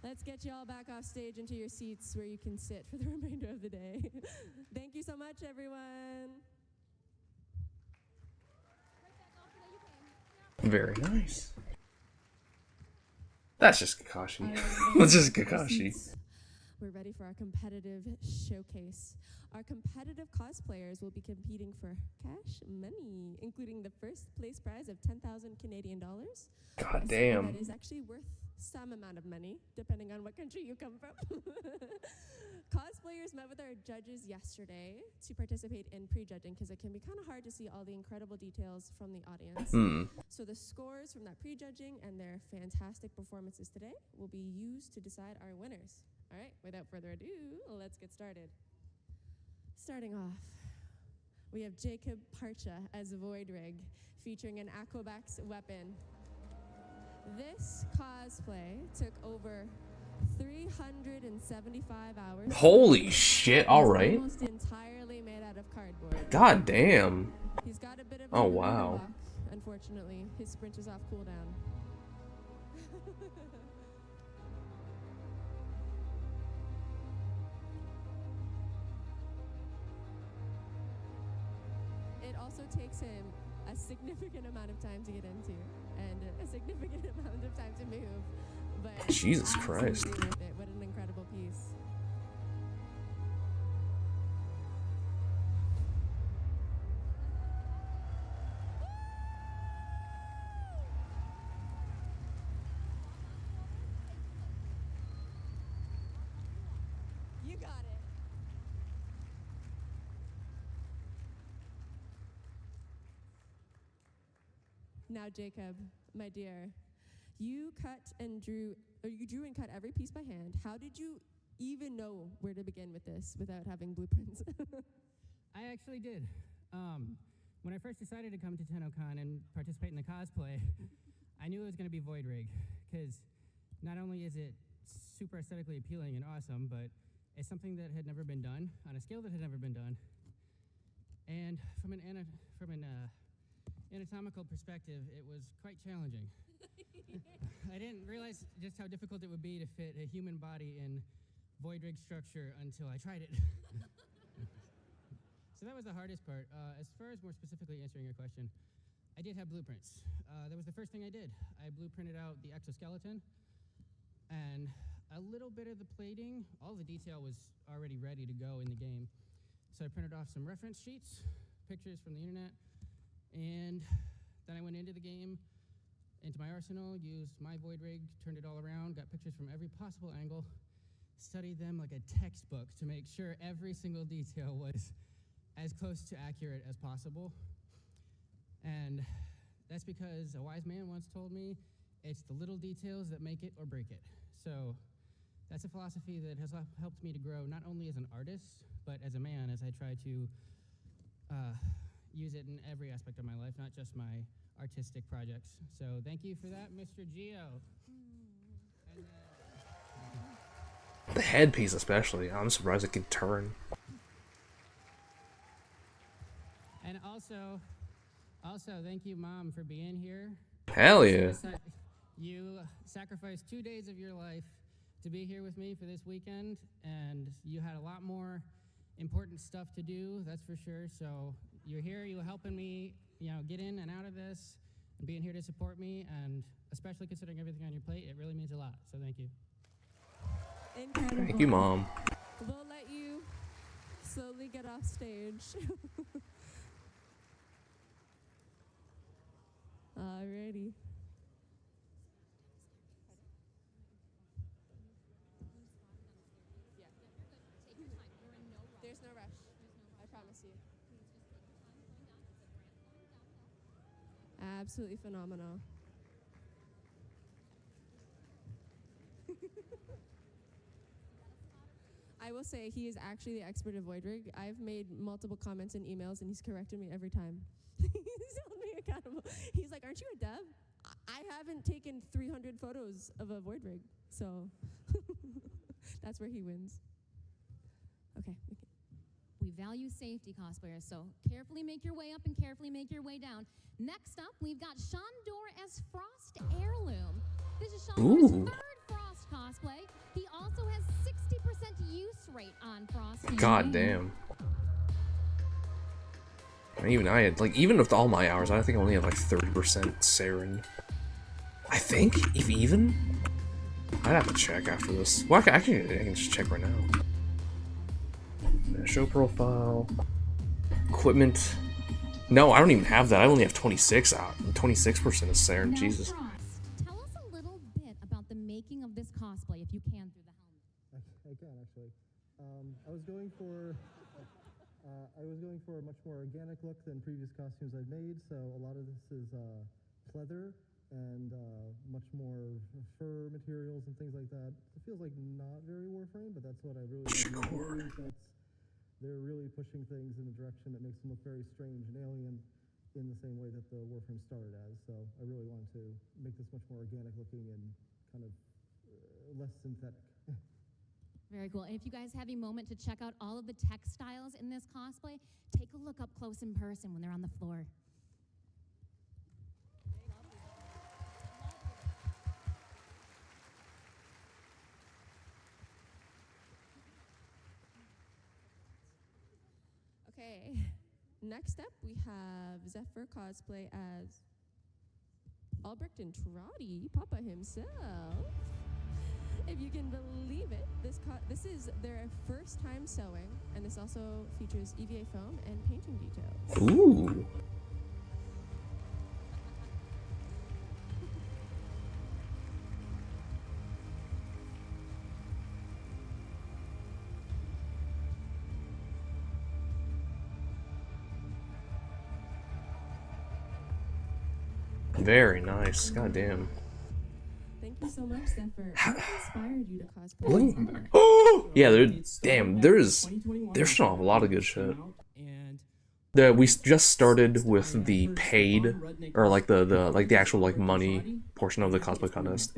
let's get you all back off stage into your seats where you can sit for the remainder of the day. Thank you so much, everyone. Very nice. That's just Kakashi. That's just Kakashi. we're ready for our competitive showcase. Our competitive cosplayers will be competing for cash money, including the first place prize of 10,000 Canadian dollars. God damn. That is actually worth some amount of money, depending on what country you come from. Cosplayers met with our judges yesterday to participate in prejudging because it can be kind of hard to see all the incredible details from the audience. So the scores from that prejudging and their fantastic performances today will be used to decide our winners. All right, without further ado, let's get started. Starting off, we have Jacob Parcha as Voidrig, featuring an Aquabax weapon. This cosplay took over 375 hours. Holy shit, alright. Almost entirely made out of cardboard. God damn. He's got a bit of Oh, a wow. block, unfortunately. His sprint is off cooldown. It also takes him a significant amount of time to get into and a significant amount of time to move. But Jesus Christ. absolutely worth it. What an incredible piece. You got it. Now, Jacob, my dear, you drew and cut every piece by hand. How did you even know where to begin with this without having blueprints? I actually did. When I first decided to come to Tennocon and participate in the cosplay, I knew it was going to be Voidrig, because not only is it super aesthetically appealing and awesome, but it's something that had never been done, on a scale that had never been done. And from an anatomical perspective, it was quite challenging. I didn't realize just how difficult it would be to fit a human body in Voidrig structure until I tried it. So that was the hardest part. As far as more specifically answering your question, I did have blueprints. That was the first thing I did. I blueprinted out the exoskeleton and a little bit of the plating. All the detail was already ready to go in the game. So I printed off some reference sheets, pictures from the internet, and then I went into the game, into my arsenal, used my Voidrig, turned it all around, got pictures from every possible angle, studied them like a textbook to make sure every single detail was as close to accurate as possible. And that's because a wise man once told me, it's the little details that make it or break it. So that's a philosophy that has helped me to grow not only as an artist, but as a man, as I try to use it in every aspect of my life, not just my artistic projects. So thank you for that, Mr. Geo. The headpiece especially. I'm surprised it can turn. And also, thank you, Mom, for being here. Hell yeah. You sacrificed 2 days of your life to be here with me for this weekend, and you had a lot more important stuff to do, that's for sure. So you're here, you're helping me, get in and out of this, and being here to support me, and especially considering everything on your plate, it really means a lot. So thank you. Incredible. Thank you, Mom. We'll let you slowly get off stage. Alrighty. There's no rush. I promise you. Absolutely phenomenal. I will say he is actually the expert of Voidrig. I've made multiple comments and emails, and he's corrected me every time. He's held me accountable. He's like, "Aren't you a dev? I haven't taken 300 photos of a Voidrig," so that's where he wins. Okay. We value safety, cosplayers, so carefully make your way up and carefully make your way down. Next up, we've got Shandor as Frost Heirloom. This is Shandor's third Frost cosplay. He also has 60% use rate on Frost. God damn. And even I had, even with all my hours, I think I only had 30% Saren. I think, if even. I'd have to check after this. Well, I can just check right now. Show profile. Equipment. No, I don't even have that. I only have 26 out. 26% is Saren. Jesus. Tell us a little bit about the making of this cosplay, if you can, through the helmet. I can actually. I was going for a much more organic look than previous costumes I've made. So a lot of this is pleather and much more fur materials and things like that. It feels like not very Warframe, but that's what I really like. They're really pushing things in a direction that makes them look very strange and alien in the same way that the Warframe started as. So I really wanted to make this much more organic looking and kind of less synthetic. Very cool. And if you guys have a moment to check out all of the textiles in this cosplay, take a look up close in person when they're on the floor. Okay, next up we have Zephyr cosplay as Albrecht and Trotty, Papa himself. If you can believe it, this is their first time sewing, and this also features EVA foam and painting details. Ooh. Very nice. God damn. Thank you so much, Zephyr. What inspired you to cosplay? Oh yeah, there's still a lot of good shit. We just started with the paid, or like the actual like money portion of the cosplay contest.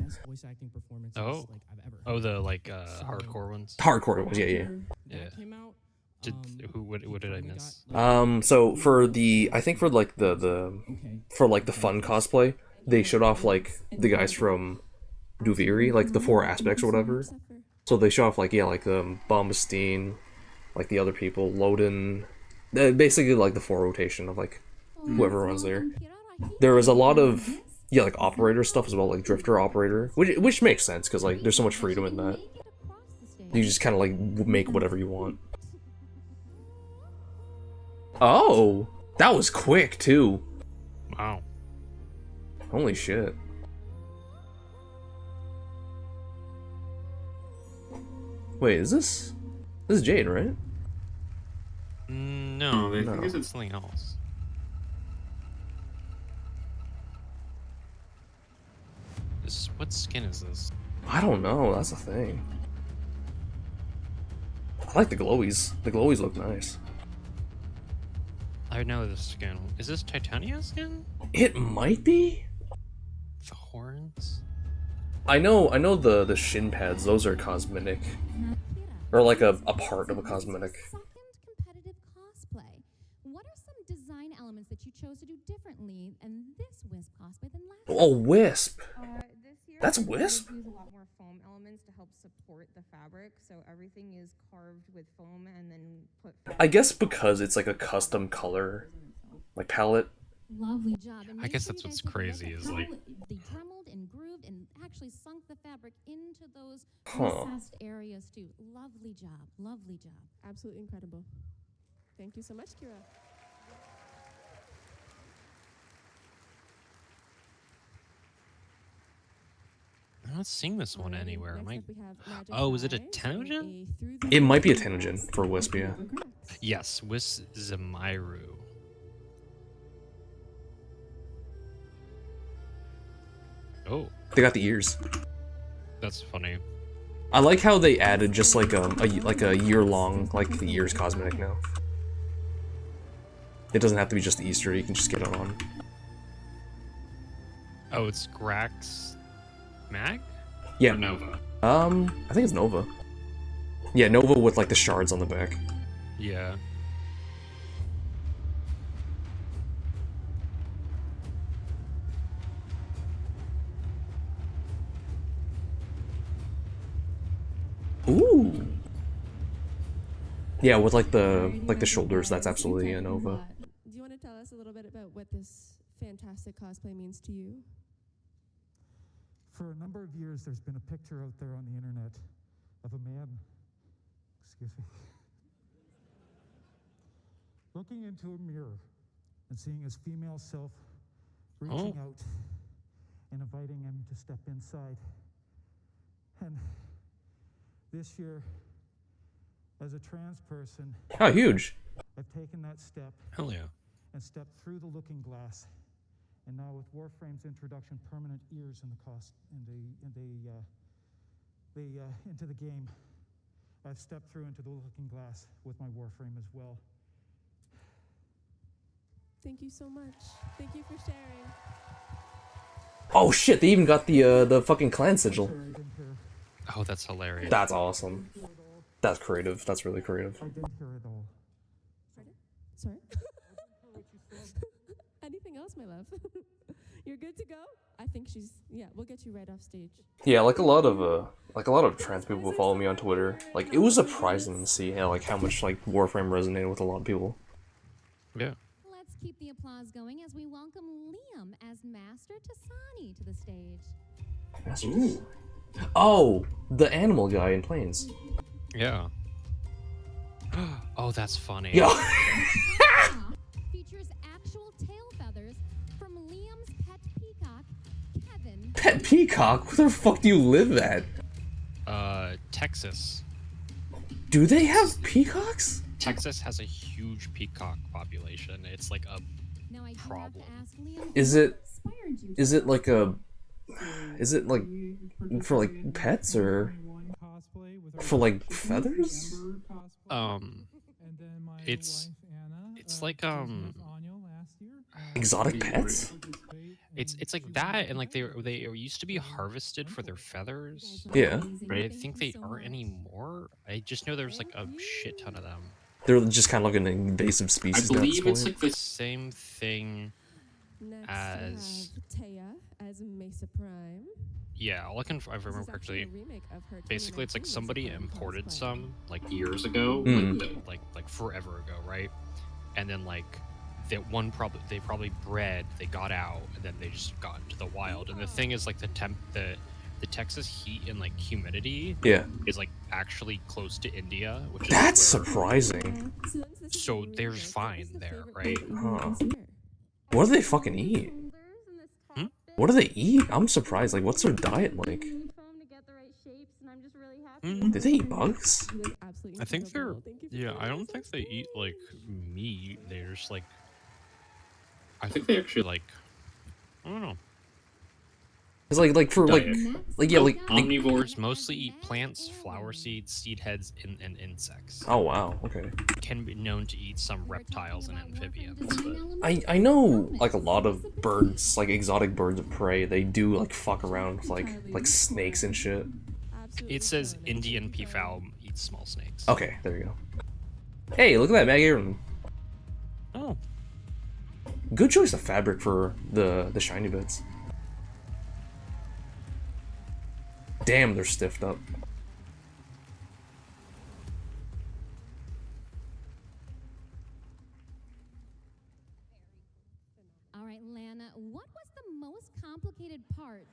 Oh, the like hardcore ones. Hardcore ones, yeah. What did I miss? So for the the fun cosplay, they showed off like the guys from Duviri, like the 4 aspects or whatever. So they show off like Bombastine, like the other people, Loden, basically like the 4 rotation of like whoever runs there. There was a lot of like operator stuff as well, like drifter operator, which makes sense because like there's so much freedom in that. You just kind of like make whatever you want. Oh, that was quick too. Wow. Holy shit. Wait, is this is Jade, right? No, I think it's something else. What skin is this? I don't know, that's the thing. I like the glowies. The glowies look nice. I know this skin. Is this Titania skin? It might be. The horns? I know the shin pads, those are cosmetic. Or like a part of a cosmetic. Second competitive cosplay. What are some design elements that you chose to do differently in this Wisp cosplay than last? Oh, Wisp. This year, That's Wisp? We use a lot more foam elements to help support the fabric, so everything is carved with foam and then put. I guess because it's like a custom color, like palette. Lovely job. And I guess that's what's crazy is like they dremelled and grooved and actually sunk the fabric into those Huh. recessed areas too. Lovely job. Lovely job. Absolutely incredible. Thank you so much, Kira. I'm not seeing this one anywhere. Am I? Next up we have Magic Oh, is it a Eyes, Tenogen? It might be a Tenogen for Wisp, yeah. Yes, Wisp Zamiru. Oh. They got the ears. That's funny. I like how they added just like a year-long like the ears cosmetic now. It doesn't have to be just the Easter, you can just get it on. Oh, it's Grax Mag? Yeah. Or Nova? I think it's Nova. Yeah, Nova with like the shards on the back. Yeah. Ooh. Yeah, with like the shoulders, that's absolutely a Nova. Do you want to tell us a little bit about what this fantastic cosplay means to you? For a number of years, there's been a picture out there on the internet of a man, excuse me, looking into a mirror and seeing his female self reaching out and inviting him to step inside. And this year, as a trans person, how huge? I've taken that step. Hell yeah. And stepped through the looking glass. And now with Warframe's introduction, permanent ears in the into the game, I've stepped through into the looking glass with my Warframe as well. Thank you so much. Thank you for sharing. Oh shit, they even got the fucking clan sigil. Oh, that's hilarious. That's awesome. That's creative. That's really creative. I didn't hear it all. Sorry? Anything else, my love? You're good to go? I think yeah, we'll get you right off stage. Yeah, like a lot of trans people who follow me on Twitter. Like, it was surprising to see how much like Warframe resonated with a lot of people. Yeah. Let's keep the applause going as we welcome Liam as Master Tasani to the stage. Ooh. Oh, the animal guy in Planes. Yeah. Oh, that's funny. Yeah. Features actual tail feathers from Liam's pet peacock, Kevin. Pet peacock? Where the fuck do you live at? Texas. Do they have peacocks? Texas has a huge peacock population. It's like a problem. Is it like for like pets or for like feathers? It's like exotic pets? It's like that, and like they used to be harvested for their feathers. Yeah. But I think they aren't anymore. I just know there's like a shit ton of them. They're just kind of like an invasive species. I now at this believe it's point. like the same thing Next as we have Taya as Mesa Prime. yeah. All I can if I remember This is actually correctly. a remake of her Basically, it's like 2019 somebody Mesa Prime imported cosplay. some like years ago, like forever ago, right? And then like that one they probably bred, they got out, and then they just got into the wild. And the thing is, like the Texas heat and like humidity, is like actually close to India, which is That's surprising. So there's fine there, right? Huh. What do they fucking eat? What do they eat? I'm surprised. Like, what's their diet like? Do they eat bugs? I think they're I don't think they eat like meat. They're just like I think they actually like I don't know. It's like for Diet. like omnivores mostly eat plants, flower seeds, seed heads, and insects. Oh wow, okay. Can be known to eat some reptiles and amphibians. But I know like a lot of birds, like exotic birds of prey, they do like fuck around with like snakes and shit. it says Indian peafowl eats small snakes. Okay, there you go. Hey, look at that, Mag Aaron. Oh. Good choice of fabric for the shiny bits. Damn, they're stiffed up. All right, Lana, what was the most complicated part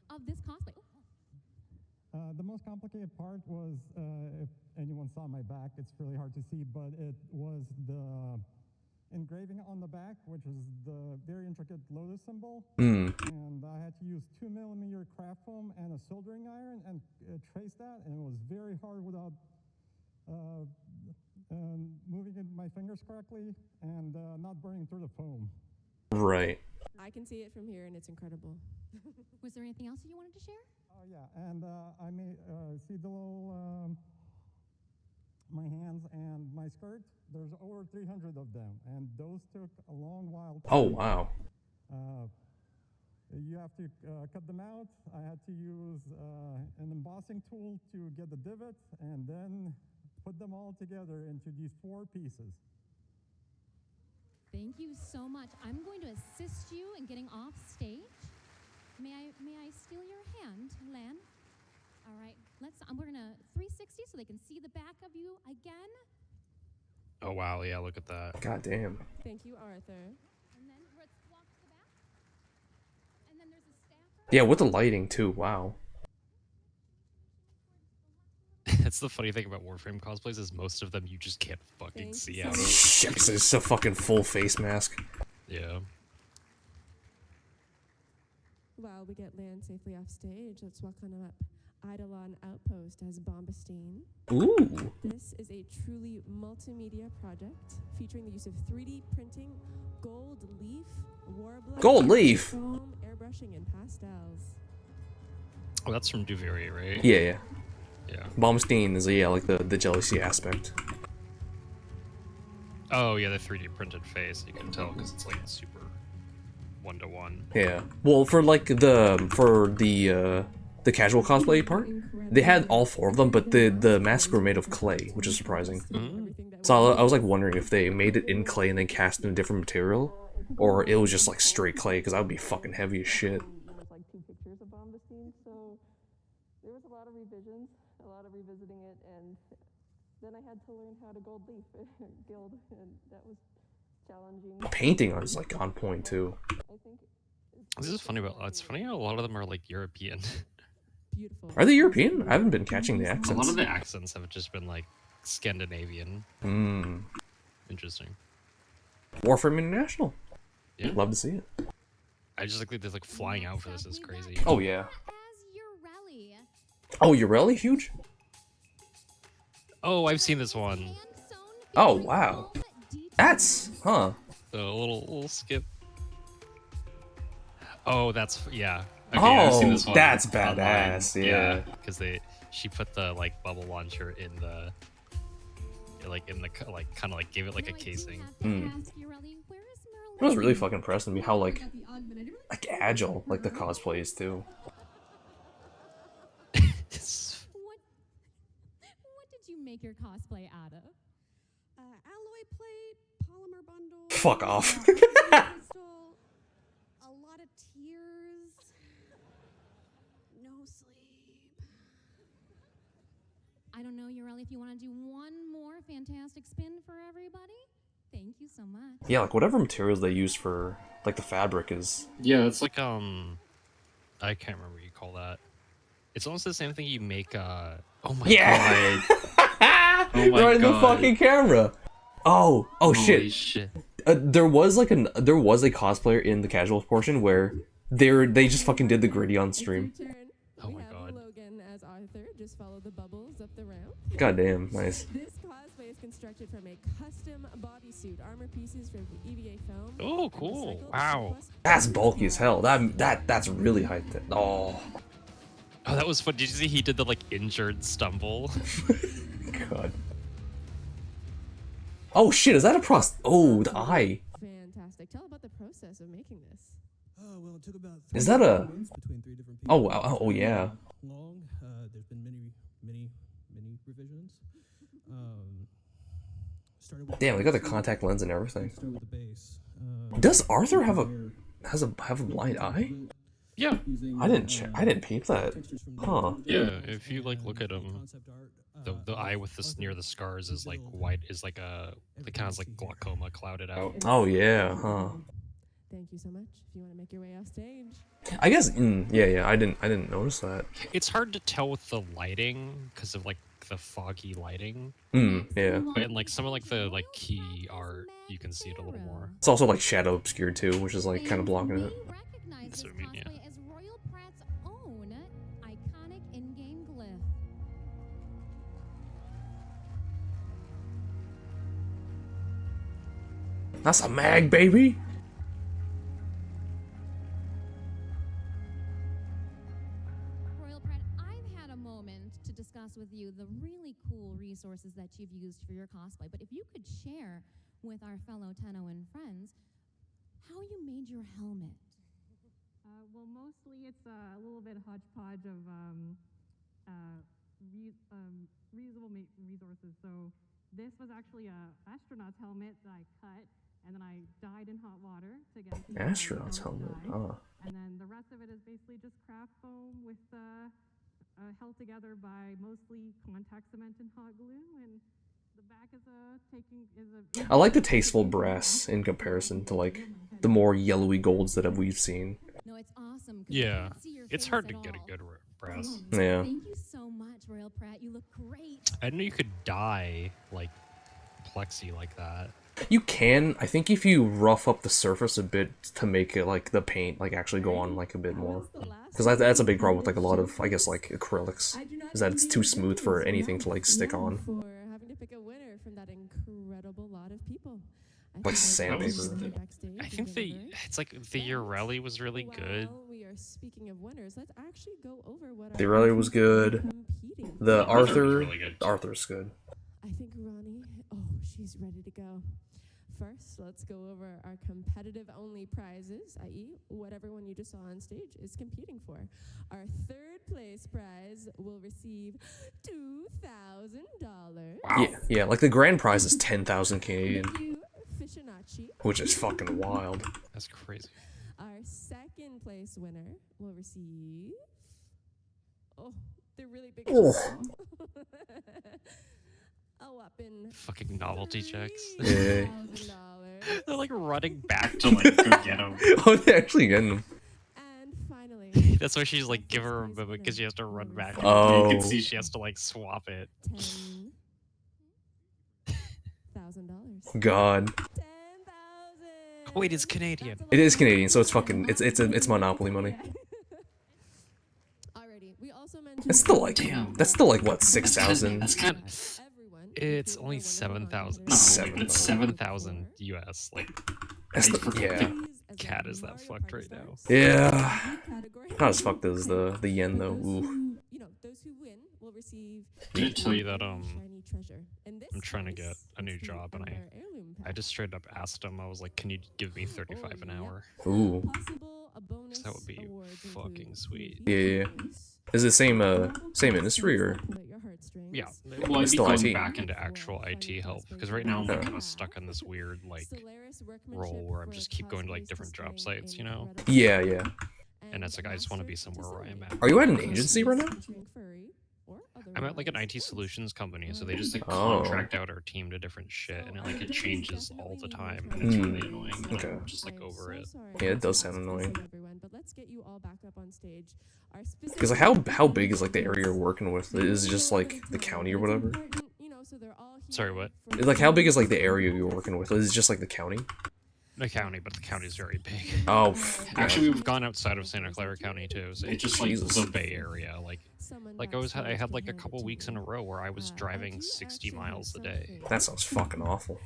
of this cosplay? The most complicated part was, if anyone saw my back, it's really hard to see, but it was the engraving on the back, which is the very intricate lotus symbol. And I had to use 2mm craft foam and a soldering iron and trace that, and it was very hard without moving my fingers correctly and not burning through the foam. Right. I can see it from here, and it's incredible. Was there anything else that you wanted to share? Oh yeah, and I made see the little my hands and my skirt. There's over 300 of them, and those took a long while. Oh wow. You have to cut them out. I had to use an embossing tool to get the divot, and then put them all together into these 4 pieces. Thank you so much. I'm going to assist you in getting off stage. May I steal your hand, Lan? All right, we're gonna 360 so they can see the back of you again. Oh wow, yeah, look at that. God damn. Thank you, Arthur. And then let's walk to the back. Yeah, with the lighting too. Wow. That's the funny thing about Warframe cosplays is most of them you just can't fucking see out of. Shit, it's a fucking full face mask. Yeah. While we get land safely off stage, let's welcome up Eidolon Outpost as Bombastine. Ooh. This is a truly multimedia project featuring the use of 3D printing, gold leaf, warbler, Gold leaf? foam, airbrushing, and pastels. Oh, that's from Duviri, right? Yeah. Yeah. Bombstein is like the jealousy aspect. Oh yeah, the 3D printed face. You can tell because it's like super 1-to-1. Yeah. Well, for the casual cosplay part, they had all 4 of them, but the masks were made of clay, which is surprising. So I was like wondering if they made it in clay and then cast in a different material, or it was just like straight clay, because that would be fucking heavy as shit. There's like 2 pictures of Bombastine, so there was a lot of revisions, a lot of revisiting it, and then I had to learn how to gold leaf guild, and that was challenging. The painting is like on point too. This is funny about. It's funny how a lot of them are like European. Are they European? I haven't been catching the accents. A lot of the accents have just been like Scandinavian. Hmm. Interesting. Warframe International. Yeah. Love to see it. I just like this like flying out for this is crazy. Oh yeah. Oh, you're really huge? Oh, I've seen this one. Oh wow. That's A little skip. Oh, that's yeah. Okay, I've seen this one that's online. badass. Yeah. Because she put the like bubble launcher in the kind of like gave it like a casing. It was really fucking impressing me how like agile like the cosplay is too. What did you make your cosplay out of? Alloy plate, polymer bundle. Fuck off. Crystal, a lot of tears. No sleep. I don't know, Ureli, if you want to do one more fantastic spin for everybody? Thank you so much. Yeah, like whatever materials they use for like the fabric is. Yeah, it's like I can't remember what you call that. It's almost the same thing you make. Oh my god. Oh my right in the god. fucking camera. Oh Holy shit. shit. There was a cosplayer in the casual portion where they just fucking did the gritty on stream. Oh my god. Logan as Arthur. Just follow the bubbles up the ramp. Goddamn, nice. This cosplay is constructed from a custom bodysuit, armor pieces from EVA foam. Oh, cool. Wow. That's bulky as hell. That's really hyped. Oh. Oh, that was fun. Did you see he did the like injured stumble? God. Oh shit, is that a oh, the eye. Fantastic. Tell about the process of making this. Oh, well, it took about Is that a between 3 different people. Oh yeah. Long. There's been many revisions. Started with Damn, they got the contact lens and everything. Started with the base. Does Arthur have a blind eye? Yeah. I didn't peep that. Huh. Yeah, if you like look at him, the eye with this near the scars is like white, is like the kind of like glaucoma clouded out. Oh yeah, huh. Thank you so much. If you want to make your way off stage. I guess yeah, I didn't notice that. It's hard to tell with the lighting because of like the foggy lighting. Yeah. But in like some of like the like key art, you can see it a little more. It's also like shadow obscured too, which is like kind of blocking it. That's what I mean, yeah. As Royal Pratt's own iconic in-game glyph. That's a mag, baby. Royal Pratt, I've had a moment to discuss with you the really cool resources that you've used for your cosplay, but if you could share with our fellow Tenno and friends how you made your helmet. Well, mostly it's a little bit hodgepodge of reusable resources. So this was actually a astronaut's helmet that I cut, and then I dyed in hot water to get it. Astronaut's helmet, huh? And then the rest of it is basically just craft foam with held together by mostly contact cement and hot glue, and I like the tasteful brass in comparison to like the more yellowy golds that we've seen. No, it's awesome. Yeah, it's hard to get a good brass. Yeah. Thank you so much, Royal Pratt. You look great. I didn't know you could dye like plexi like that. You can, I think, if you rough up the surface a bit to make it like the paint like actually go on like a bit more. Because that's a big problem with like a lot of, I guess, like acrylics, is that it's too smooth for anything to like stick on. For having to pick a winner from that incredible lot of people. Like sandpaper. I think it's like the Urelli was really good. We are speaking of winners. Let's actually go over what The Rally was good. The Arthur's good. I think Ronnie, she's ready to go. First, let's go over our competitive only prizes, i.e. what everyone you just saw on stage is competing for. Our third place prize will receive $2,000. Yeah, like the grand prize is 10,000 Canadian, Fishinacci. which is fucking wild. That's crazy. Our second place winner will receive... Oh, they're really big. Oh. A whopping Fucking novelty checks. Yeah. They're like running back to like go get them. Oh, they're actually getting them. And finally, That's why she's like give her a moment because she has to run back. Oh. You can see she has to like swap it. $10,000. God. Wait, it's Canadian. It is Canadian, so it's fucking it's Monopoly money. Alrighty, we also mentioned That's still like what, 6,000? That's kind of. It's only 7,000. It's 7,000 US. Like, yeah. Cat is that fucked right now. Yeah. Not as fucked as the yen though. Ooh. You know, those who win will receive Did I tell you that shiny treasure. In this I'm trying to get a new job and I just straight up asked him, I was like, can you give me 35 an hour? Ooh. So that would be fucking sweet. Yeah. Is it same industry or? Yeah. Well, I'd be still going IT. back into actual IT help because right now I'm kind of stuck in this weird like role where I'm just keep going to like different job sites, you know? Yeah, yeah. And it's like I just want to be somewhere where I am at. Are you at an agency right now? I'm at like an IT solutions company, so they just like Oh. contract out our team to different shit, and it changes all the time, and it's really annoying. And Okay. I'm just like over it. Yeah, it does sound annoying. But let's get you all back up on stage. Our Because like how big is like the area you're working with? Is it just like the county or whatever? Sorry, what? Like how big is like the area you're working with? Is it just like the county? The county, but the county's very big. Oh, actually, we've gone outside of Santa Clara County too, so it's just like Jesus. the Bay Area. Like I had like a couple weeks in a row where I was driving 60 miles a day. That sounds fucking awful.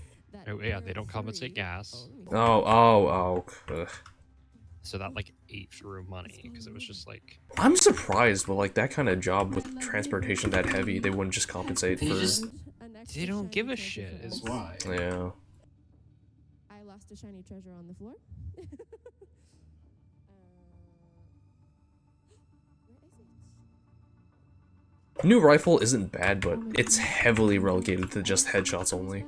Oh, yeah, they don't compensate gas. Oh. Ugh. So that like ate through money because it was just like. I'm surprised, but like that kind of job with transportation that heavy, they wouldn't just compensate for. They don't give a shit, is why. Yeah. I lost a shiny treasure on the floor. New rifle isn't bad, but it's heavily relegated to just headshots only.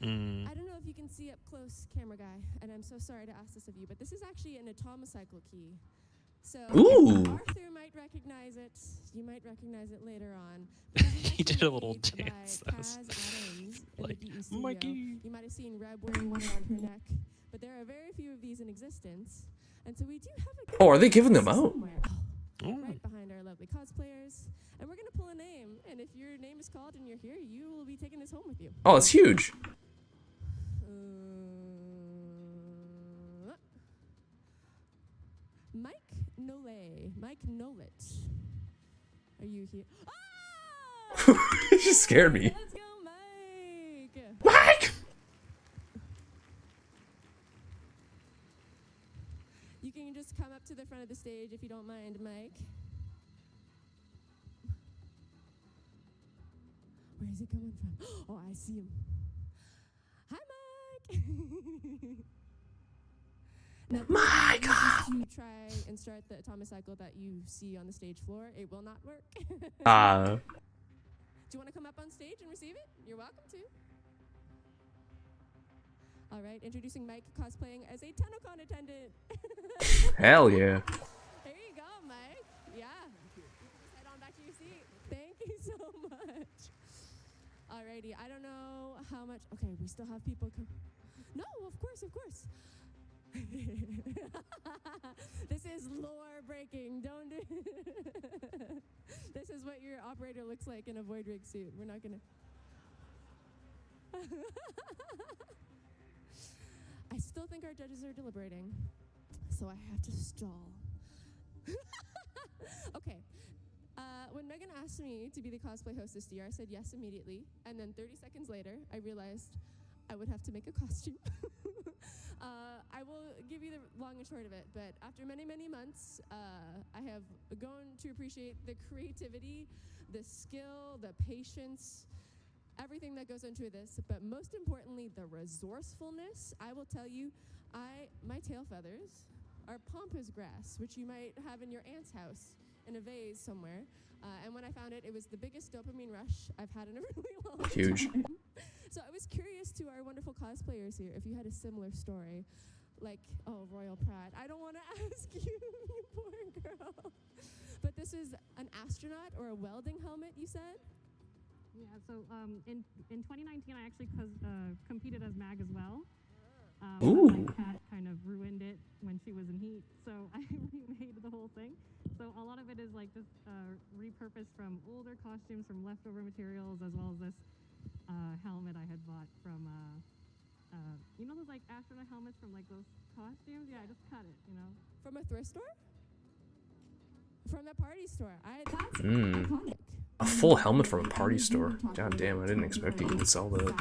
I don't know if you can see up close, camera guy, and I'm so sorry to ask this of you, but this is actually an atomocycle key. So Ooh. Arthur might recognize it. You might recognize it later on. He did a little dance. That was like Mikey. You might have seen Reb wearing one around her neck, but there are very few of these in existence, and so we do have a. Oh, are they giving them out? Right behind our lovely cosplayers, and we're gonna pull a name. And if your name is called and you're here, you will be taking this home with you. Oh, it's huge. Mike Nole. Mike Nolet. Are you here? It just scared me. Let's go, Mike. Mike! You can just come up to the front of the stage if you don't mind, Mike. Where is he coming from? Oh, I see him. Hi, Mike. Now, Mike! to try and start the atomocycle that you see on the stage floor, it will not work. Do you want to come up on stage and receive it? You're welcome to. All right, introducing Mike cosplaying as a Tennocon attendant. Hell yeah. There you go, Mike. Yeah. You can just head on back to your seat. Thank you so much. Alrighty, I don't know how much. Okay, we still have people come. No, of course, of course. This is lore breaking. Don't do. This is what your operator looks like in a void rig suit. We're not gonna. I still think our judges are deliberating, so I have to stall. Okay. When Megan asked me to be the cosplay host this year, I said yes immediately. And then 30 seconds later, I realized I would have to make a costume. I will give you the long and short of it, but after many, many months, I have grown to appreciate the creativity, the skill, the patience, everything that goes into this, but most importantly, the resourcefulness. I will tell you, my tail feathers are pampas grass, which you might have in your aunt's house in a vase somewhere. And when I found it, it was the biggest dopamine rush I've had in a really long Huge. time. So I was curious to our wonderful cosplayers here if you had a similar story. Like, oh, Royal Pride. I don't want to ask you, you poor girl. But this is an astronaut or a welding helmet, you said? Yeah, so in 2019, I actually competed as Mag as well. Ooh. My cat kind of ruined it when she was in heat, so I remade the whole thing. So a lot of it is like just repurposed from older costumes, from leftover materials, as well as this helmet I had bought from, you know those like astronaut helmets from like those costumes? Yeah, I just cut it, you know. From a thrift store? From the party store. That's iconic. A full helmet from a party store. God damn, I didn't expect you to sell that.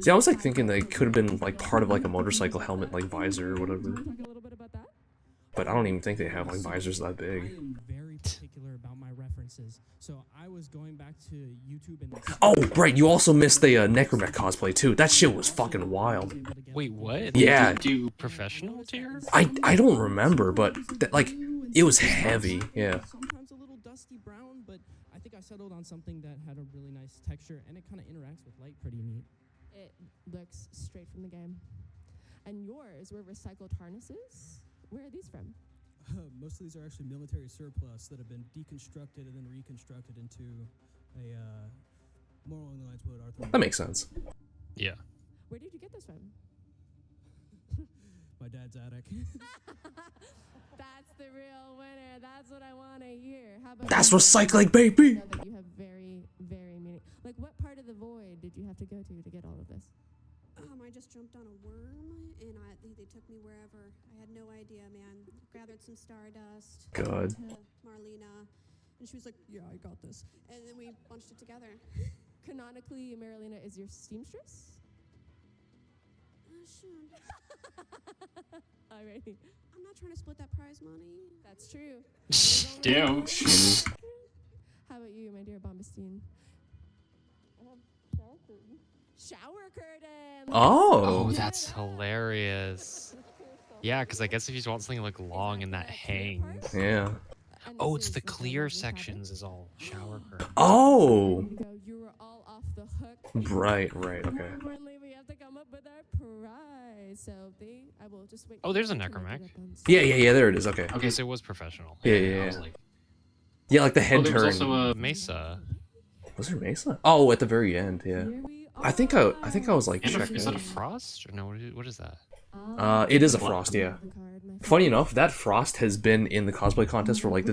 See, I was like thinking that it could have been like part of like a motorcycle helmet, like visor or whatever. But I don't even think they have like visors that I big. am very particular about my references, so I was going back to YouTube and. Oh, right, you also missed the Necromech cosplay too. That shit was fucking wild. Wait, what? Yeah. Did you do professional tier? I don't remember, but like it was heavy. Yeah. Sometimes a little dusty brown, but I think I settled on something that had a really nice texture and it kind of interacts with light pretty neat. It looks straight from the game. And yours were recycled harnesses? Where are these from? Most of these are actually military surplus that have been deconstructed and then reconstructed into a more along the lines of what Arthur. That makes sense. Yeah. Where did you get this from? My dad's attic. That's the real winner. That's what I want to hear. How about That's you? recycling, baby! I know that you have very, very meaning. Like, what part of the void did you have to go to get all of this? I just jumped on a worm, and they took me wherever. I had no idea, man. Gathered some stardust. God. To Marlena, and she was like, "Yeah, I got this." And then we bunched it together. Canonically, Marilena is your seamstress? Shoot. Alrighty. I'm not trying to split that prize money. That's true. Damn. How about you, my dear Bombastine? I have shower curtain. Shower curtain! Oh. Oh, that's hilarious. Yeah, because I guess if you want something like long and that hangs. Yeah. Oh, it's the clear sections is all shower curtain. Oh. You were all off the hook. Right, okay. More importantly, we have to come up with our prize. So I will just wait. Oh, there's a Necromech. Yeah, there it is, okay. Okay, so it was professional. Yeah. I was like, Yeah, like the head there turn. was also a Mesa. Was there Mesa? Oh, at the very end, yeah. I think I was like checking. Is that a Frost? Or no, what is that? It is a Frost, yeah. Funny enough, that Frost has been in the cosplay contest for like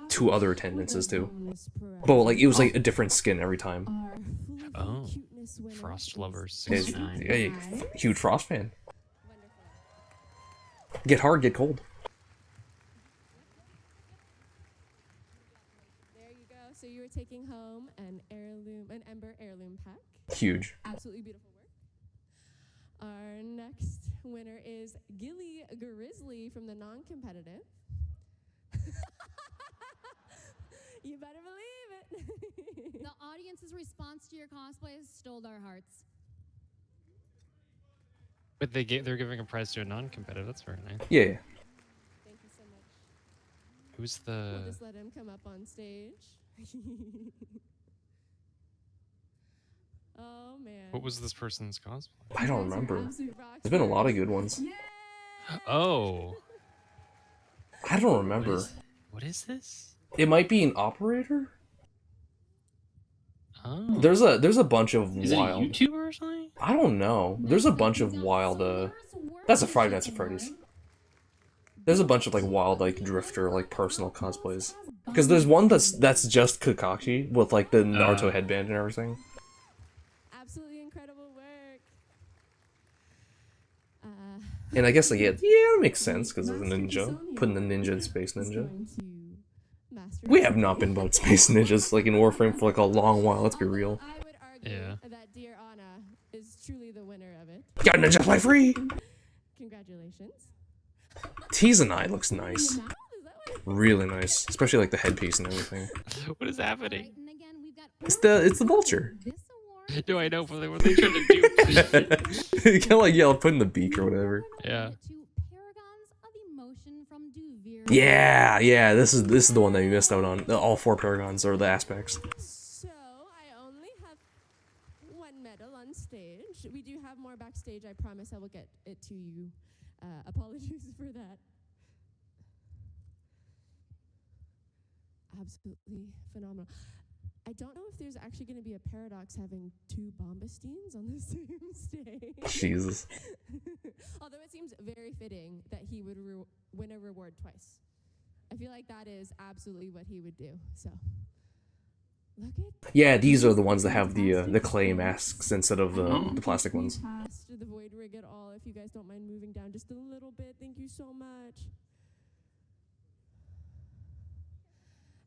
2 other attendances too. But like it was like a different skin every time. Oh, Frost lovers. Yeah, 69. huge Frost fan. Get hard, get cold. There you go. So you were taking home an Ember heirloom pack. Huge. Absolutely beautiful work. Our next winner is Gilly Grizzly from the non-competitive. You better believe it. The audience's response to your cosplays stole our hearts. But they're giving a prize to a non-competitive. That's very nice. Yeah. Thank you so much. Who's the? We'll just let him come up on stage. Oh man. What was this person's cosplay? I don't remember. There's been a lot of good ones. Oh. I don't remember. What is this? It might be an operator? Oh. There's a bunch of Is wild. it a YouTuber or something? I don't know. There's a bunch of wild. That's a Friday Nights at Freddy's. There's a bunch of like wild like drifter like personal cosplays. Because there's one that's just Kakashi with like the Naruto headband and everything. Absolutely incredible work. And I guess like yeah, it makes sense because of the ninja, putting the ninja in Space Ninja. We have not been about Space Ninjas like in Warframe for like a long while. Let's be real. Yeah. That dear Anna is truly the winner of it. Got Ninja Fly Free. Congratulations. T's and I looks nice. Really nice, especially like the headpiece and everything. What is happening? It's the vulture. Do I know what they trying to do? You kind of like yell, put in the beak or whatever. Yeah. Yeah. This is the one that you missed out on. All 4 paragons or the aspects. So I only have 1 medal on stage. We do have more backstage. I promise I will get it to you. Apologies for that. Absolutely phenomenal. I don't know if there's actually going to be a paradox having 2 Bombastines on the same stage. Jesus. Although it seems very fitting that he would win a reward twice. I feel like that is absolutely what he would do. So, look at. Yeah, these are the ones that have the clay masks instead of the plastic ones. The void rig at all. If you guys don't mind moving down just a little bit, thank you so much.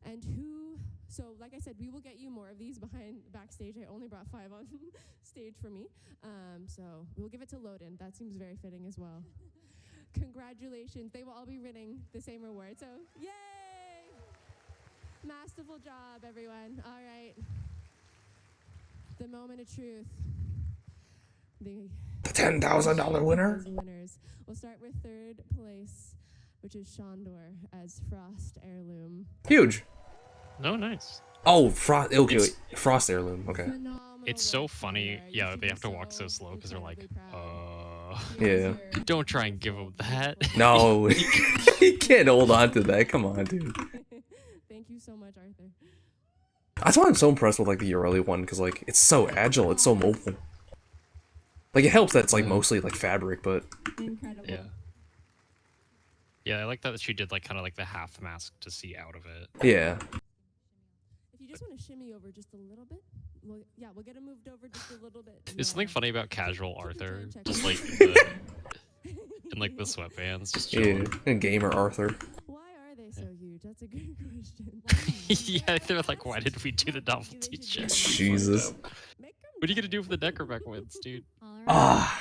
And so like I said, we will get you more of these backstage. I only brought 5 on stage for me. So we'll give it to Loden. That seems very fitting as well. Congratulations. They will all be winning the same reward. So yay! Masterful job, everyone. All right. The moment of truth. The $10,000 winner. Winners. We'll start with 3rd place, which is Shondor as Frost Heirloom. Huge. No, nice. Oh, Frost. Okay, wait. Frost Heirloom. Okay. It's so funny. Yeah, they have to walk so slow because they're like, Yeah. Don't try and give them that. No, you can't hold on to that. Come on, dude. Thank you so much, Arthur. That's why I'm so impressed with like the Ureli one because like it's so agile, it's so mobile. Like it helps that it's like mostly like fabric, but incredible. Yeah. Yeah, I like that she did like kind of like the half mask to see out of it. Yeah. If you just want to shimmy over just a little bit, we'll get him moved over just a little bit. There's something funny about casual Arthur, just like in like the sweatbands, just chilling. Yeah, and gamer Arthur. Why are they so huge? That's a good question. Yeah, they're like, why did we do the novelty check? Jesus. What are you gonna do if the Necroback wins, dude? Ah,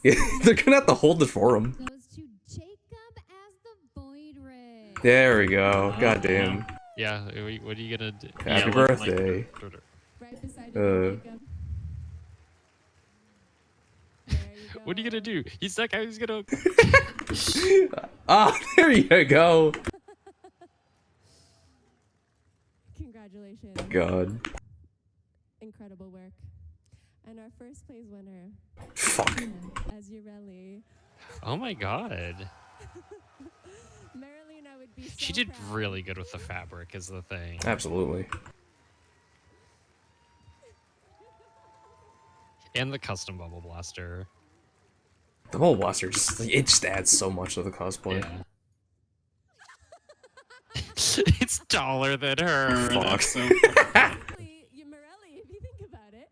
yeah, they're gonna have to hold it for him. Goes to Jacob as the Void Rig. There we go. God damn. Yeah, what are you gonna do? Happy Yeah, birthday. Right beside you, Jacob. What are you gonna do? He's that guy who's gonna. Ah, there you go. Congratulations. God. Incredible work. And our first place winner. Fuck. As Ureli. Oh my god. Marilena would be so She did proud. really good with the fabric, is the thing. Absolutely. And the custom bubble blaster. The bubble blaster just adds so much to the cosplay. Yeah. It's taller than her. Fuck. That's so Morelli, if you think about it.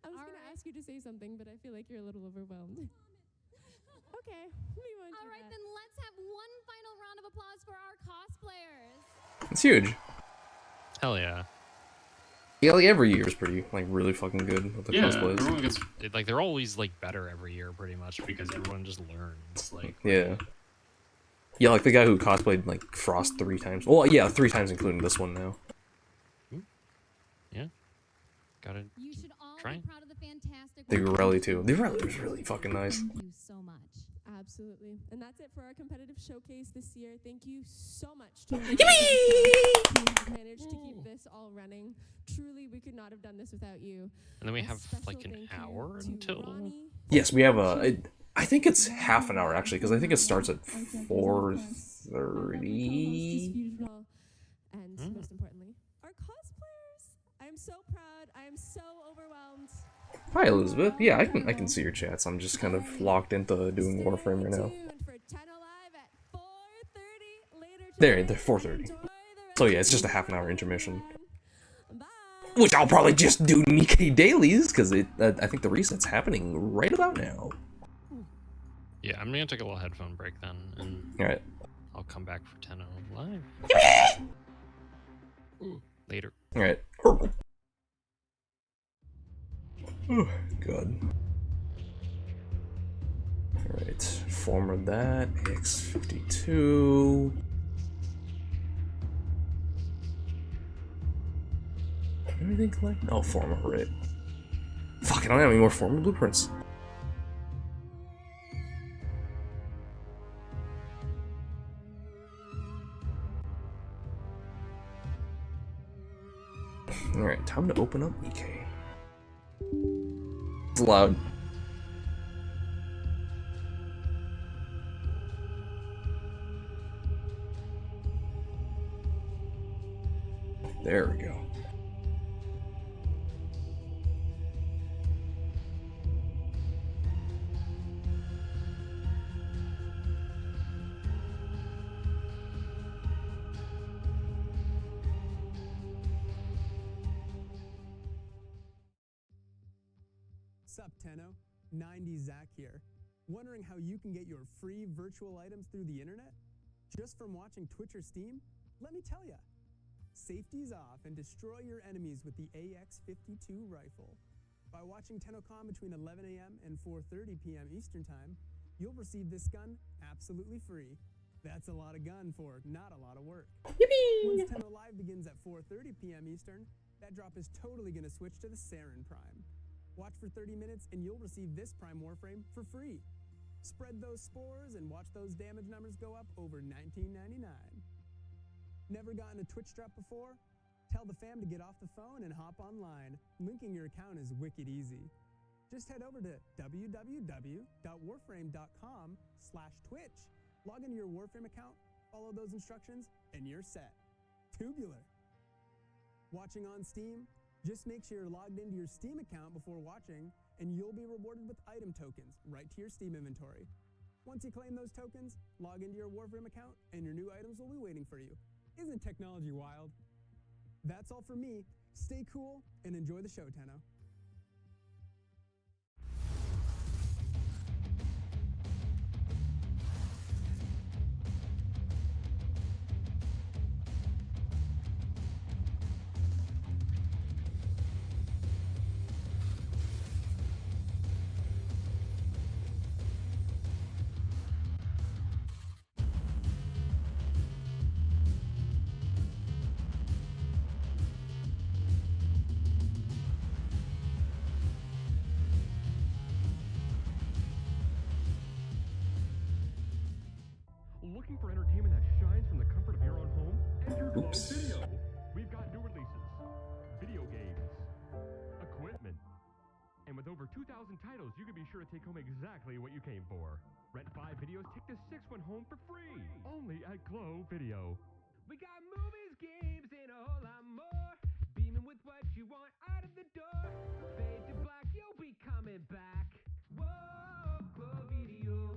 I was going to ask you to say something, but I feel like you're a little overwhelmed. Okay, we won't do All right, that. then let's have one final round of applause for our cosplayers. It's huge. Hell yeah. Yeah, like every year is pretty like really fucking good with the cosplays. everyone gets like they're always like better every year, pretty much, because everyone just learns. Like Yeah. Yeah, like the guy who cosplayed like Frost 3 times. Well, yeah, 3 times including this one now. Yeah. Gotta You should all try. be proud of the fantastic The work. Ureli too. The Ureli was really fucking nice. Thank you so much. Absolutely. And that's it for our competitive showcase this year. Thank you so much to managed to keep this all running. Truly, we could not have done this without you. And then we A have special like an thank you hour to until. Ronnie. Yes, we have a I think it's half an hour actually, because I think it starts at 4:30. And most importantly, our cosplayers. I'm so proud. I am so overwhelmed. Hi Elizabeth. Yeah, I can see your chats. I'm just kind of locked into doing Warframe right now. There, 4:30. So yeah, it's just a half an hour intermission. Which I'll probably just do Nikkei dailies, because I think the reset's happening right about now. Yeah, I'm gonna take a little headphone break then, and Alright. I'll come back for TennoLive. Later. Alright. Good. Alright, former that, X52. Anything collect? Oh, former, right. Fuck, I don't have any more former blueprints. Alright, time to open up EK. It's loud. There we go. Sup, Tenno? 90 Zach here. Wondering how you can get your free virtual items through the internet? Just from watching Twitch or Steam? Let me tell ya. Safety's off and destroy your enemies with the AX-52 rifle. By watching Tennocon between 11 a.m. and 4:30 p.m. Eastern Time, you'll receive this gun absolutely free. That's a lot of gun for not a lot of work. Yippee! Once TennoLive begins at 4:30 p.m. Eastern, that drop is totally going to switch to the Sarin Prime. Watch for 30 minutes and you'll receive this Prime Warframe for free. Spread those spores and watch those damage numbers go up over $19.99. Never gotten a Twitch drop before? Tell the fam to get off the phone and hop online. Linking your account is wicked easy. Just head over to www.warframe.com/Twitch. Log into your Warframe account, follow those instructions, and you're set. Tubular. Watching on Steam? Just make sure you're logged into your Steam account before watching, and you'll be rewarded with item tokens right to your Steam inventory. Once you claim those tokens, log into your Warframe account, and your new items will be waiting for you. Isn't technology wild? That's all for me. Stay cool and enjoy the show, Tenno. Looking for entertainment that shines from the comfort of your own home? Enter Glow Oops. Video. We've got new releases, video games, equipment, and with over 2,000 titles, you can be sure to take home exactly what you came for. Rent 5 videos, take the 6th one home for free. Only at Glow Video. We got movies, games, and a whole lot more. Beaming with what you want out of the door. Fade to black, you'll be coming back. Whoa, Glow Video.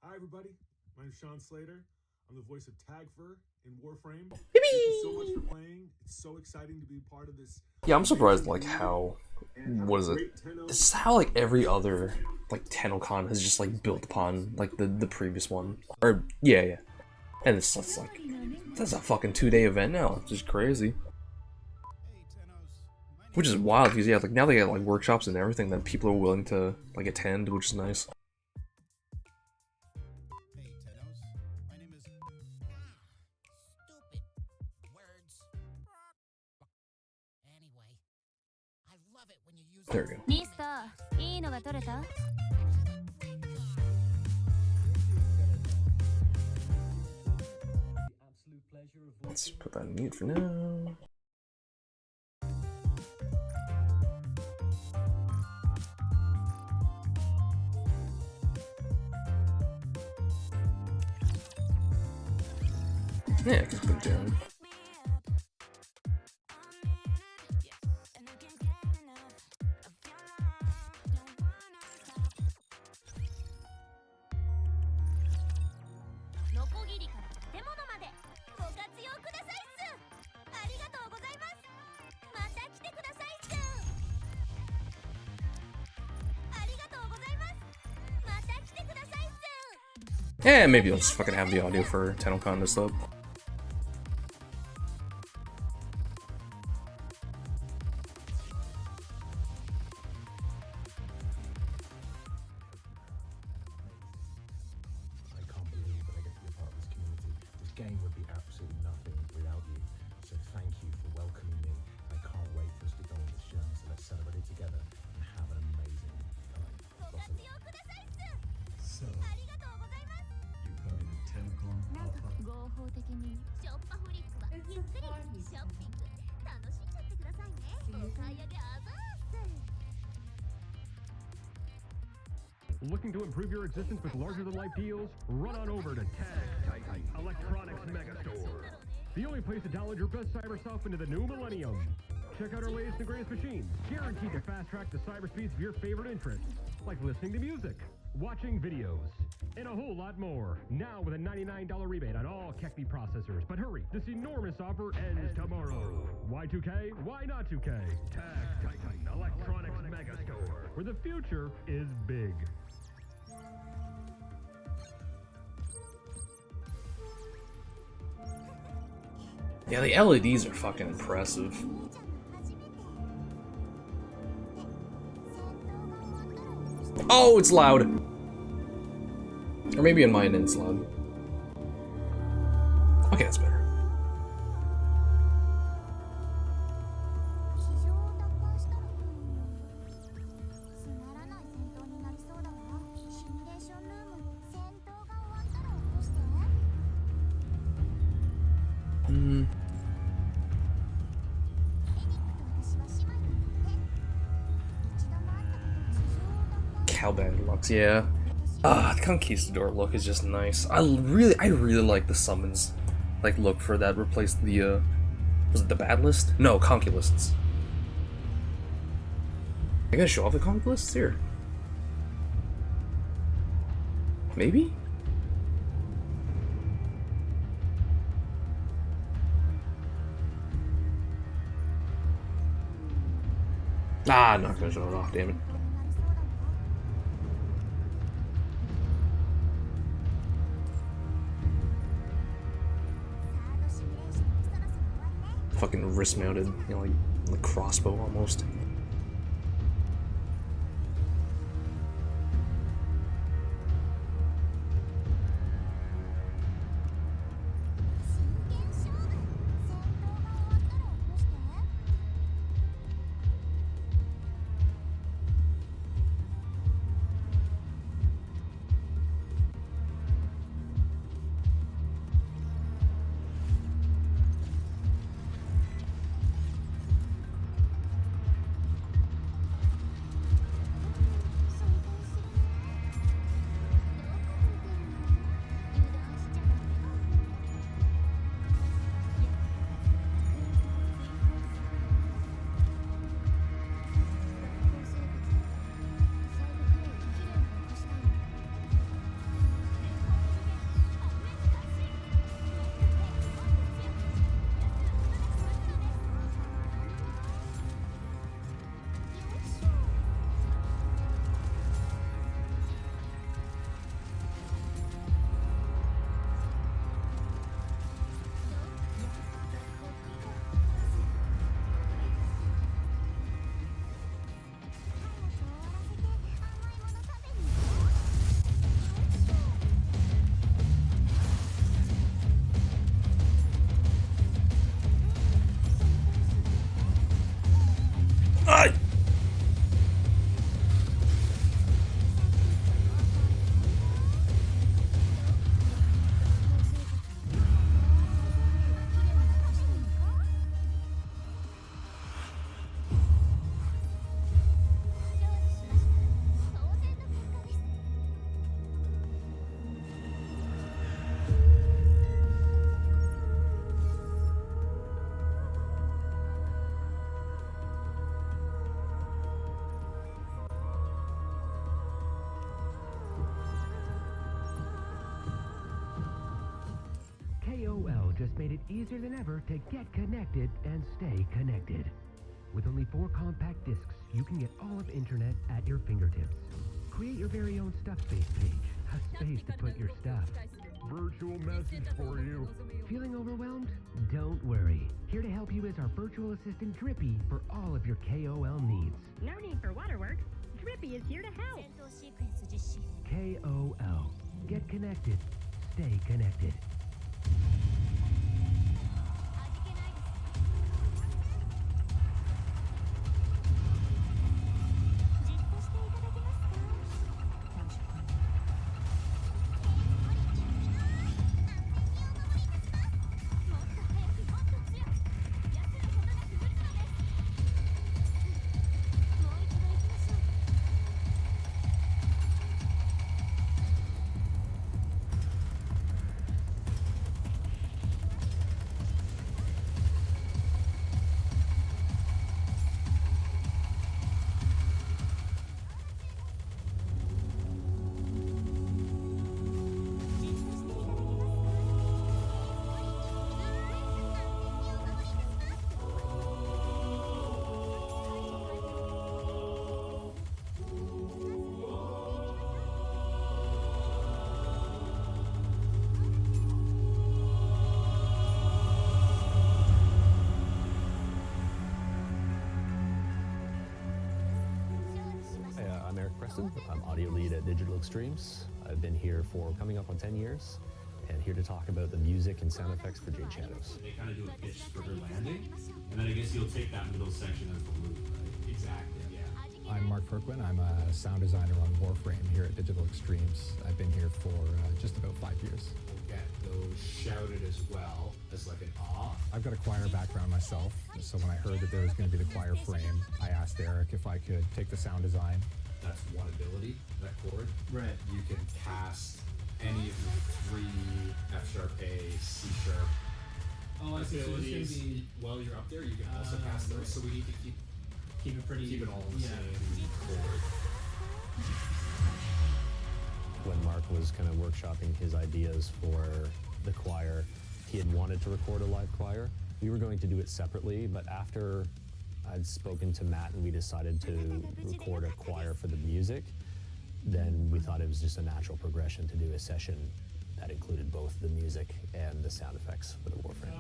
Hi everybody, my name's Sean Slater. I'm the voice of Tagfer in Warframe. Thank you so much for playing. It's so exciting to be part of this. Yeah, I'm surprised like how, what is it? This is how like every other like Tennocon has just like built upon like the previous one. Or yeah. And it's like that's a fucking 2-day event now. It's just crazy. Which is wild because yeah, like now they got like workshops and everything that people are willing to like attend, which is nice. There we go. Let's put that on mute for now. Yeah, I can put it down. Yeah, maybe I'll just fucking have the audio for Tennocon this up. Game would be absolutely nothing without you. So thank you for welcoming me. I can't wait for us to go on this journey. So let's celebrate it together and have an amazing time. So, you come in Tennocon Alpha. Looking to improve your existence with larger-than-life deals? Run on over to Tag Titan Electronics Megastore. The only place to download your best cyber stuff into the new millennium. Check out our latest and greatest machines, guaranteed to fast-track the cyber speeds of your favorite interests, like listening to music, watching videos, and a whole lot more. Now with a $99 rebate on all Kekby processors. But hurry, this enormous offer ends tomorrow. Why 2K? Why not 2K? Tag Titan Electronics Megastore, where the future is big. Yeah, the LEDs are fucking impressive. Oh, it's loud. Or maybe in mine it's loud. Okay, that's better. Cowband looks, yeah. The Conquistador look is just nice. I really like the summons, like look for that replaced the was it the bad list? No, Conquilists. Are you gonna show off the Conquilists here? Maybe? Ah, I'm not gonna show it off, damn it. Fucking wrist mounted, you know, like crossbow almost. made it easier than ever to get connected and stay connected. With only 4 compact discs, you can get all of internet at your fingertips. Create your very own Stuff Space page. A space to put your stuff. Virtual message for you. Feeling overwhelmed? Don't worry. Here to help you is our virtual assistant Drippy for all of your KOL needs. No need for waterworks. Drippy is here to help. KOL. Get connected. Stay connected. I'm audio lead at Digital Extremes. I've been here for coming up on 10 years and here to talk about the music and sound effects for Jade Shadows. They kind of do a pitch for her landing, and then I guess you'll take that middle section as the loop, right? Exactly, yeah. I'm Mark Perquin. I'm a sound designer on Warframe here at Digital Extremes. I've been here for just about 5 years. We'll get those shouted as well as like an awe. I've got a choir background myself, so when I heard that there was going to be the choir frame, I asked Eric if I could take the sound design. That's one ability, that chord. Right. You can cast any of the 3 F sharp A, C sharp abilities. So while you're up there, you can also cast those. So we need to keep it all in the same chord. When Mark was kind of workshopping his ideas for the choir, he had wanted to record a live choir. We were going to do it separately, but after I'd spoken to Matt and we decided to record a choir for the music, then we thought it was just a natural progression to do a session that included both the music and the sound effects for the Warframe.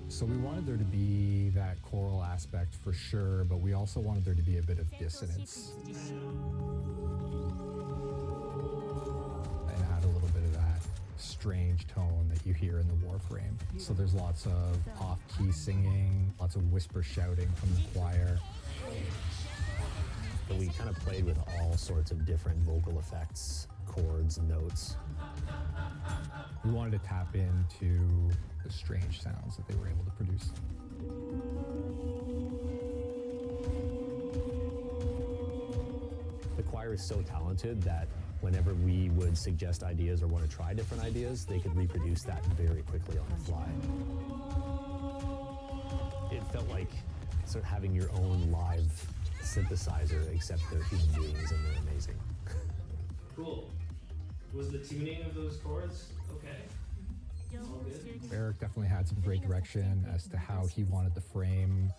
So we wanted there to be that choral aspect for sure, but we also wanted there to be a bit of dissonance. And add a little bit of that strange tone that you hear in the Warframe. So there's lots of off-key singing, lots of whisper shouting from the choir. So we kind of played with all sorts of different vocal effects, chords, and notes. We wanted to tap into the strange sounds that they were able to produce. The choir is so talented that whenever we would suggest ideas or want to try different ideas, they could reproduce that very quickly on the fly. It felt like sort of having your own live synthesizer, except they're human beings and they're amazing. Cool. Was the tuning of those chords okay? All good? Eric definitely had some great direction as to how he wanted the frame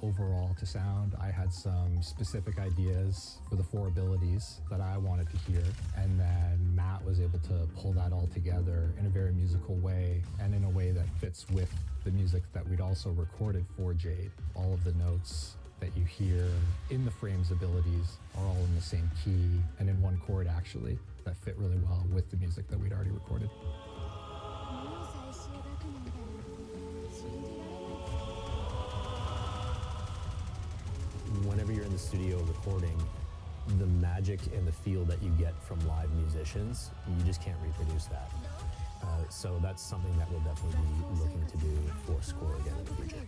overall to sound. I had some specific ideas for the 4 abilities that I wanted to hear, and then Matt was able to pull that all together in a very musical way and in a way that fits with the music that we'd also recorded for Jade. All of the notes that you hear in the frame's abilities are all in the same key and in one chord actually that fit really well with the music that we'd already recorded. Whenever you're in the studio recording, the magic and the feel that you get from live musicians, you just can't reproduce that. So that's something that we'll definitely be looking to do for score again in the future.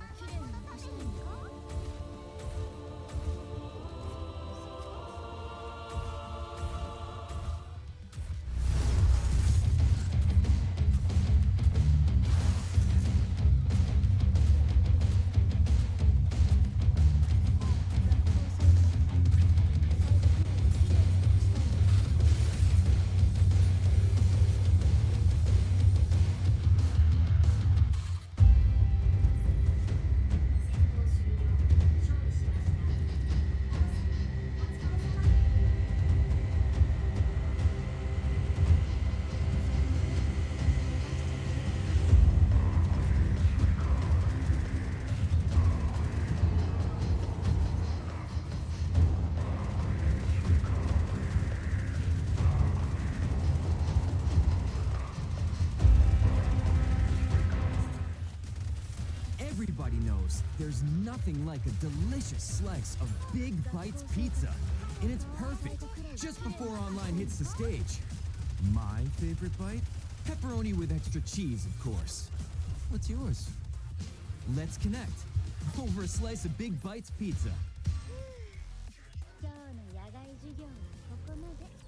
There's nothing like a delicious slice of Big Bites pizza. And it's perfect, just before online hits the stage. My favorite bite? Pepperoni with extra cheese, of course. What's yours? Let's connect over a slice of Big Bites pizza. 今日の野外授業はここまで。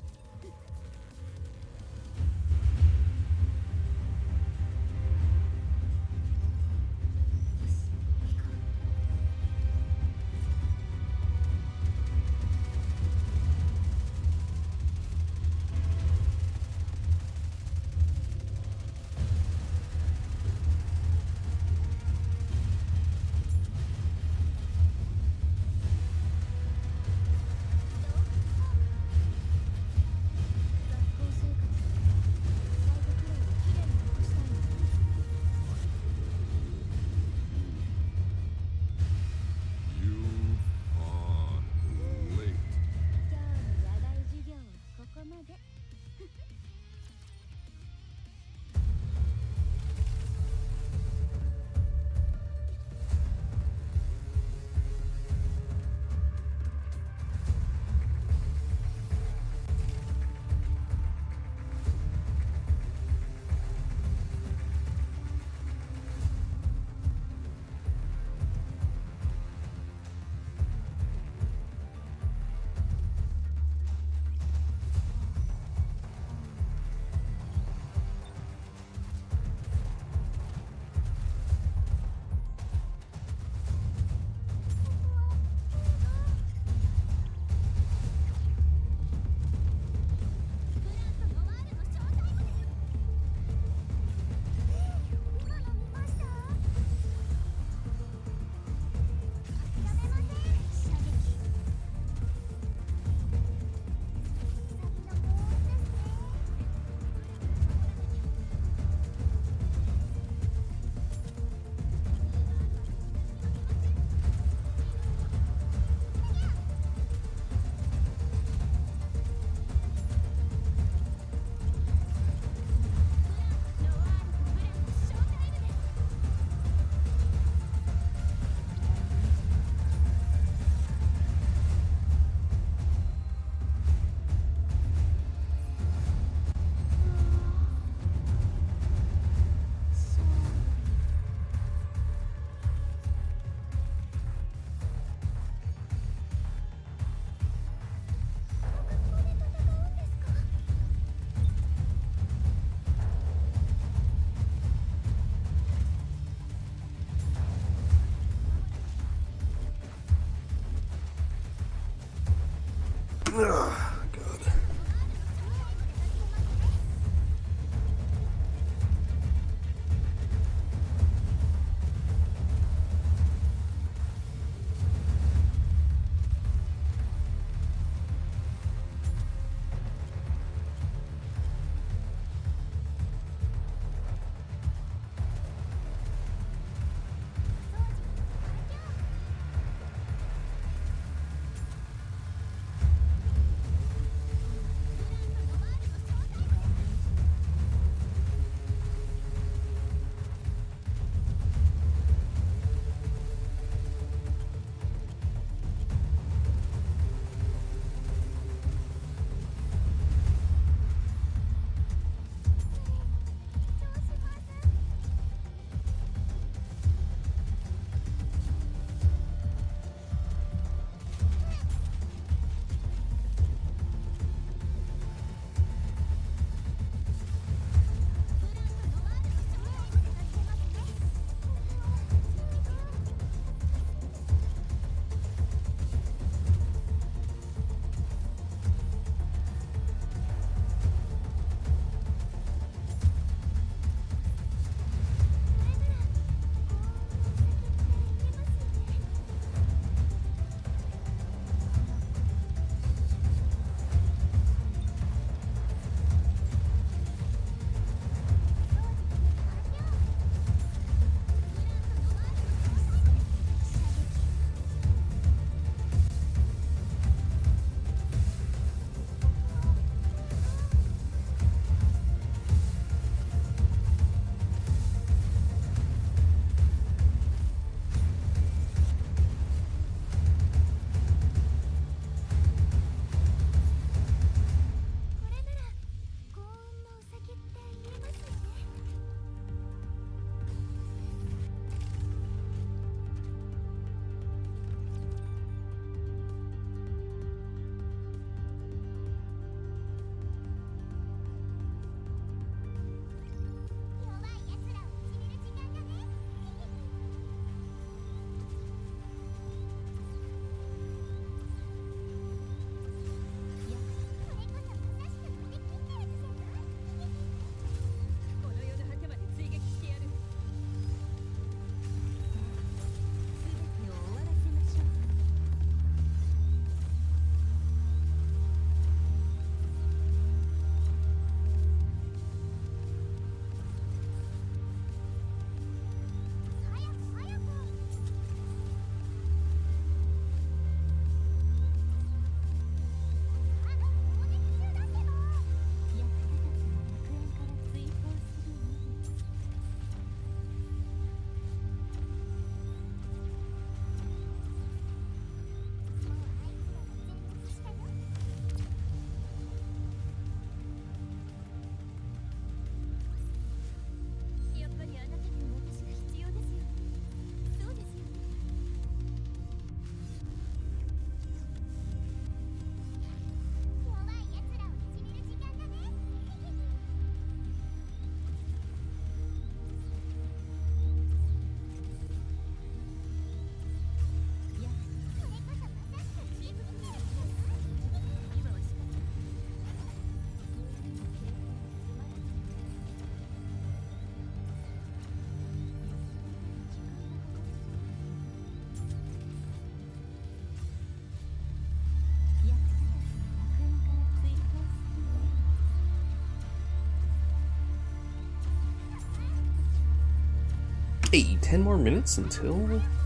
Hey, 10 more minutes until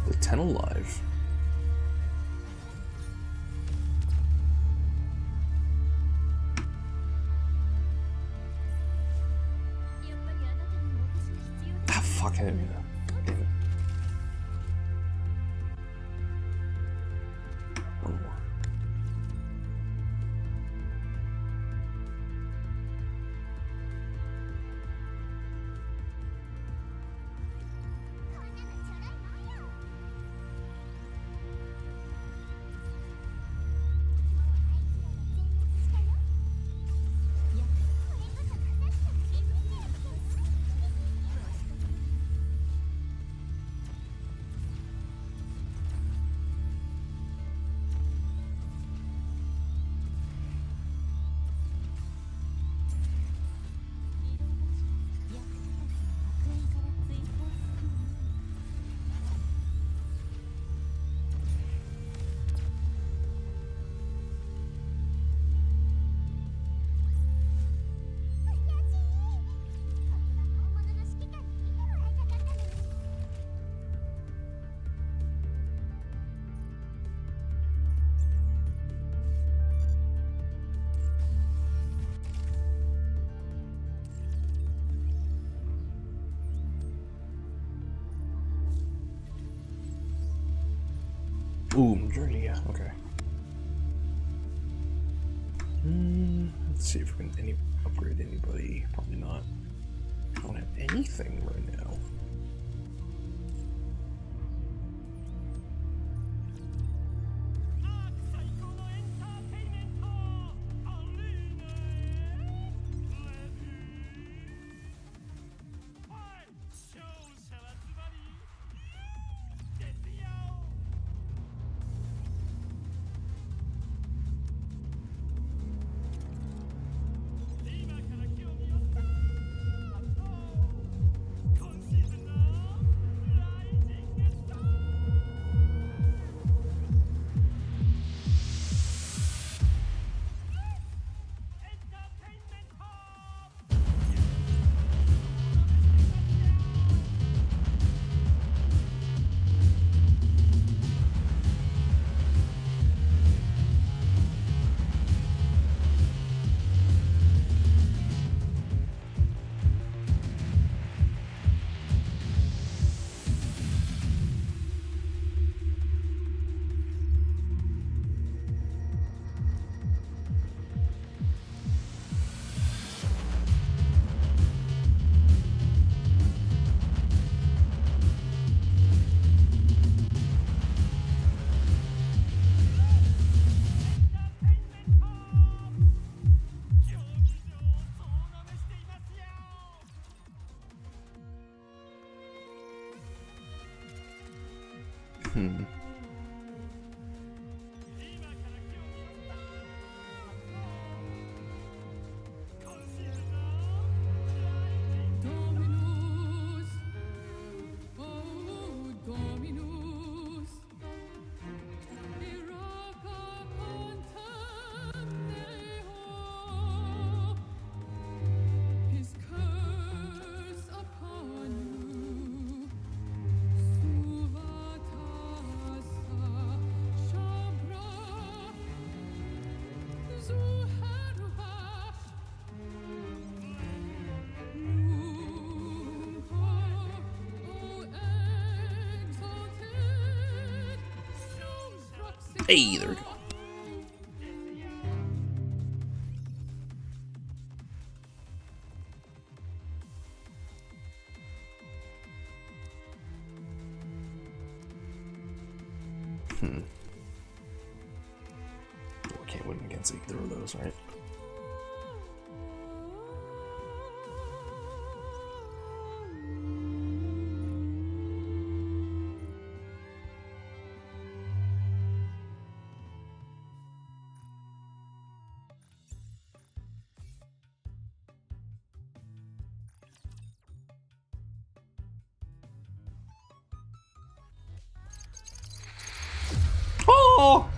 the TennoLive. Ah, fuck, I didn't mean that. Damn it. One more. Ooh, journey, yeah, okay. Let's see if we can upgrade anybody. Probably not. I don't have anything right now. Hey, there we go. I can't win against either of those, right? Oh!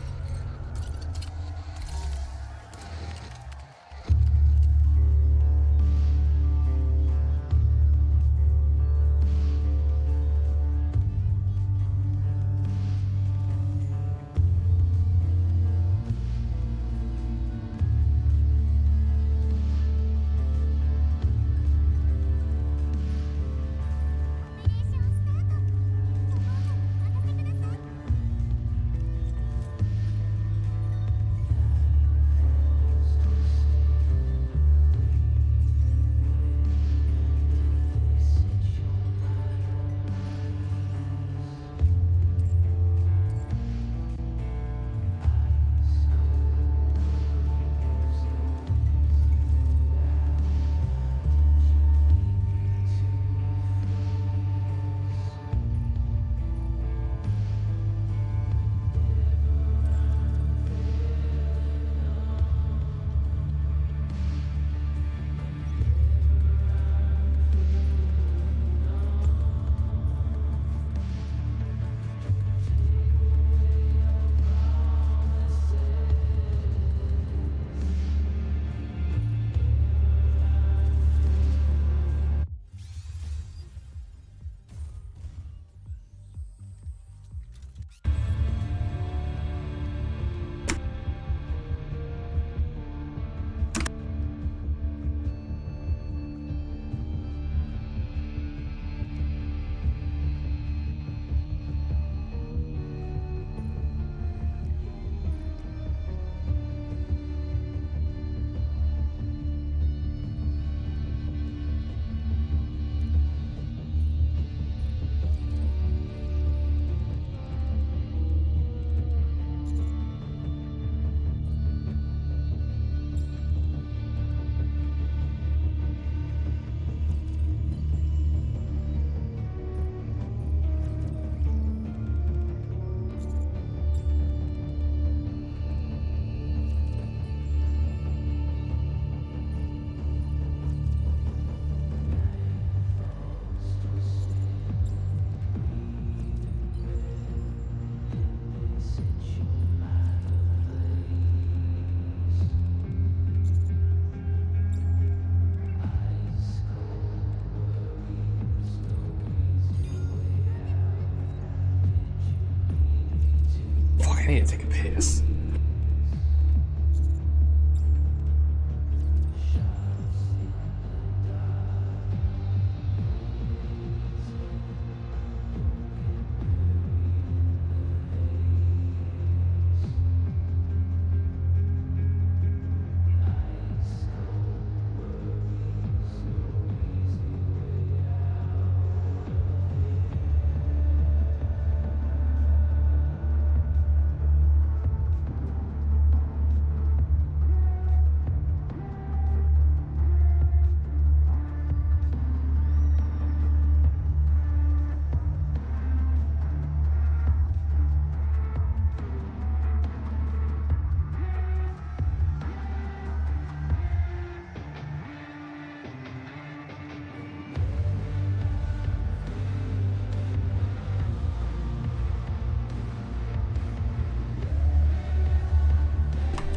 I need to take a piss.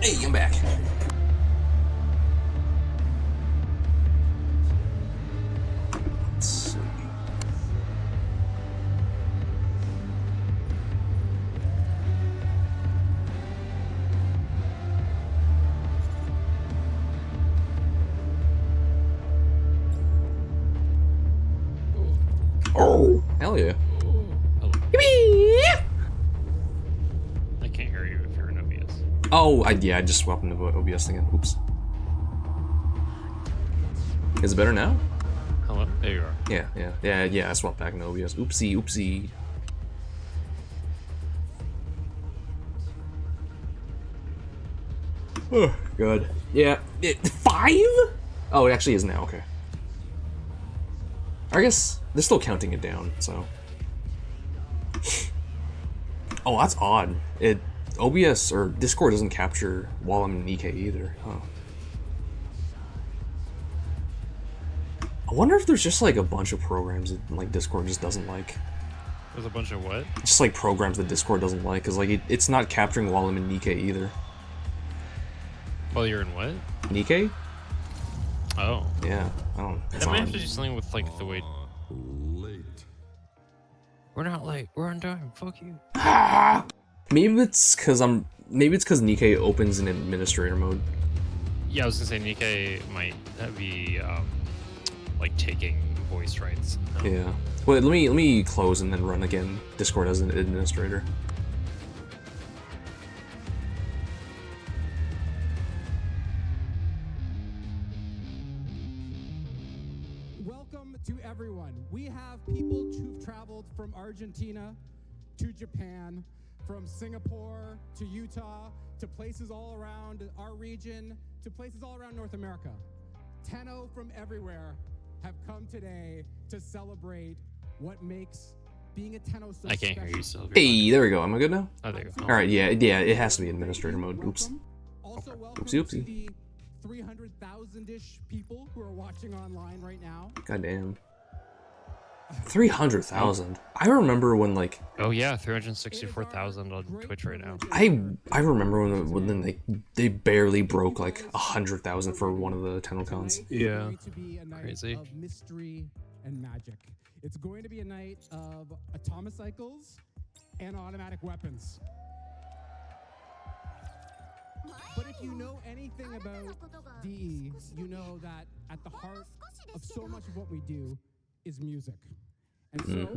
Hey, I'm back. Let's see. Oh, hell yeah. I can't hear you if you're in OBS. Oh, yeah, I just swapped into OBS again. Oops. Is it better now? Hello? There you are. Yeah, I swapped back into OBS. Oopsie. Oh, good. Yeah. 5? Oh, it actually is now, okay. I guess they're still counting it down, so. Oh, that's odd. OBS or Discord doesn't capture while I'm in EK either, huh? I wonder if there's just like a bunch of programs that like Discord just doesn't like. There's a bunch of what? Just like programs that Discord doesn't like, cause like it's not capturing while I'm in EK either. While you're in what? Nikkei? Oh. Yeah, I don't. That might have to do something with like the way. Late. We're not late. We're on time. Fuck you. Maybe it's cause Nikkei opens in administrator mode. Yeah, I was gonna say Nikkei might be like taking voice rights. Yeah. Wait, let me close and then run again. Discord as an administrator. Welcome to everyone. We have people who've traveled from Argentina to Japan, from Singapore to Utah, to places all around our region, to places all around North America. Tenno from everywhere have come today to celebrate what makes being a Tenno so I can't special. hear you still. Hey, there we go. Am I good now? Oh, there you go. Alright, yeah, it has to be administrator mode. Oops. Also, welcome Oopsie. to the 300,000-ish people who are watching online right now. Goddamn. 300,000. I remember when like. Oh yeah, 364,000 on Twitch right now. I remember when they barely broke like 100,000 for one of the Tennocons. Yeah. To be a night Crazy. of mystery and magic. It's going to be a night of atomocycles and automatic weapons. But if you know anything about DE, you know that at the heart of so much of what we do is music. And so,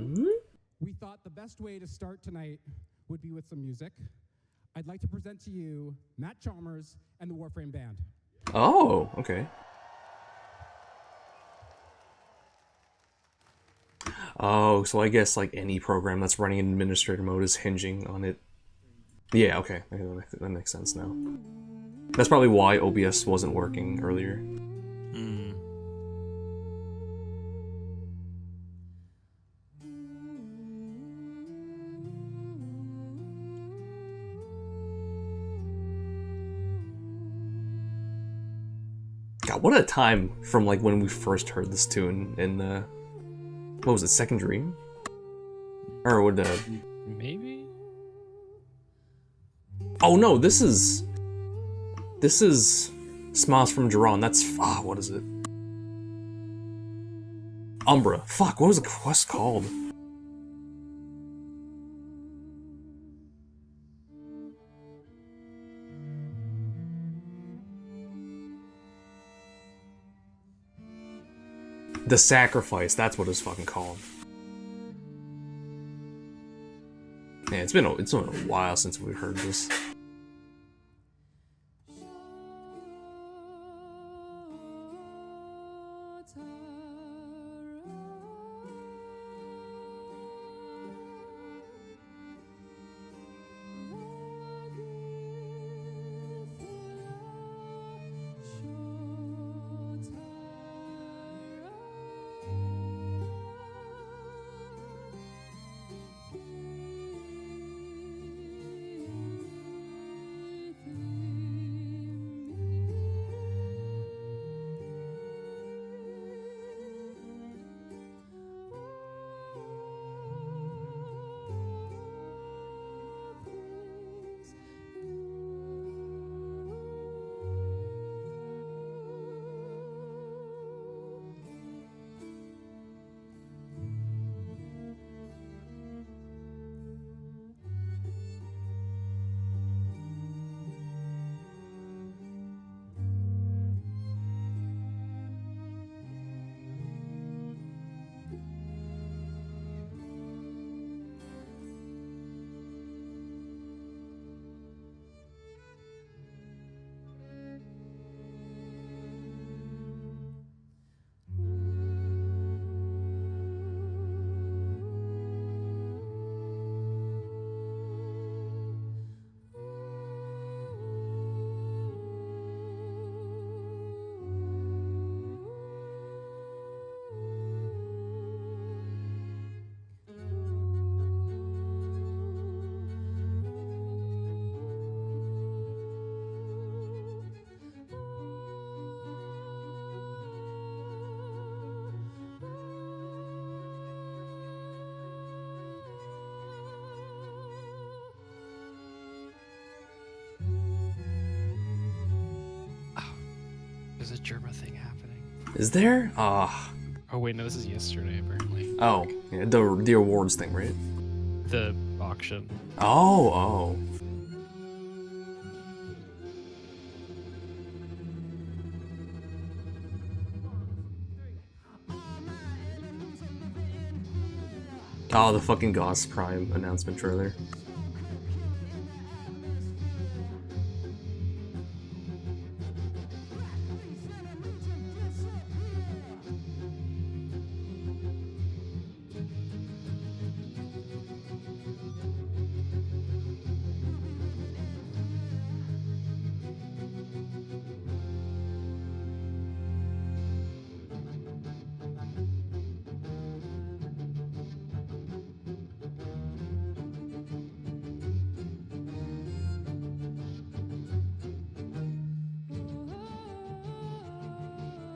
we thought the best way to start tonight would be with some music. I'd like to present to you Matt Chalmers and the Warframe Band. Oh, okay. Oh, so I guess like any program that's running in administrator mode is hinging on it. Yeah, okay, that makes sense now. That's probably why OBS wasn't working earlier. God, what a time from like when we first heard this tune in the, what was it, Second Dream? Or would maybe? Oh no, this is Smiles from Duran. That's what is it? Umbra. Fuck, what was the quest called? The Sacrifice, that's what it's fucking called. Yeah, it's been a while since we heard this. There's a Germa thing happening. Is there? Ah. Oh wait, no, this is yesterday apparently. Oh, yeah, the awards thing, right? The auction. Oh. Oh, the fucking Gauss Prime announcement trailer.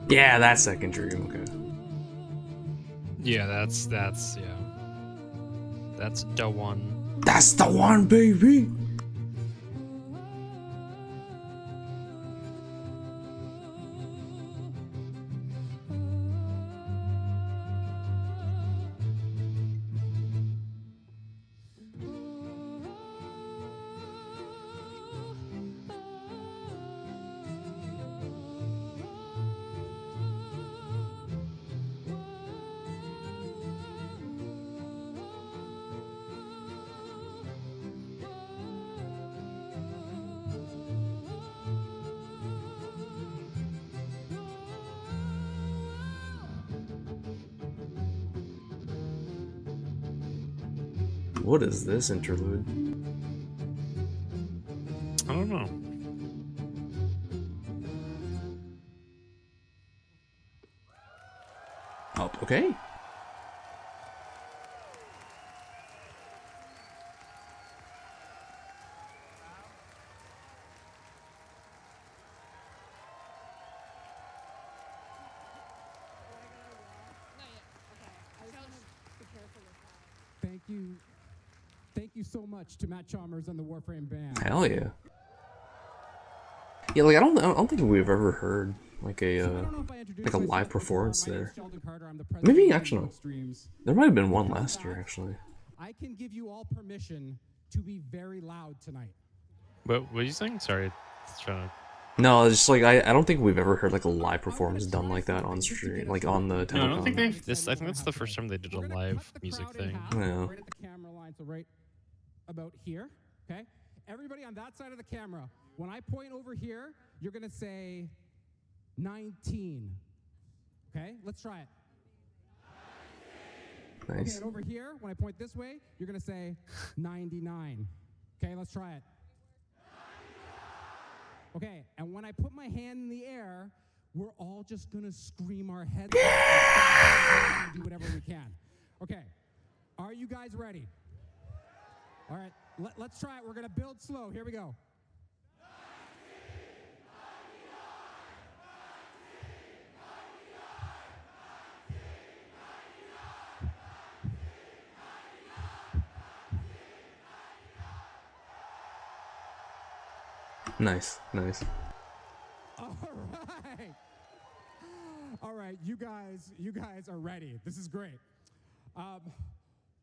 Yeah, that second dream, okay. Yeah, that's the one. That's the one, baby! What is this interlude? I don't know. Oh, okay. Thank you so much to Matt Chalmers and the Warframe band. Hell yeah. Yeah, like I don't think we've ever heard like a live performance there. Maybe actually no. There might have been one last year actually. I can give you all permission to be very loud tonight. What are you saying? Sorry, it's trying to. No, it's just like I don't think we've ever heard like a live performance done like that on stream, like on the Tennocon. No, I don't think they've. I think that's the first time they did a live music thing. Yeah. Right at the camera line, so right about here, okay? Everybody on that side of the camera, when I point over here, you're gonna say 19. Okay, let's try it. Nice. Okay, and over here, when I point this way, you're gonna say 99. Okay, let's try it. Okay, and when I put my hand in the air, we're all just gonna scream our heads off and do whatever we can. Okay, are you guys ready? All right, let's try it. We're gonna build slow. Here we go. Nice, nice. All right, you guys are ready. This is great.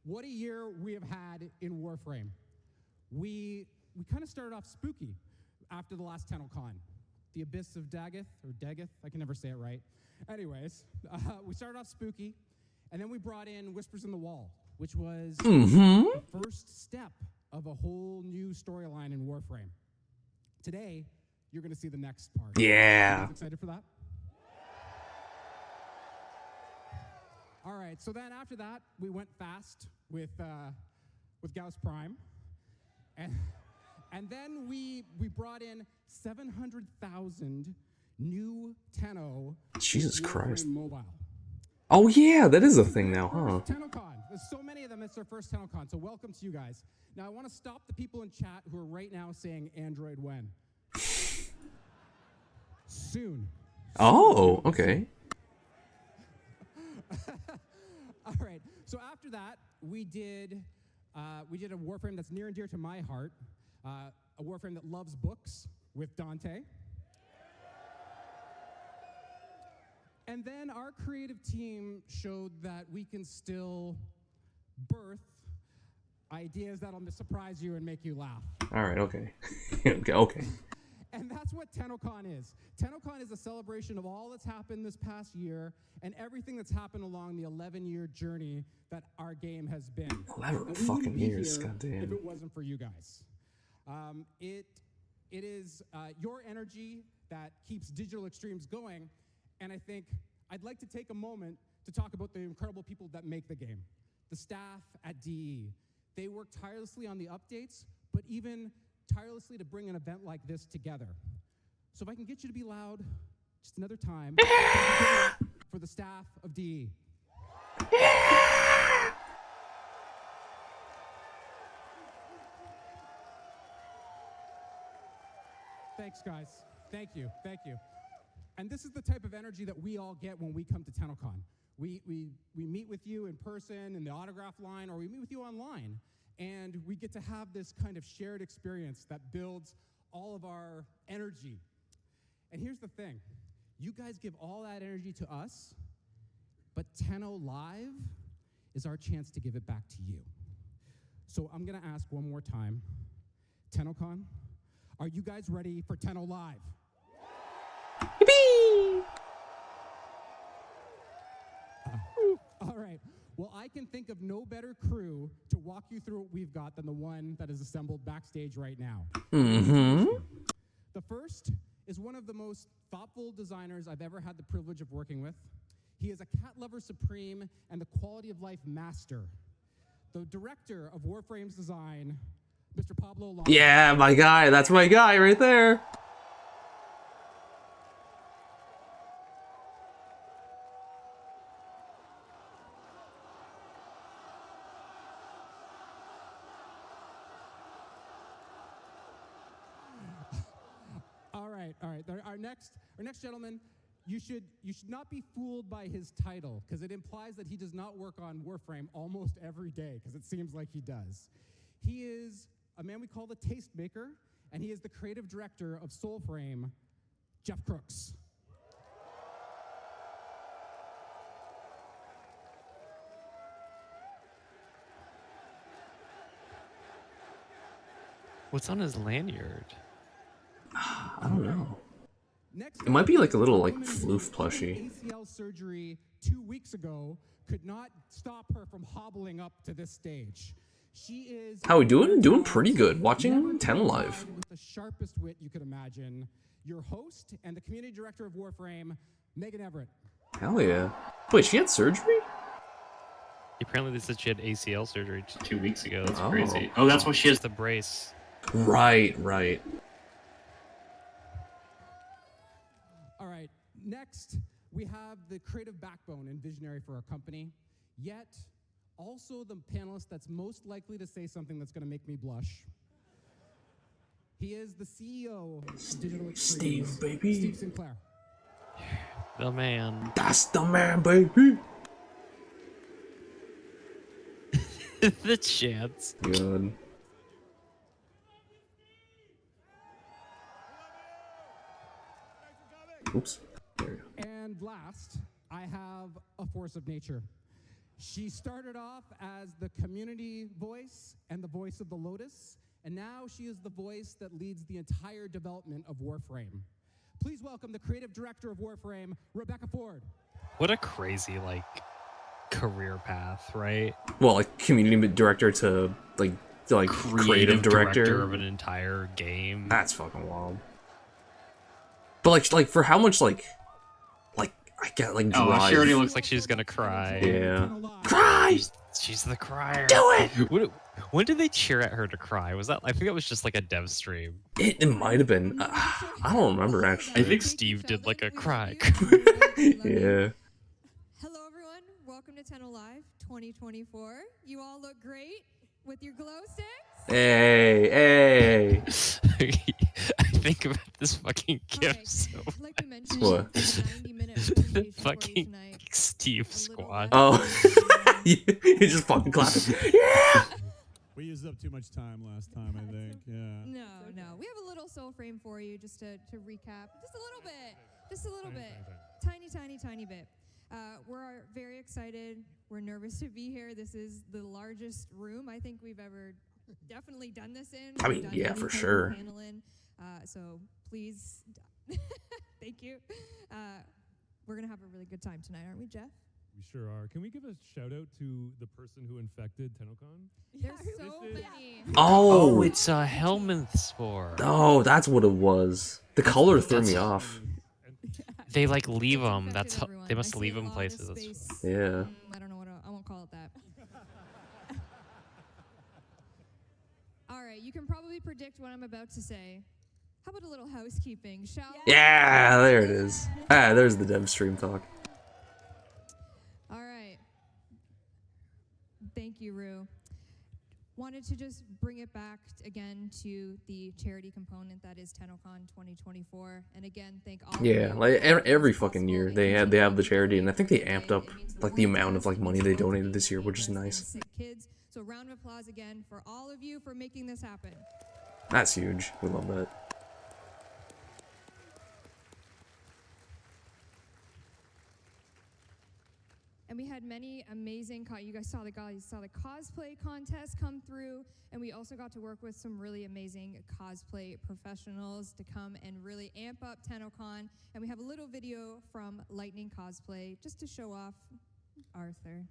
What a year we have had in Warframe. We kind of started off spooky after the last Tennocon. The Abyss of Daggeth, or Daggeth, I can never say it right. Anyways, we started off spooky, and then we brought in Whispers in the Wall, which was the first step of a whole new storyline in Warframe. Today, you're going to see the next part. Yeah. You guys excited for that? All right. So then after that, we went fast with Gauss Prime, and then we brought in 700,000 new Tenno. Jesus Christ. Mobile. Oh yeah, that is a thing now, huh? Tennocon. There's so many of them. It's their first Tennocon. So welcome to you guys. Now I want to stop the people in chat who are right now saying Android when. Soon. Oh, okay. All right. So after that, we did a Warframe that's near and dear to my heart. A Warframe that loves books with Dante. And then our creative team showed that we can still birth ideas that'll surprise you and make you laugh. All right, okay. okay. And that's what Tennocon is. Tennocon is a celebration of all that's happened this past year and everything that's happened along the 11-year journey that our game has been. 11 fucking years, goddamn. If it wasn't for you guys. It is your energy that keeps Digital Extremes going. And I think I'd like to take a moment to talk about the incredible people that make the game. The staff at DE. They work tirelessly on the updates, but even tirelessly to bring an event like this together. So if I can get you to be loud just another time for the staff of DE. Thanks, guys. Thank you. Thank you. And this is the type of energy that we all get when we come to Tennocon. We meet with you in person in the autograph line, or we meet with you online, and we get to have this kind of shared experience that builds all of our energy. And here's the thing. You guys give all that energy to us, but TennoLive is our chance to give it back to you. So I'm going to ask one more time. Tennocon, are you guys ready for TennoLive? All right. Well, I can think of no better crew to walk you through what we've got than the one that is assembled backstage right now. The first is one of the most thoughtful designers I've ever had the privilege of working with. He is a cat lover supreme and the quality of life master. The director of Warframe's design, Mr. Pablo Long. Yeah, my guy. That's my guy right there. All right. Our next gentleman, you should not be fooled by his title, because it implies that he does not work on Warframe almost every day, because it seems like he does. He is a man we call the Tastemaker, and he is the creative director of Soulframe, Jeff Crooks. What's on his lanyard? I don't know. Next It might be like a little like woman floof who had plushie. ACL surgery 2 weeks ago could not stop her from hobbling up to this stage. She is How we doing? Doing pretty good. Watching TennoLive. with the sharpest wit you could imagine. Your host and the community director of Warframe, Megan Everett. Hell yeah. Wait, she had surgery? Apparently they said she had ACL surgery 2 weeks ago. That's Oh. crazy. Oh, that's why she has the brace. Right, right. All right, next we have the creative backbone and visionary for our company, yet also the panelist that's most likely to say something that's going to make me blush. He is the CEO of Digital Extremes, Steve, baby. Steve Sinclair. The man. That's the man, baby. The chance. Good. Oops. There you go. And last, I have a force of nature. She started off as the community voice and the voice of the Lotus, and now she is the voice that leads the entire development of Warframe. Please welcome the creative director of Warframe, Rebecca Ford. What a crazy, like, career path, right? Well, like community director to like creative director of an entire game. That's fucking wild. But like for how much like I get like drive. Oh, she already looks like she's gonna cry. Yeah. Cry! She's the crier. Do it! When did they cheer at her to cry? Was that? I think it was just like a dev stream. It might have been. I don't remember actually. I think Steve did like a cry. Yeah. Hello everyone, welcome to TennoLive 2024. You all look great with your glow sticks. Hey. I think about this fucking gift so Like we mentioned, What? 90-minute the fucking Steve squad. Oh. You just fucking clapping. Yeah. We used up too much time last time, I think. Yeah. No. We have a little Soulframe for you just to recap. Just a little bit. Just a little bit. Tiny bit. We're very excited. We're nervous to be here. This is the largest room I think we've ever definitely done this in. I mean, yeah, for sure. Panel in. So please, thank you. We're going to have a really good time tonight, aren't we, Jeff? We sure are. Can we give a shout out to the person who infected Tennocon? There's so many. Oh, it's a Helminth spore. Oh, that's what it was. The color threw me off. They like leave them. That's how, they must leave them places. Yeah. I don't know what I won't call it that. All right, you can probably predict what I'm about to say. How about a little housekeeping, shall we? Yeah, there it is. There's the dev stream talk. All right. Thank you, Rue. Wanted to just bring it back again to the charity component that is Tennocon 2024, and again thank all. Yeah, of you. like every fucking year they have the charity, and I think they amped up like the amount of like money they donated this year, which is nice. Kids, so a round of applause again for all of you for making this happen. That's huge. We love that. And we had many amazing, you guys saw the cosplay contest come through, and we also got to work with some really amazing cosplay professionals to come and really amp up Tennocon. And we have a little video from Lightning Cosplay just to show off Arthur.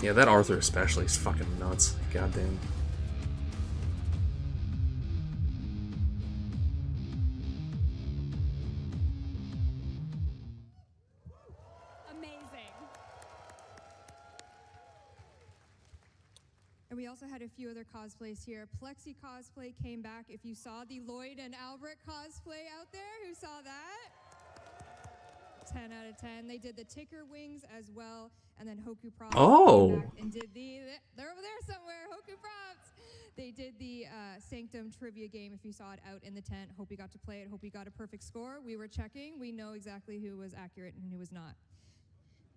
Yeah, that Arthur especially is fucking nuts. Goddamn. Amazing. And we also had a few other cosplays here. Plexi Cosplay came back. If you saw the Lloyd and Albert cosplay out there, who saw that? 10 out of 10. They did the ticker wings as well, and then Hoku Props Oh. came back and did they're over there somewhere. Hoku Props. They did the Sanctum trivia game. If you saw it out in the tent, hope you got to play it. Hope you got a perfect score. We were checking. We know exactly who was accurate and who was not.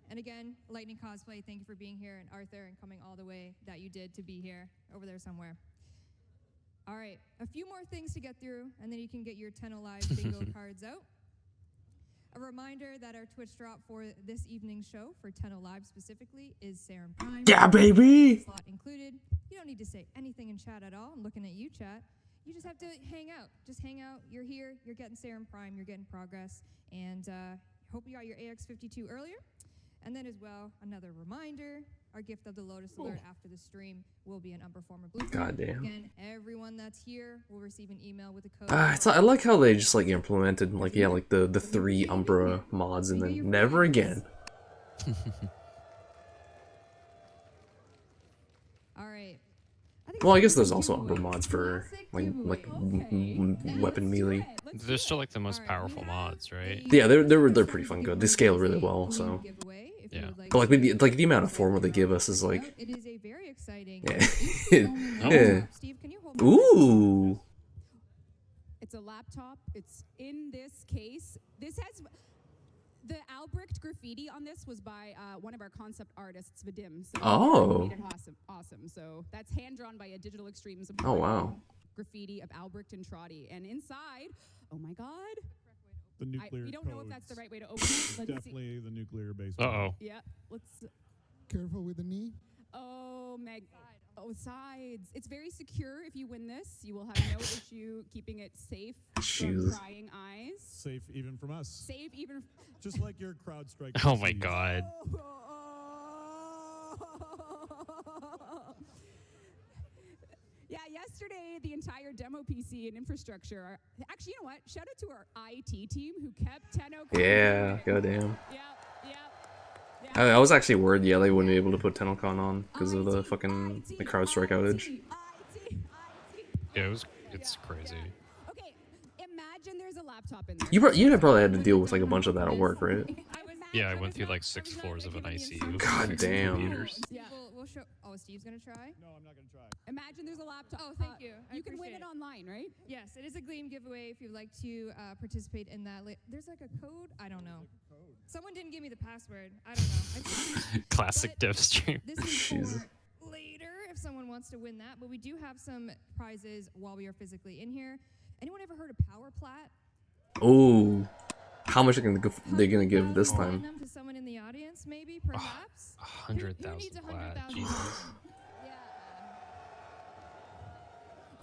And again, Lightning Cosplay, thank you for being here, and Arthur, and coming all the way that you did to be here, over there somewhere. All right, a few more things to get through, and then you can get your TennoLive bingo cards out. A reminder that our Twitch drop for this evening's show, for TennoLive specifically, is Saren Prime. Yeah, baby! Slot included. You don't need to say anything in chat at all. I'm looking at you, chat. You just have to hang out. Just hang out. You're here. You're getting Saren Prime. You're getting progress. And hope you got your AX52 earlier. And then as well, another reminder, our gift of the Lotus Alert after the stream will be an Umbraformer Blueprint. Goddamn. Again, everyone that's here will receive an email with a code. I like how they just like implemented like like the 3 Umbra mods and then never again. All right. Well, I guess there's also Umbra mods for like weapon melee. They're still like the most powerful mods, right? Yeah, they're pretty fun good. They scale really well, so. Yeah. But like the amount of form they give us is like. It is a very exciting. Yeah. Steve, can you hold Ooh. It's a laptop. It's in this case. This has the Albrecht graffiti on this was by one of our concept artists, Vadim. So Oh. Made it awesome. So that's hand drawn by a Digital Extremes. Oh, wow. Graffiti of Albrecht and Trotty, and inside, oh my God. The nuclear we don't know if that's the right way to open it. Let's Definitely the nuclear base. Yeah. Let's. Careful with the knee. Oh, sides. It's very secure. If you win this, you will have no issue keeping it safe from prying eyes. Safe even from us. Safe even. Just like your CrowdStrike. Oh my God. Yeah, yesterday the entire demo PC and infrastructure. Actually, you know what? Shout out to our IT team who kept Tennocon. Yeah, goddamn. Yeah. I was actually worried, they wouldn't be able to put Tennocon on because of the fucking the CrowdStrike outage. Yeah, it's crazy. Okay, imagine there's a laptop in there. You probably had to deal with like a bunch of that at work, right? Yeah, I went through like 6 floors of an ICU. God damn. Yeah. We'll show. Oh, Steve's gonna try. No, I'm not gonna try. Imagine there's a laptop. Oh, thank you. You can win it online, right? Yes, it is a Gleam giveaway. If you'd like to participate in that, there's like a code. I don't know. Someone didn't give me the password. I don't know. Classic Devstream. This is for later if someone wants to win that. But we do have some prizes while we are physically in here. Anyone ever heard of Power Plat? Oh, how much are they gonna give this time? To someone in the audience, maybe, perhaps. 100,000 plat. Jesus.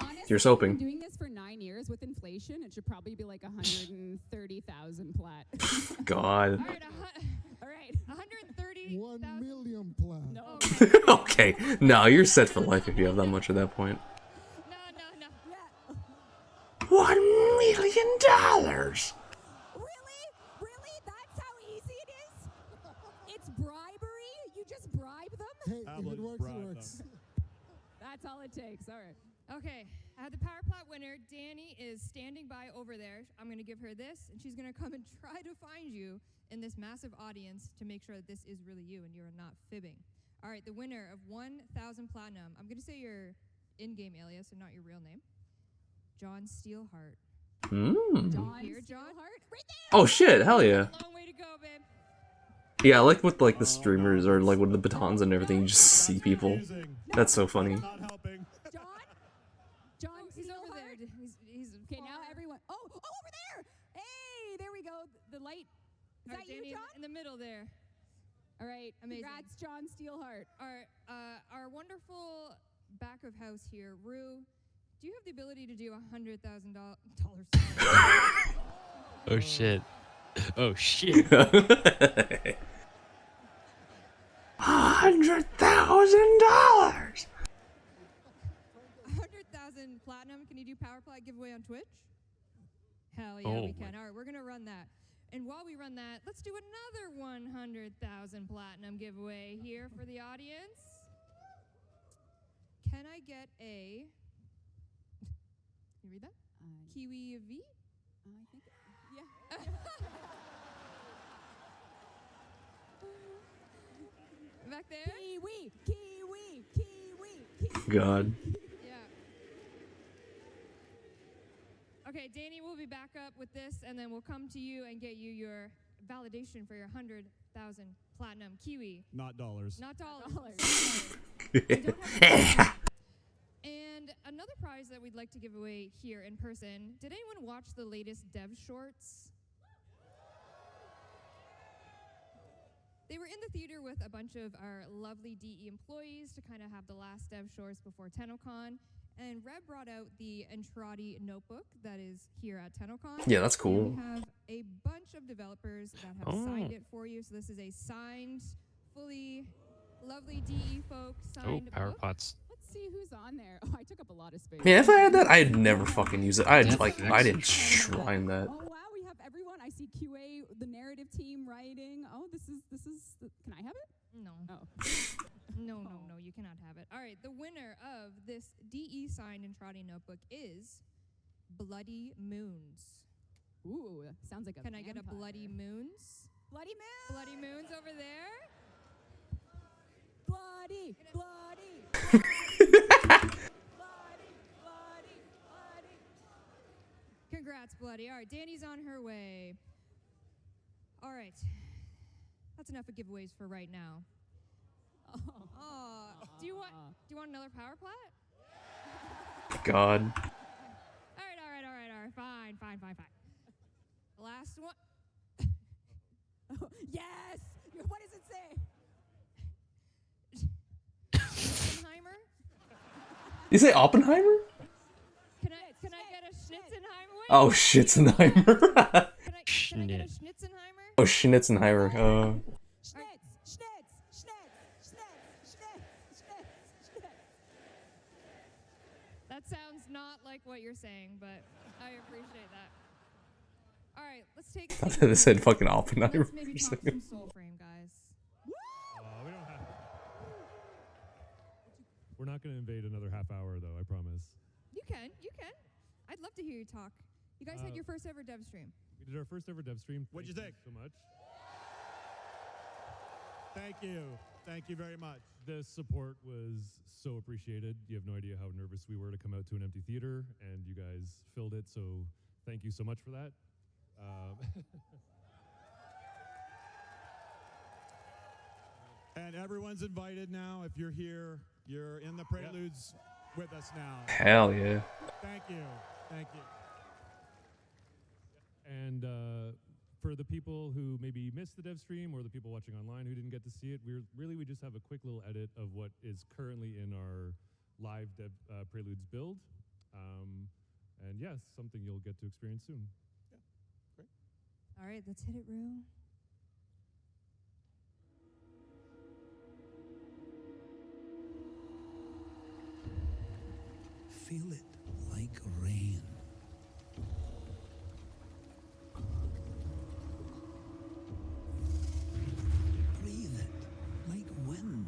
Honestly, Here's hoping. I've been doing this for 9 years with inflation. It should probably be like 130,000 plat. God. All right, 130. 1 million plat. No. Okay, no, you're set for life if you have that much at that point. No. $1 million. Really? That's how easy it is? It's bribery? You just bribe them? Hey, if it works, it works. That's all it takes. All right. Okay, I had the Power Plat winner. Danny is standing by over there. I'm going to give her this, and she's going to come and try to find you in this massive audience to make sure that this is really you and you're not fibbing. All right, the winner of 1,000 platinum. I'm going to say your in-game alias and not your real name. John Steelheart. Here, John. Right there. Oh shit, hell yeah. Long way to go, babe. Yeah, I like with like the streamers or like with the batons and everything, you just see people. That's so funny. John, he's over there. He's okay. Now everyone. Oh, over there. Hey, there we go. The light. Is that you, John? In the middle there. All right. Amazing. Congrats, John Steelheart. Our wonderful back of house here, Rue. Do you have the ability to do $100,000? Oh shit. Oh shit. $100,000. 100,000 platinum. Can you do Power Plat giveaway on Twitch? Hell yeah, we can. All right, we're gonna run that. And while we run that, let's do another 100,000 platinum giveaway here for the audience. Can I get a? Can you read that? Kiwi V? I think. Yeah. Back there? Kiwi. God. Yeah. Okay, Danny will be back up with this, and then we'll come to you and get you your validation for your 100,000 platinum kiwi. Not dollars. Not dollars. We don't have and another prize that we'd like to give away here in person. Did anyone watch the latest dev shorts? They were in the theater with a bunch of our lovely DE employees to kind of have the last dev shorts before Tennocon. And Reb brought out the Entrati notebook that is here at Tennocon. Yeah, that's cool. And we have a bunch of developers that have signed it for you. So this is a signed, fully lovely DE folk signed Power book. pots. Let's see who's on there. Oh, I took up a lot of space. Man, if I had that, I'd never fucking use it. I didn't shrine that. Oh wow, we have everyone. I see QA, the narrative team writing. Oh, this is. Can I have it? No. Oh. No, you cannot have it. All right, the winner of this DE signed Entrati notebook is Bloody Moons. Ooh, sounds like a Can I get a vampire. Bloody Moons? Bloody Moons. Bloody Moons over there. Bloody. Congrats, Bloody. All right, Danny's on her way. All right. That's enough of giveaways for right now. Do you want another power plat? God. All right. Fine. Last one. Yes. What does it say? Oppenheimer? You say Oppenheimer? Can I get a Schnitzenheimer? Wait. Oh, Schitzenheimer. Can I get a Schnitzenheimer? Oh, Schnitzenheimer. That sounds not like what you're saying, but I appreciate that. All right, let's take. I thought they said fucking Oppenheimer. Let's maybe talk some Soulframe, guys. We don't have. We're not going to invade another half hour, though. I promise. You can. I'd love to hear you talk. You guys had your first ever dev stream. We did our first ever dev stream. What'd you think? So much. Thank you very much. The support was so appreciated. You have no idea how nervous we were to come out to an empty theater, and you guys filled it. So thank you so much for that. And everyone's invited now. If you're here, you're in the Preludes with us now. Hell yeah. Thank you. And for the people who maybe missed the dev stream or the people watching online who didn't get to see it, we just have a quick little edit of what is currently in our live dev Preludes build. And yes, something you'll get to experience soon. Yeah, great. All right, let's hit it, Rue. Feel it like rain. Breathe it like wind.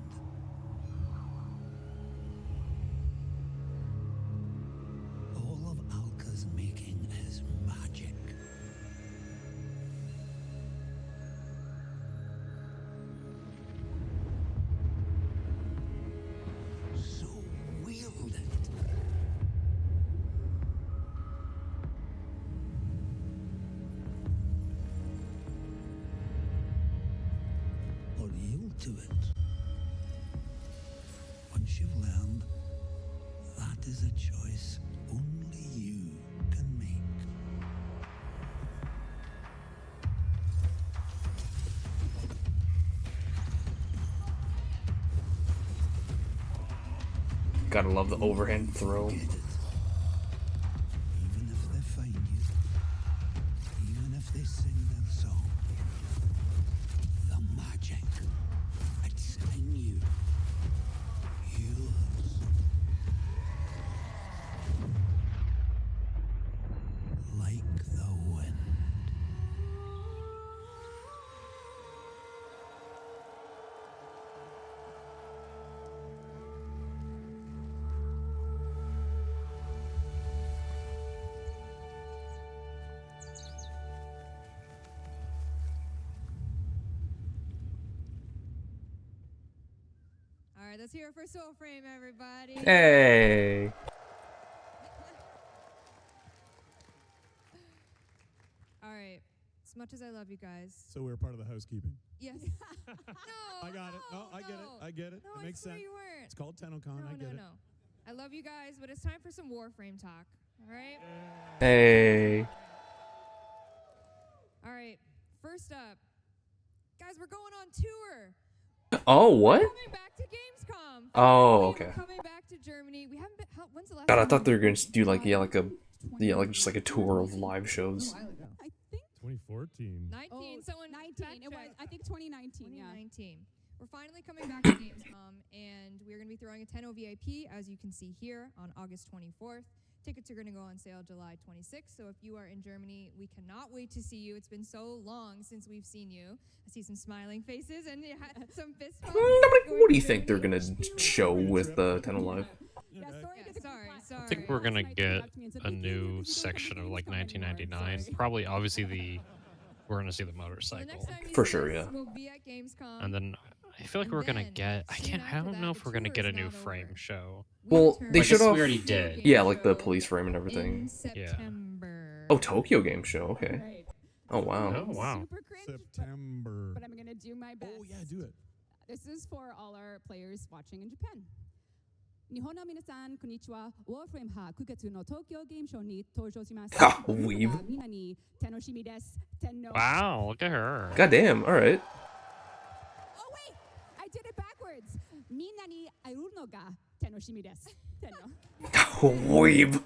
All of Alka's making is magic. So wield it. Or yield to it. Once you've learned, that is a choice only you can make. Gotta love the overhand throw. Even if they find you, even if they sing their song, the magic, it's in you. Yours. Like the wind. All right, let's hear it for Soulframe, everybody. Hey. as much as I love you guys. So we're part of the housekeeping. Yes. No. I got it. No, I get it. I get it. No, It makes I swear sense. you weren't. It's called Tennocon. I get it. No. I love you guys, but it's time for some Warframe talk. All right? Hey. All right. First up, guys, we're going on tour. Oh, what? We're coming back to Gamescom. Oh, okay. We're coming back to Germany. We haven't been. When's the last God, I time thought we- they were gonna do like just like a tour of live shows. 2014. 19. Someone 19. It was, I think 2019. 2019. We're finally coming back to Gamescom, and we're going to be throwing a Tenno VIP, as you can see here, on August 24th. Tickets are going to go on sale July 26th, so if you are in Germany, we cannot wait to see you. It's been so long since we've seen you. I see some smiling faces and some fist bumps. What do you think they're gonna show with the TennoLive? I think we're gonna get a new section of like 1999. Probably, obviously, we're gonna see the motorcycle. For sure, yeah. We'll be at Gamescom. And then I feel like we're gonna get. I don't know if we're gonna get a new frame show. Well, they Like, showed off. we already did. Yeah, like the police frame and everything. Yeah. Oh, Tokyo Game Show. Okay. Oh wow. Oh wow. Super cringe, September. but I'm going to do my best. Oh yeah, do it. This is for all our players watching in Japan. 日本の皆さん、こんにちは。Warframe は9月の東京ゲームショーに登場します。 Ha, weeb. みんなに楽しみです。Tenno. Wow, look at her. Goddamn. All right. Oh wait, I did it backwards. みんなに会えるのが楽しみです。Tenno. Weeb.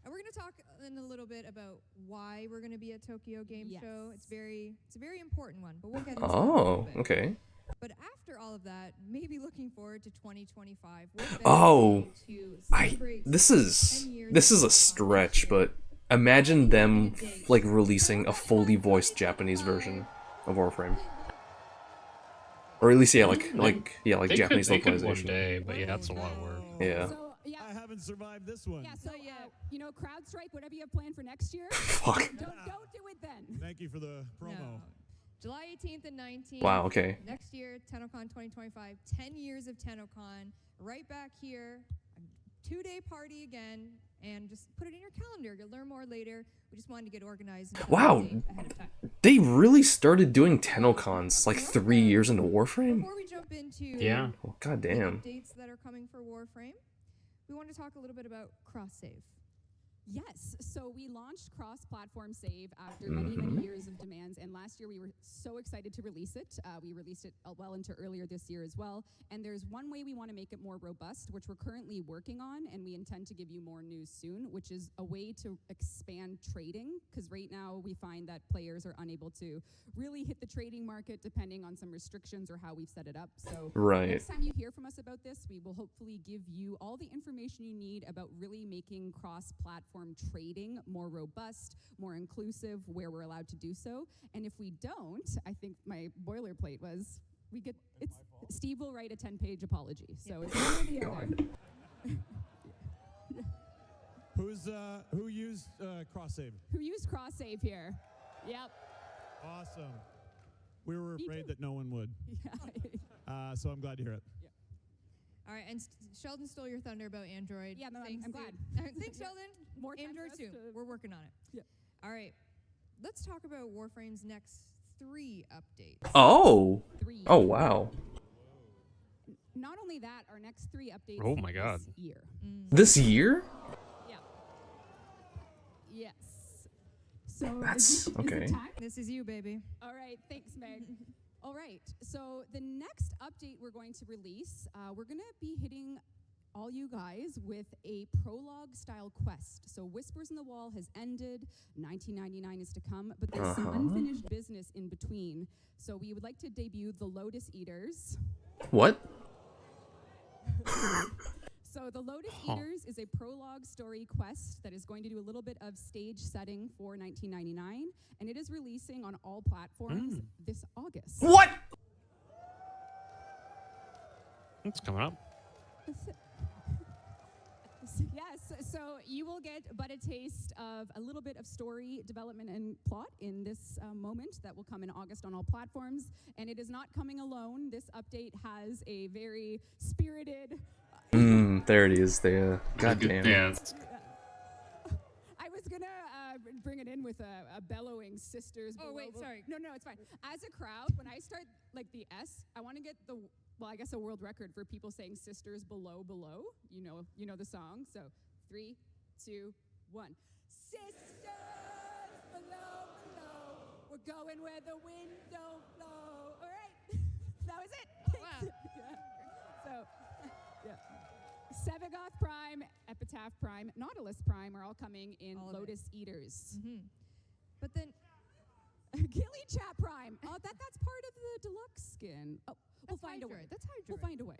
And we're going to talk in a little bit about why we're going to be at Tokyo Game Show. It's a very important one, but we'll get into that in a little Oh, bit. okay. But after all of that, maybe looking forward to 2025. Oh, this is a stretch, but imagine them like releasing a fully voiced Japanese version of Warframe, or at least like They Japanese could one localization. day, but yeah, that's a lot of work. Yeah. So, yeah. I haven't survived this one. Yeah, so CrowdStrike, whatever you have planned for next year. Fuck. Don't do it then. Thank you for the promo. No. July 18th and 19th. Wow, okay. Next year, TennoCon 2025. 10 years of TennoCon. Right back here. A 2-day party again. And just put it in your calendar. You'll learn more later. We just wanted to get organized. And Wow, ahead of time. they really started doing Tennocons like 3 years into Warframe. Before we jump into Yeah. Well, the goddamn. updates that are coming for Warframe, we want to talk a little bit about cross-save. Yes, so we launched cross-platform save after many years of demands, and last year we were so excited to release it. We released it well into earlier this year as well, and there's one way we want to make it more robust, which we're currently working on, and we intend to give you more news soon, which is a way to expand trading, because right now we find that players are unable to really hit the trading market depending on some restrictions or how we've set it up. So next time you hear from us about this, we will hopefully give you all the information you need about really making cross-platform trading more robust, more inclusive, where we're allowed to do so. And if we don't, I think my boilerplate was Steve will write a 10-page apology. So it's one or the other. Who used cross save? Who used cross save here? Yep. Awesome. We were afraid that no one would. Yeah. So I'm glad to hear it. All right, and Sheldon stole your thunder about Android. Yeah, no, Thanks, I'm dude. glad. Thanks, Sheldon. More time Android for us too. to- We're working on it. Yeah. All right, let's talk about Warframe's next 3 updates. Oh. 3. Oh wow. Not only that, our next 3 updates. Oh my God. This year. This year? Yeah. Yes. So That's okay. This is you, baby. All right, thanks, Meg. All right, so the next update we're going to release, we're going to be hitting all you guys with a prologue-style quest. So Whispers in the Wall has ended, 1999 is to come, but there's some unfinished business in between. So we would like to debut the Lotus Eaters. What? So the Lotus Eaters is a prologue story quest that is going to do a little bit of stage setting for 1999, and it is releasing on all platforms this August. What? It's coming up. Yes, so you will get but a taste of a little bit of story development and plot in this moment that will come in August on all platforms. And it is not coming alone. This update has a very spirited... There it is. There. Goddamn. Yeah. I was gonna bring it in with a bellowing sisters. Oh, wait, sorry. No, it's fine. As a crowd, when I start like the S, I want to get the, well, I guess a world record for people saying sisters below, below. You know the song. So 3, 2, 1. Sisters below, below. We're going where the wind don't blow. All right. That was it. Wow. Yeah. So, yeah. Sevagoth Prime, Epitaph Prime, Nautilus Prime are all coming in Lotus Eaters. But then Gilly Chat Prime. Oh, that's part of the deluxe skin. Oh, we'll find a way. That's Hydra. We'll find a way.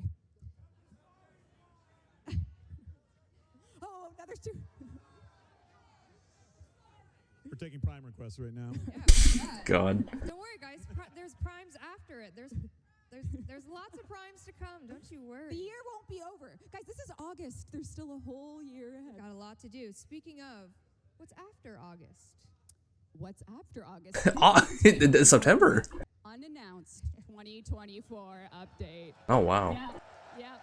Oh, now there's 2. We're taking Prime requests right now. God. Don't worry, guys. There's primes after it. There's lots of primes to come. Don't you worry. The year won't be over. Guys, this is August. There's still a whole year ahead. Got a lot to do. Speaking of, what's after August? What's after August? September. Unannounced 2024 update. Oh, wow. Yeah.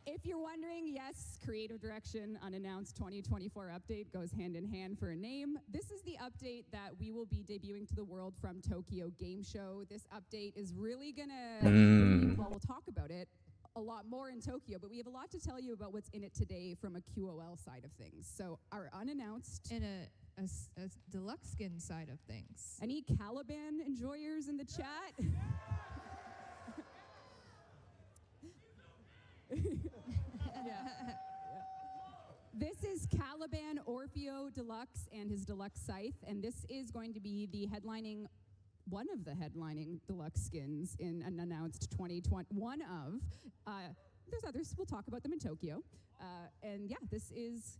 If you're wondering, yes, creative direction, unannounced 2024 update goes hand in hand for a name. This is the update that we will be debuting to the world from Tokyo Game Show. This update is really gonna, well, we'll talk about it a lot more in Tokyo, but we have a lot to tell you about what's in it today from a QOL side of things. So our unannounced and a deluxe skin side of things. Any Caliban enjoyers in the chat? This is Caliban Orfeo Deluxe and his deluxe scythe, and this is going to be the headlining, one of the headlining deluxe skins in an announced 2020. There's others. We'll talk about them in Tokyo. And yeah, this is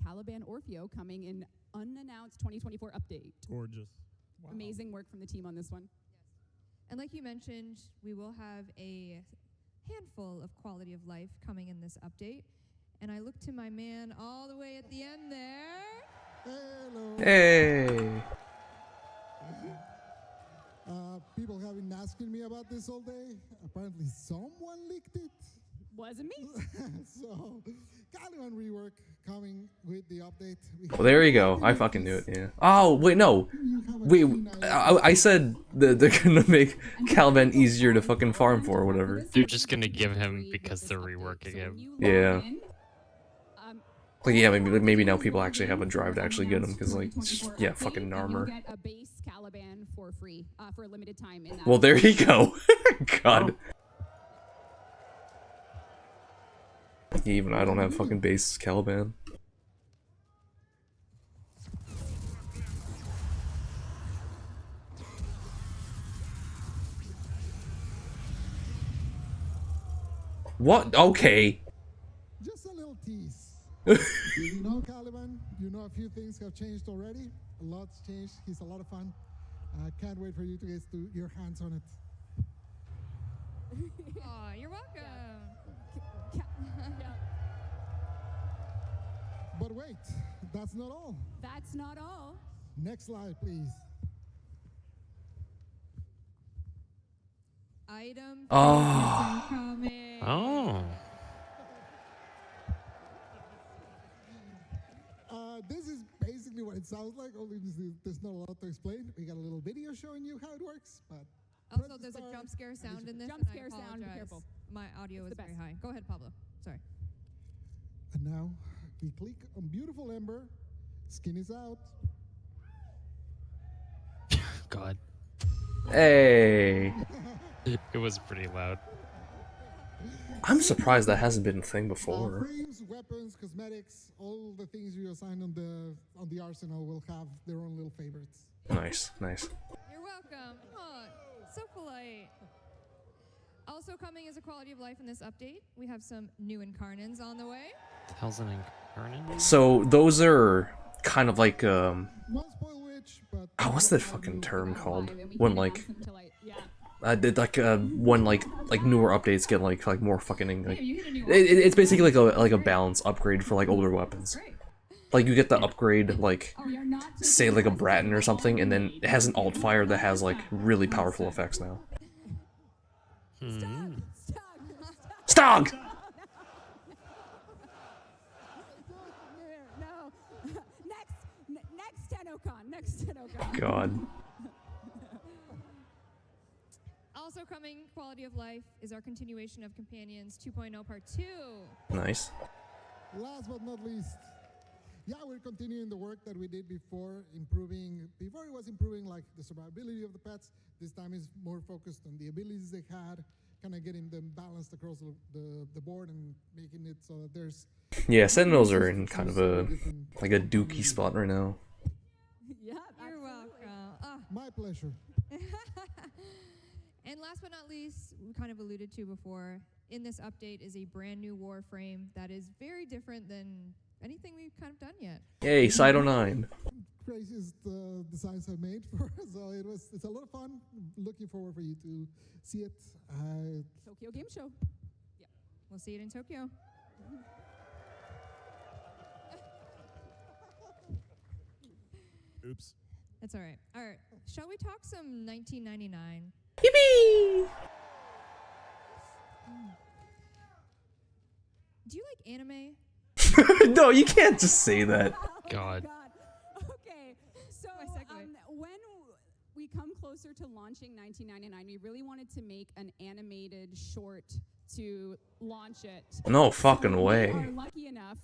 Caliban Orfeo coming in unannounced 2024 update. Gorgeous. Wow. Amazing work from the team on this one. Yes. And like you mentioned, we will have a handful of quality of life coming in this update. And I look to my man all the way at the end there. Hello. Hey. People have been asking me about this all day. Apparently someone leaked it. Wasn't me. So, Caliban rework coming with the update. Well, there you go. I fucking knew it, yeah. Oh, wait, no. Wait, I said that they're gonna make Caliban easier to fucking farm for or whatever. They're just gonna give him because they're reworking him. Yeah. Like, yeah, maybe now people actually have a drive to actually get them, because, like, yeah, fucking armor. Get a base Caliban for free for a limited time. In that Well, there you go. God. Even I don't have fucking base Caliban. What? Okay. Just a little tease. You know Caliban, you know a few things have changed already. A lot's changed. He's a lot of fun. Can't wait for you to get your hands on it. Aw, you're welcome. But wait, that's not all. That's not all. Next slide, please. Item Oh. coming. Oh. This is basically what it sounds like, only there's not a lot to explain. We got a little video showing you how it works, but... Also, there's a jump scare sound in this. Jump and I scare sound, be apologize. careful. My audio It's is the very best. high. Go ahead, Pablo. Sorry. And now, we click on Beautiful Ember. Skin is out. God. Hey. It was pretty loud. I'm surprised that hasn't been a thing before. Frames, weapons, cosmetics, all the things you assign on the arsenal will have their own little favorites. Nice, nice. You're welcome. Oh, so polite. Also coming is a quality of life in this update. We have some new incarnans on the way. The hell's an incarnate? So those are kind of like One spoil witch, but what's that fucking term called? When like when like newer updates get like more fucking like it's basically like a balance upgrade for like older weapons. Like you get the upgrade like say like a Bratton or something, and then it has an alt fire that has like really powerful effects now. Stog! next Tennocon. God. Also coming, Quality of Life is our continuation of Companions 2.0 Part 2. Nice. Last but not least, yeah, we're continuing the work that we did before, improving. Before it was improving like the survivability of the pets. This time is more focused on the abilities they had, kind of getting them balanced across the board and making it so that there's. Yeah, Sentinels are in kind of a like a dookie spot right now. Yeah, you're welcome. My pleasure. And last but not least, we kind of alluded to before, in this update is a brand new Warframe that is very different than anything we've kind of done yet. Yay, Cyto 9. Craziest designs I've made for, so it's a lot of fun. Looking forward for you to see it. Tokyo Game Show. Yeah, we'll see it in Tokyo. Oops. That's all right. All right, shall we talk some 1999? Yippee! Do you like anime? No, you can't just say that. God. Okay, so when we come closer to launching 1999, we really wanted to make an animated short to launch it. No fucking way. We are lucky enough,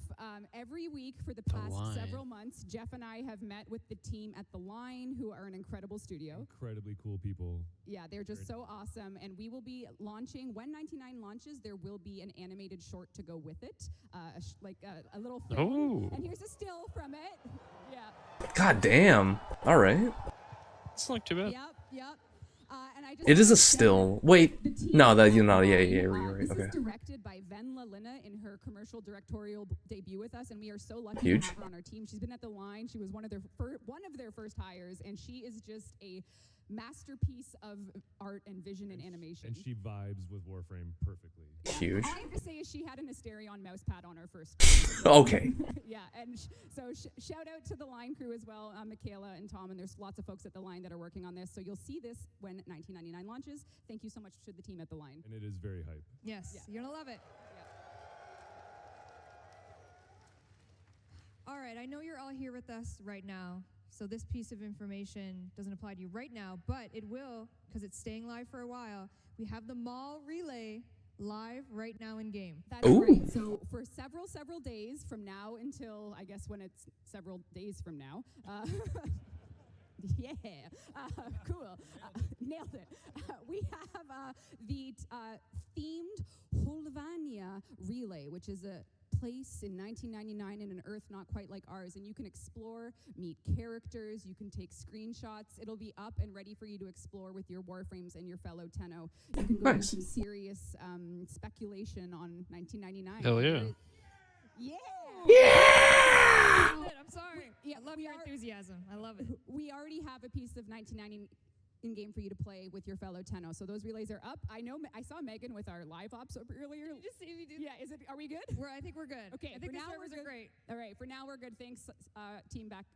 every week for the past several months, Jeff and I have met with the team at The Line, who are an incredible studio. Incredibly cool people. Yeah, they're just so awesome, and we will be launching, when 99 launches, there will be an animated short to go with it, like a little film. Oh. And here's a still from it. Yeah. God damn. All right. It's not too bad. Yep. And I just It is a still. Wait. No, that you know. Yeah, you're right. This Okay. is directed by Venla Lina in her commercial directorial debut with us, and we are so lucky Huge. to have her on our team. She's been at The Line. She was one of their first hires, and she is just a masterpiece of art and vision and animation. And she vibes with Warframe perfectly. Huge. All I have to say is she had an Asterion mouse pad on her first. Okay. Yeah, and so shout out to The Line crew as well, Michaela and Tom, and there's lots of folks at The Line that are working on this. So you'll see this when 1999 launches. Thank you so much to the team at The Line. And it is very hype. Yes, you're gonna love it. All right, I know you're all here with us right now, so this piece of information doesn't apply to you right now, but it will, because it's staying live for a while. We have the mall relay live right now in game. That's right. So for several days from now until, I guess, when it's several days from now. Yeah, cool. Nailed it. We have the themed Holvania relay, which is a place in 1999 in an Earth not quite like ours, and you can explore, meet characters, you can take screenshots. It'll be up and ready for you to explore with your Warframes and your fellow Tenno. You can go into some serious speculation on 1999. Hell yeah. Yeah! Yeah! I'm sorry. I love your enthusiasm. I love it. We already have a piece of 1990 in game for you to play with your fellow Tenno. So those relays are up. I know I saw Megan with our live ops up earlier. Did you just see me do? Yeah, are we good? I think we're good. Okay, I think for the now servers we're are good. great. All right, for now we're good. Thanks, team back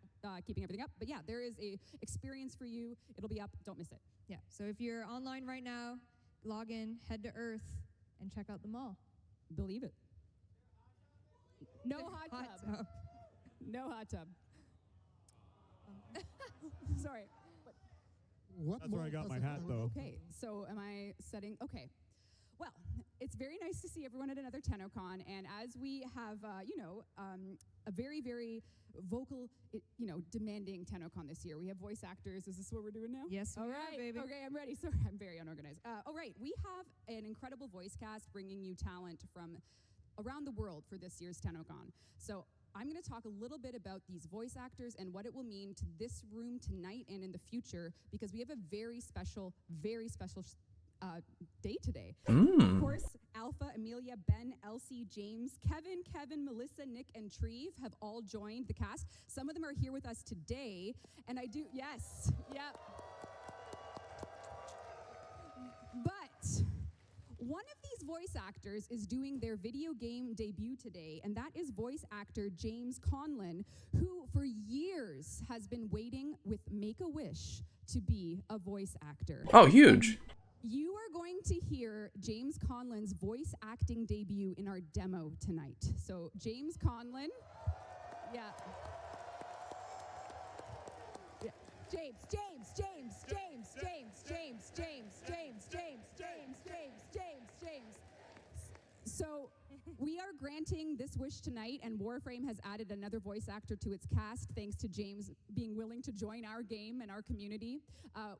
keeping everything up. But yeah, there is a experience for you. It'll be up. Don't miss it. Yeah. So if you're online right now, log in, head to Earth, and check out the mall. Believe it. No hot tub. No hot tub. Sorry. That's where I got my hat, though. Okay, so am I setting? Okay. Well, it's very nice to see everyone at another Tennocon, and as we have, a very, very vocal, demanding Tennocon this year. We have voice actors. Is this what we're doing now? Yes, all we right, are, baby. Okay, I'm ready. Sorry, I'm very unorganized. All right, we have an incredible voice cast bringing you talent from around the world for this year's Tennocon. So I'm going to talk a little bit about these voice actors and what it will mean to this room tonight and in the future, because we have a very special day today. Of course, Alpha, Amelia, Ben, Elsie, James, Kevin, Melissa, Nick, and Treve have all joined the cast. Some of them are here with us today, and yes, yep. But one of these voice actors is doing their video game debut today, and that is voice actor James Conlon, who for years has been waiting with Make-A-Wish to be a voice actor. Oh, huge. You are going to hear James Conlon's voice acting debut in our demo tonight. So James Conlon, yeah. So we are granting this wish tonight, and Warframe has added another voice actor to its cast thanks to James being willing to join our game and our community.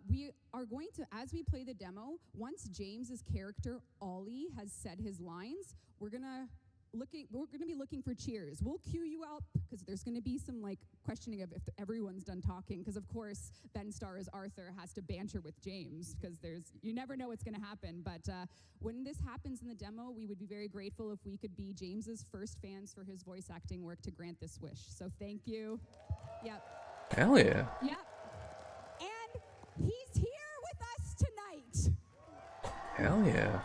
We are going to, as we play the demo, once James's character Ollie has said his lines, we're gonna be looking for cheers. We'll cue you up because there's going to be some like questioning of if everyone's done talking, because of course Ben Starr's Arthur has to banter with James because you never know what's going to happen. But when this happens in the demo, we would be very grateful if we could be James's first fans for his voice acting work to grant this wish. So thank you. Yep. Hell yeah. Yep. And he's here with us tonight. Hell yeah.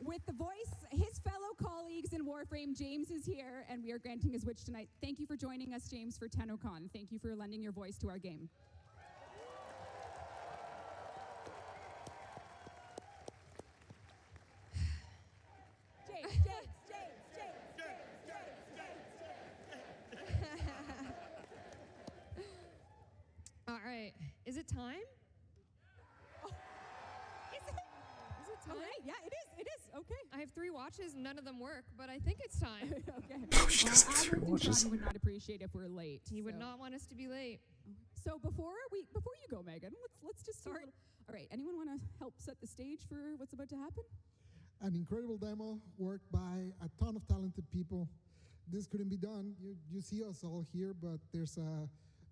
With the voice, his fellow colleagues in Warframe, James is here, and we are granting his wish tonight. Thank you for joining us, James, for Tennocon. Thank you for lending your voice to our game. James. All right, is it time? All right, yeah, it is, okay. I have 3 watches, none of them work, but I think it's time. Okay. Oh, she does have 3 watches. He would not appreciate if we're late. He would not want us to be late. So before you go, Megan, let's just start. All right, anyone want to help set the stage for what's about to happen? An incredible demo worked by a ton of talented people. This couldn't be done. You see us all here, but there's a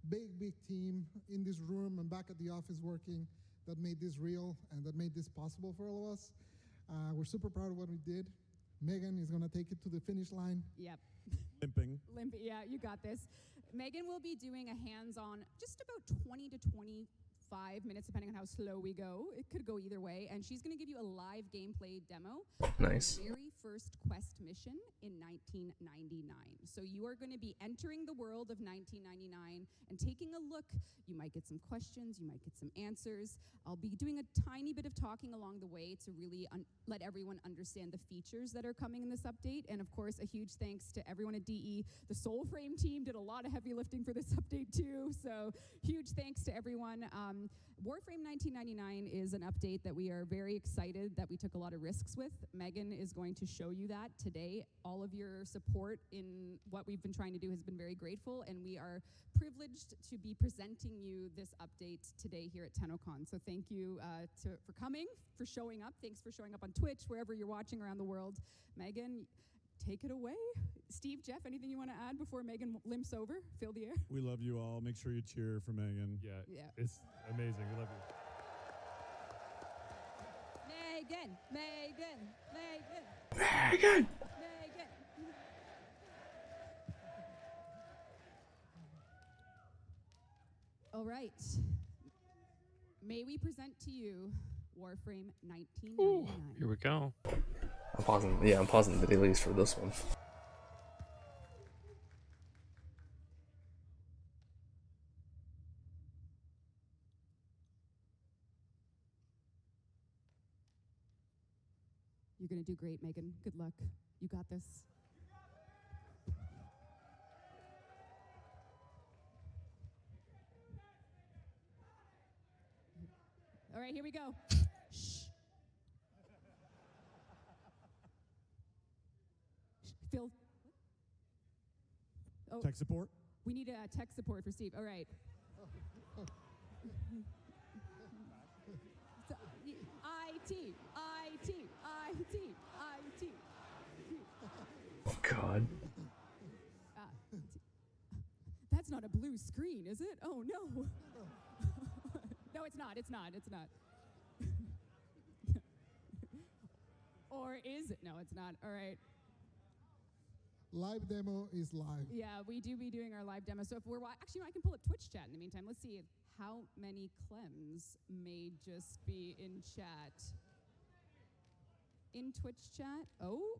big team in this room and back at the office working that made this real and that made this possible for all of us. We're super proud of what we did. Megan is going to take it to the finish line. Yep. Limping. Yeah, you got this. Megan will be doing a hands-on, just about 20 to 25 minutes, depending on how slow we go. It could go either way. And she's going to give you a live gameplay demo. Nice. Of the very first quest mission in 1999. So you are going to be entering the world of 1999 and taking a look. You might get some questions. You might get some answers. I'll be doing a tiny bit of talking along the way to really let everyone understand the features that are coming in this update. And of course, a huge thanks to everyone at DE. The Soulframe team did a lot of heavy lifting for this update too. So huge thanks to everyone. Warframe 1999 is an update that we are very excited that we took a lot of risks with. Megan is going to show you that today. All of your support in what we've been trying to do has been very grateful, and we are privileged to be presenting you this update today here at Tennocon. So thank you for coming, for showing up. Thanks for showing up on Twitch, wherever you're watching around the world. Megan, take it away. Steve, Jeff, anything you want to add before Megan limps over? Fill the air. We love you all. Make sure you cheer for Megan. Yeah. It's amazing. We love you. Megan! All right. May we present to you Warframe 1999. Ooh, here we go. I'm pausing the dailies for this one. You're going to do great, Megan. Good luck. You got this. All right, here we go. Shh. Phil. Oh, Tech support? we need a tech support for Steve. All right. So, IT. Oh god. That's not a blue screen, is it? Oh no. No, it's not. It's not. Or is it? No, it's not. All right. Live demo is live. Yeah, we do be doing our live demo. So if we're actually, I can pull up Twitch chat in the meantime. Let's see how many Clems may just be in chat. In Twitch chat. Oh.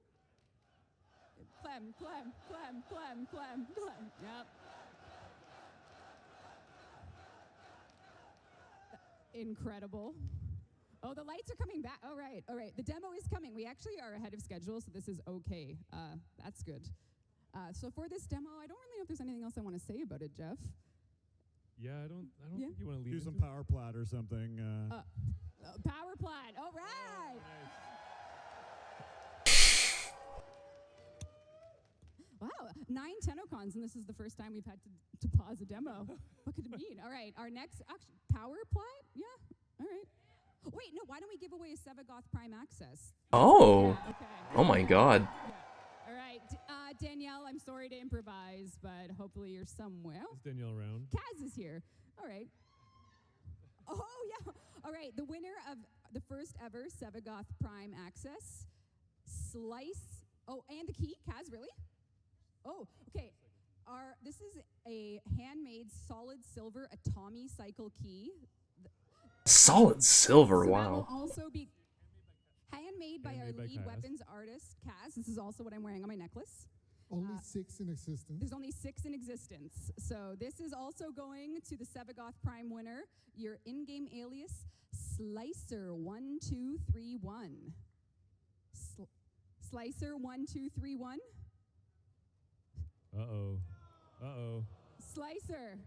Clem. Yep. Incredible. Oh, the lights are coming back. All right. The demo is coming. We actually are ahead of schedule, so this is okay. That's good. So for this demo, I don't really know if there's anything else I want to say about it, Jeff. Yeah, I don't Yeah. think you want to leave. Do some power plat or something. Power plant. All right. Wow, 9 Tennocons, and this is the first time we've had to pause a demo. What could it mean? All right, our next power plat. Yeah. All right. Wait, no. Why don't we give away a Sevagoth Prime access? Oh. Yeah, okay. Oh my God. All right, Danielle, I'm sorry to improvise, but hopefully you're somewhere. Is Danielle around? Kaz is here. All right. Oh, yeah. All right, the winner of the first ever Sevagoth Prime access, Slice. Oh, and the key, Kaz, really? Oh, okay. This is a handmade solid silver Atomi cycle key. Solid silver, So wow. that will also be handmade by our Handmade by lead Kaz. weapons artist, Kaz. This is also what I'm wearing on my necklace. Only 6 in existence. There's only 6 in existence. So this is also going to the Sevagoth Prime winner, your in-game alias, Slicer1231. Slicer1231. Uh-oh. Uh-oh. Slicer.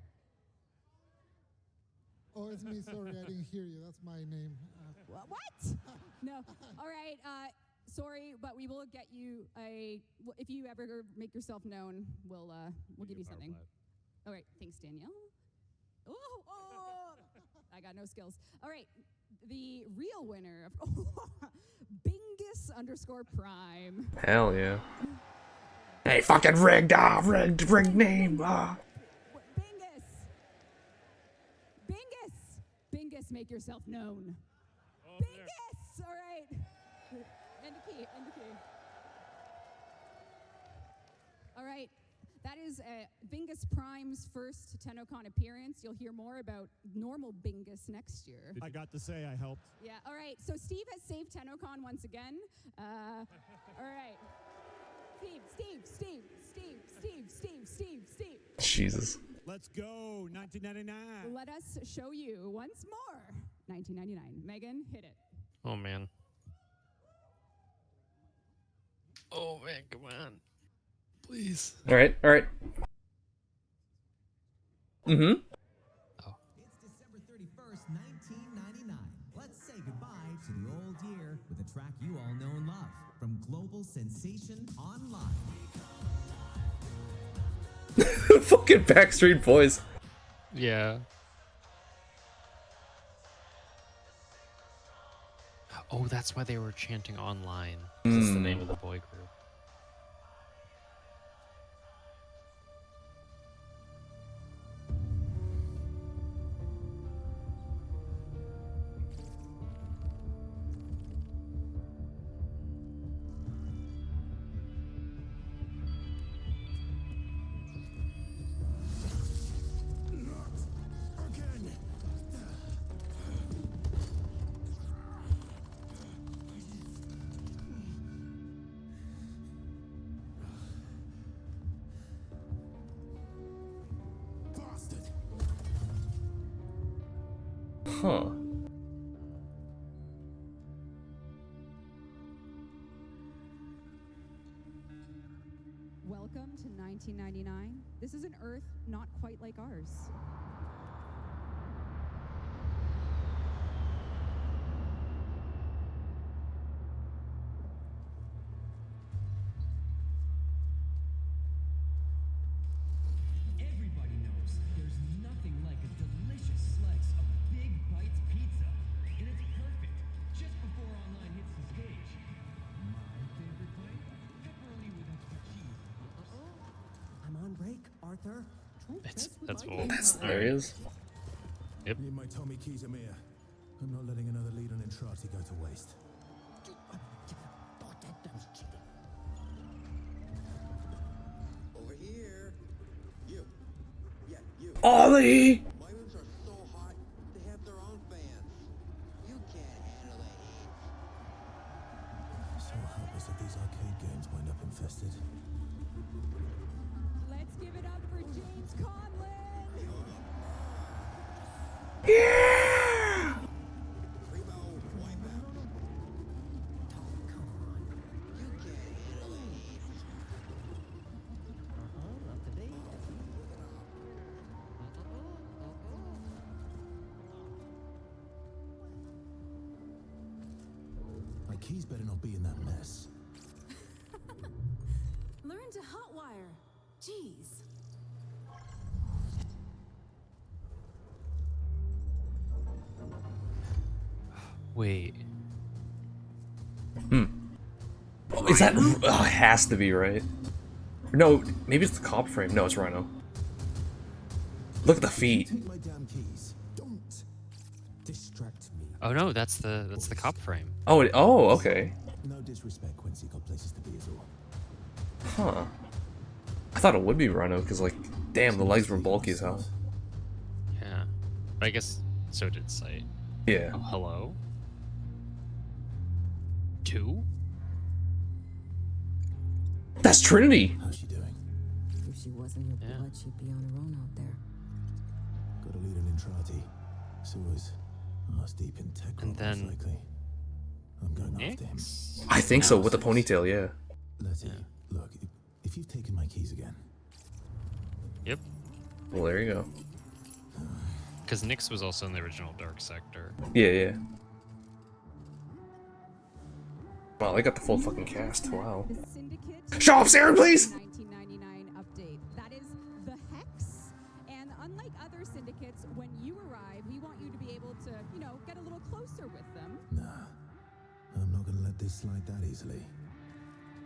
Oh, it's me. Sorry, I didn't hear you. That's my name. What? No. All right. Sorry, but we will get you if you ever make yourself known, we'll give you something. All right. Thanks, Danielle. Oh, I got no skills. All right. The real winner of Bingus_Prime. Hell yeah. Hey, fucking rigged name. Bingus, make yourself known. Bingus! All right. And the key. All right. That is Bingus Prime's first Tennocon appearance. You'll hear more about normal Bingus next year. I got to say I helped. Yeah, all right. So Steve has saved Tennocon once again. All right. Steve. Jesus. Let's go, 1999. Let us show you once more 1999. Megan, hit it. Oh man. Oh man, come on. Please. All right. Mm-hmm. It's December 31st, 1999. Let's say goodbye to the old year with a track you all know and love from global sensation Online. Fucking Backstreet Boys. Yeah. Oh, that's why they were chanting online. That's the name of the boy group. Huh. Welcome to 1999. This is an Earth not quite like ours. Everybody knows there's nothing like a delicious slice of Big Bites pizza. And it's perfect just before online hits the stage. My favorite bite? Pepperoni with extra cheese. I'm on break, Arthur. That's all. There he is. Yep. Need my Tommy keys, Amir. I'm not letting another lead on Entrati go to waste. Over here. You. Yeah, you. Ollie! My moves are so hot, they have their own fans. You can't handle the heat. So helpless if these arcade games wind up infested. Let's give it up for James Conlon. Yeah! Primo, wipe out. Oh, come on. You can't handle the heat. keys better not be in that mess. Learn to hotwire. Jeez. Wait. Oh, is that? Oh, it has to be, right? No, maybe it's the cop frame. No, it's Rhino. Look at the feet. Take my damn keys. Don't distract me. Oh no, that's the cop frame. Oh, okay. No disrespect, Quincy. Got places to be as well. Huh. I thought it would be Rhino, because, like, damn, the legs were bulky as hell. Yeah. But I guess so did Sight. Yeah. Oh, hello? 2? That's Trinity! How's she doing? If she wasn't your blood, she'd be on her own out there. Got a lead in Intrati. So was arse deep in tech. And then likely. I'm going after him. I think so, with the ponytail, yeah. Letty, look, if you've taken my keys again. Yep. Well, there you go. Because Nyx was also in the original Dark Sector. Yeah. Wow, they got the full fucking cast. Wow. Show off Saren, please! 1999 update. That is the Hex. And unlike other syndicates, when you arrive, we want you to be able to, get a little closer with them. Nah, I'm not gonna let this slide that easily.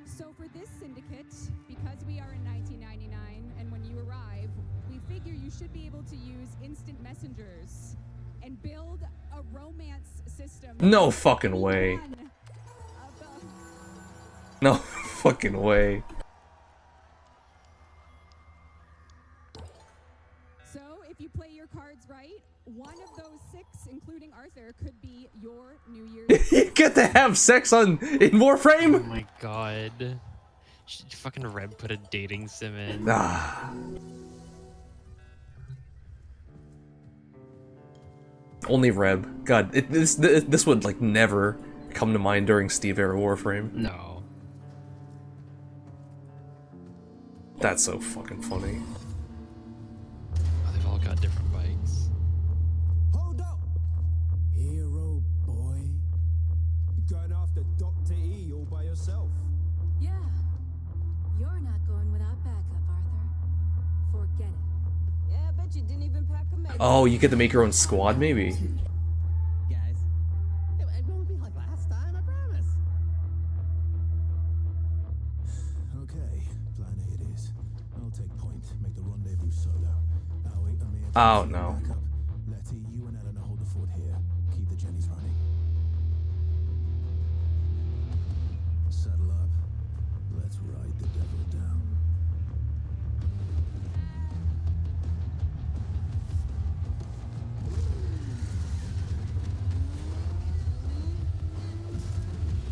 So for this syndicate, because we are in 1999, and when you arrive, we figure you should be able to use instant messengers and build a romance system. No fucking way. No fucking way. So if you play your cards right, one of those 6, including Arthur, could be your New Year's. You get to have sex in Warframe? Oh my god. Fucking Reb put a dating sim in. Only Reb. God, this would like never come to mind during Steve era Warframe. No. That's so fucking funny. Oh, they've all got different bikes. Hold up! Hero boy. You're going after Dr. E all by yourself. Yeah. You're not going without backup, Arthur. Forget it. Yeah, I bet you didn't even pack a med. Oh, you get to make your own squad, maybe. Guys, it won't be like last time, I promise. Okay, plan A it is. I'll take point, make the rendezvous solo. Aoi, Amir, Oh no. back up. Letty, you and Eleanor hold the fort here. Keep the Jennies running. Saddle up. Let's ride the devil down.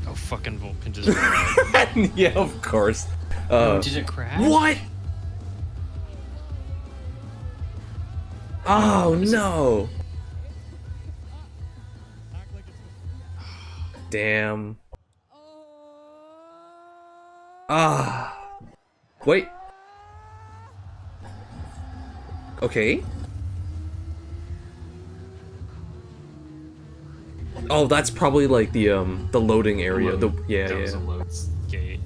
Oh, fucking Vulcan just crashed. Yeah, of course. Did it crash? What? Oh no. Damn. Wait. Okay. Oh, that's probably like the loading area. The yeah. That was a load gate.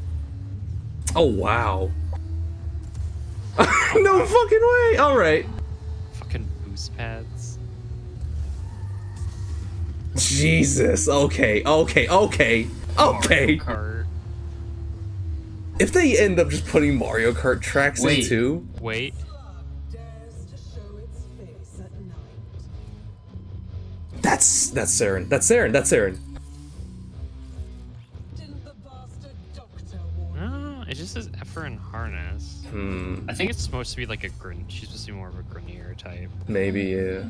Oh wow. No fucking way. All right. Fucking boost pads. Jesus. Okay. Kart. If they end up just putting Mario Kart tracks in too. Wait. That's Saren. That's Saren. No, it just says Effer and Harness. I think it's supposed to be like a she's supposed to be more of a Grenier type. Maybe, yeah.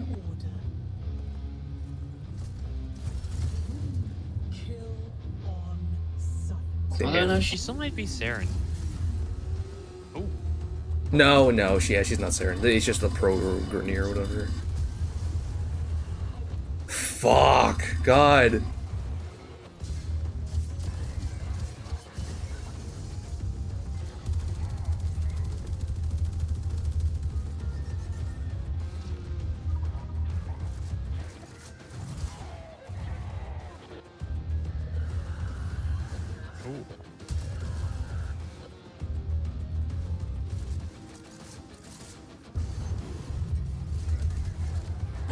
Oh no, she still might be Saren. Oh. No, she's not Saren. It's just the pro Grenier or whatever. Fuck, God. Cool.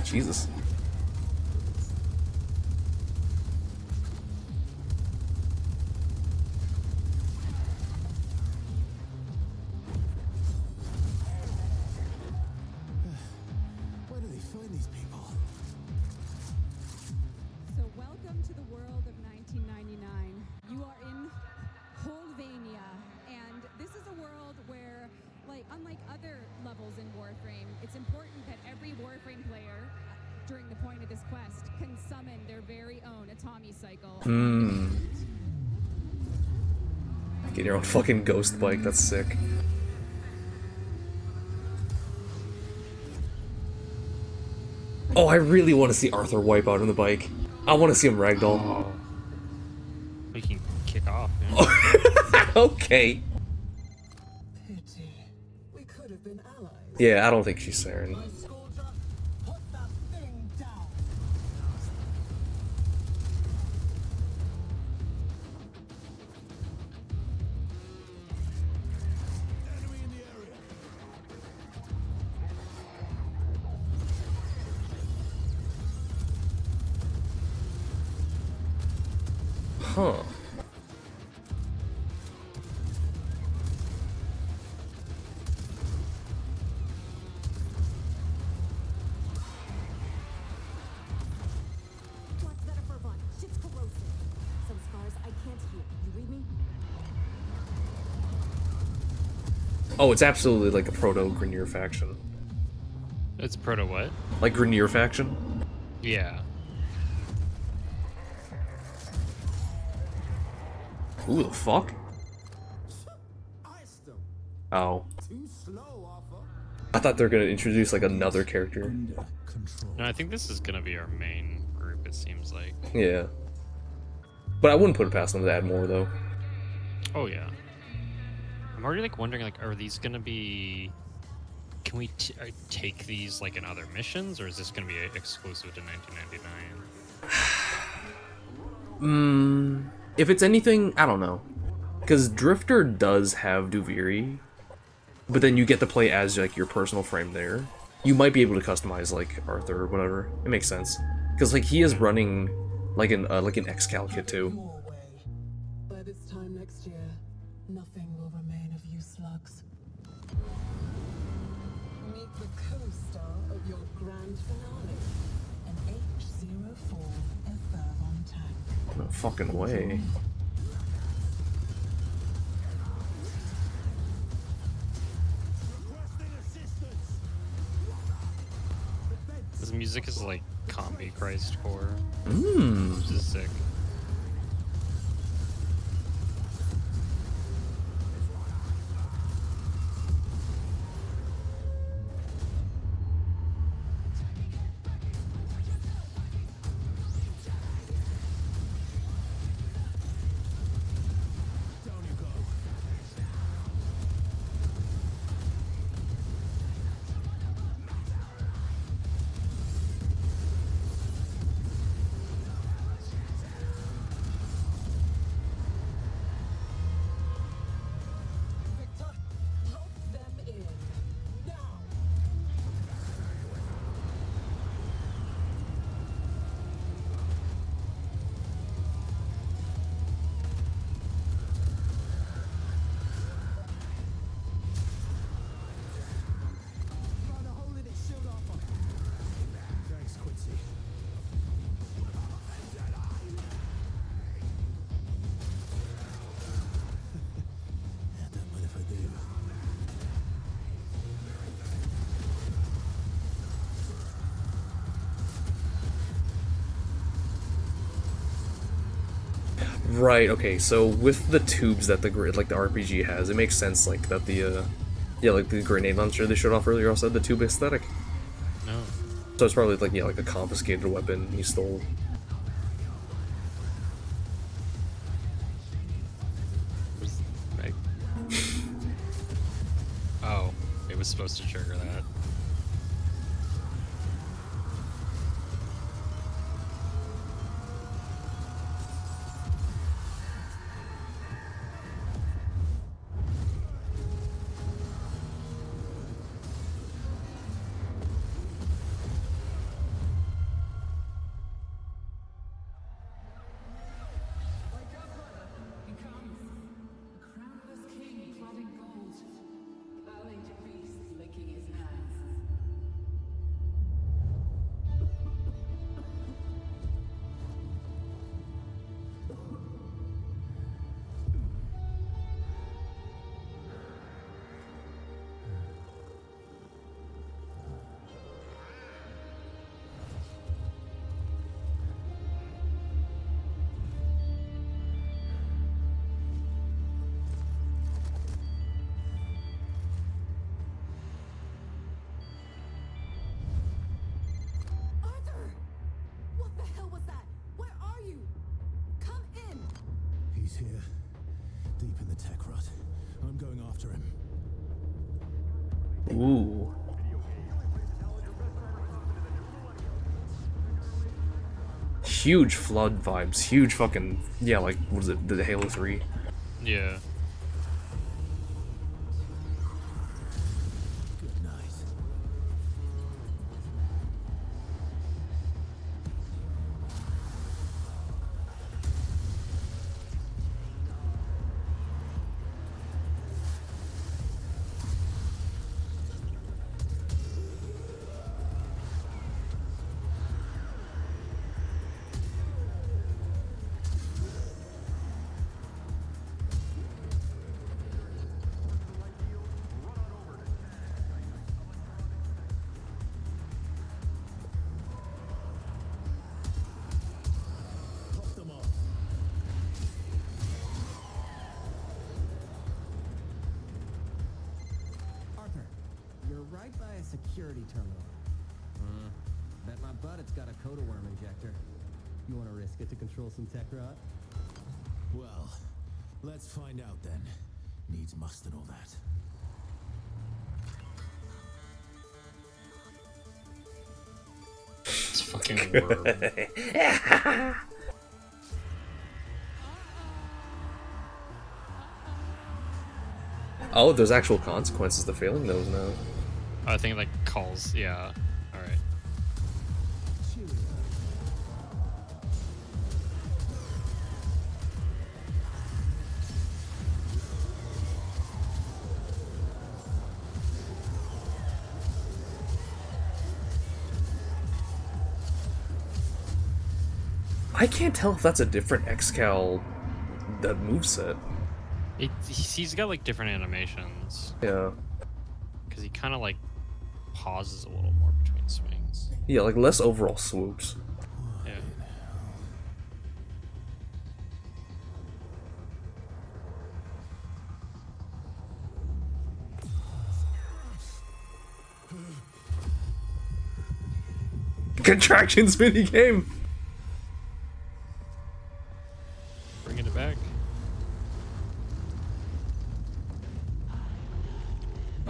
Jesus. Where do they find these people? So welcome to the world of 1999. You are in Holvania, and this is a world where, like, unlike other levels in Warframe, it's important that every Warframe player, during the point of this quest, can summon their very own Atomi cycle. Get your own fucking ghost bike, that's sick. Oh, I really want to see Arthur wipe out on the bike. I want to see him ragdoll. Oh. We can kick off. Yeah. Okay. Pity. We could have been allies. Yeah, I don't think she's Saren. Put that thing down. Enemy in the area. Huh. Watch better for Vaughn. Shit's corrosive. Some scars I can't heal. You read me? Oh, it's absolutely like a proto-Grineer faction. It's proto what? Like Grineer faction? Yeah. Who the fuck? Oh. Too slow, Arthur. I thought they were gonna introduce like another character. No, I think this is gonna be our main group, it seems like. Yeah. But I wouldn't put it past them to add more though. Oh yeah. I'm already like wondering, like, are these gonna be? Can we take these like in other missions, or is this gonna be exclusive to 1999? If it's anything, I don't know. Because Drifter does have Duviri, but then you get to play as like your personal frame there. You might be able to customize like Arthur or whatever. It makes sense. Because like he is running like an Excal kit too. By this time next year, nothing will remain of you slugs. Meet the co-star of your grand finale, an H04 F-Thermon tank. No fucking way. This music is like Combi Christ core. Mmm. Which is sick. Right, okay, so with the tubes that the RPG has, it makes sense like that the like the grenade launcher they showed off earlier also had the tube aesthetic. No. So it's probably like like a confiscated weapon he stole. Right. Oh, it was supposed to trigger that. here, deep in the tech rut. I'm going after him. Ooh. Huge flood vibes. Huge fucking, yeah, like, what is it, the Halo 3? Yeah. Good night. Arthur, you're right by a security terminal. Bet my butt it's got a coda-worm injector. You want to risk it to control some tech rot? Well, let's find out then. Needs must and all that. It's fucking worm. Oh, there's actual consequences to failing those now. I think like calls, yeah. Alright. I can't tell if that's a different Excal that moveset. He's got like different animations. Yeah. Because he kind of like pauses a little more between swings. Yeah, like less overall swoops. Yeah. Contractions minigame! Bringing it back.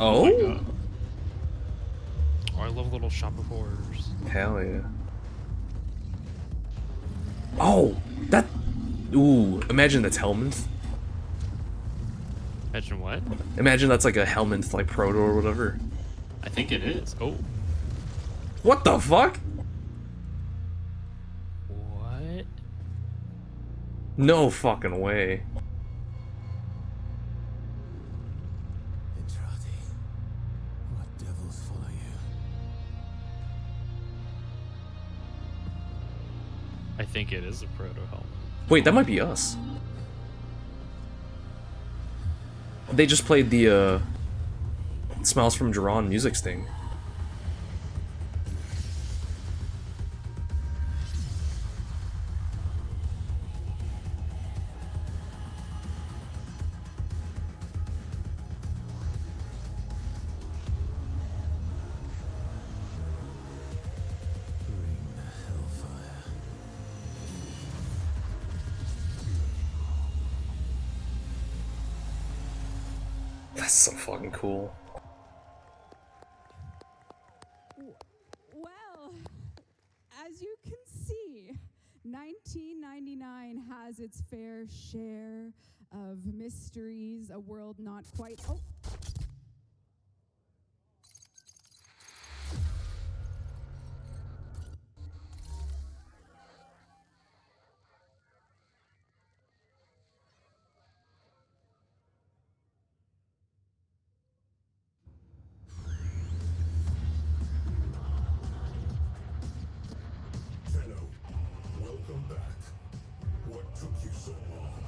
Oh? My God. Oh, I love little shop of horrors. Hell yeah. Oh! That... Ooh, imagine that's Helminth. Imagine what? Imagine that's like a Helminth, like, proto or whatever. I think it is. Oh. What the fuck? What? No fucking way. What devils follow you? I think it is a proto helmet. Wait, that might be us. They just played the, Smiles from Jiran music sting. That's so fucking cool. Well, as you can see, 1999 has its fair share of mysteries, a world not quite... Oh! Tenno, welcome back. What took you so long?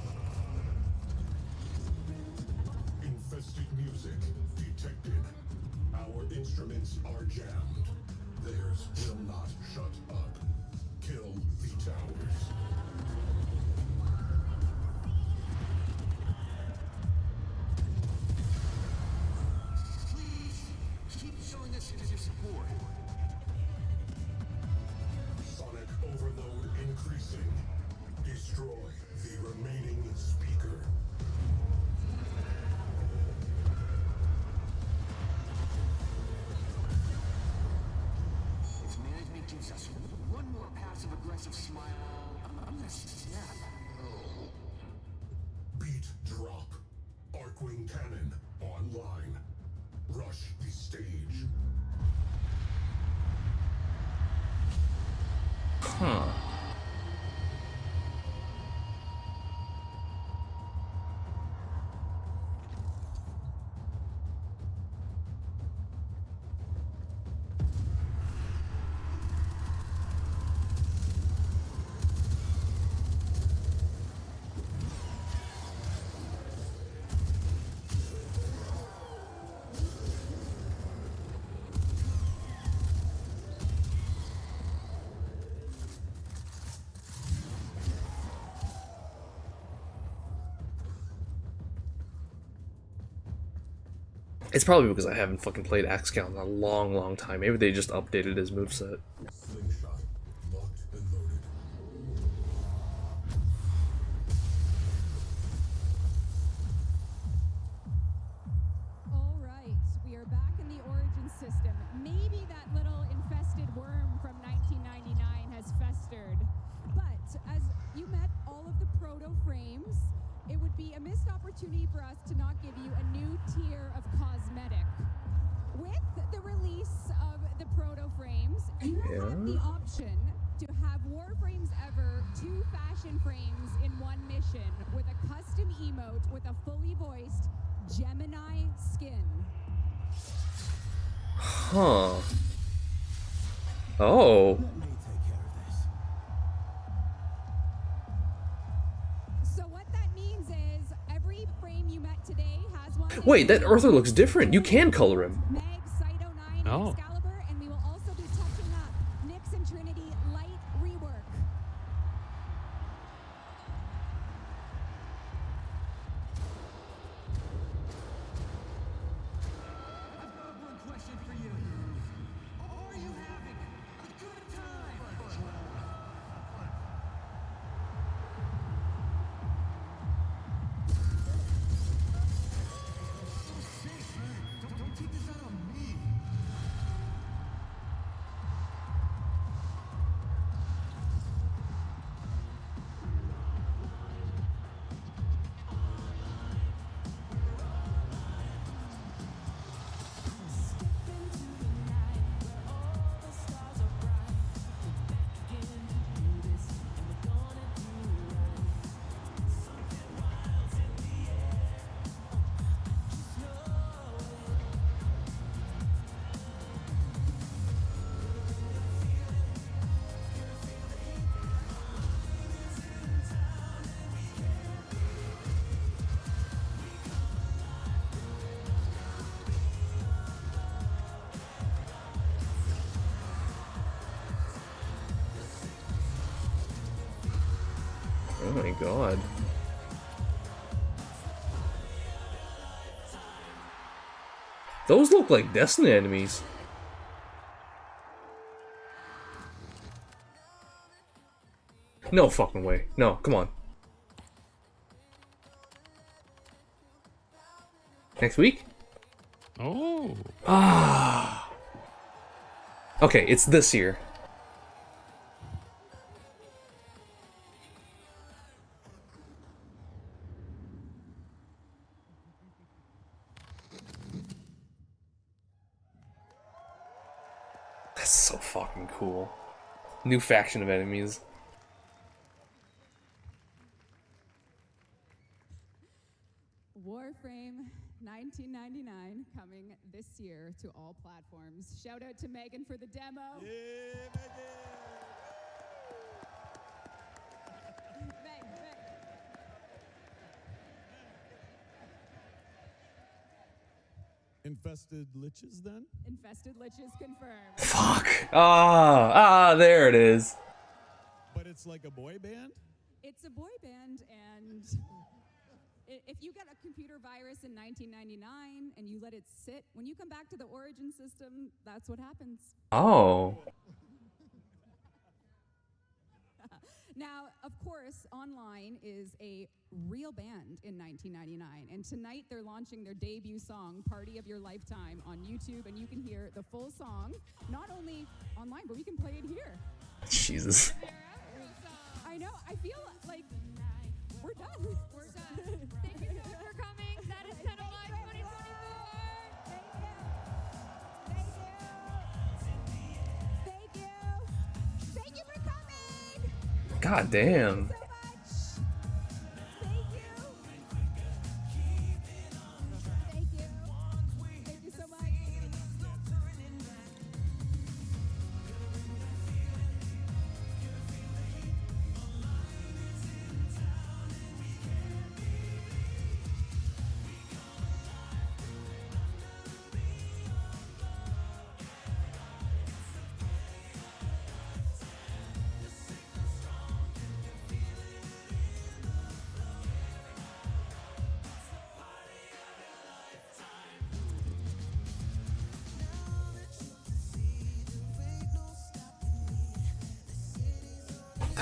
Infested music detected. Our instruments are jammed. Theirs will not shut up. Kill the towers. Please, keep showing us your support. Sonic overload increasing. Destroy the remaining speakers. gives us one more passive-aggressive smile. I'm gonna snap. Beat drop. Arcwing cannon online. Rush the stage. Huh. It's probably because I haven't fucking played Axe Count in a long, long time. Maybe they just updated his moveset. Slingshot locked and loaded. All right, we are back in the Origin system. Maybe that little infested worm from 1999 has festered. But as you met all of the proto frames, it would be a missed opportunity for us to not give you a new tier of cosmetic. With the release of the proto frames, you have the option to have Warframes Ever 2 fashion frames in one mission with a custom emote with a fully voiced Gemini skin. Huh. Oh. So what that means is every frame you met today has one. Wait, that Arthur looks different. You can color him. Meg, Cyto 9, Oh. Excalibur, and we will also be touching up Nyx and Trinity light rework. I've got one question for you. Are you having a good time? Don't take this out on me. Oh my god. Those look like Destiny enemies. No fucking way. No, come on. Next week? Oh. Ah. Okay, it's this year. That's so fucking cool. New faction of enemies. Warframe 1999 coming this year to all platforms. Shout out to Megan for the demo. Infested liches then? Infested liches confirmed. Fuck. Ah, there it is. But it's like a boy band? It's a boy band, and if you get a computer virus in 1999 and you let it sit, when you come back to the Origin system, that's what happens. Oh. Now, of course, online is a real band in 1999, and tonight they're launching their debut song, Party of Your Lifetime, on YouTube, and you can hear the full song, not only online, but we can play it here. Jesus. I know, I feel like we're done. We're done. Thank you so much for coming. That is TennoLive 2024. Thank you. Thank you for coming. God damn. Thank you so much.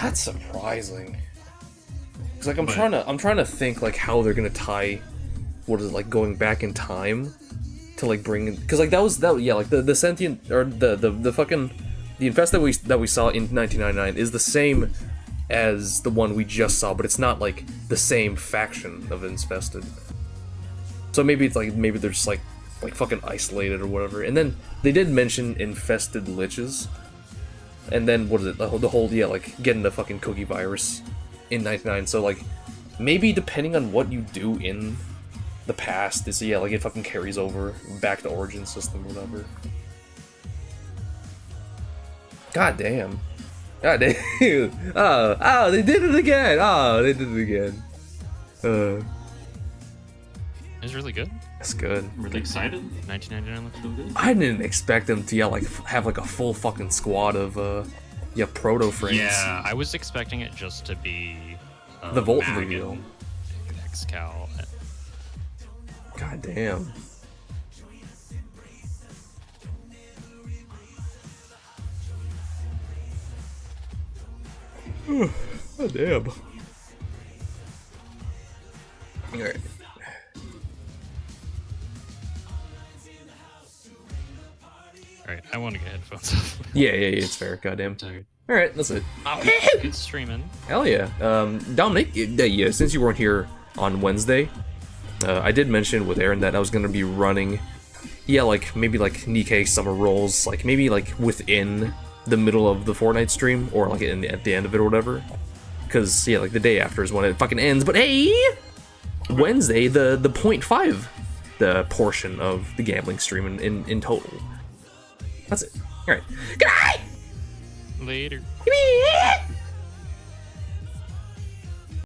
That's surprising. Cause like I'm trying to think like how they're gonna tie, what is it, like going back in time to like bring, cause like like the sentient or the fucking the infest that we saw in 1999 is the same as the one we just saw, but it's not like the same faction of infested. So maybe it's like maybe they're just like fucking isolated or whatever. And then they did mention infested liches. And then, what is it, the whole, like, getting the fucking cookie virus in 99, so, like, maybe depending on what you do in the past, it's, like, it fucking carries over back to Origin System or whatever. God damn. God damn. Oh, they did it again! Oh, they did it again. It was really good. That's good. Really excited. 1999 looks really good. I didn't expect them to, like, have, like, a full fucking squad of, proto-frames. Yeah, I was expecting it just to be the Volt Mag reveal. and Excal. God damn. God damn. Alright. Alright, I want to get headphones off. Yeah, it's fair. Goddamn. Alright, that's it. Good streaming. Hell yeah. Dominic, yeah, since you weren't here on Wednesday, I did mention with Aaron that I was going to be running, like, maybe, like, Nikkei summer rolls, like, maybe, like, within the middle of the Fortnite stream, or, like, at the end of it or whatever. Because, like, the day after is when it fucking ends, but hey! Wednesday, the 0.5, the portion of the gambling stream in total. That's it. Alright. Good night! Later. Yippee!